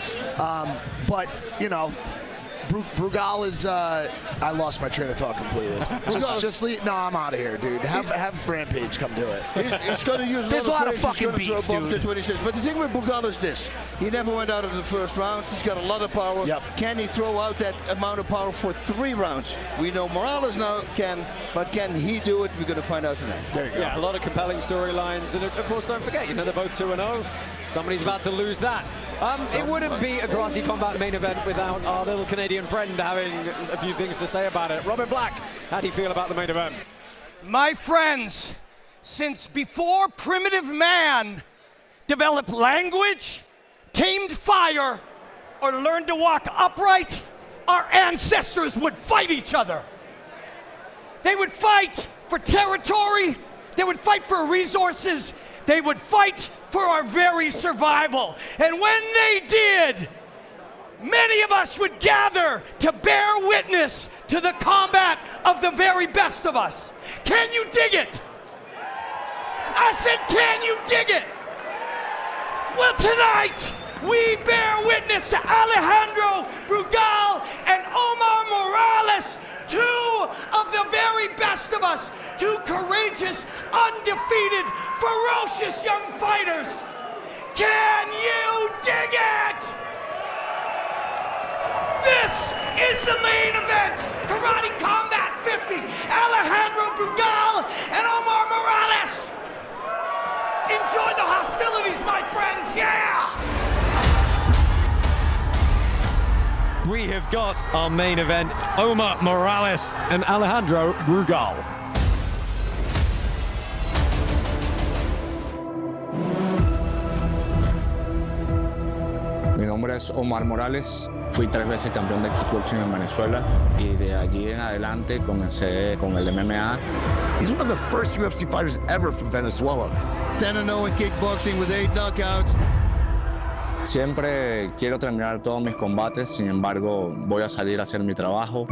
But you know, Brugal is. I lost my train of thought completely. Just leave. No, I'm out of here, dude. Have Rampage come do it. He's going to use. There's a lot of fucking beef, dude. That's what he says. But the thing with Brugal is this: he never went out of the first round. He's got a lot of power. Can he throw out that amount of power for 3 rounds? We know Morales now can, but can he do it? We're going to find out tonight. There you go. Yeah, a lot of compelling storylines, and of course, don't forget, you know, they're both 2-0. Somebody's about to lose that. It wouldn't be a Karate Combat main event without our little Canadian friend having a few things to say about it. Robert Black, how do you feel about the main event? My friends, since before primitive man developed language, tamed fire, or learned to walk upright, our ancestors would fight each other. They would fight for territory, they would fight for resources, they would fight for our very survival. And when they did, many of us would gather to bear witness to the combat of the very best of us. Can you dig it? I said, can you dig it? Well, tonight, we bear witness to Alejandro Brugal and Omar Morales, 2 of the very best of us, 2 courageous, undefeated, ferocious young fighters. Can you dig it? This is the main event, Karate Combat 50, Alejandro Brugal and Omar Morales. Enjoy the hostilities, my friends, yeah! We have got our main event, Omar Morales and Alejandro Brugal. Mi nombre es Omar Morales, fui 3 veces campeón de kickboxing en Venezuela y de allí en adelante comencé con el MMA. He's one of the first UFC fighters ever from Venezuela. 10-0 in kickboxing with 8 knockouts. Siempre quiero terminar todos mis combates, sin embargo voy a salir a hacer mi trabajo.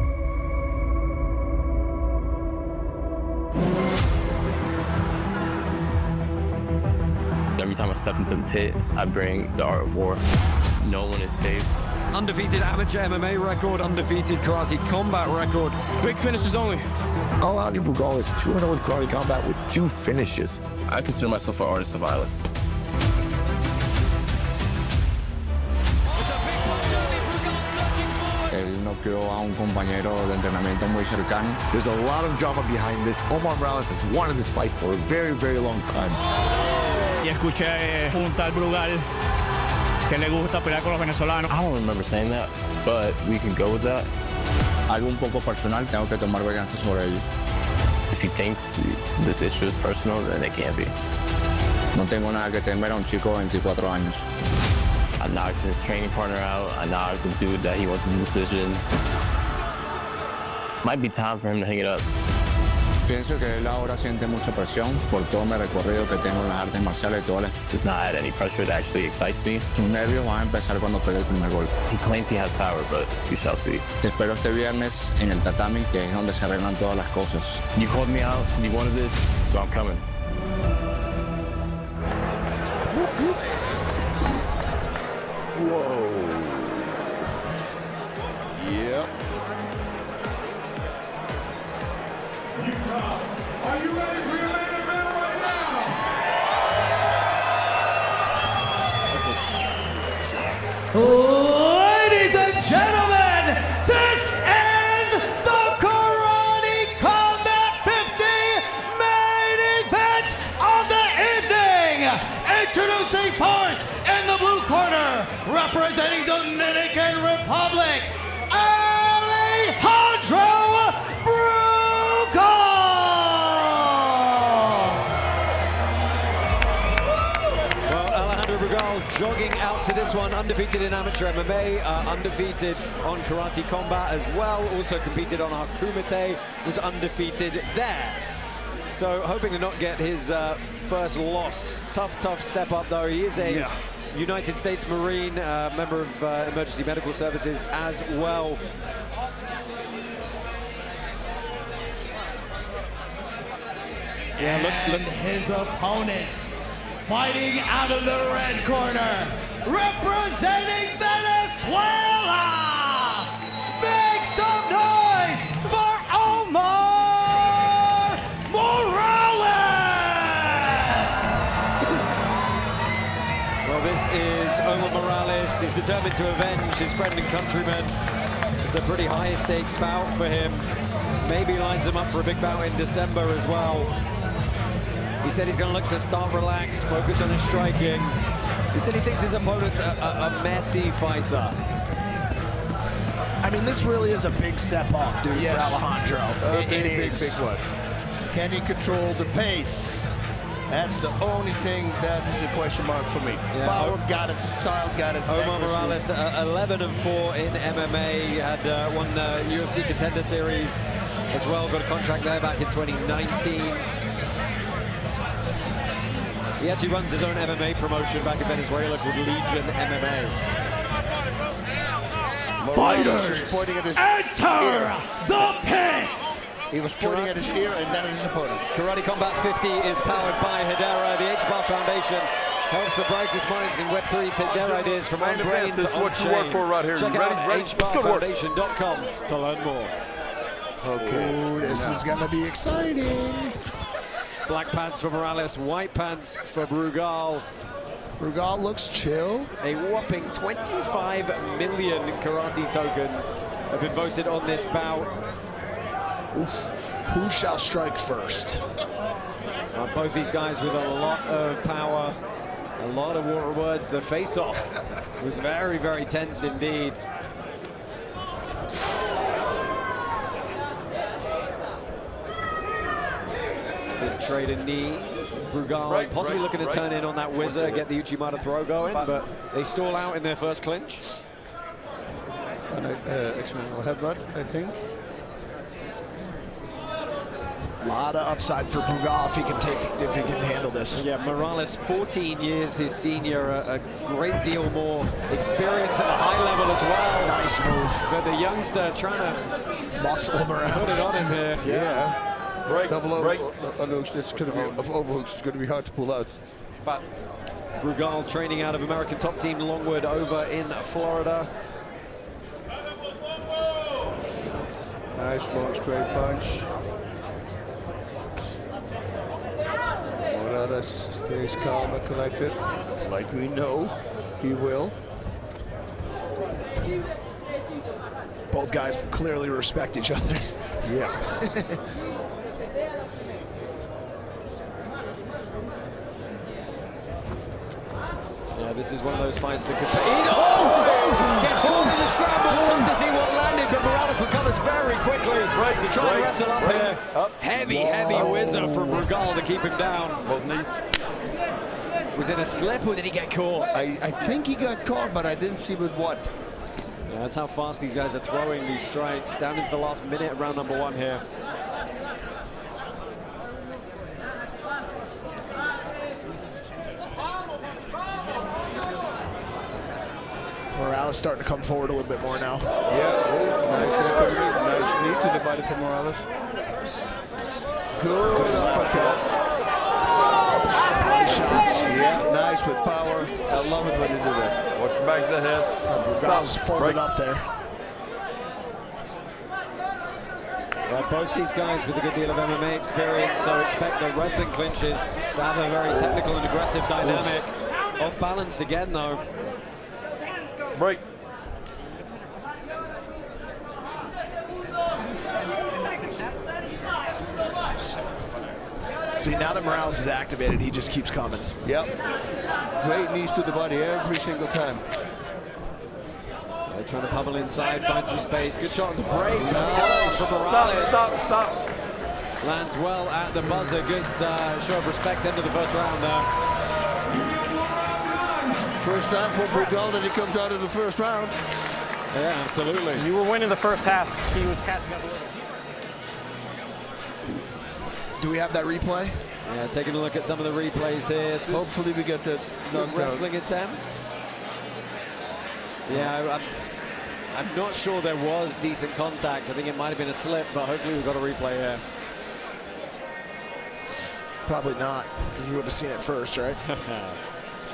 Every time I step into the pit, I bring the art of war. No one is safe. Undefeated amateur MMA record, undefeated Karate Combat record. Big finishes only. Alejandro Brugal is 2-0 with Karate Combat with 2 finishes. I consider myself an artist of violence. Él noqueó a un compañero de entrenamiento muy cercano. There's a lot of drama behind this. Omar Morales has wanted this fight for a very, very long time. Y escuché un tal Brugal que le gusta pelear con los venezolanos. I don't remember saying that, but we can go with that. Algo un poco personal, tengo que tomar venganza sobre ello. If he thinks this issue is personal, then it can't be. No tengo nada que temer a un chico de 24 años. I knocked his training partner out. I knocked the dude that he wants a decision. Might be time for him to hang it up. Pienso que él ahora siente mucha presión por todo mi recorrido que tengo en las artes marciales y todo. Does not add any pressure that actually excites me. Sus nervios van a empezar cuando pegue el primer golpe. He claims he has power, but we shall see. Te espero este viernes en el tatami, que es donde se arreglan todas las cosas. You called me out, you wanted this, so I'm coming. Whoa. Yep. Are you ready for your main event right now? Ladies and gentlemen, this is the Karate Combat 50 main event of the evening. Introducing first in the blue corner, representing Dominican Republic, Alejandro Brugal. Well, Alejandro Brugal jogging out to this one, undefeated in amateur MMA, undefeated on Karate Combat as well, also competed on our Kumite, was undefeated there. So hoping to not get his first loss. Tough step up though. He is a United States Marine, member of emergency medical services as well. Yeah, look. His opponent, fighting out of the red corner, representing Venezuela. Make some noise for Omar Morales! Well, this is Omar Morales. He's determined to avenge his friend and countryman. It's a pretty high-stakes bout for him. Maybe lines him up for a big bout in December as well. He said he's going to look to start relaxed, focus on his striking. He said he thinks his opponent's a messy fighter. I mean, this really is a big step up, dude, for Alejandro. It is. Big one. Can he control the pace? That's the only thing that is a question mark for me. Yeah, Power got it, style got it. Omar Morales, 11-4 in MMA. He had won UFC Contender Series as well. Got a contract there back in 2019. He actually runs his own MMA promotion back in Venezuela called Legion MMA. Fighters, enter the pit! He was pointing at his ear and then at his opponent. Karate Combat 50 is powered by Hedera. The H-Bar Foundation helps the brightest minds in Web3 take their ideas from on brains This is on what you chain. work for right here. Check You out ready? hbarfoundation.com to learn more. Okay. Ooh, this is going to be exciting. Black pants for Morales, white pants for Brugal. Brugal looks chill. A whopping 25 million karate tokens have been voted on this bout. Oof. Who shall strike first? Both these guys with a lot of power, a lot of words. The face-off was very, very tense indeed. Big trade of knees. Brugal possibly looking to turn in on that whizzer, get the Uchimata throw going, but they stall out in their first clinch. And actually, we'll have that, I think. A lot of upside for Brugal if he can handle this. Yeah, Morales, 14 years his senior, a great deal more experience at the high level as well. Nice move. But the youngster trying to muscle him around. Put it on him here. Yeah. Double overhooks. That's going to be overhooks. It's going to be hard to pull out. But Brugal training out of American Top Team Longwood over in Florida. Nice long straight punch. Morales stays calm and collected, like we know he will. Both guys clearly respect each other. Yeah. Yeah, this is one of those fights that could pay. Gets caught in the scramble. Tough to see what landed, but Morales recovers very quickly to try and wrestle up here. Heavy whizzer from Brugal to keep him down. Was it a slip or did he get caught? I think he got caught, but I didn't see with what. Yeah, that's how fast these guys are throwing these strikes. Down into the last minute of round number 1 here. Morales starting to come forward a little bit more now. Yeah, nice knee to the body from Morales. Good shots. Yeah, nice with power. I love it when you do that. Watch back of the head. Brugal's folded up there. Yeah, both these guys with a good deal of MMA experience, so expect the wrestling clinches to have a very technical and aggressive dynamic. Off balanced again though. Break. See, now that Morales is activated, he just keeps coming. Yep. Great knees to the body every single time. They're trying to bubble inside, find some space. Good shot on the break. Nice. For Morales. Stop. Lands well at the buzzer. Good show of respect into the first round there. First time for Brugal that he comes out of the first round. Yeah, absolutely. You were winning the first half. He was catching up a little. Do we have that replay? Yeah, taking a look at some of the replays here. Hopefully we get that wrestling attempt. Yeah, I'm not sure there was decent contact. I think it might have been a slip, but hopefully we've got a replay here. Probably not, because we would have seen it first, right?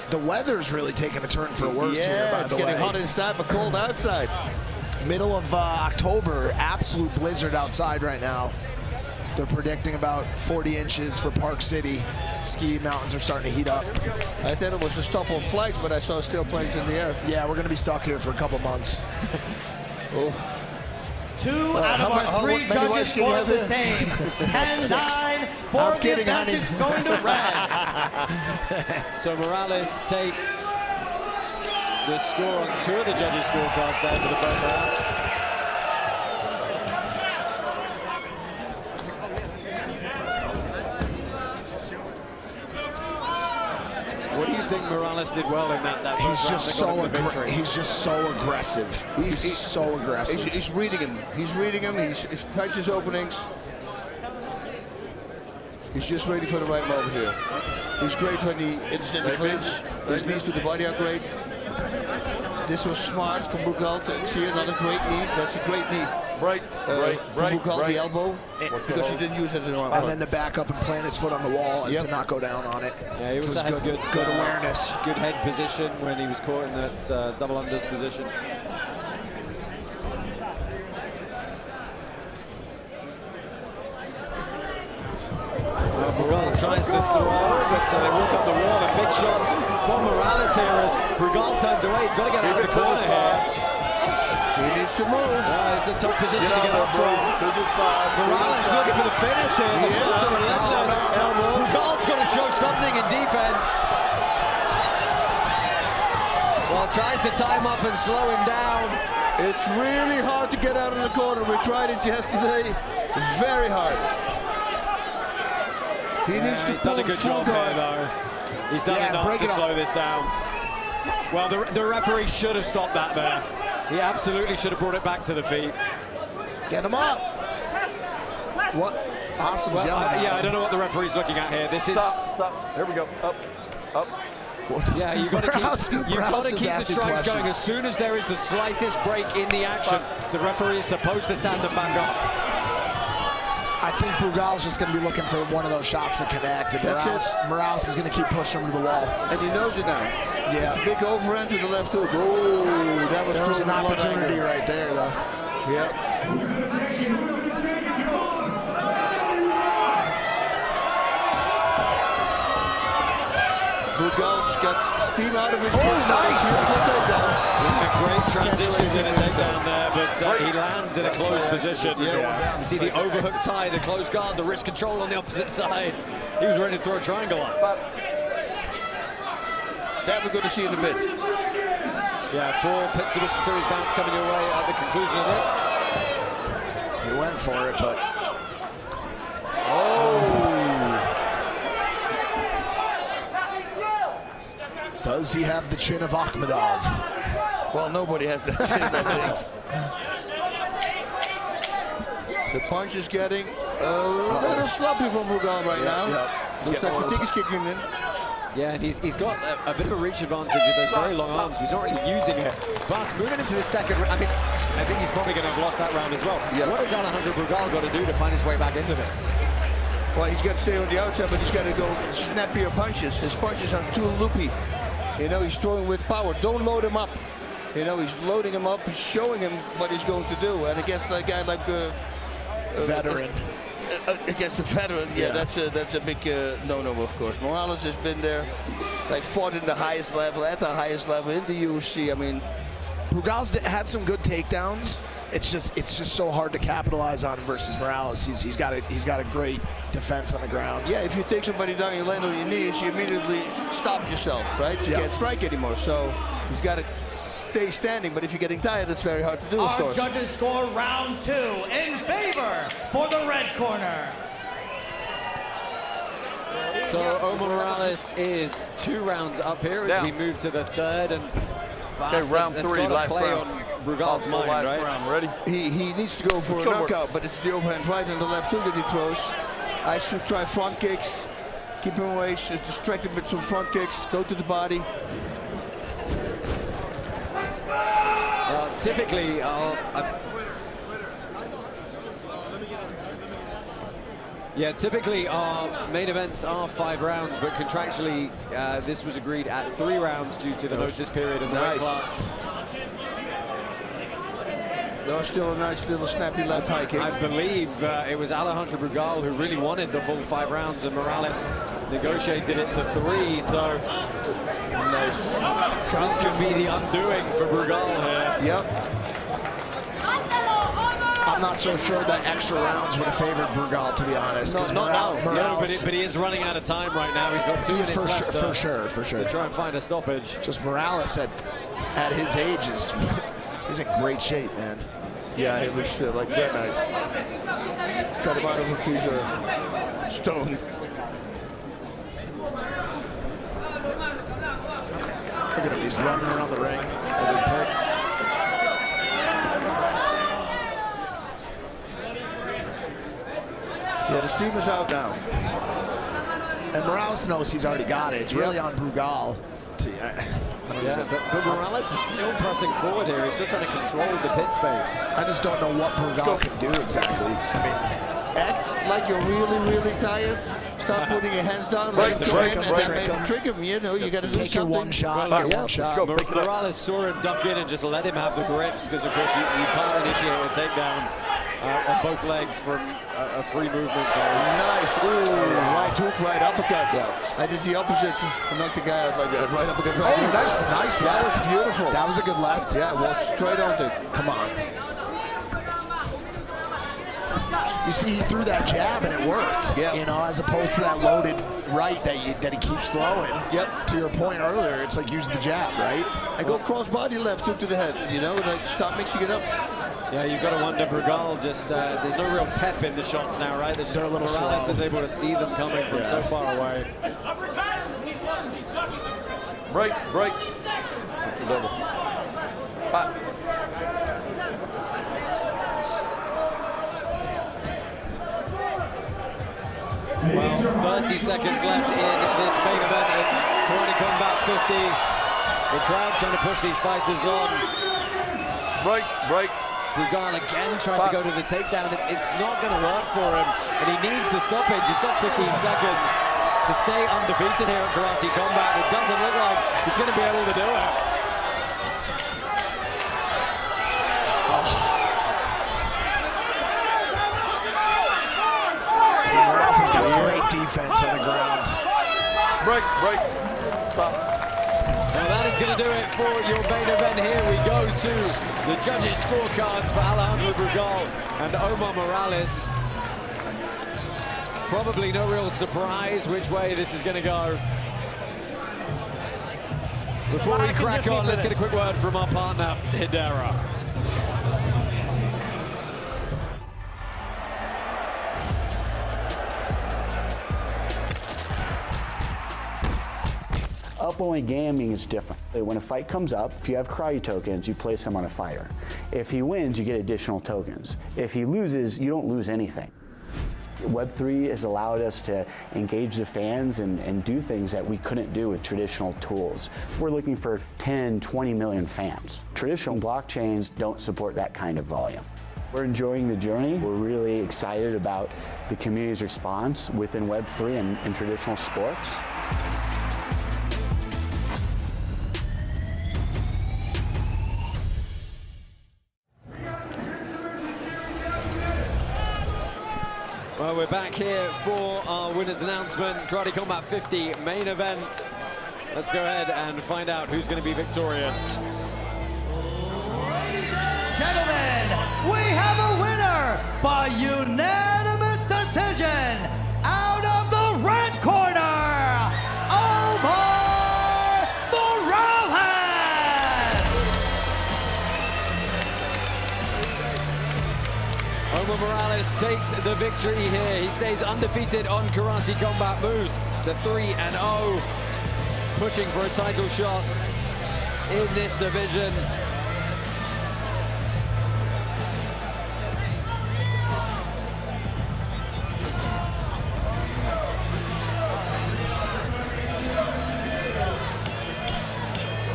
The weather's really taking a turn for worse here, by the way. Yeah, it's getting hot inside but cold outside. Middle of October, absolute blizzard outside right now. They're predicting about 40 inches for Park City. Ski mountains are starting to heat up. I thought it was a stop on flights, but I saw still planes in the air. Yeah, we're going to be stuck here for a couple months. Oh. 2 out of our 3 judges scored the same. 10-9 for the advantage going to red. So Morales takes the score on 2 of the judges' scorecards there for the first round. What do you think Morales did well in that He's first round? He's just so aggressive. He's so aggressive. He's reading him. He's reading him. He finds his openings. He's just waiting for the right moment here. He's great when he is in the clinch. His knees to the body are great. This was smart from Brugal to see another great knee. That's a great knee. Right. Brugal, the elbow, because he didn't use it in the wrong And then to back up and plant his foot on the wall is to not go down on it. Yeah, he also had good awareness. Good head position when he was caught in that double unders position. Brugal tries the throw, but they walk up the wall. And big shots from Morales here as Brugal turns away. He's got to get out of the corner here. He needs to move. It's a tough position to get up from. To the side. Morales looking for the finish here. The shots are relentless. Brugal's got to show something in defense. Well, tries to tie him up and slow him down. It's really hard to get out of the corner. We tried it yesterday. Very hard. He needs to He's done a good job here, though. He's done enough to slow this down. Well, the referee should have stopped that there. He absolutely should have brought it back to the feet. Get him up. What? Awesome. Well, yeah, I don't know what the referee's looking at here. This Stop. Here we go. Up. Yeah, you've got to keep the strikes going. As soon as there is the slightest break in the action, the referee is supposed to stand and back up. I think Brugal's just going to be looking for one of those shots to connect. And Morales is going to keep pushing him to the wall. And he knows it now. Yeah. Big overhand to the left hook. Oh, that was an opportunity right there, though. Yeah. Brugal's got steam out of his punch. Nice. A great transition to the takedown there, but he lands in a closed position. Yeah. You see the overhook tie, the closed guard, the wrist control on the opposite side. He was ready to throw a triangle up. That we're going to see in a bit. Yeah, 4 pit submission series bounce coming your way at the conclusion of this. He went for it, but... Does he have the chin of Ahkmadov? Well, nobody has the chin, I think. The punch is getting a little sloppy from Brugal right now. Looks like fatigue is kicking in. Yeah, and he's got a bit of a reach advantage with those very long arms. He's not really using it. But moving into the second, I mean, I think he's probably going to have lost that round as well. Yeah. What has Alejandro Brugal got to do to find his way back into this? Well, he's got to stay on the outside, but he's got to go snappier punches. His punches are too loopy. You know, he's throwing with power. Don't load him up. You know, he's loading him up. He's showing him what he's going to do. And against a guy like veteran. Against the veteran, yeah, that's a big no-no, of course. Morales has been there, like fought in the highest level, at the highest level in the UFC. I mean, Brugal's had some good takedowns. It's just so hard to capitalize on versus Morales. He's got a great defense on the ground. Yeah, if you take somebody down, you land on your knees, you immediately stop yourself, right? You can't strike anymore. So he's got to stay standing. But if you're getting tired, that's very hard to do, of course. Our judges score round 2 in favor for the red corner. So Omar Morales is 2 rounds up here as we move to the third and. Okay, round 3, last round. On Brugal's mind, right? Round. Ready? He needs to go for a knockout, but it's the overhand right and the left hook that he throws. I should try front kicks, keep him away, distract him with some front kicks, go to the body. Yeah, typically our main events are 5 rounds, but contractually this was agreed at 3 rounds due to the notice period in the weight class. No, still a nice little snappy left high kick. I believe it was Alejandro Brugal who really wanted the full 5 rounds, and Morales negotiated it to 3, so nice. This could be the undoing for Brugal here. Yep. I'm not so sure that extra rounds would have favored Brugal, to be honest. No, not now. No, but he is running out of time right now. He's got 2 minutes left for sure. to try and find a stoppage. Just Morales at his age is in great shape, man. Yeah, it was like that night. Got him out of a piece of stone. Look at him, he's running around the ring. Yeah, the steam is out now. And Morales knows he's already got it. It's really on Brugal. But Morales is still pressing forward here. He's still trying to control the pit space. I just don't know what Brugal can do exactly. I mean, act like you're really, really tired. Start putting your hands down, trick him. You know, you got to do take your one shot. Morales saw him duck in and just let him have the grips, because of course you can't initiate a takedown on both legs from a free movement. Nice. Ooh, right hook, right uppercut. I did the opposite. I knocked the guy out like that. Right uppercut. Right nice. That was beautiful. That was a good left. Yeah, walked straight on it. Come on. You see, he threw that jab and it worked. Yeah. You know, as opposed to that loaded right that he keeps throwing. Yep. To your point earlier, it's like use the jab, right? I go cross body left hook to the head. You know, like stop mixing it up. Yeah, you've got to wonder, Brugal just, there's no real pep in the shots now, right? They're a little Morales slow. Is able to see them coming from so far away. Break. Double. Well, 30 seconds left in this main event at Karate Combat 50. The crowd trying to push these fighters on. Break. Brugal again tries to go to the takedown. It's not going to work for him, and he needs the stoppage. He's got 15 seconds to stay undefeated here at Karate Combat. It doesn't look like he's going to be able to do it. So Morales has got great defense on the ground. Break. Stop. Now that is going to do it for your main event. Here we go to the judges' scorecards for Alejandro Brugal and Omar Morales. Probably no real surprise which way this is going to go. Before we crack on, let's get a quick word from our partner, Hedera. Up-only gaming is different. When a fight comes up, if you have karate tokens, you place them on a fighter. If he wins, you get additional tokens. If he loses, you don't lose anything. Web3 has allowed us to engage the fans and do things that we couldn't do with traditional tools. We're looking for 10, 20 million fans. Traditional blockchains don't support that kind of volume. We're enjoying the journey. We're really excited about the community's response within Web3 and traditional sports. Well, we're back here for our winner's announcement, Karate Combat 50 main event. Let's go ahead and find out who's going to be victorious. Ladies and gentlemen, we have a winner by unanimous decision. Out of the red corner, Omar Morales! Omar Morales takes the victory here. He stays undefeated on Karate Combat, moves to 3-0, pushing for a title shot in this division.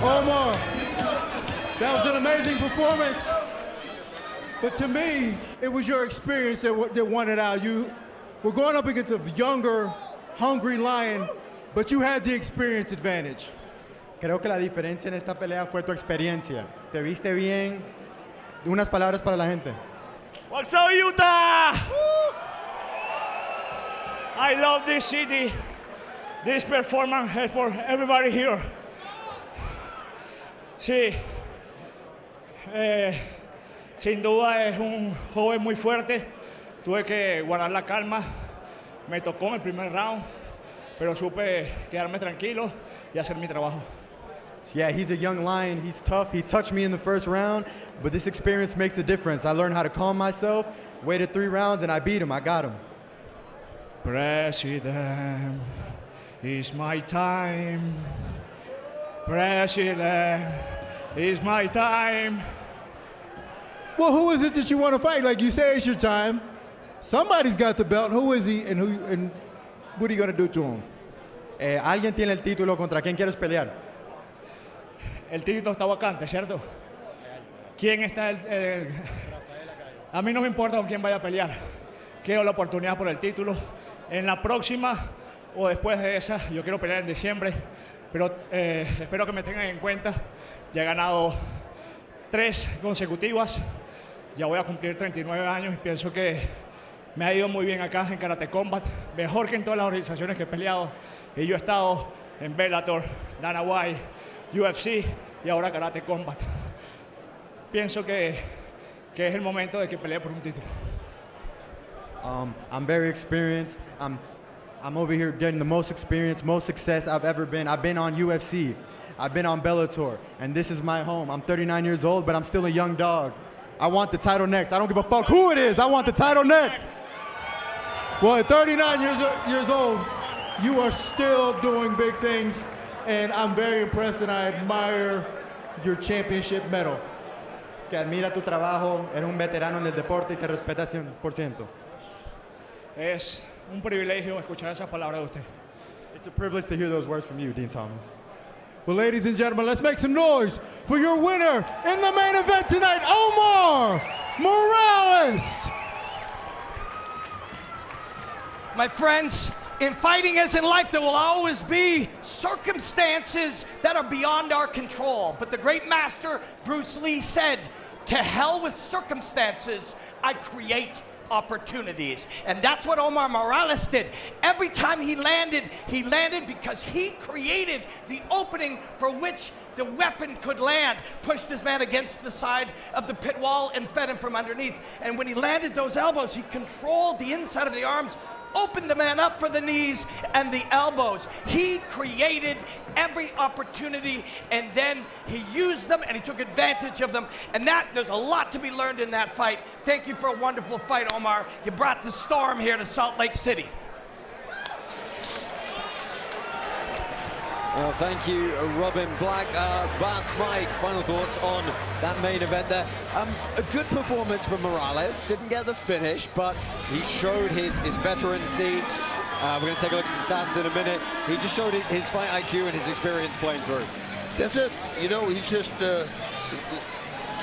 Omar, that was an amazing performance. But to me, it was your experience that won it out. You We're going up against a younger, hungry lion, but you had the experience advantage. Creo que la diferencia en esta pelea fue tu experiencia. Te viste bien. Unas palabras para la gente. What's up, Utah? I love this city. This performance is for everybody here. Sí, sin duda es un joven muy fuerte. Tuve que guardar la calma. Me tocó en el primer round, pero supe quedarme tranquilo y hacer mi trabajo. Yeah, he's a young lion. He's tough. He touched me in the first round, but this experience makes a difference. I learned how to calm myself, waited 3 rounds, and I beat him. I got him. President, it's my time. President, it's my time. Well, who is it that you want to fight? Like you say, it's your time. Somebody's got the belt. Who is he, and what are you going to do to him? Alguien tiene el título. ¿Contra quién quieres pelear? El título está vacante, ¿cierto? ¿Quién está A mí no me importa con quién vaya a pelear. Quiero la oportunidad por el título. En la próxima o después de esa, yo quiero pelear en diciembre, pero espero que me tengan en cuenta. Ya he ganado 3 consecutivas. Ya voy a cumplir 39 años y pienso que me ha ido muy bien acá en Karate Combat. Mejor que en todas las organizaciones que he peleado. Y yo he estado en Bellator, Dana White, UFC y ahora Karate Combat. Pienso que es el momento de que pelee por un título. I'm very experienced. I'm over here getting the most experience, most success I've ever been. I've been on UFC. I've been on Bellator, and this is my home. I'm 39 years old, but I'm still a young dog. I want the title next. I don't give a fuck who it is. I want the title next. Well, at 39 years old, you are still doing big things, and I'm very impressed, and I admire your championship medal. Que admira tu trabajo, eres un veterano en el deporte y te respeta 100%. Es un privilegio escuchar esas palabras de usted. It's a privilege to hear those words from you, Dean Thomas. Well, ladies and gentlemen, let's make some noise for your winner in the main event tonight, Omar Morales. My friends, in fighting as in life, there will always be circumstances that are beyond our control. But the great master, Bruce Lee, said, "To hell with circumstances, I create opportunities." And that's what Omar Morales did. Every time he landed because he created the opening for which the weapon could land, pushed his man against the side of the pit wall and fed him from underneath. And when he landed those elbows, he controlled the inside of the arms, opened the man up for the knees and the elbows. He created every opportunity, and then he used them and he took advantage of them. And there's a lot to be learned in that fight. Thank you for a wonderful fight, Omar. You brought the storm here to Salt Lake City. Well, thank you, Robin Black. Bass Mike, final thoughts on that main event there. A good performance from Morales. Didn't get the finish, but he showed his veterancy. We're going to take a look at some stats in a minute. He just showed his fight IQ and his experience playing through. That's it. You know, he just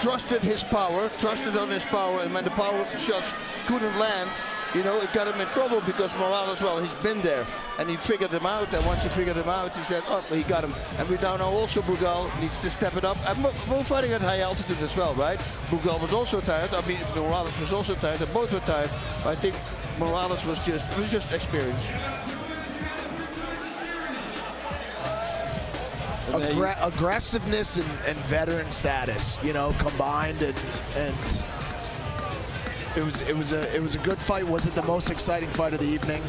trusted his power, trusted on his power, and when the power shots couldn't land, you know, it got him in trouble because Morales, well, he's been there and he figured him out. And once he figured him out, he said, oh, he got him. And we now know also Brugal needs to step it up. And we're fighting at high altitude as well, right? Brugal was also tired. I mean, Morales was also tired. And both were tired. I think Morales was just experienced. Aggressiveness and veteran status, you know, combined, and it was a good fight. Was it the most exciting fight of the evening?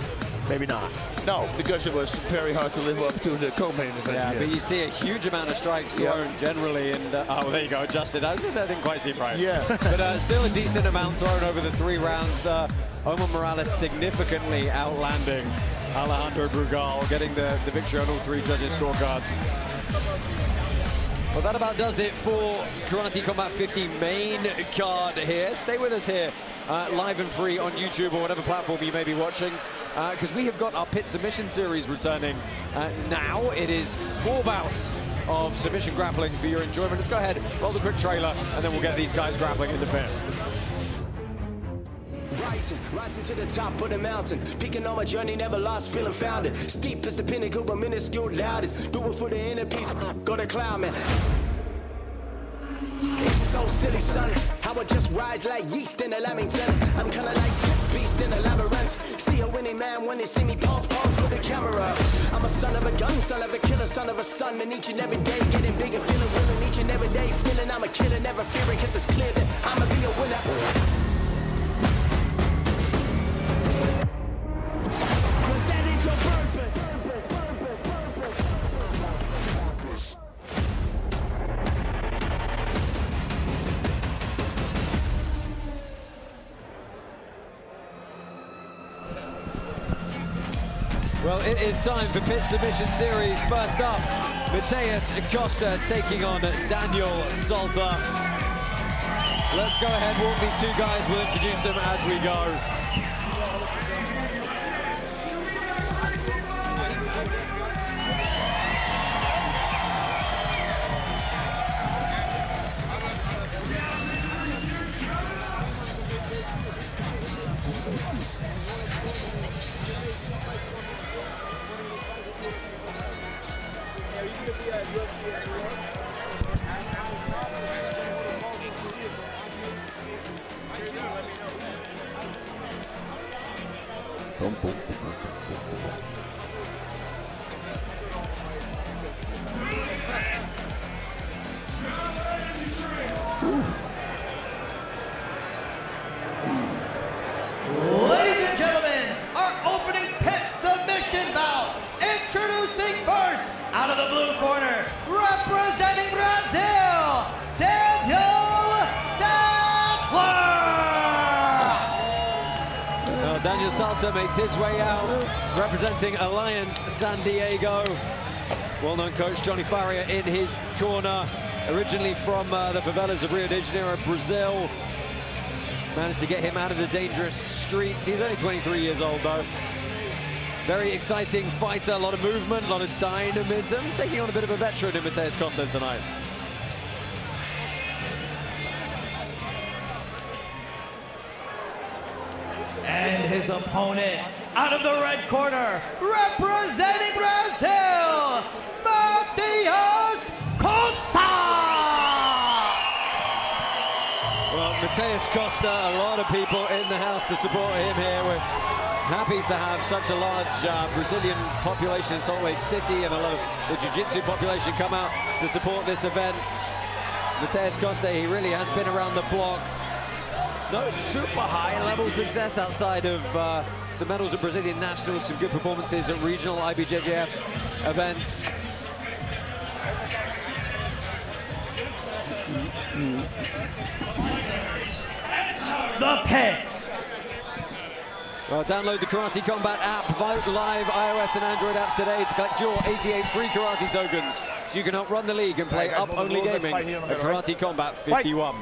Maybe not. No, because it was very hard to live up to the co-main event. Yeah, but you see a huge amount of strikes thrown generally, and oh, there you go, adjusted. I was just, I didn't quite see right. Yeah. But still a decent amount thrown over the 3 rounds. Omar Morales significantly outlanding Alejandro Brugal, getting the victory on all 3 judges' scorecards. Well, that about does it for Karate Combat 50 main card here. Stay with us here, live and free on YouTube or whatever platform you may be watching, because we have got our Pit Submission Series returning now. It is 4 bouts of submission grappling for your enjoyment. Let's go ahead, roll the quick trailer, and then we'll get these guys grappling in the pit. Right Tyson, rising to the top of the mountain. Peaking on my journey, never lost, feeling founded. Steep as the pinnacle, but minuscule loudest. Do it for the inner peace, go to cloud, man. It's so silly, son. How I just rise like yeast in a Lamington. I'm kinda like this beast in a labyrinth. See a winning man when they see me pause for the camera. I'm a son of a gun, son of a killer, son of a son. And each and every day getting bigger, feeling willing. Each and every day feeling I'm a killer, never fearing. Cause it's clear that I'ma be a winner. Well, it is time for Pit Submission Series. First up, Mateus Costa taking on Daniel Salter. Let's go ahead, walk these two guys. We'll introduce them as we go. Ladies and gentlemen, our opening pit submission bout. Introducing first, out of the blue corner, representing Brazil, Daniel Salter. Daniel Salter makes his way out, representing Alliance San Diego. Well-known coach Johnny Faria in his corner, originally from the favelas of Rio de Janeiro, Brazil. Managed to get him out of the dangerous streets. He's only 23 years old, though. Very exciting fighter, a lot of movement, a lot of dynamism, taking on a bit of a veteran in Mateus Costa tonight. And his opponent, out of the red corner, representing Brazil, Mateus Costa. Well, Mateus Costa, a lot of people in the house to support him here. We're happy to have such a large Brazilian population in Salt Lake City and a lot of the jiu-jitsu population come out to support this event. Mateus Costa, he really has been around the block. No super high-level success outside of some medals at Brazilian Nationals, some good performances at regional IBJJF events. The pit. Well, download the Karate Combat app, vote live iOS and Android apps today to collect your 88 free karate tokens so you can help run the league and play up-only gaming at Karate Combat 51.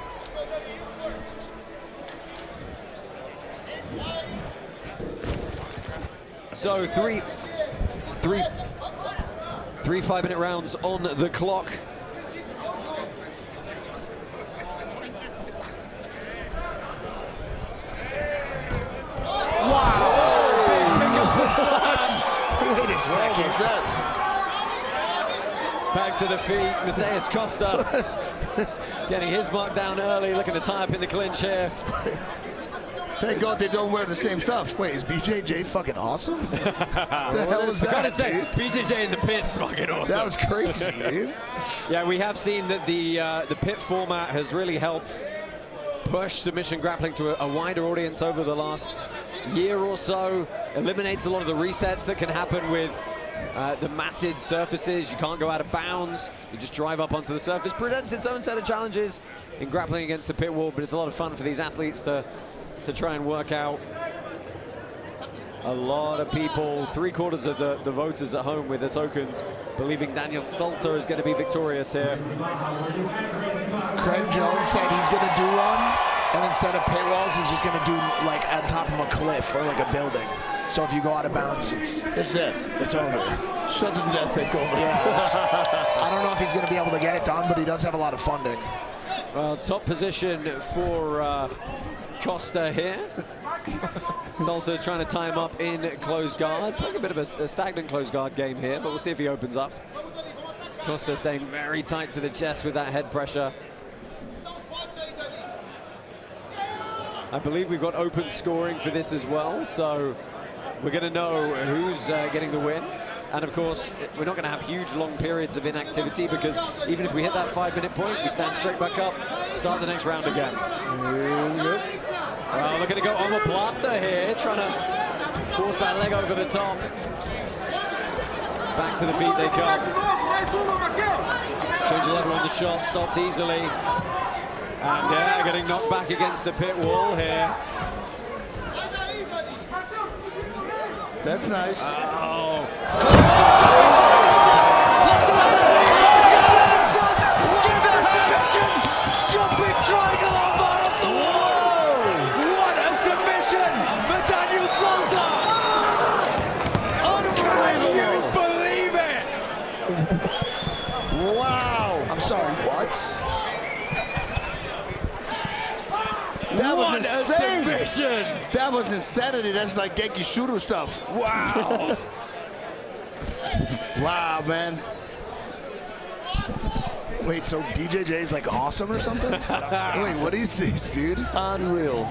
So three 5-minute rounds on the clock. Wait a second. Back to the feet, Mateus Costa getting his mark down early, looking to tie up in the clinch here. Thank God they don't wear the same stuff. Wait, is BJJ fucking awesome? What the hell was I gotta that, say, dude? BJJ in the pit's fucking awesome. That was crazy, dude. Yeah, we have seen that the pit format has really helped push submission grappling to a wider audience over the last year or so. Eliminates a lot of the resets that can happen with the matted surfaces. You can't go out of bounds. You just drive up onto the surface. Presents its own set of challenges in grappling against the pit wall, but it's a lot of fun for these athletes to try and work out. A lot of people, 3/4 of the voters at home with their tokens, believing Daniel Salter is going to be victorious here. Craig Jones said he's going to do one, and instead of paywalls, he's just going to do like on top of a cliff or like a building. So if you go out of bounds, it's dead. It's over. Sudden death take over. Yeah, I don't know if he's going to be able to get it done, but he does have a lot of funding. Well, top position for Costa here. Salter trying to tie him up in close guard. Playing a bit of a stagnant close guard game here, but we'll see if he opens up. Costa staying very tight to the chest with that head pressure. I believe we've got open scoring for this as well, so we're going to know who's getting the win. And of course, we're not going to have huge long periods of inactivity, because even if we hit that 5-minute point, we stand straight back up, start the next round again. Well, we're going to go omoplata here, trying to force that leg over the top. Back to the feet they come. Change the level on the shot, stopped easily. And yeah, getting knocked back against the pit wall here. That's nice. Oh. Jumping triangle on bar off the wall. What a submission for Daniel Salter. Unbelievable. Can you believe it? Wow. I'm sorry, what? That What was a insane. submission. That was insanity. That's like Genki Shuru stuff. Wow. Wow, man. Wait, so BJJ's like awesome or something? Wait, what is this, dude? Unreal.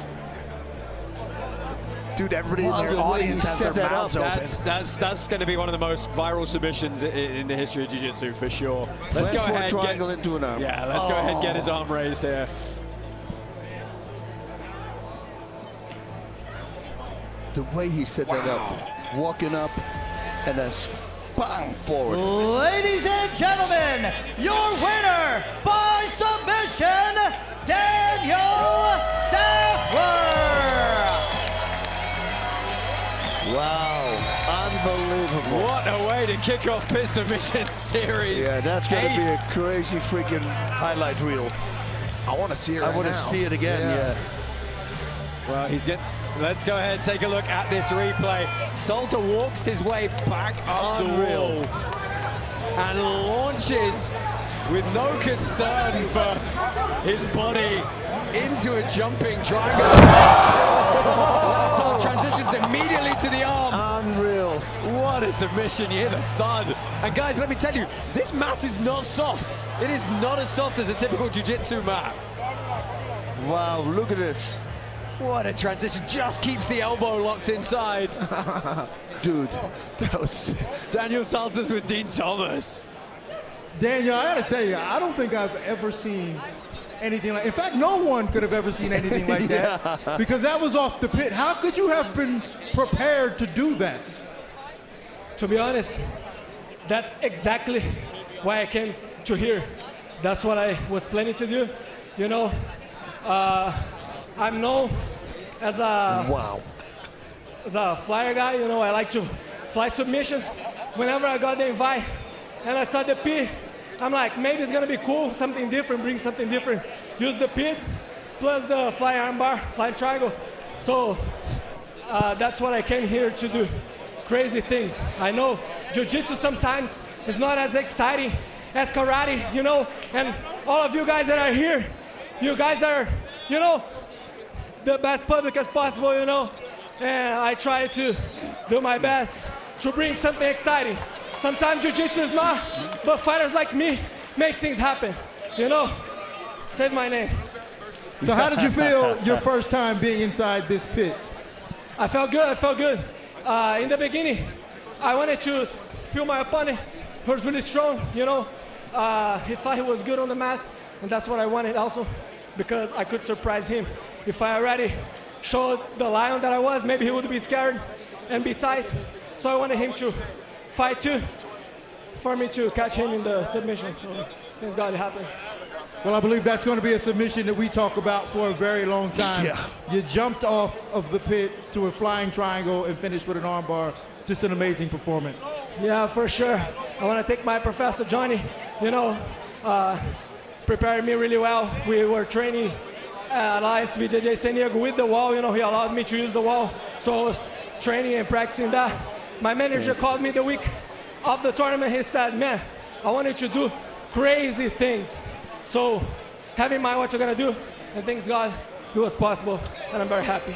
Dude, everybody Wow, in their the way audience he has set their that mouths up, open. That's going to be one of the most viral submissions in the history of jiu-jitsu for sure. Let's go ahead. Triangle into an arm. Yeah, let's go ahead and get his arm raised here. The way he set that up, walking up and then bang forward. Ladies and gentlemen, your winner by submission, Daniel Safar. Wow, unbelievable. What a way to kick off Pit Submission Series. Yeah, that's going to be a crazy freaking highlight reel. I want to see it right now. I want to see it again, yeah. Well, let's go ahead and take a look at this replay. Salter walks his way back up the wall and launches with no concern for his body into a jumping triangle. Salter transitions immediately to the arm. Unreal. What a submission, you hear the thud. And guys, let me tell you, this mat is not soft. It is not as soft as a typical jiu-jitsu mat. Wow, look at this. What a transition, just keeps the elbow locked inside. Dude, that was... Daniel Salters with Dean Thomas. Daniel, I gotta tell you, I don't think I've ever seen anything like, in fact, no one could have ever seen anything like that, because that was off the pit. How could you have been prepared to do that? To be honest, that's exactly why I came to here. That's what I was planning to do. You know, I'm known as a flyer guy. You know, I like to fly submissions. Whenever I got the invite and I saw the pit, I'm like, maybe it's gonna be cool, something different, bring something different. Use the pit plus the fly armbar, fly triangle. So that's what I came here to do. Crazy things. I know jiu-jitsu sometimes is not as exciting as karate, you know, and all of you guys that are here, you guys are, you know, the best public as possible, you know, and I try to do my best to bring something exciting. Sometimes jiu-jitsu is not, but fighters like me make things happen, you know. Say my name. So how did you feel your first time being inside this pit? I felt good, I felt good. In the beginning, I wanted to feel my opponent, who was really strong, you know. He thought he was good on the mat, and that's what I wanted also, because I could surprise him. If I already showed the lion that I was, maybe he would be scared and be tight. So I wanted him to fight too, for me to catch him in the submission. So thanks God it happened. Well, I believe that's going to be a submission that we talk about for a very long time. Yeah. You jumped off of the pit to a flying triangle and finished with an armbar. Just an amazing performance. Yeah, for sure. I want to thank my professor, Johnny, you know, prepared me really well. We were training at IFC BJJ Santiago with the wall, you know, he allowed me to use the wall. So I was training and practicing that. My manager called me the week of the tournament. He said, man, I wanted to do crazy things. So have in mind what you're gonna do, and thanks God it was possible, and I'm very happy.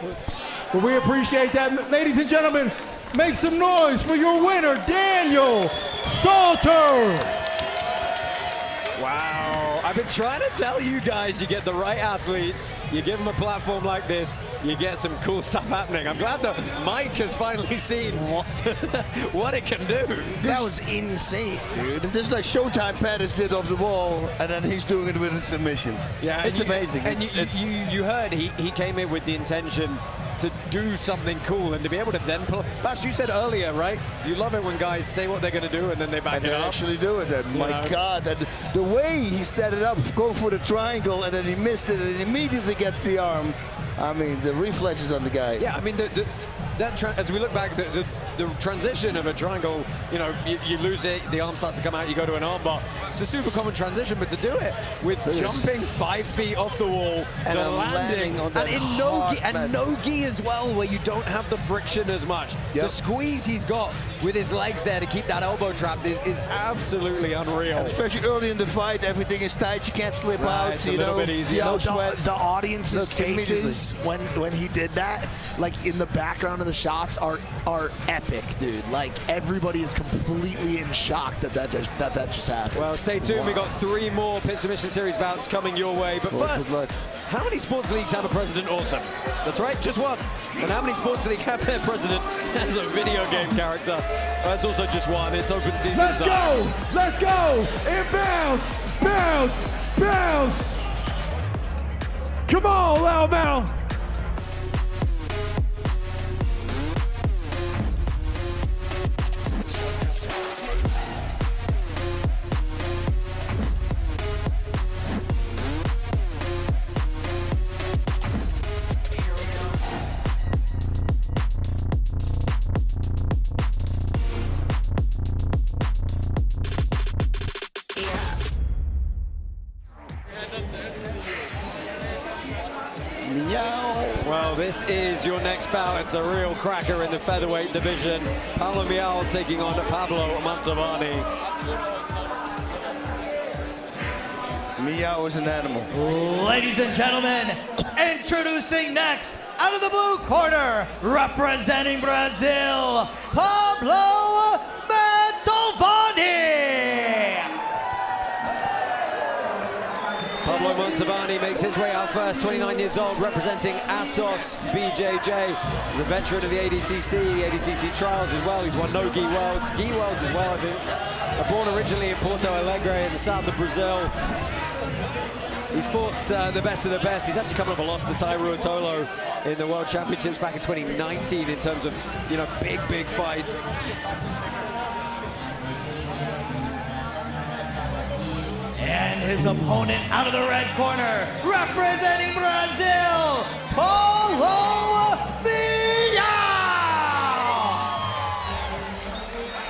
But we appreciate that. Ladies and gentlemen, make some noise for your winner, Daniel Salter. Wow, I've been trying to tell you guys, you get the right athletes, you give them a platform like this, you get some cool stuff happening. I'm glad that Mike has finally seen what it can do. That was insane, dude. This is like Showtime Pettis did off the wall, and then he's doing it with a submission. Yeah, it's amazing. And you heard he came in with the intention to do something cool and to be able to then pull. Bash, you said earlier, right? You love it when guys say what they're going to do and then they back and it they up. actually do it. And my God, and the way he set it up, going for the triangle, and then he missed it, and immediately gets the arm. I mean, the reflexes on the guy. Yeah, I mean, as we look back, the transition of a triangle, you know, you lose it, the arm starts to come out, you go to an armbar. It's a super common transition, but to do it with jumping 5 feet off the wall, and the landing, on that and in no gi as well, where you don't have the friction as much. Yep. The squeeze he's got with his legs there to keep that elbow trapped is absolutely unreal. And especially early in the fight, everything is tight, you can't slip out. It's a little bit easier. No sweat. The audience's faces when he did that, like in the background of the shots, are epic, dude. Like everybody is completely in shock that just happened. Well, stay tuned. We got 3 more Pit Submission Series bouts coming your way. But first, how many sports leagues have a president also? That's right, just one. And how many sports leagues have their president as a video game character? That's also just one. It's open season. Let's go! Let's go! And bounce! Bounce! Bounce! Come on, Loud Mouth! Well, this is your next bout. It's a real cracker in the featherweight division. Pablo Miao taking on Pablo Montalvan. Miao is an animal. Ladies and gentlemen, introducing next, out of the blue corner, representing Brazil, Pablo Montalvan. Pablo Montalvan makes his way out first, 29 years old, representing Atos BJJ. He's a veteran of the ADCC trials as well. He's won no gi worlds as well, I think. Born originally in Porto Alegre in the south of Brazil. He's fought the best of the best. He's actually come up a loss to Tai Ruotolo in the World Championships back in 2019 in terms of, you know, big fights. And his opponent out of the red corner, representing Brazil, Pablo Miao.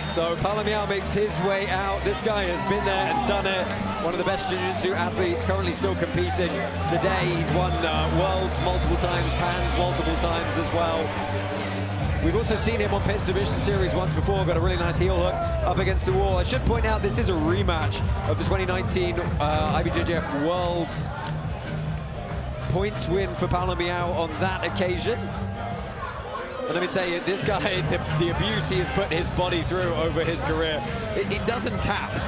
So Pablo Miao makes his way out. This guy has been there and done it. One of the best jiu-jitsu athletes, currently still competing. Today he's won worlds multiple times, pans multiple times as well. We've also seen him on Pit Submission Series once before, got a really nice heel hook up against the wall. I should point out this is a rematch of the 2019 IBJJF Worlds points win for Pablo Miao on that occasion. And let me tell you, this guy, the abuse he has put his body through over his career, it doesn't tap.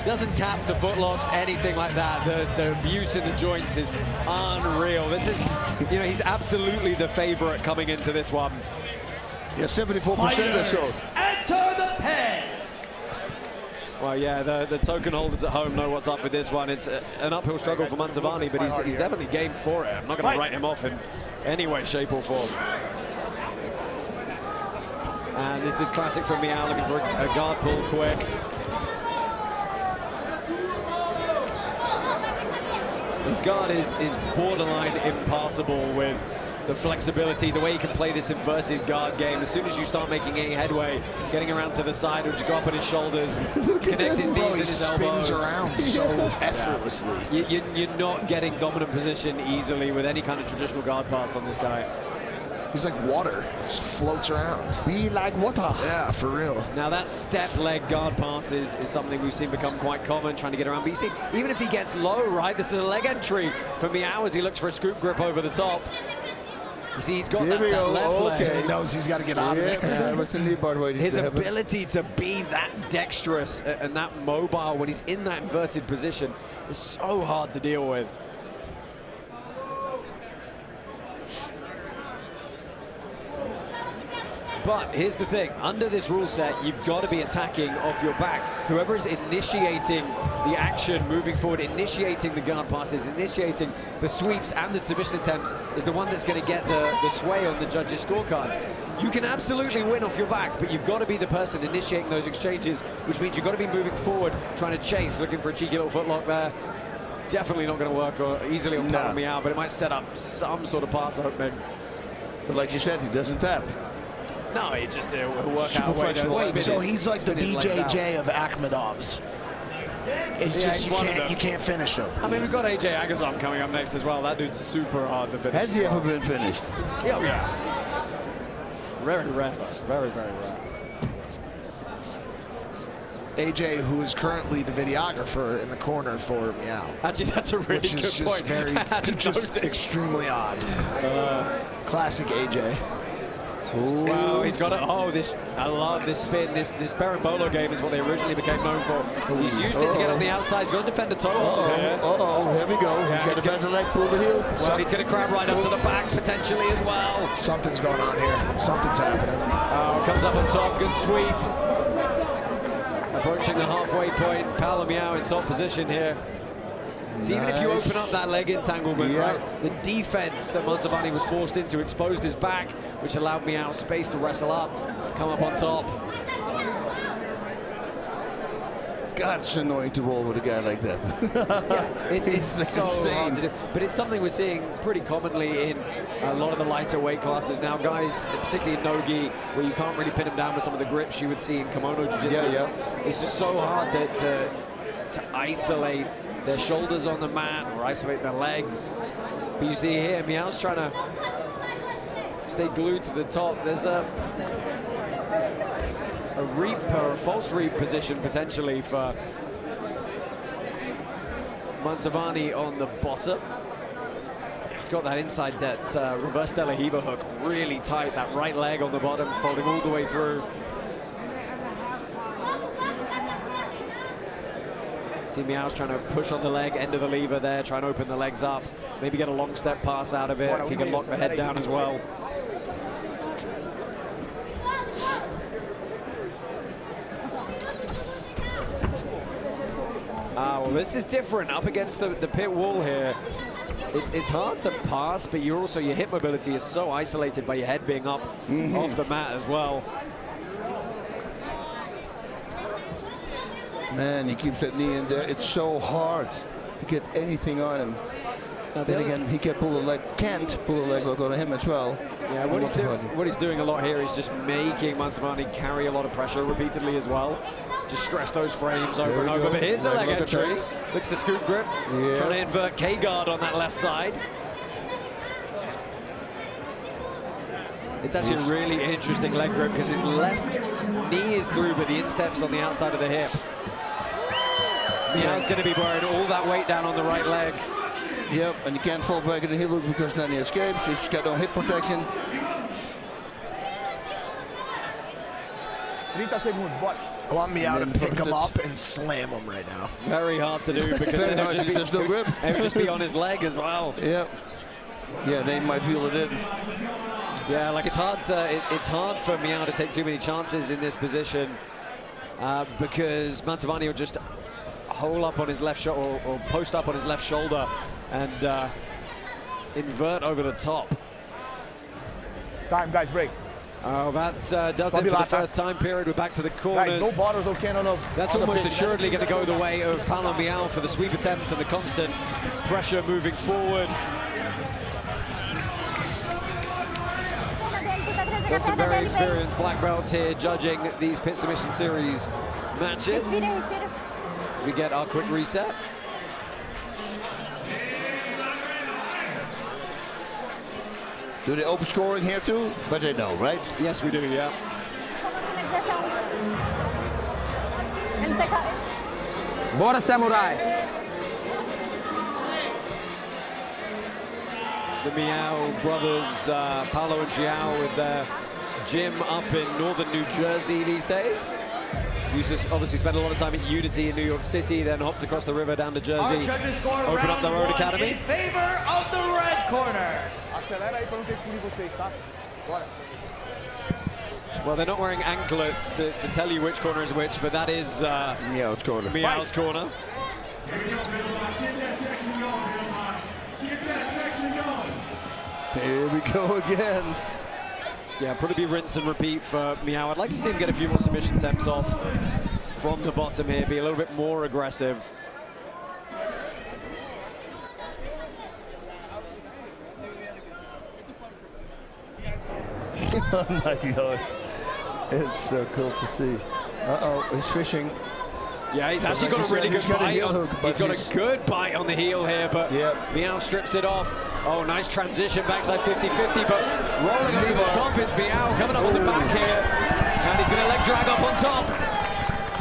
Doesn't tap to footlocks, anything like that. The abuse in the joints is unreal. This is, you know, he's absolutely the favorite coming into this one. Yeah, 74% or so. Enter the pen. Well, yeah, the token holders at home know what's up with this one. It's an uphill struggle for Montalvan, but he's definitely game for it. I'm not going to write him off in any way, shape, or form. And this is classic from Miao, looking for a guard pull quick. His guard is borderline impassable with the flexibility, the way he can play this inverted guard game. As soon as you start making any headway, getting around to the side, or just go up on his shoulders, connect his knees and his elbows. Spins around so effortlessly. You're not getting dominant position easily with any kind of traditional guard pass on this guy. He's like water, just floats around. Be like water. Yeah, for real. Now that step leg guard pass is something we've seen become quite common, trying to get around. But you see, even if he gets low, right, this is a leg entry for Miao as he looks for a scoop grip over the top. You see, he's got Here that we go. left leg. Yeah, he knows he's got to get out of there. That was the knee, by the way. His ability to be that dexterous and that mobile when he's in that inverted position is so hard to deal with. But here's the thing, under this rule set, you've got to be attacking off your back. Whoever is initiating the action, moving forward, initiating the guard passes, initiating the sweeps and the submission attempts is the one that's going to get the sway on the judges' scorecards. You can absolutely win off your back, but you've got to be the person initiating those exchanges, which means you've got to be moving forward, trying to chase, looking for a cheeky little footlock there. Definitely not going to work easily on Meow, but it might set up some sort of pass opening. But like you said, he doesn't tap. No, it just will work out. Wait, so he's like the BJJ of Akhmadovs. It's just you can't finish him. I mean, we've got AJ Agazarm coming up next as well. That dude's super hard to finish. Has he ever been finished? Yeah. Very rare, very rare. AJ, who is currently the videographer in the corner for Meow. Actually, that's a really good point. Just extremely odd. Classic AJ. Ooh. Wow, he's got it. Oh, I love this spin. This Berimbolo game is what they originally became known for. He's used it to get on the outside. He's going to defend a toe. Here we go. Yeah, he's got a better leg, pull the heel. Well, he's going to crab right up to the back, potentially as well. Something's going on here. Something's happening. Oh, comes up on top. Good sweep. Approaching the halfway point. Meow in top position here. So even if you open up that leg entanglement, right, the defense that Montalvan was forced into exposed his back, which allowed Meow space to wrestle up, come up on top. God, it's annoying to roll with a guy like that. It's so hard to do. But it's something we're seeing pretty commonly in a lot of the lighter weight classes now. Guys, particularly in no-gi, where you can't really pin them down with some of the grips you would see in kimono jiu-jitsu. It's just so hard to isolate their shoulders on the mat or isolate their legs. But you see here, Meow's trying to stay glued to the top. There's a reap or a false reap position potentially for Montalvan on the bottom. He's got that inside, that reverse De La Riva hook really tight. That right leg on the bottom, folding all the way through. See Meow's trying to push on the leg, end of the lever there, trying to open the legs up. Maybe get a long step pass out of it if he can lock the head down as well. Well, this is different up against the pit wall here. It's hard to pass, but your hip mobility is so isolated by your head being up off the mat as well. Man, he keeps that knee in there. It's so hard to get anything on him. Then again, he can't pull the leg lock on him as well. Yeah, what he's doing a lot here is just making Montalvan carry a lot of pressure repeatedly as well. Just stress those frames over and over. But here's a leg entry. Looks the scoop grip. Trying to invert K-guard on that left side. It's actually a really interesting leg grip because his left knee is through, but the instep's on the outside of the hip. Meow's going to be wearing all that weight down on the right leg. Yep, and he can't fall back in the heel hook because then he escapes. He's got no hip protection. 30 seconds, but I want Meow to pick him up and slam him right now. Very hard to do because it would just be on his leg as well. Yep. Yeah, they might feel it in. Yeah, like it's hard for Meow to take too many chances in this position because Montalvan will just hole up on his left shoulder or post up on his left shoulder and invert over the top. Time, guys, break. Oh, that does it for the first time period. We're back to the corners. Guys, no bottles or can on That's almost assuredly going to go the way of Palo Meow for the sweep attempt and the constant pressure moving forward. There's some very experienced black belts here judging these Pit Submission Series matches. We get our quick reset. Do they open scoring here too? But they know, right? Yes, we do, yeah. Bora, Samurai! the Miao brothers, Paolo and Xiao, with their gym up in northern New Jersey these days. Used to obviously spend a lot of time at Unity in New York City, then hopped across the river down to Jersey, Our judges score open up their own round one academy. in favor of the red corner. Acelera aí para não ter que punir vocês, tá? Bora. Well, they're not wearing anklets to tell you which corner is which, but that is Miao's corner. Miao's corner. Here we go again. Yeah, probably rinse and repeat for Miao. I'd like to see him get a few more submission attempts off from the bottom here, be a little bit more aggressive. Oh my God. It's so cool to see. Uh-oh, he's fishing. Yeah, he's actually got a really good bite. He's got a good bite on the heel here, but Miao strips it off. Oh, nice transition, backside 50-50, but rolling over the top is Miao, coming up on the back here, and he's going to leg drag up on top.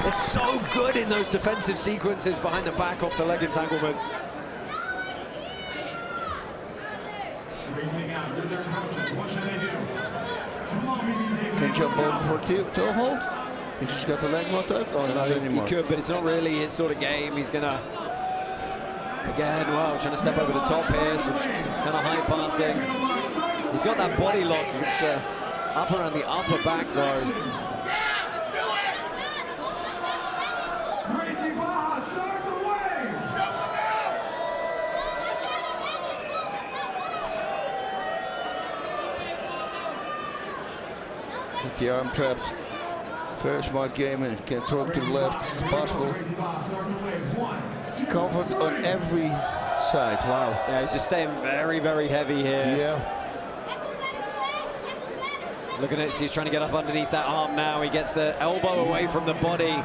They're so good in those defensive sequences behind the back off the leg entanglements. Can you jump over for toe hold? He just got the leg locked up? Oh, not anymore. He could, but it's not really his sort of game. He's going to, again, well, trying to step over the top here, some kind of high passing. He's got that body lock. It's up around the upper back, though. With the arm trapped. Very smart game and can throw him to the left if possible. Covered on every side. Wow. Yeah, he's just staying very, very heavy here. Yeah. Looking at it, he's trying to get up underneath that arm now. He gets the elbow away from the body.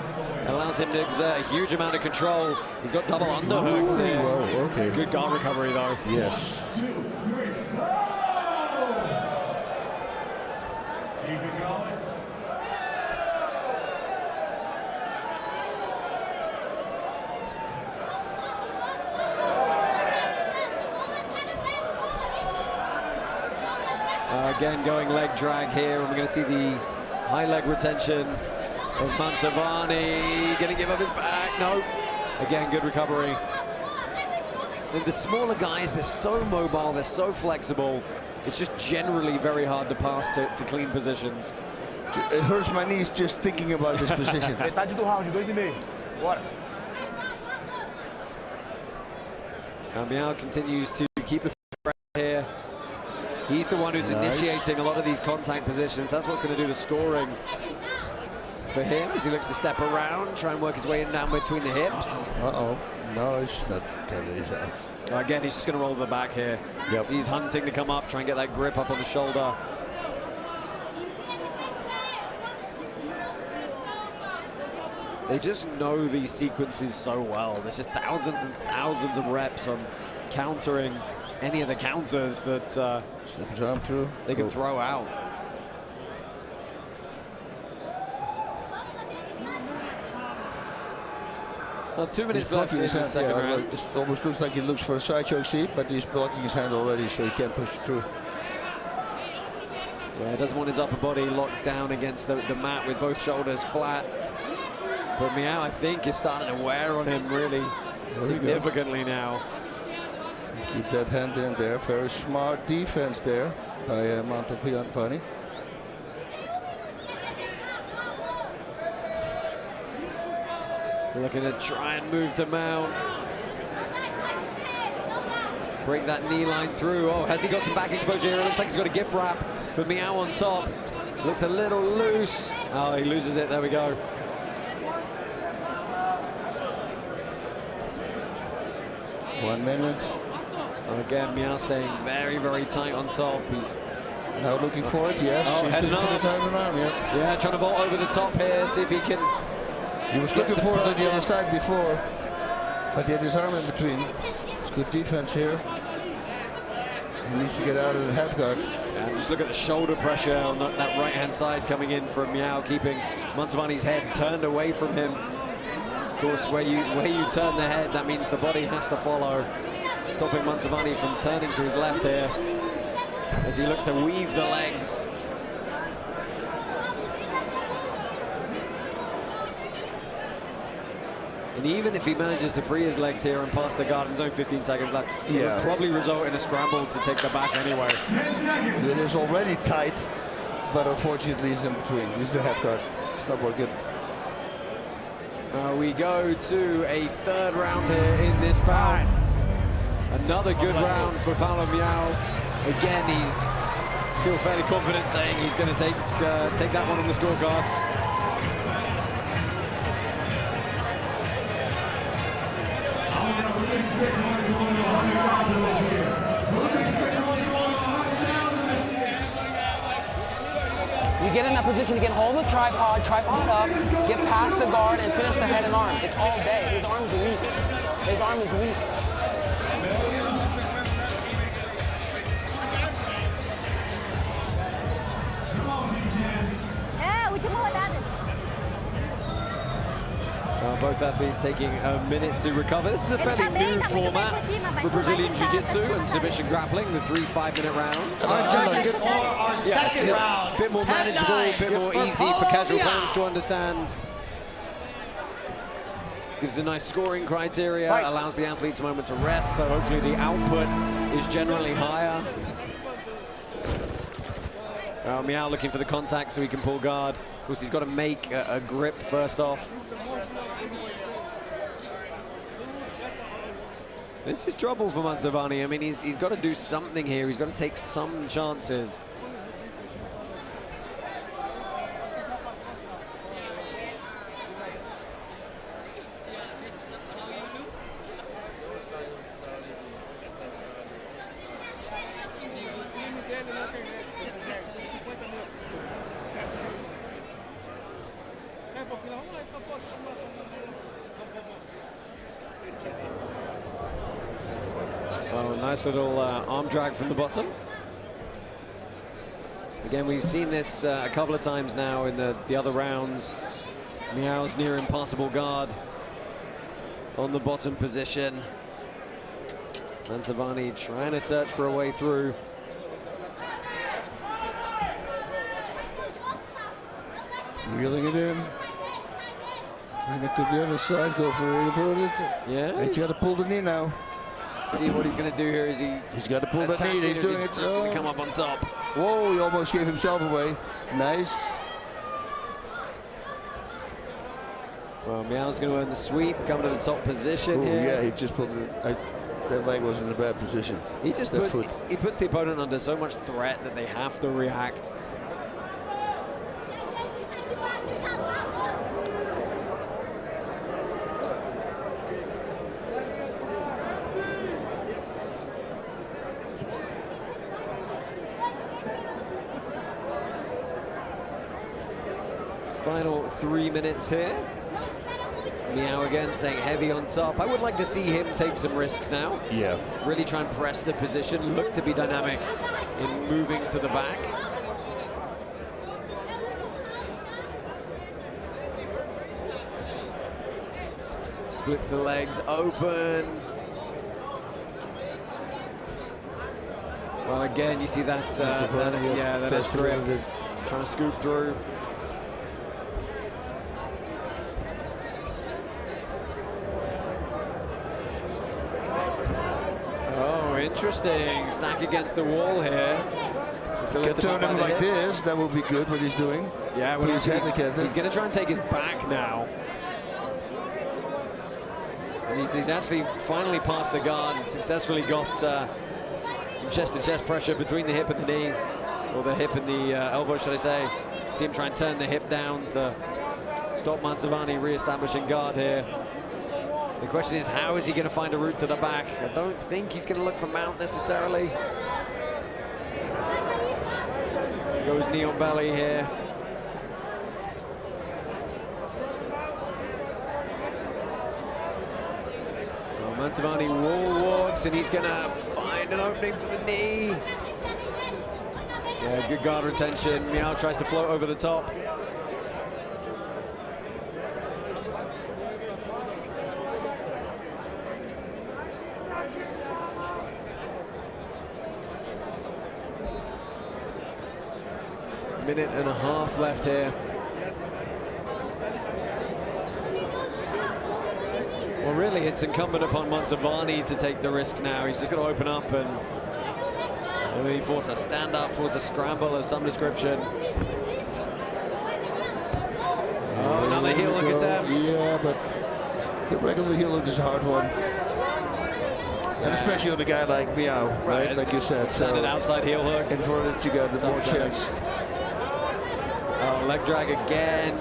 Allows him to exert a huge amount of control. He's got double underhooks here. Whoa, okay. Good guard recovery, though. Yes. Again, going leg drag here, and we're going to see the high leg retention of Montalvan. Going to give up his back. No. Again, good recovery. And the smaller guys, they're so mobile, they're so flexible. It's just generally very hard to pass to clean positions. It hurts my knees just thinking about this position. Metade do round, 2,5. Bora. Miao continues to keep the front here. He's the one who's initiating a lot of these contact positions. That's what's going to do the scoring for him as he looks to step around, try and work his way in down between the hips. Uh-oh. No, it's not. He's out. Again, he's just going to roll to the back here. Yep. So he's hunting to come up, try and get that grip up on the shoulder. They just know these sequences so well. There's just thousands and thousands of reps on countering any of the counters that they can throw out. Well, 2 minutes left in the second round. It almost looks like he looks for a side choke seat, but he's blocking his hand already, so he can't push it through. Yeah, doesn't want his upper body locked down against the mat with both shoulders flat. But Miao, I think, is starting to wear on him really significantly now. Keep that hand in there. Very smart defense there by Montalvan. Looking to try and move to mount. Break that knee line through. Oh, has he got some back exposure here? It looks like he's got a gift wrap for Miao on top. Looks a little loose. Oh, he loses it. There we go. One minute. So again, Miao staying very, very tight on top. He's now looking for it, yes. Oh, he's heading looking up. to the time around, Yeah, trying to vault over the top here, see if he can. He was looking for it on the other side before, but he had his arm in between. It's good defense here. He needs to get out of the half guard. And just look at the shoulder pressure on that right-hand side coming in from Miao, keeping Montalvan's head turned away from him. Of course, where you turn the head, that means the body has to follow. stopping Montalvan from turning to his left here as he looks to weave the legs. And even if he manages to free his legs here and pass the guard, there's only 15 seconds left, it would probably result in a scramble to take the back anyway. It is already tight, but unfortunately he's in between. He's the half guard. It's not working. We go to a third round here in this bout. Another good round for Paulo Miyao. Again, feel fairly confident saying he's going to take that one on the scorecards. You get in that position, you can hold the tripod up, get past the guard, and finish the head and arm. It's all day. His arm's weak. His arm is weak. Both athletes taking a minute to recover. This is a fairly new format for Brazilian Jiu-Jitsu and submission grappling, the 3 5-minute rounds. Our judges for our second round. A bit more manageable, a bit more easy for casual fans to understand. Gives a nice scoring criteria, allows the athletes a moment to rest, so hopefully the output is generally higher. Miyao looking for the contact so he can pull guard. Of course, he's got to make a grip first off. This is trouble for Montalvan. I mean, he's got to do something here. He's got to take some chances. Oh, nice little arm drag from the bottom. Again, we've seen this a couple of times now in the other rounds. Miao's near impossible guard on the bottom position. Montalvan trying to search for a way through. Reeling it in. Bring it to the other side, go for it. Yeah. He's got to pull the knee now. See what he's going to do here. He's got to pull the knee. He's doing it. Just going to come up on top. Whoa, he almost gave himself away. Nice. Well, Miao's going to earn the sweep, come to the top position here. Yeah, he just pulled it. That leg was in a bad position. He puts the opponent under so much threat that they have to react. Final 3 minutes here. Miyao again staying heavy on top. I would like to see him take some risks now. Yeah. Really try and press the position, look to be dynamic in moving to the back. Splits the legs open. Well, again, you see that, that S grip, trying to scoop through. Interesting, stack against the wall here. Can turn him like this, that would be good what he's doing. Yeah, well, he's going to try and take his back now. And he's actually finally passed the guard and successfully got some chest-to-chest pressure between the hip and the knee, or the hip and the elbow, should I say. See him try and turn the hip down to stop Montalvan re-establishing guard here. The question is, how is he going to find a route to the back? I don't think he's going to look for mount necessarily. Goes knee on belly here. Well, Montalvan wall walks, and he's going to find an opening for the knee. Yeah, good guard retention. Miyao tries to float over the top. Minute and a half left here. Well, really, it's incumbent upon Montalvan to take the risks now. He's just going to open up and maybe force a stand-up, force a scramble of some description. Oh, another heel hook attempt. Yeah, but the regular heel hook is a hard one. And especially on a guy like Meow, right? Like you said. So an outside heel hook. Inverted to get the more chance. Oh, leg drag again.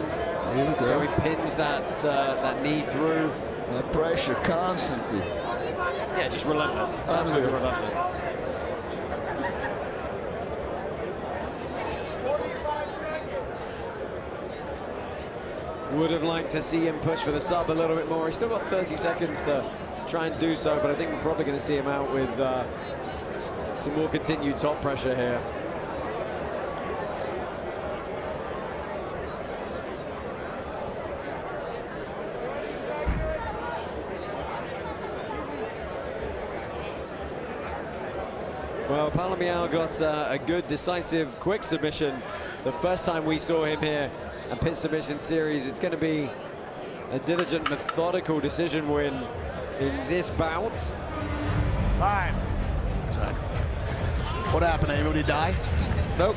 So he pins that that knee through. That pressure constantly. Yeah, just relentless. Absolutely relentless. Would have liked to see him push for the sub a little bit more. He's still got 30 seconds to try and do so, but I think we're probably going to see him out with some more continued top pressure here. Well, Palomino got a good, decisive, quick submission the first time we saw him here at Pit Submission Series. It's going to be a diligent, methodical decision win in this bout. Time. What happened? Anybody die? Nope.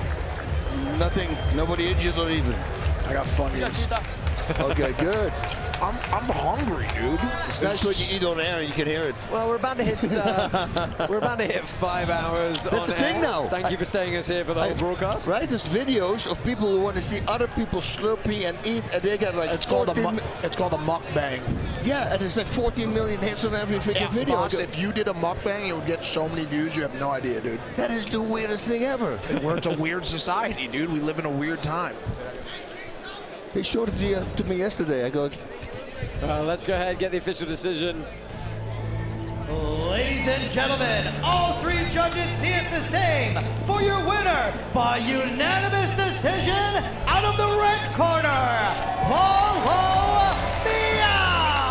Nothing. Nobody injured or even. I got Funyuns. Okay, good. I'm hungry, dude. It's nice when you eat on air and you can hear it. Well, we're about to hit 5 hours. That's the thing now. Thank you for staying us here for the whole broadcast. Right, there's videos of people who want to see other people slurpee and eat, and they got like it's called a mukbang. Yeah, and it's like 14 million hits on every freaking video. Boss, if you did a mukbang, it would get so many views. You have no idea, dude. That is the weirdest thing ever. It's a weird society, dude. We live in a weird time. They showed it to me yesterday. I go. Let's go ahead and get the official decision. Ladies and gentlemen, all three judges see it the same. For your winner, by unanimous decision, out of the red corner, Paulo Meow!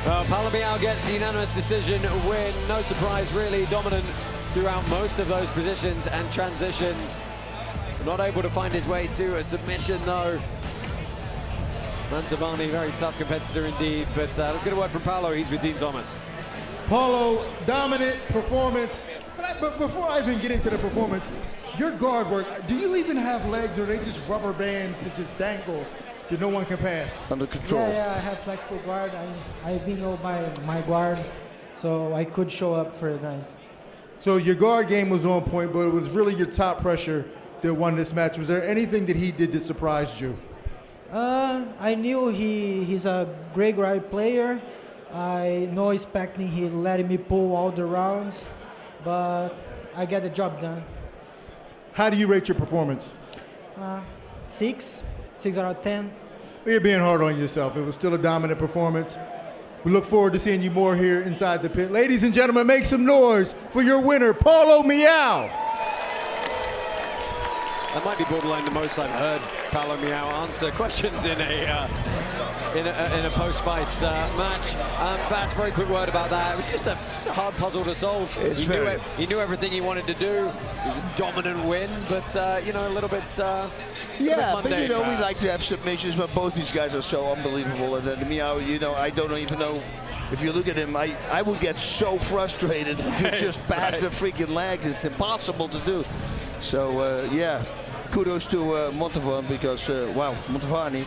Well, Palomino gets the unanimous decision win. No surprise, really dominant throughout most of those positions and transitions. Not able to find his way to a submission, though. Montalvan, very tough competitor indeed, but let's get a word from Paulo. He's with Dean Thomas. Paulo, dominant performance. But before I even get into the performance, your guard work, do you even have legs, or are they just rubber bands that just dangle that no one can pass? Under control. Yeah, I have flexible guard. I've been know my guard, so I could show up for the guys. So your guard game was on point, but it was really your top pressure that won this match. Was there anything that he did that surprised you? I knew he's a great guard player. I know expecting he letting me pull all the rounds, but I get the job done. How do you rate your performance? 6 out of 10. You're being hard on yourself. It was still a dominant performance. We look forward to seeing you more here inside the pit. Ladies and gentlemen, make some noise for your winner, Paulo Meow. That might be borderline the most I've heard Paulo Meow answer questions in a post-fight match. Bass, very quick word about that. It was just a hard puzzle to solve. He knew everything he wanted to do. It was a dominant win, but a little bit. Yeah, but mundane, we like to have submissions, but both these guys are so unbelievable. And then Meow, I don't even know. If you look at him, I would get so frustrated to just pass the freaking legs. It's impossible to do. So yeah, kudos to Montalvan, because wow, Montalvan.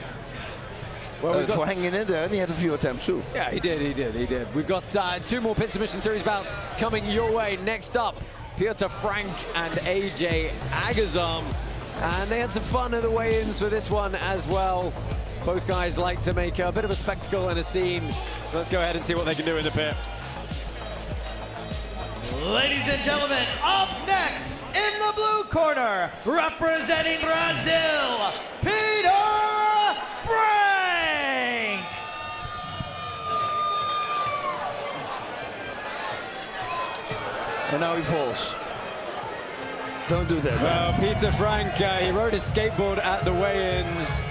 For hanging in there, and he had a few attempts too. Yeah, he did. We've got 2 more Pit Submission Series bouts coming your way. Next up, Piotr Frank and AJ Agazarm. And they had some fun at the weigh-ins for this one as well. Both guys like to make a bit of a spectacle and a scene. So let's go ahead and see what they can do in the pit. Ladies and gentlemen, up next in the blue corner, representing Brazil, Peter Frank! And now he falls. Don't do that, man. Peter Frank, he rode his skateboard at the weigh-ins.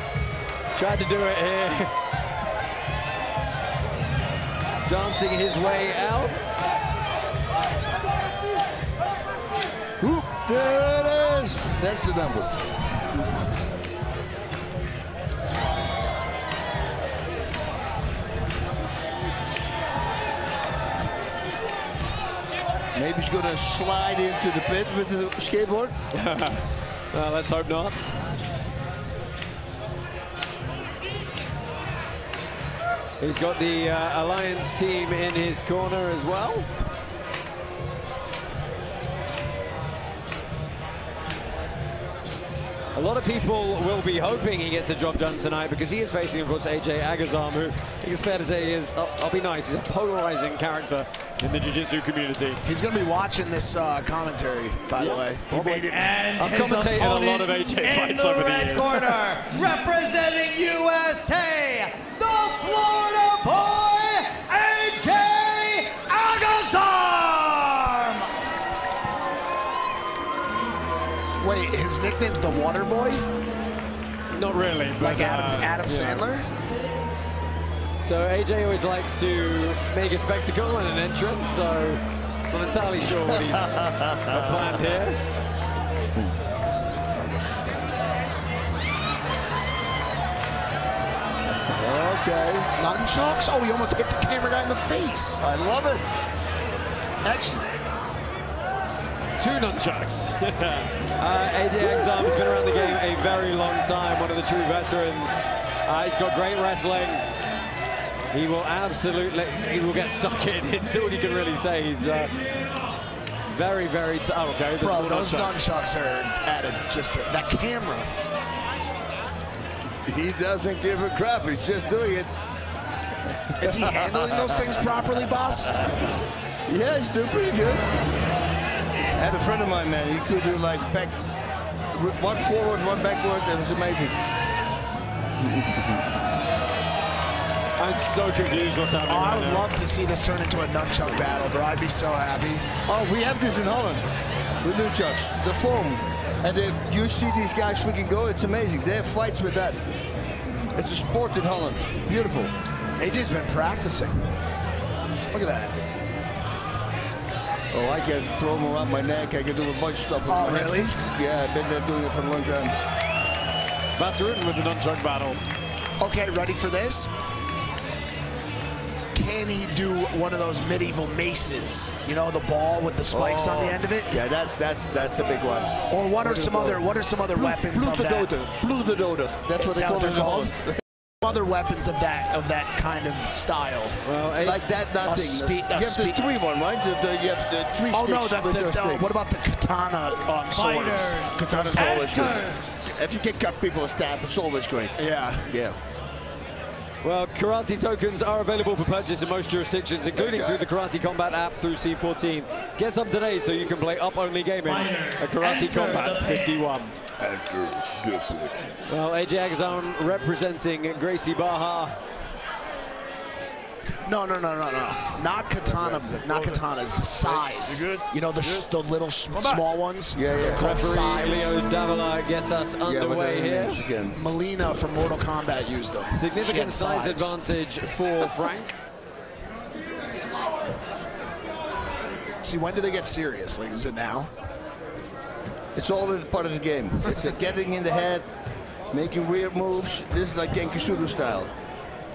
Tried to do it here. dancing his way out. Whoop, there it is. That's the number. Maybe he's gonna slide into the pit with the skateboard. Well, let's hope not. He's got the Alliance team in his corner as well. A lot of people will be hoping he gets the job done tonight because he is facing, of course, AJ Agazarm, who I think it's fair to say is, I'll be nice, he's a polarizing character in the jiu-jitsu community. He's going to be watching this commentary, by the way. He made it. And I've commentated a lot of AJ fights over the years. In the red corner, representing USA, the Florida boy, AJ Agazarm! Wait, his nickname's the Water Boy? Not really. But, like Adam Sandler? So AJ always likes to make a spectacle and an entrance, so I'm not entirely sure what he's got planned here. Okay. Nunchucks? Oh, he almost hit the camera guy in the face. I love it. Excellent. 2 nunchucks. AJ Agazarm has been around the game a very long time, one of the true veterans. He's got great wrestling. He will get stuck in. It's all you can really say. He's very, very tough. Okay, bro, those nunchucks are added. Just that camera. He doesn't give a crap. He's just doing it. Is he handling those things properly, boss? Yeah, he's doing pretty good. I had a friend of mine, man. He could do like one forward, one backward. It was amazing. I'm so confused what's happening. Oh, I would right now. love to see this turn into a nunchuck battle, bro. I'd be so happy. Oh, we have this in Holland. The nunchucks, the foam. And then you see these guys freaking go. It's amazing. They have fights with that. It's a sport in Holland. Beautiful. AJ's been practicing. Look at that. Oh, I can throw them around my neck. I can do a bunch of stuff. Oh, really? Yeah, I've been doing it for a long time. Basarun with the nunchuck battle. Okay, ready for this? Can he do one of those medieval maces? You know, the ball with the spikes on the end of it? Yeah, that's a big one. Or what are some other weapons of that? Bloededoder. That's what they call it in Holland. Other weapons of that kind of style. Well, like that thing. You have the 3-1, right? You have the 3 sticks. Oh no, what about the katana swords? Katana's always good. If you can cut people a stab, it's always great. Yeah. Yeah. Well, karate tokens are available for purchase in most jurisdictions, including through the Karate Combat app through C14. Get some today so you can play up-only gaming at Karate Combat 51. Well, AJ Agazarm representing Gracie Barra. No. Not katana. Not katanas. The size. You good? You know, the little small ones? Yeah. Referee Leo Davila gets us underway here. Melina from Mortal Kombat used them. Significant size advantage for Frank. See, when do they get serious? Like, is it now? It's all part of the game. It's getting in the head, making weird moves. This is like Genkisuru style.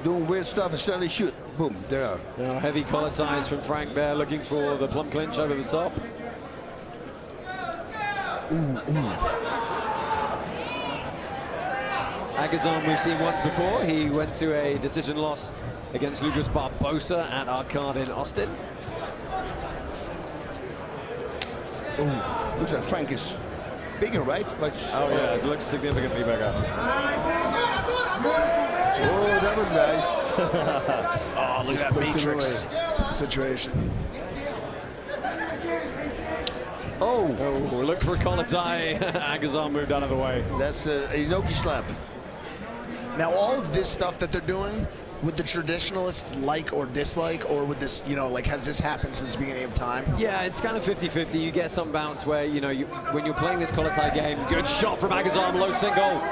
Doing weird stuff and suddenly shoot. Boom, there are. Now, heavy collar ties from Frank there, looking for the plum clinch over the top. Agazarm we've seen once before. He went to a decision loss against Lucas Barbosa at our card in Austin. Looks like Frank is bigger, right? But oh yeah, it looks significantly bigger. Oh, that was nice. Oh, look at that Matrix situation. Oh, look for a collar tie. Agazarm moved out of the way. That's a Inoki slap. Now, all of this stuff that they're doing, would the traditionalists like or dislike, or would this, you know, like, has this happened since the beginning of time? Yeah, it's kind of 50-50. You get some bouts where, you know, when you're playing this collar tie game, good shot from Agazarm, low single.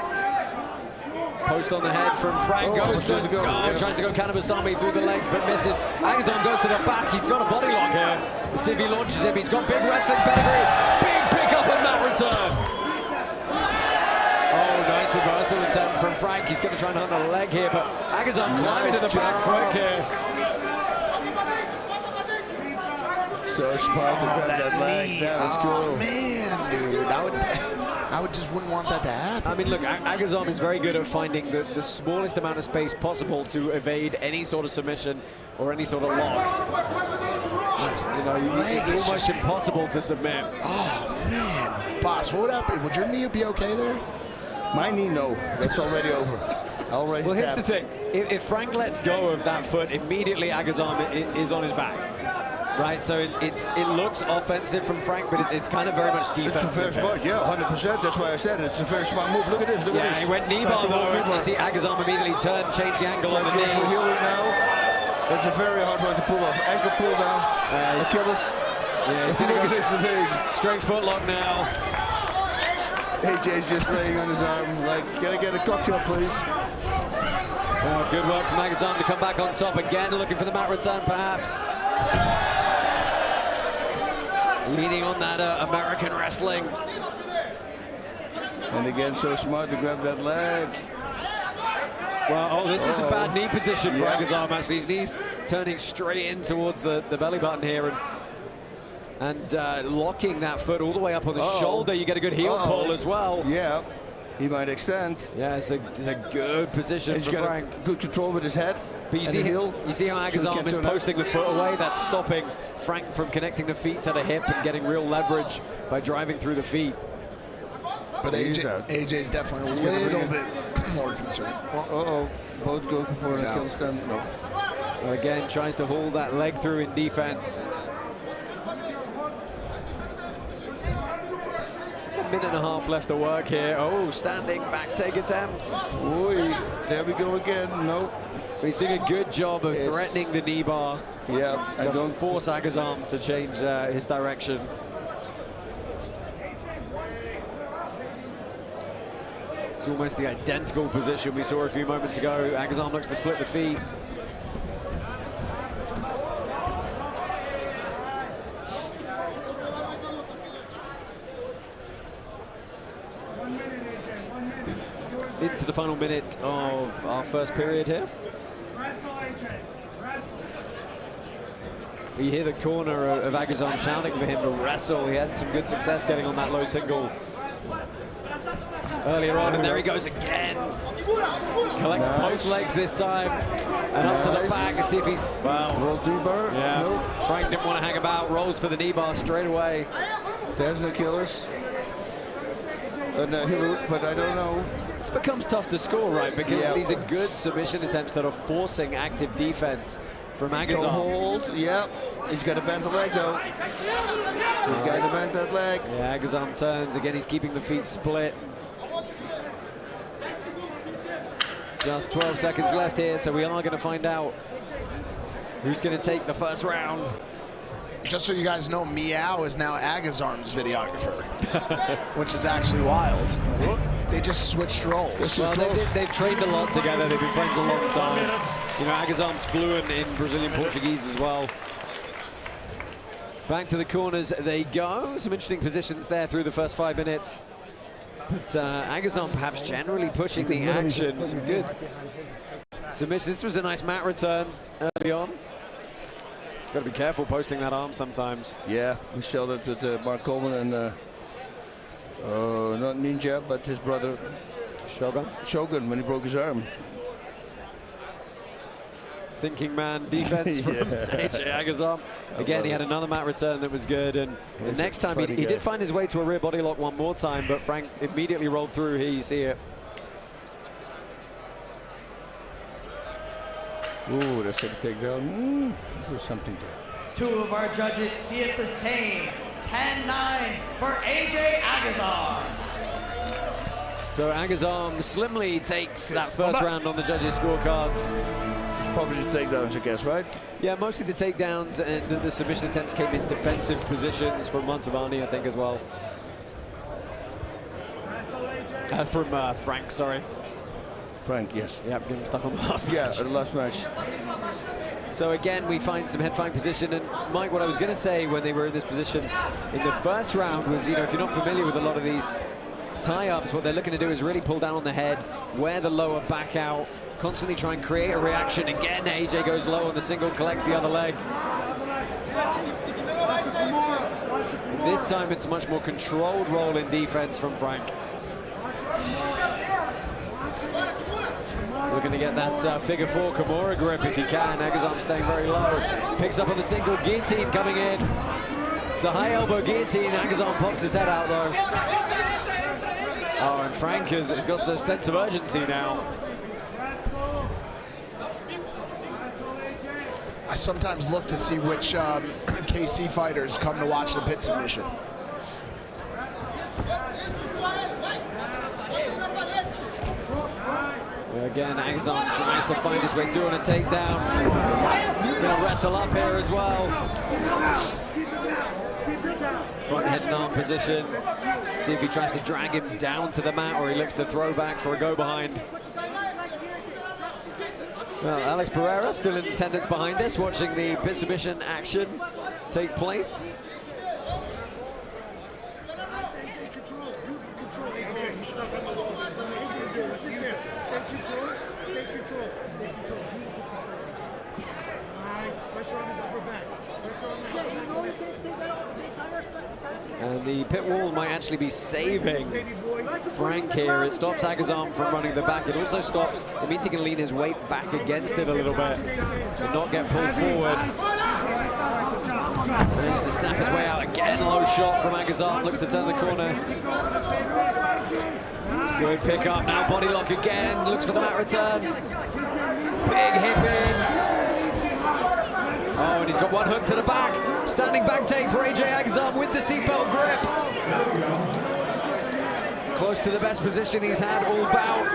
Post on the head from Frank, goes to go. Tries to go Kanabasami through the legs, but misses. Agazarm goes to the back, he's got a body lock here. Let's see if he launches him, he's got big wrestling pedigree. Big pick up and mat return. Oh, nice reversal attempt from Frank. He's going to try and hunt a leg here, but Agazarm climbing to the back quick here. So smart to grab that leg. That was cool. Man, dude, I would just wouldn't want that to happen. I mean, look, Agazarm is very good at finding the smallest amount of space possible to evade any sort of submission or any sort of lock. You know, it's almost impossible to submit. Oh, man. Boss, what would happen? Would your knee be okay there? My knee, no. That's already over. Already. Well, here's the thing. If Frank lets go of that foot, immediately Agazarm is on his back. Right, so it looks offensive from Frank, but it's kind of very much defensive. It's a very smart, yeah, 100%. That's why I said it's a very smart move. Look at this, look at this. Yeah, he went knee bar though. You see Agazarm immediately turn, change the angle on the knee. Now. That's a very hard one to pull off. Ankle pull down. Achilles. Yeah, he's going to go straight foot lock now. AJ's just laying on his arm, like, can I get a cocktail, please? Well, good work from Agazarm to come back on top again, looking for the mat return, perhaps. Leaning on that American wrestling. And again, so smart to grab that leg. Well, this is a bad knee position for Agazarm, actually. His knee's turning straight in towards the belly button here. And locking that foot all the way up on the shoulder. You get a good heel pull as well. Yeah, he might extend. Yeah, it's a good position for Frank. Good control with his head. But you see how Agazarm is posting the foot away. That's stopping Frank from connecting the feet to the hip and getting real leverage by driving through the feet. But AJ's definitely a little bit more concerned. Both go for a kill stand. No. Again, tries to hold that leg through in defense. A minute and a half left to work here. Oh, standing back take attempt. Oy, there we go again. No. But he's doing a good job of threatening the knee bar. Yeah, to don't force Agazarm to change his direction. It's almost the identical position we saw a few moments ago. Agazarm looks to split the feet. Into the final minute of our first period here. We hear the corner of Agazarm shouting for him to wrestle. He had some good success getting on that low single earlier on, and there he goes again. Collects both legs this time, and up to the back to see if he's, well, yeah, nope. Frank didn't want to hang about, rolls for the knee bar straight away. There's the killers. But I don't know. This becomes tough to score, right? Because these are good submission attempts that are forcing active defense from Agazarm. Hold, he's got to bend the leg though. He's got to bend that leg. Yeah, Agazarm turns, again he's keeping the feet split. Just 12 seconds left here, so we are going to find out who's going to take the first round. Just so you guys know, Meow is now Agazarm's videographer, which is actually wild. They just switched roles. Well, they've trained a lot together. They've been friends a long time. You know, Agazarm's fluent in Brazilian Portuguese as well. Back to the corners they go. Some interesting positions there through the first 5 minutes. But Agazarm perhaps generally pushing the action. Some good submissions. This was a nice mat return early on. Got to be careful posting that arm sometimes. Yeah, we showed it with Mark Coleman and not Ninja, but his brother Shogun when he broke his arm. Thinking man defense from AJ Agazarm. Again, he had another mat return that was good, and the next time he did find his way to a rear body lock one more time, but Frank immediately rolled through. Here you see it. Ooh, that's a takedown. There's something there. Two of our judges see it the same. 10-9 for AJ Agazarm. So Agazarm slimly takes that first round on the judges' scorecards. It's probably the takedowns, I guess, right? Yeah, mostly the takedowns, and the submission attempts came in defensive positions from Montalvan, I think, as well. From Frank, sorry. Frank, yes. Yep, getting stuck on the last match. Yeah, the last match. So again, we find some head fighting position. And Mike, what I was going to say when they were in this position in the first round was, you know, if you're not familiar with a lot of these tie-ups, what they're looking to do is really pull down on the head, wear the lower back out, constantly try and create a reaction. Again, AJ goes low on the single, collects the other leg. This time it's a much more controlled role in defense from Frank. Looking to get that figure four Kimura grip if he can. Agazarm staying very low. Picks up on the single, guillotine coming in. It's a high elbow guillotine. Agazarm pops his head out though. Oh, and Frank has got a sense of urgency now. I sometimes look to see which KC fighters come to watch the pit submission. Again, Agazarm tries to find his way through on a takedown. Gonna wrestle up here as well. Front head and arm position. See if he tries to drag him down to the mat or he looks to throw back for a go behind. Well, Alex Pereira still in attendance behind us, watching the pit submission action take place. And the pit wall might actually be saving Frank here. It stops Agazarm from running the back. It also stops, it means he can lean his weight back against it a little bit and not get pulled forward. Managed to snap his way out again. Low shot from Agazarm, looks to turn the corner. Good pick up, now body lock again, looks for the mat return. Big hip in. Oh, and he's got one hook to the back. Standing back take for AJ Agazarm with the seatbelt grip. Close to the best position he's had all bout.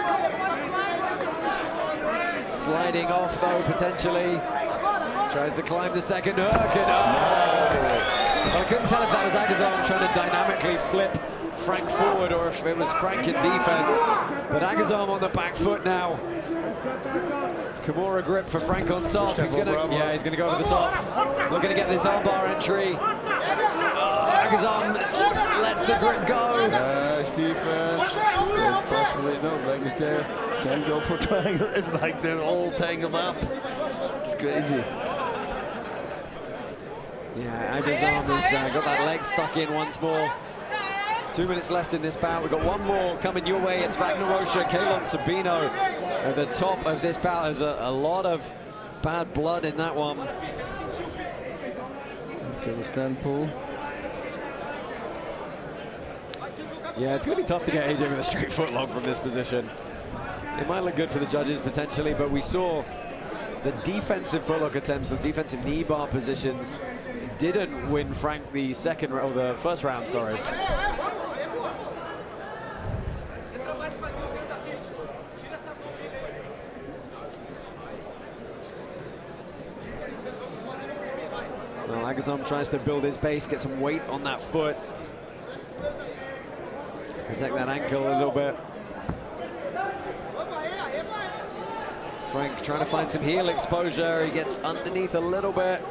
Sliding off though, potentially. Tries to climb the second hook and I couldn't tell if that was Agazarm trying to dynamically flip Frank forward or if it was Frank in defense. But Agazarm on the back foot now. Kimura grip for Frank on top. He's gonna go to the top. Looking to get this armbar entry. Agazarm lets the grip go. Nice defense. Possibly no leg is there. Can't go for triangle. It's like they're all tangled up. It's crazy. Yeah, Agazarm has got that leg stuck in once more. 2 minutes left in this bout. We've got one more coming your way. It's Wagner Rocha, Kalon Sabino at the top of this bout. There's a lot of bad blood in that one. Okay, the stand pull. Yeah, it's going to be tough to get AJ with a straight foot lock from this position. It might look good for the judges potentially, but we saw the defensive footlock attempts with defensive knee bar positions didn't win Frank the first round, sorry. Well, Agazarm tries to build his base, get some weight on that foot. Protect that ankle a little bit. Frank trying to find some heel exposure. He gets underneath a little bit.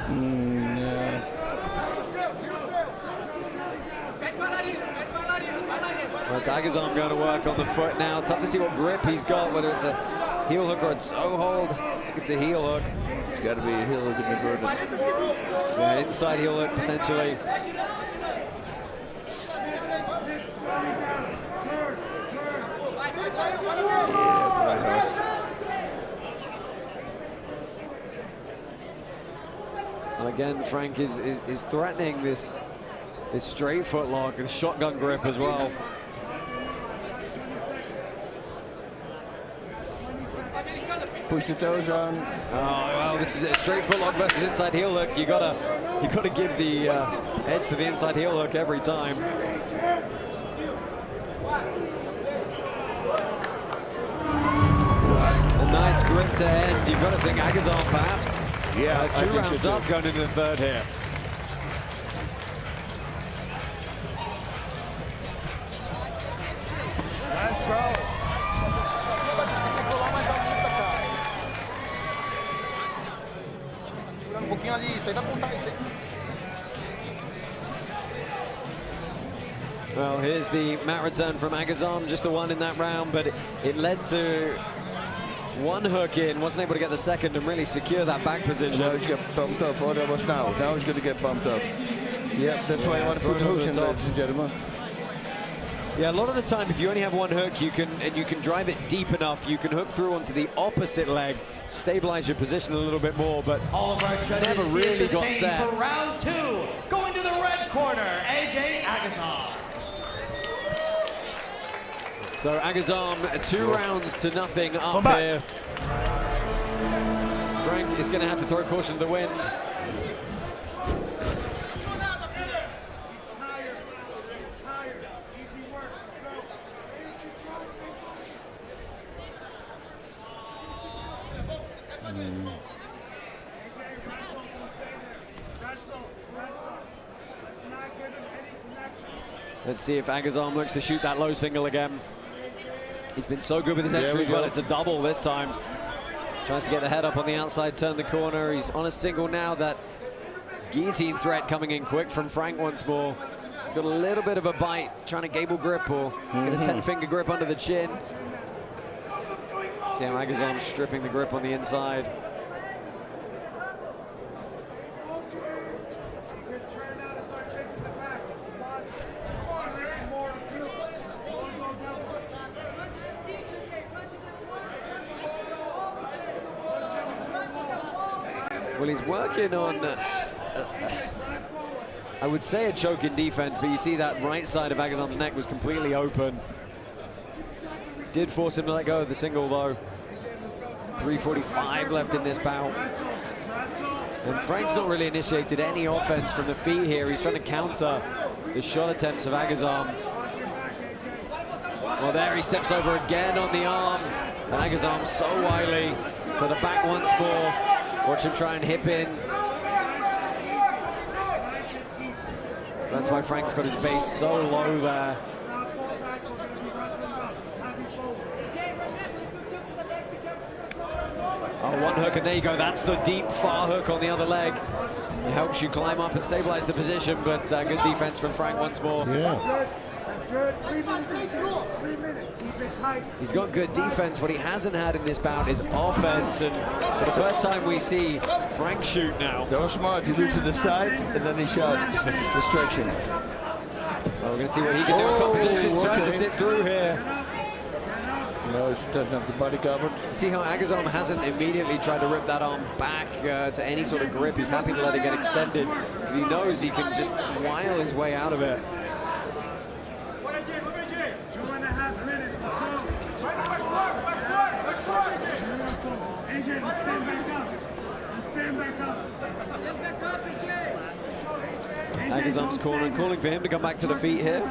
Yeah. Well, it's Agazarm going to work on the foot now. Tough to see what grip he's got, whether it's a heel hook or a toe hold. I think it's a heel hook. It's got to be a heel hook in the verdict. Yeah, inside heel hook potentially. Well, again, Frank is threatening this straight foot lock and shotgun grip as well. Push the toes on. Oh well, this is a straight foot lock versus inside heel hook. You gotta give the edge to the inside heel hook every time. A nice grip to end. You've got to think Agazarm perhaps. Yeah, 2 rounds so up going into the third here. Well, here's the mat return from Agazarm, just the one in that round, but it led to one hook in, wasn't able to get the second and really secure that back position. Now he's got bumped off. Oh, that was now. Now he's going to get bumped off. Yep, that's why I want to put hooks in, ladies and gentlemen. Yeah, a lot of the time, if you only have one hook, you can drive it deep enough, you can hook through onto the opposite leg, stabilize your position a little bit more, but all of our judges never see it really the got same set. for round 2. Going to the red corner, AJ Agazarm. So Agazarm, 2 rounds to nothing up here. Frank is going to have to throw caution to the wind. Let's see if Agazarm looks to shoot that low single again. He's been so good with his entry as well. It's a double this time. Tries to get the head up on the outside, turn the corner. He's on a single now. That guillotine threat coming in quick from Frank once more. He's got a little bit of a bite, trying to gable grip or get a 10-finger grip under the chin. See how Agazarm's stripping the grip on the inside. Well, he's working on, I would say a choke in defense, but you see that right side of Agazarm's neck was completely open. Did force him to let go of the single, though. 3:45 left in this bout. And Frank's not really initiated any offense from the feet here. He's trying to counter the shot attempts of Agazarm. Well, there he steps over again on the arm. And Agazarm's so wily to the back once more. Watch him try and hip in. That's why Frank's got his base so low there. Oh, one hook, and there you go. That's the deep far hook on the other leg. It helps you climb up and stabilize the position, but good defense from Frank once more. Yeah. He's got good defense. What he hasn't had in this bout is offense, and for the first time we see Frank shoot now. That was smart. He moved to the side, and then he shot. Distraction. Well, we're going to see what he can do in top position. Tries to sit through here. No, he doesn't have the body covered. See how Agazarm hasn't immediately tried to rip that arm back to any sort of grip. He's happy to let it get extended because he knows he can just wile his way out of it. Agazarm's calling for him to come back to the feet here.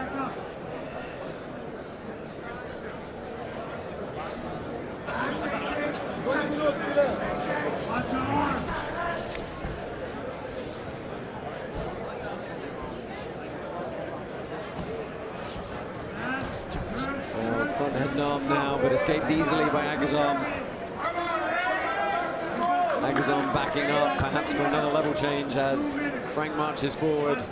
Front head arm now, but escaped easily by Agazarm. Agazarm backing up, perhaps for another level change as Frank marches forward.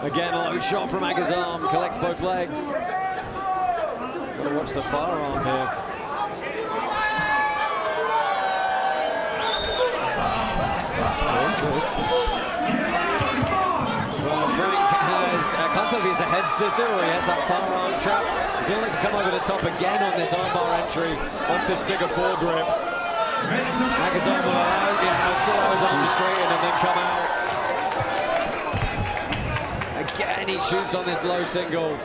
Again, a low shot from Agazarm, collects both legs. Gotta watch the far arm here. Well, Frank has, I can't tell if he has a head scissor or he has that far arm trap. He's going to look to come over the top again on this armbar entry off this figure 4 grip. Agazarm will allow his arm to straighten and then come out. Again, he shoots on this low single.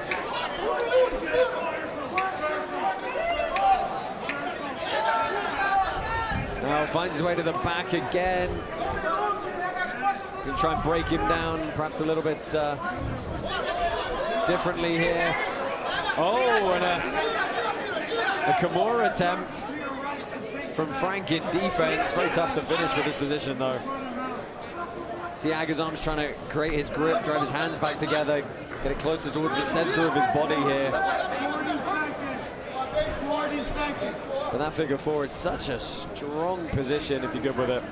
Now finds his way to the back again. Gonna try and break him down, perhaps a little bit differently here. Oh, and a Kimura attempt from Frank in defense. Very tough to finish with this position, though. See Agazarm's trying to create his grip, drive his hands back together, get it closer towards the center of his body here. But that figure four, it's such a strong position if you're good with it.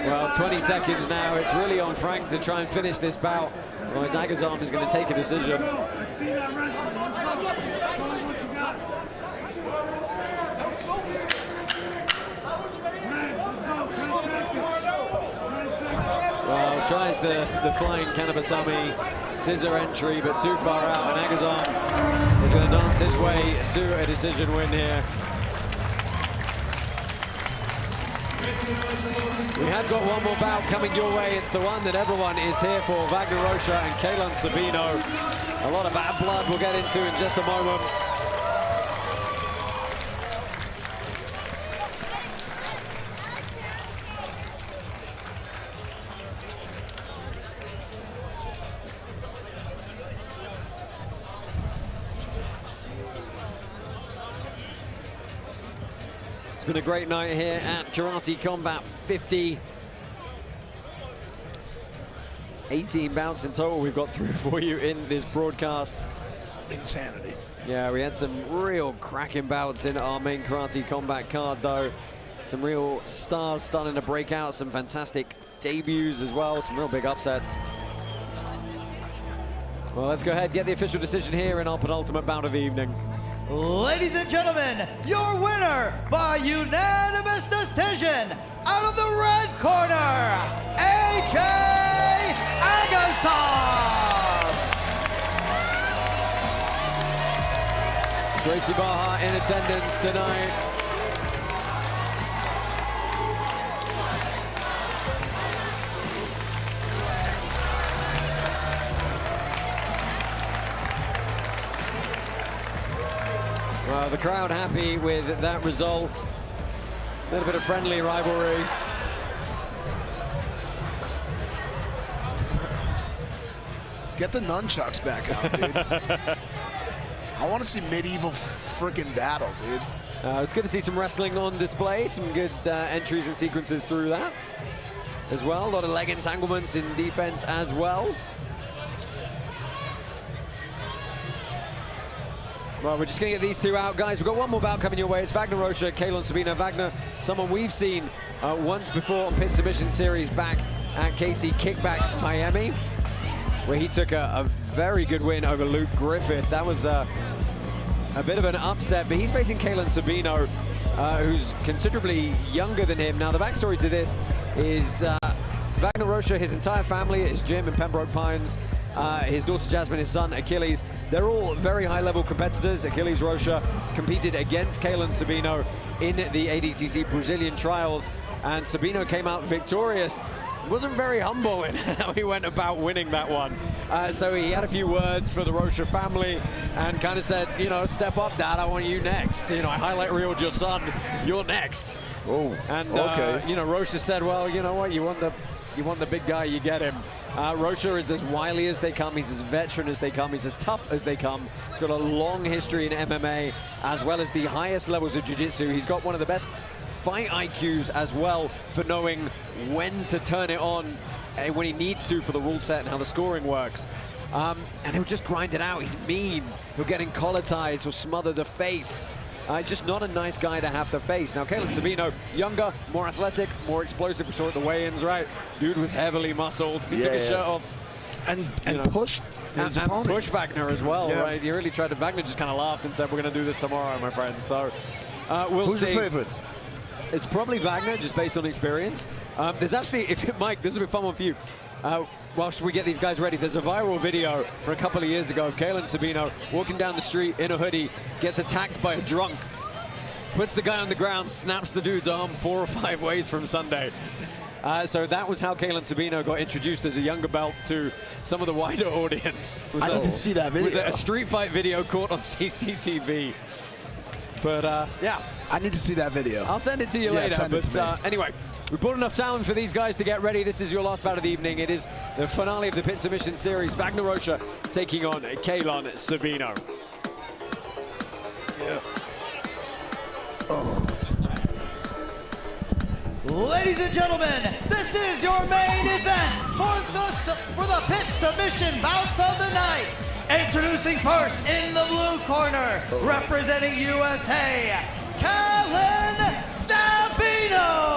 Well, 20 seconds now. It's really on Frank to try and finish this bout. Otherwise, Agazarm is going to take a decision. Well, tries the flying Kanabasami scissor entry, but too far out, and Agazarm is going to dance his way to a decision win here. We have got one more bout coming your way. It's the one that everyone is here for. Wagner Rocha and Kaylan Sabino. A lot of bad blood we'll get into in just a moment. It's been a great night here at Karate Combat 50. 18 bouts in total we've got through for you in this broadcast. Insanity. Yeah, we had some real cracking bouts in our main Karate Combat card, though. Some real stars starting to break out, some fantastic debuts as well, some real big upsets. Well, let's go ahead, get the official decision here in our penultimate bout of the evening. Ladies and gentlemen, your winner by unanimous decision out of the red corner, AJ Agazarm. Gracie Baja in attendance tonight. Well, the crowd happy with that result. A little bit of friendly rivalry. Get the nunchucks back out, dude. I want to see medieval freaking battle, dude. It's good to see some wrestling on display, some good entries and sequences through that as well. A lot of leg entanglements in defense as well. Well, we're just going to get these two out, guys. We've got one more bout coming your way. It's Wagner Rocha, Kaylan Sabino. Wagner, someone we've seen once before on Pit Submission Series back at KC Kickback Miami, where he took a very good win over Luke Griffith. That was a bit of an upset, but he's facing Kaylan Sabino, who's considerably younger than him. Now, the backstory to this is Wagner Rocha, his entire family, his gym in Pembroke Pines, his daughter Jasmine, his son Achilles, they're all very high-level competitors. Achilles Rocha competed against Kaylan Sabino in the ADCC Brazilian trials, and Sabino came out victorious. Wasn't very humble in how he went about winning that one. So he had a few words for the Rocha family and kind of said, you know, step up, Dad, I want you next. You know, I highlight reeled your son, you're next. Oh, and okay. You know, Rocha said, well, you know what, you want the big guy, you get him. Rocha is as wily as they come, he's as veteran as they come, he's as tough as they come. He's got a long history in MMA, as well as the highest levels of jiu-jitsu. He's got one of the best fight IQs as well for knowing when to turn it on when he needs to for the rule set and how the scoring works. And he'll just grind it out. He's mean. He'll get in collar ties, he'll smother the face. Just not a nice guy to have to face. Now, Kaylan Sabino, younger, more athletic, more explosive. We saw at the weigh-ins, right? Dude was heavily muscled. He took his shirt off. And push his opponent. Push Wagner as well, Yeah. right? He really tried to. Wagner just kind of laughed and said, we're going to do this tomorrow, my friend. So we'll see. Who's your favorite? It's probably Wagner, just based on experience. There's actually, Mike, this will be a fun one for you. Whilst we get these guys ready, there's a viral video from a couple of years ago of Kaylan Sabino walking down the street in a hoodie, gets attacked by a drunk, puts the guy on the ground, snaps the dude's arm 4 or 5 ways from Sunday. So that was how Kaylan Sabino got introduced as a younger belt to some of the wider audience. I need to see that video. Was a street fight video caught on CCTV. But yeah. I need to see that video. I'll send it to you later. But anyway, We brought enough time for these guys to get ready. This is your last bout of the evening. It is the finale of the pit submission series. Wagner Rocha taking on Keylon Sabino. Yeah. Ladies and gentlemen, this is your main event for the pit submission bouts of the night. Introducing first in the blue corner, representing USA, Keylon Sabino.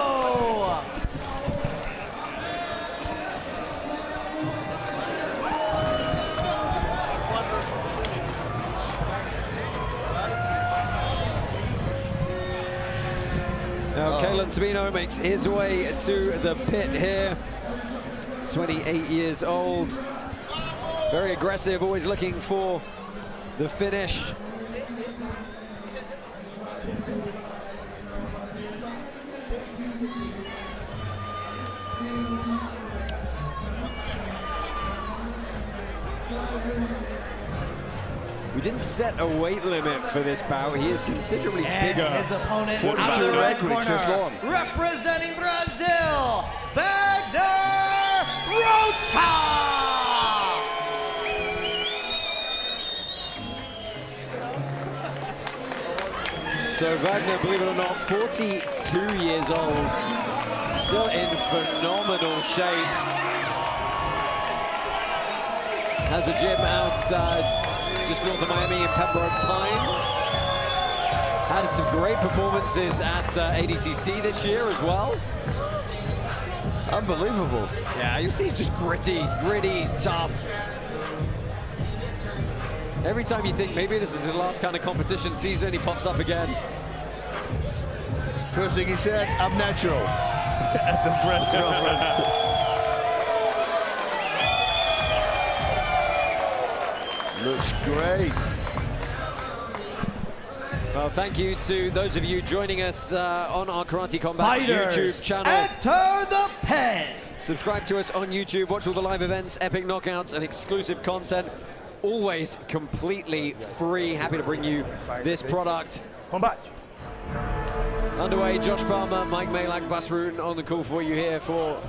Now, Keylon Sabino makes his way to the pit here. 28 years old. Very aggressive, always looking for the finish. We didn't set a weight limit for this bout. He is considerably bigger. His opponent out of the red corner, representing Brazil, Wagner Rocha. So Wagner, believe it or not, 42 years old, still in phenomenal shape. Has a gym outside just north of Miami in Pembroke Pines. Had some great performances at ADCC this year as well. Unbelievable. Yeah, you see he's just gritty, he's tough. Every time you think maybe this is his last kind of competition season, he pops up again. First thing he said, I'm natural at the press conference. Looks great. Well, thank you to those of you joining us on our Karate Combat Fighters, YouTube channel. enter the pen. Subscribe to us on YouTube, watch all the live events, epic knockouts, and exclusive content. Always completely free. Happy to bring you this product. Combat. Underway, Josh Palmer, Mike Malak, Bas Rutten on the call for you here for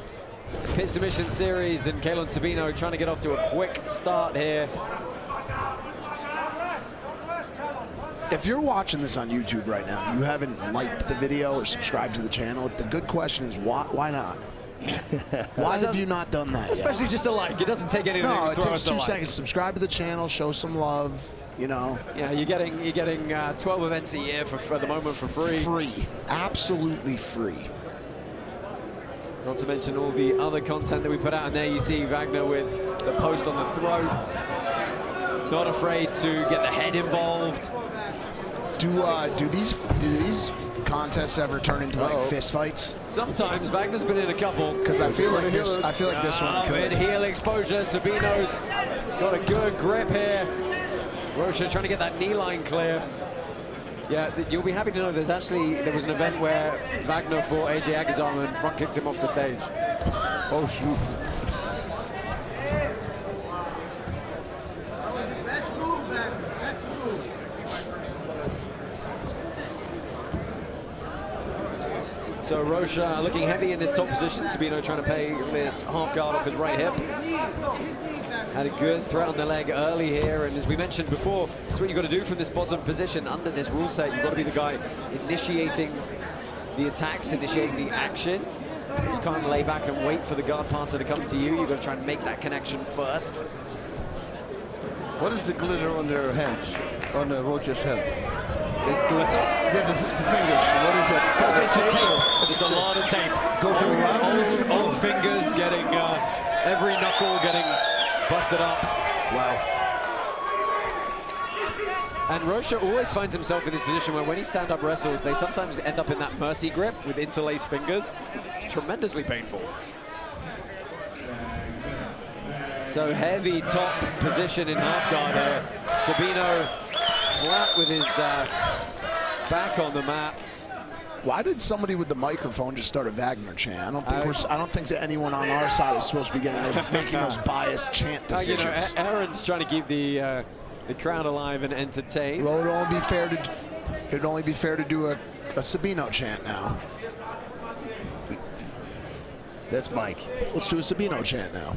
Pit Submission Series, and Keylon Sabino trying to get off to a quick start here. If you're watching this on YouTube right now, you haven't liked the video or subscribed to the channel, the good question is why not? Why have you not done that Especially yet? just a like. It doesn't take anything. No, to it throw takes us a 2 like. seconds. Subscribe to the channel, show some love, you know. Yeah, you're getting 12 events a year for the moment for free. Free, absolutely free. Not to mention all the other content that we put out, and there you see Wagner with the post on the throat. Not afraid to get the head involved. Do these contests ever turn into like fist fights? Sometimes. Wagner's been in a couple. Because I feel like this one could. Mid-heel exposure. Sabino's got a good grip here. Rocha trying to get that knee line clear. Yeah, you'll be happy to know there was an event where Wagner fought AJ Agazarm and front kicked him off the stage. Oh shoot. So Rocha looking heavy in this top position. Sabino trying to pay this half guard off his right hip. Had a good threat on the leg early here, and as we mentioned before, that's what you've got to do from this bottom position under this rule set. You've got to be the guy initiating the attacks, initiating the action. You can't lay back and wait for the guard passer to come to you. You've got to try and make that connection first. What is the glitter on their hands, on Rocha's hand? There's glitter? Yeah, the fingers. What is that? It's just tape. Just a lot of tape. Goes around. Old fingers getting, every knuckle getting busted up. Wow. And Rocha always finds himself in this position where when he stand-up wrestles, they sometimes end up in that mercy grip with interlaced fingers. It's tremendously painful. So heavy top position in half guard here. Sabino flat with his back on the mat. Why did somebody with the microphone just start a Wagner chant? I don't think that anyone on our side is supposed to be making those biased chant decisions. You know, Aaron's trying to keep the crowd alive and entertained. Well, it'd only be fair to do a Sabino chant now. That's Mike. Let's do a Sabino chant now.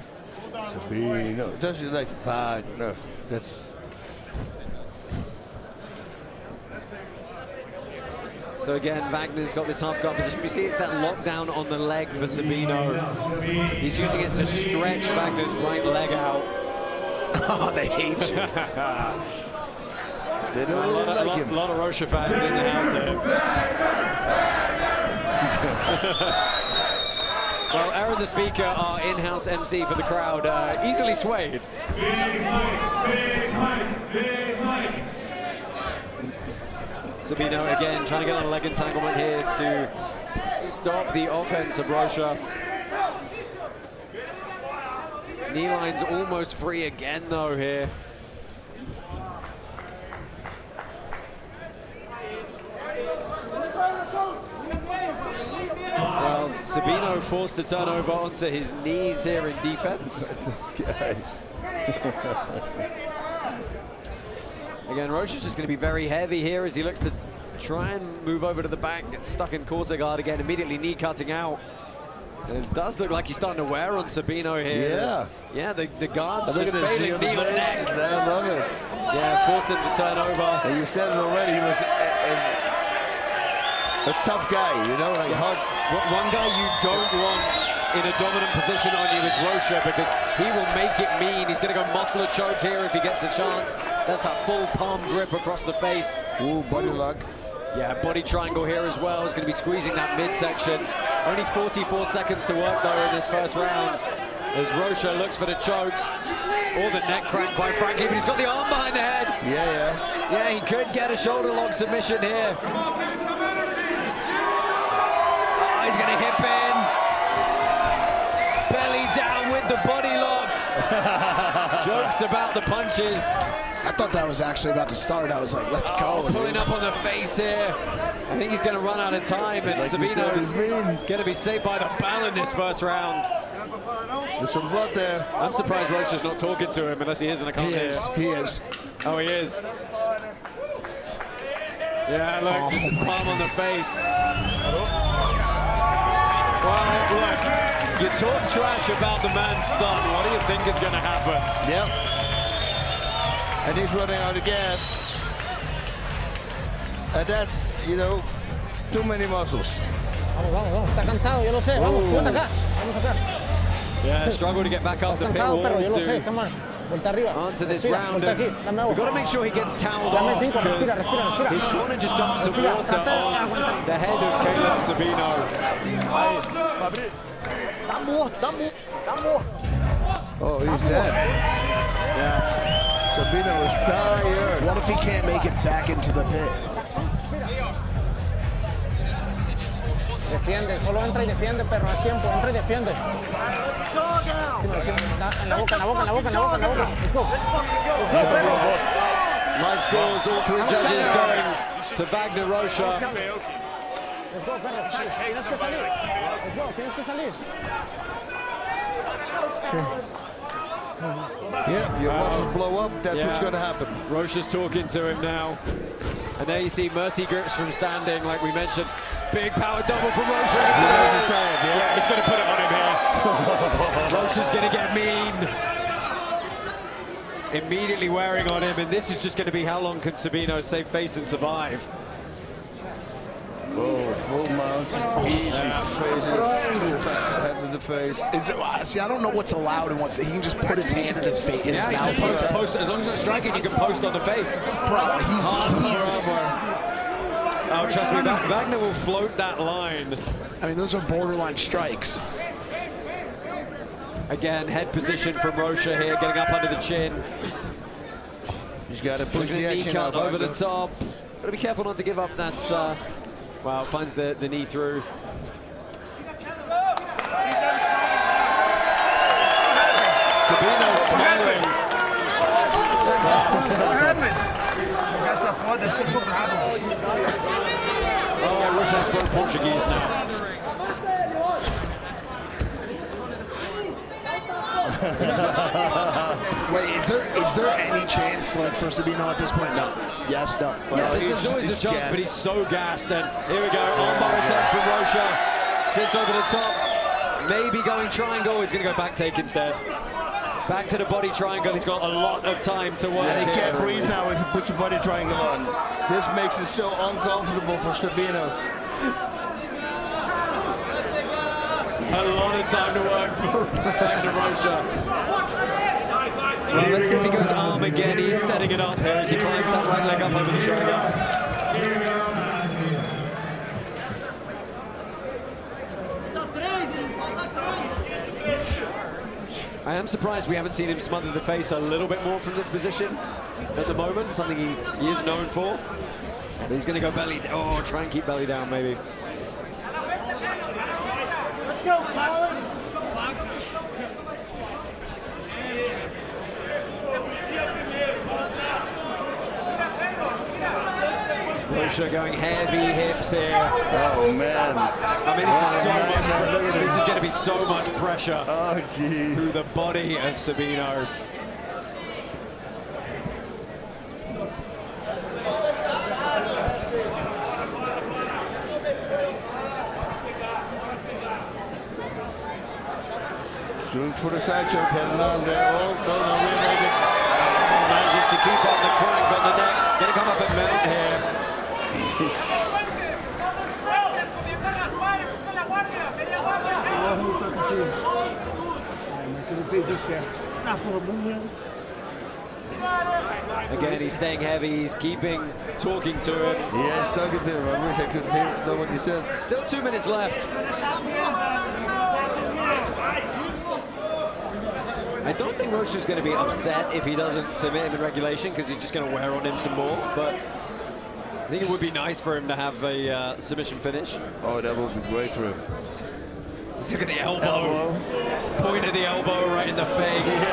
Sabino. Does it like Wagner? That's. So again, Wagner's got this half-guard position. You see it's that lockdown on the leg for Sabino. He's using it to stretch Wagner's right leg out. Oh, they hate you. They don't a lot of Rocha fans in the house here. Well, Aaron the Speaker, our in-house MC for the crowd, easily swayed. Big Mike, Big Mike, Big Mike. Sabino again trying to get on a leg entanglement here to stop the offense of Rocha. Knee line's almost free again though here. Well, Sabino forced to turn over onto his knees here in defense. Again, Rocha's just going to be very heavy here as he looks to try and move over to the back, gets stuck in quarter guard again, immediately knee cutting out. And it does look like he's starting to wear on Sabino here. Yeah. Yeah, the guard's just failing, knee on neck. I love it. Yeah, force him to turn over. And you said it already, he was a tough guy, you know, like hard. One guy you don't want in a dominant position on you is Rocha because he will make it mean. He's going to go muffler choke here if he gets the chance. That's that full palm grip across the face. Ooh, body lock. Yeah, body triangle here as well. He's going to be squeezing that midsection. Only 44 seconds to work though in this first round as Rocha looks for the choke or the neck crank, quite frankly, but he's got the arm behind the head. Yeah. Yeah, he could get a shoulder lock submission here. Oh, he's going to hip in. Belly down with the body lock. Jokes about the punches. I thought that was actually about to start. I was like, let's go. Pulling up on the face here. I think he's going to run out of time, and Sabino's going to be saved by the bell in this first round. There's some blood there. I'm surprised Rocha's not talking to him unless he is, and I can't hear. He is. Oh, he is. Yeah, look, just a palm on the face. Well, look, you talk trash about the man's son. What do you think is going to happen? Yep. And he's running out of gas. And that's, you know, too many muscles. Vamos, está cansado, yo lo sé. Vamos, suelta acá. Vamos acá. Yeah, struggle to get back up the pit wall yo lo sé. Come on. Vuelta arriba. Answer this Respira, round. vuelta aquí. Dame agua. We've got to make sure he gets toweled Dame off 5, respira. his corner just dumps some water on the head of Caleb Sabino. Oh, he's dead. Yeah. Sabino is tired. What if he can't make it back into the pit? Defiende, solo entra y defiende, perro, es tiempo, entra y defiende. En la boca. Let's go. Let's go, perro. Live scores, all three judges going to Wagner Rocha. Let's go, perro. Tienes que salir. Let's go, tienes que salir. Yeah, your muscles blow up, that's what's going to happen. Rocha's talking to him now. And there you see mercy grips from standing, like we mentioned. Big power double from Rocha. Yeah, he's going to put it on him here. Rocha's going to get mean. Immediately wearing on him, and this is just going to be how long can Sabino save face and survive. Oh, full mount, easy face, head to the face. See, I don't know what's allowed and what's. He can just put his hand in his face. Yeah, he can post, as long as it's not striking, he can post on the face. Bro, he's oh, trust me, Wagner will float that line. I mean, those are borderline strikes. Again, head position from Rocha here, getting up under the chin. He's got to push the action cut over the top. Got to be careful not to give up that. Wow, finds the knee through. Sabino smiling. Oh, I wish I spoke Portuguese now. Wait, is there any chance like for Sabino at this point? No. Yes, no. Yeah, there's always a chance, but he's so gassed. And here we go, armbar attempt from Rocha. Sits over the top. Maybe going triangle. He's going to go back take instead. Back to the body triangle. He's got a lot of time to work. And he can't breathe now if he puts a body triangle on. This makes it so uncomfortable for Sabino. A lot of time to work for Wagner Rocha. Well, let's see if he goes arm again. He is setting it up here as he climbs that right leg up over the shoulder. I am surprised we haven't seen him smother the face a little bit more from this position at the moment, something he is known for. But he's going to go belly down. Oh, try and keep belly down, maybe. Let's go, Colin. Rocha going heavy hips here. Oh man! I mean, this is going to be so much pressure. Oh jeez! Through the body of Sabino. Doing for the side choke, heading on there. Oh, no, manages to keep on the crank on the neck. Gonna come up and mount here. Again, he's staying heavy. He's talking to him. Yeah, he's talking to him. I wish I could know what he said. Still 2 minutes left. I don't think Rocha's going to be upset if he doesn't submit him in regulation, because he's just going to wear on him some more. But I think it would be nice for him to have a submission finish. Oh, that would be great for him. Let's look at the elbow. Point of the elbow right in the face.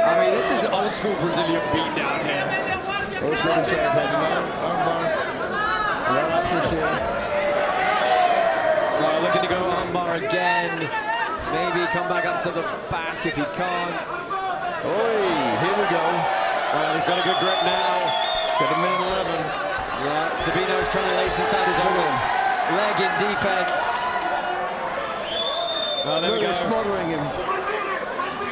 I mean, this is old school Brazilian beatdown here. Old school Brazilian beatdown. Armbar. A lot of options here. Looking to go armbar again. Maybe come back up to the back if he can't. Oi, here we go. Well, he's got a good grip now. He's got a minute 11. Yeah, Sabino's trying to lace inside his own leg in defense. Oh, there we go. Smothering him.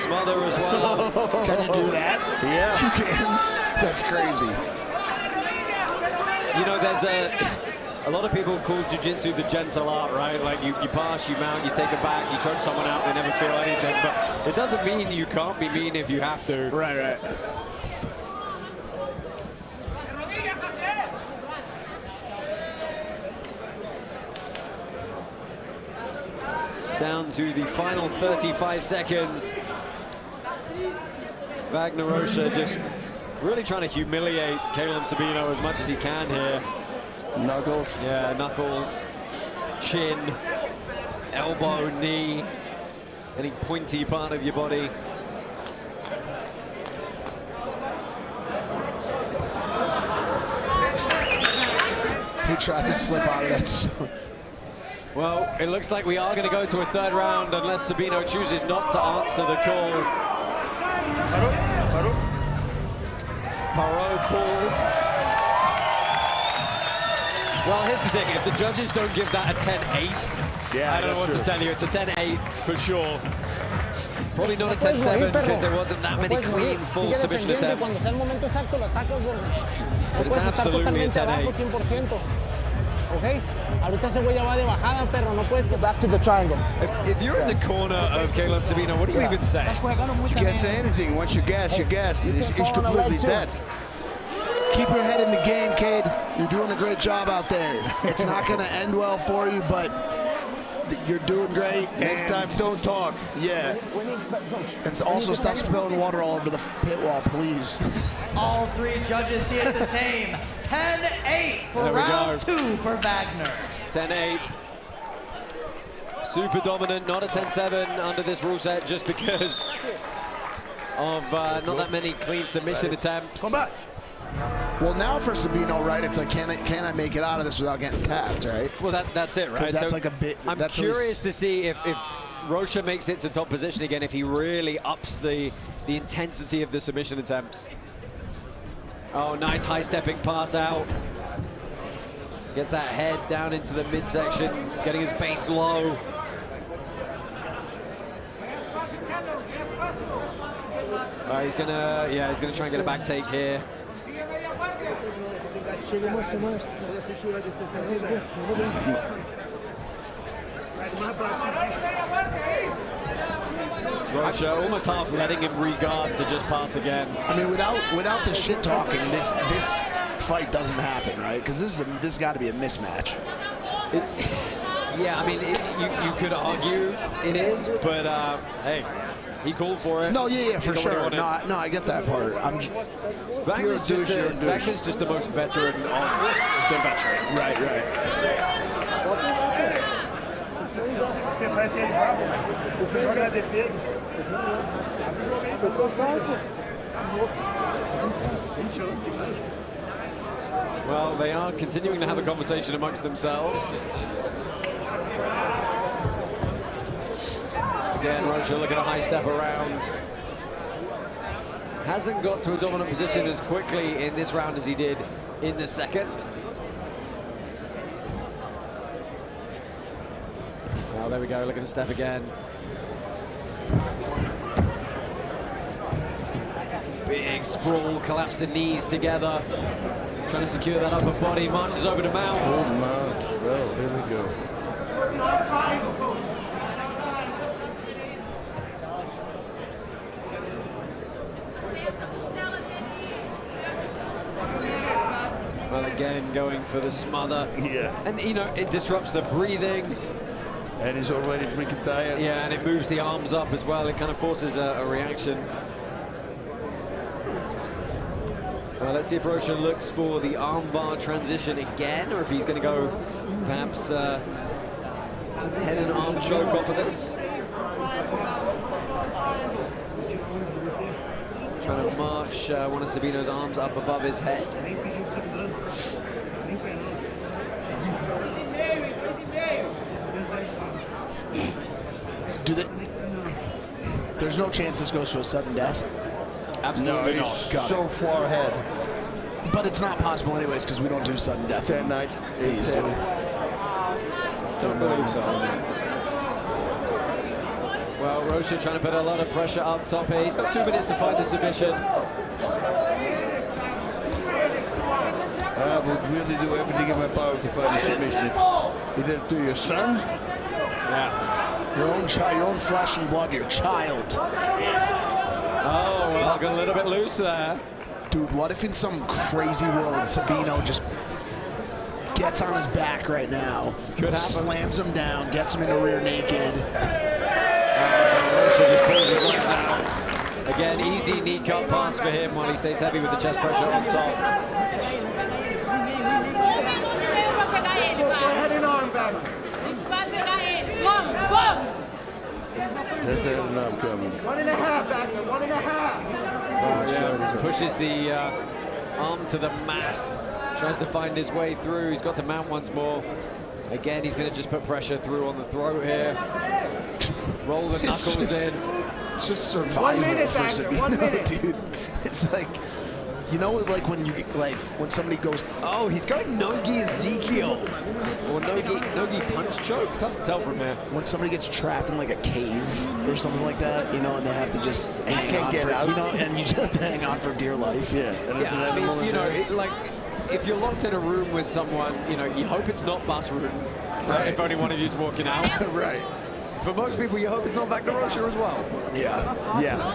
Smother as well. Can you do that? Yeah. You can. That's crazy. You know, there's a lot of people call jiu-jitsu the gentle art, right? Like you pass, you mount, you take it back, you choke someone out, they never feel anything. But it doesn't mean you can't be mean if you have to. Right, right. Down to the final 35 seconds. Wagner Rocha just really trying to humiliate Kaylan Sabino as much as he can here. Knuckles. Yeah, knuckles, chin, elbow, knee, any pointy part of your body. He tried to slip out of that. Well, it looks like we are going to go to a third round unless Sabino chooses not to answer the call. Parot called. Well, here's the thing. If the judges don't give that a 10-8, yeah, I don't know what to tell you. It's a 10-8 for sure. Probably not a 10-7 because there wasn't that many clean full submission attempts. But it's absolutely a 10-8. Okay, ahorita cebolla va de bajada, perro, no puedes get back to the triangle. If you're in the corner of Kaylan Sabino, what do you even say? You can't say anything. Once you're gassed, you're gassed. He's completely dead. Keep your head in the game, Cade. You're doing a great job out there. It's not going to end well for you, but you're doing great. Next time, don't talk. Yeah. And also stop spilling water all over the pit wall, please. All three judges see it the same. 10-8 for round 2 for Wagner. 10-8. Super dominant, not a 10-7 under this rule set just because of not that many clean submission attempts. Come back. Well, now for Sabino, right, it's like, can I make it out of this without getting tapped, right? Well, that's it, right? That's so like a bit. I'm curious to see if Rocha makes it to top position again, if he really ups the intensity of the submission attempts. Oh, nice high-stepping pass out. Gets that head down into the midsection, getting his base low. He's gonna try and get a back take here. Rocha almost half letting him regard to just pass again. I mean, without the shit talking, this fight doesn't happen, right? Because this got to be a mismatch. Yeah, I mean, you could argue it is, but hey, he called for it. No, yeah, for sure. No, I get that part. Wagner's just the most veteran of the veteran. Right. Você parece ele bravo, joga na defesa. Well, they are continuing to have a conversation amongst themselves. Again, Rocha looking at a high step around. Hasn't got to a dominant position as quickly in this round as he did in the second. Oh, there we go, looking to step again. Big sprawl, collapse the knees together. Trying to secure that upper body, marches over to Mount. Oh, Mount. Well, here we go. Well, again, going for the smother. Yeah. And, you know, it disrupts the breathing. And he's already freaking tired. Yeah, and it moves the arms up as well. It kind of forces a reaction. Well, let's see if Rocha looks for the armbar transition again, or if he's going to go perhaps head and arm choke off of this. Trying to march one of Sabino's arms up above his head. There's no chance this goes to a sudden death. Absolutely no, not. So far ahead. But it's not possible anyways because we don't do sudden death. That night. Don't believe so. Well, Rocha trying to put a lot of pressure up top here. He's got 2 minutes to find the submission. I would really do everything in my power to find a submission. You did it to your son? Yeah. Your own child, your own flesh and blood, your child. Oh, well, got a little bit loose there. Dude, what if in some crazy world Sabino just gets on his back right now, Could happen. slams him down, gets him in the rear naked. Rocha just pulls his legs out. Again, easy knee cut pass for him while he stays heavy with the chest pressure on top. Head and arm back. There's the head and arm coming. 1.5, Wagner, 1.5. Yeah. Pushes the arm to the mat. Tries to find his way through. He's got to mount once more. Again, he's going to just put pressure through on the throat here. Roll the knuckles in. It's just survival 1 minute, for Wagner, Sabino, 1 minute. dude. It's like, you know, like when you get, like when somebody goes. Oh, he's going Nogi Ezekiel. Or Nogi punch choke. Tough to tell from there. When somebody gets trapped in like a cave or something like that, you know, and they have to just hang on for, you know, and you just have to hang on for dear life. Yeah. Yeah, I mean, you know, like if you're locked in a room with someone, you know, you hope it's not bus room. Right. If only one of you's walking out. Right. For most people, you hope it's not Wagner Rocha as well. Yeah. Yeah.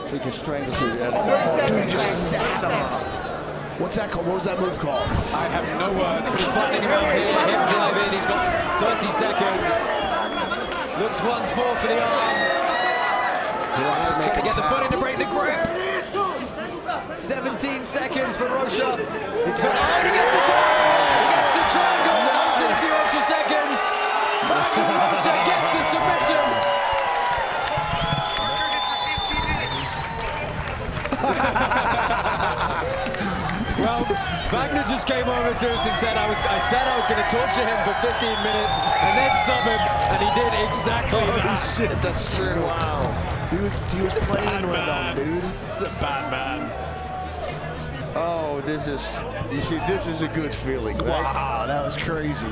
Freaking strangles you. Dude, he just sat him up. What's that called? What was that move called? I have no words, but he's finding him out here. Hip drive in. He's got 30 seconds. Looks once more for the arm. He wants to make trying to get the foot in to tap. break the grip. 17 seconds for Rocha. He's got, he gets the tap. He gets the triangle. 60 extra seconds. Wagner Rocha gets the submission. Well, Wagner just came over to us and said, I said I was going to torture him for 15 minutes and then sub him, and he did exactly that. Holy shit, that's true. Wow. He was playing with them, dude. He's a bad man. Oh, this is, you see, this is a good feeling, right? Wow, that was crazy.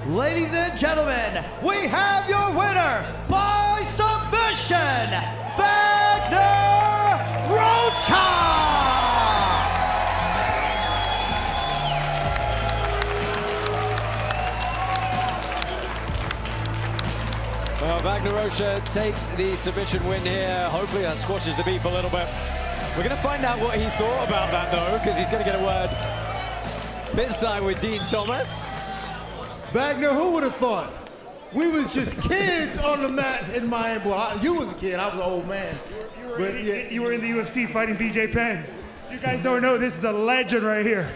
Ladies and gentlemen, we have your winner by submission, Wagner Rocha! Well, Wagner Rocha takes the submission win here. Hopefully that squashes the beef a little bit. We're going to find out what he thought about that, though, because he's going to get a word pit side with Dean Thomas. Wagner, who would have thought? We was just kids on the mat in Miami. Well, you was a kid, I was an old man. You were in the UFC fighting BJ Penn. You guys don't know, this is a legend right here.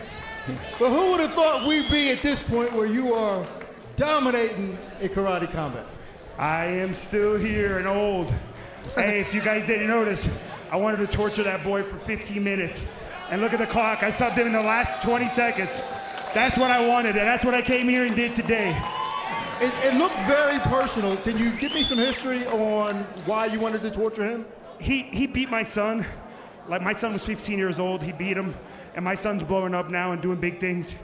But who would have thought we'd be at this point where you are dominating in karate combat? I am still here and old. Hey, if you guys didn't notice, I wanted to torture that boy for 15 minutes. And look at the clock, I subbed him in the last 20 seconds. That's what I wanted, and that's what I came here and did today. It looked very personal. Can you give me some history on why you wanted to torture him? He beat my son. Like, my son was 15 years old, he beat him, and my son's blowing up now and doing big things.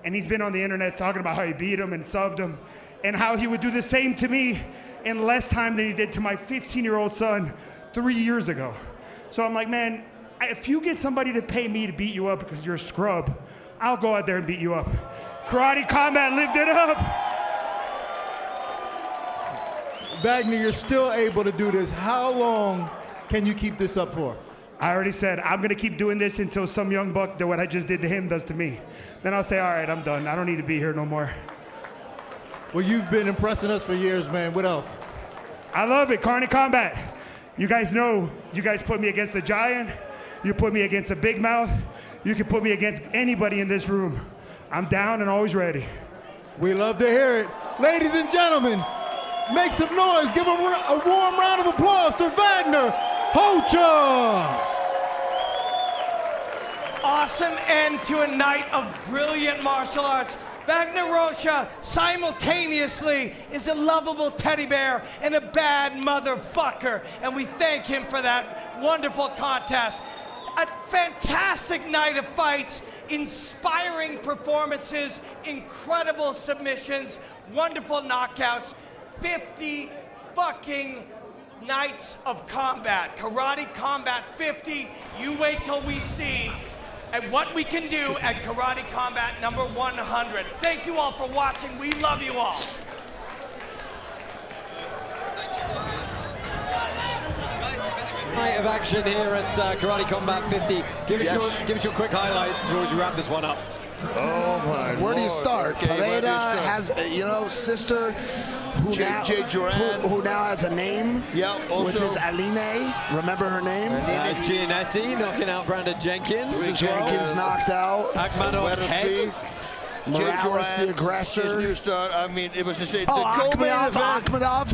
And he's been on the internet talking about how he beat him and subbed him, and how he would do the same to me in less time than he did to my 15-year-old son 3 years ago. So I'm like, man, if you get somebody to pay me to beat you up because you're a scrub, I'll go out there and beat you up. Karate Combat lived it up. Wagner, you're still able to do this. How long can you keep this up for? I already said, I'm gonna keep doing this until some young buck that what I just did to him does to me. Then I'll say, all right, I'm done. I don't need to be here no more. Well, you've been impressing us for years, man. What else? I love it, Karate Combat. You guys know, you guys put me against a giant, you put me against a big mouth, you can put me against anybody in this room. I'm down and always ready. We love to hear it. Ladies and gentlemen, make some noise. Give a warm round of applause to Wagner Rocha. Awesome end to a night of brilliant martial arts. Wagner Rocha simultaneously is a lovable teddy bear and a bad motherfucker, and we thank him for that wonderful contest. A fantastic night of fights, inspiring performances, incredible submissions, wonderful knockouts, 50 fucking nights of combat. Karate Combat 50, you wait till we see and what we can do at Karate Combat number 100. Thank you all for watching. We love you all. Night of action here at Karate Combat 50. Give us your quick highlights before we wrap this one up. Oh my Where do you Lord. start? Okay, where do you Pereira start? has, sister who Jorand. now has a name, which is Aline. Remember her name? Giannetti knocking out Brandon Jenkins. Jenkins knocked out. Ahkmadov's head. Morales, the aggressor. His new start. I mean, it was to say Ahkmadov.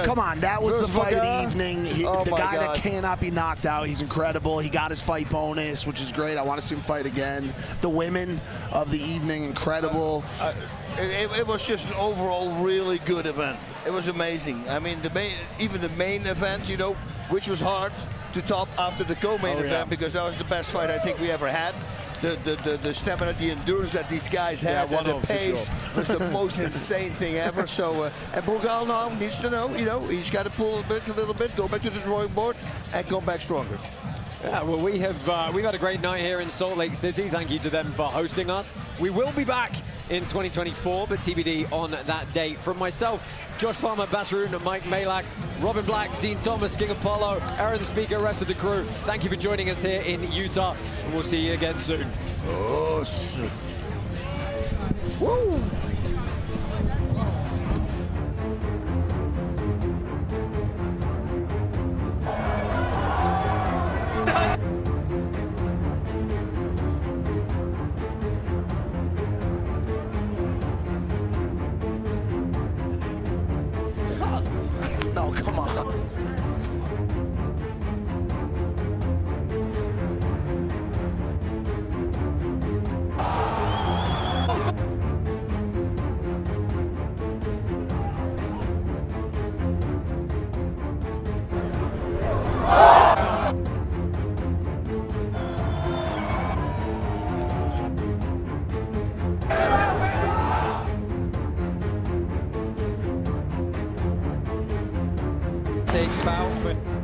Come on, that was the fight of the evening. The guy God. that cannot be knocked out. He's incredible. He got his fight bonus, which is great. I want to see him fight again. The women of the evening, incredible. It was just an overall really good event. It was amazing. I mean, even the main event, which was hard to top after the co-main event, because that was the best fight I think we ever had. The stamina, the endurance that these guys had, and the pace was the most insane thing ever. So, and Brugal now needs to know, he's got to pull back a little bit, go back to the drawing board, and come back stronger. Yeah, well, we've had a great night here in Salt Lake City. Thank you to them for hosting us. We will be back in 2024, but TBD on that date. From myself, Josh Palmer, Basroon, Mike Malak, Robin Black, Dean Thomas, King Apollo, Aaron the Speaker, rest of the crew. Thank you for joining us here in Utah, and we'll see you again soon. Oh, shit. Woo! No, come on. high-stakes bout for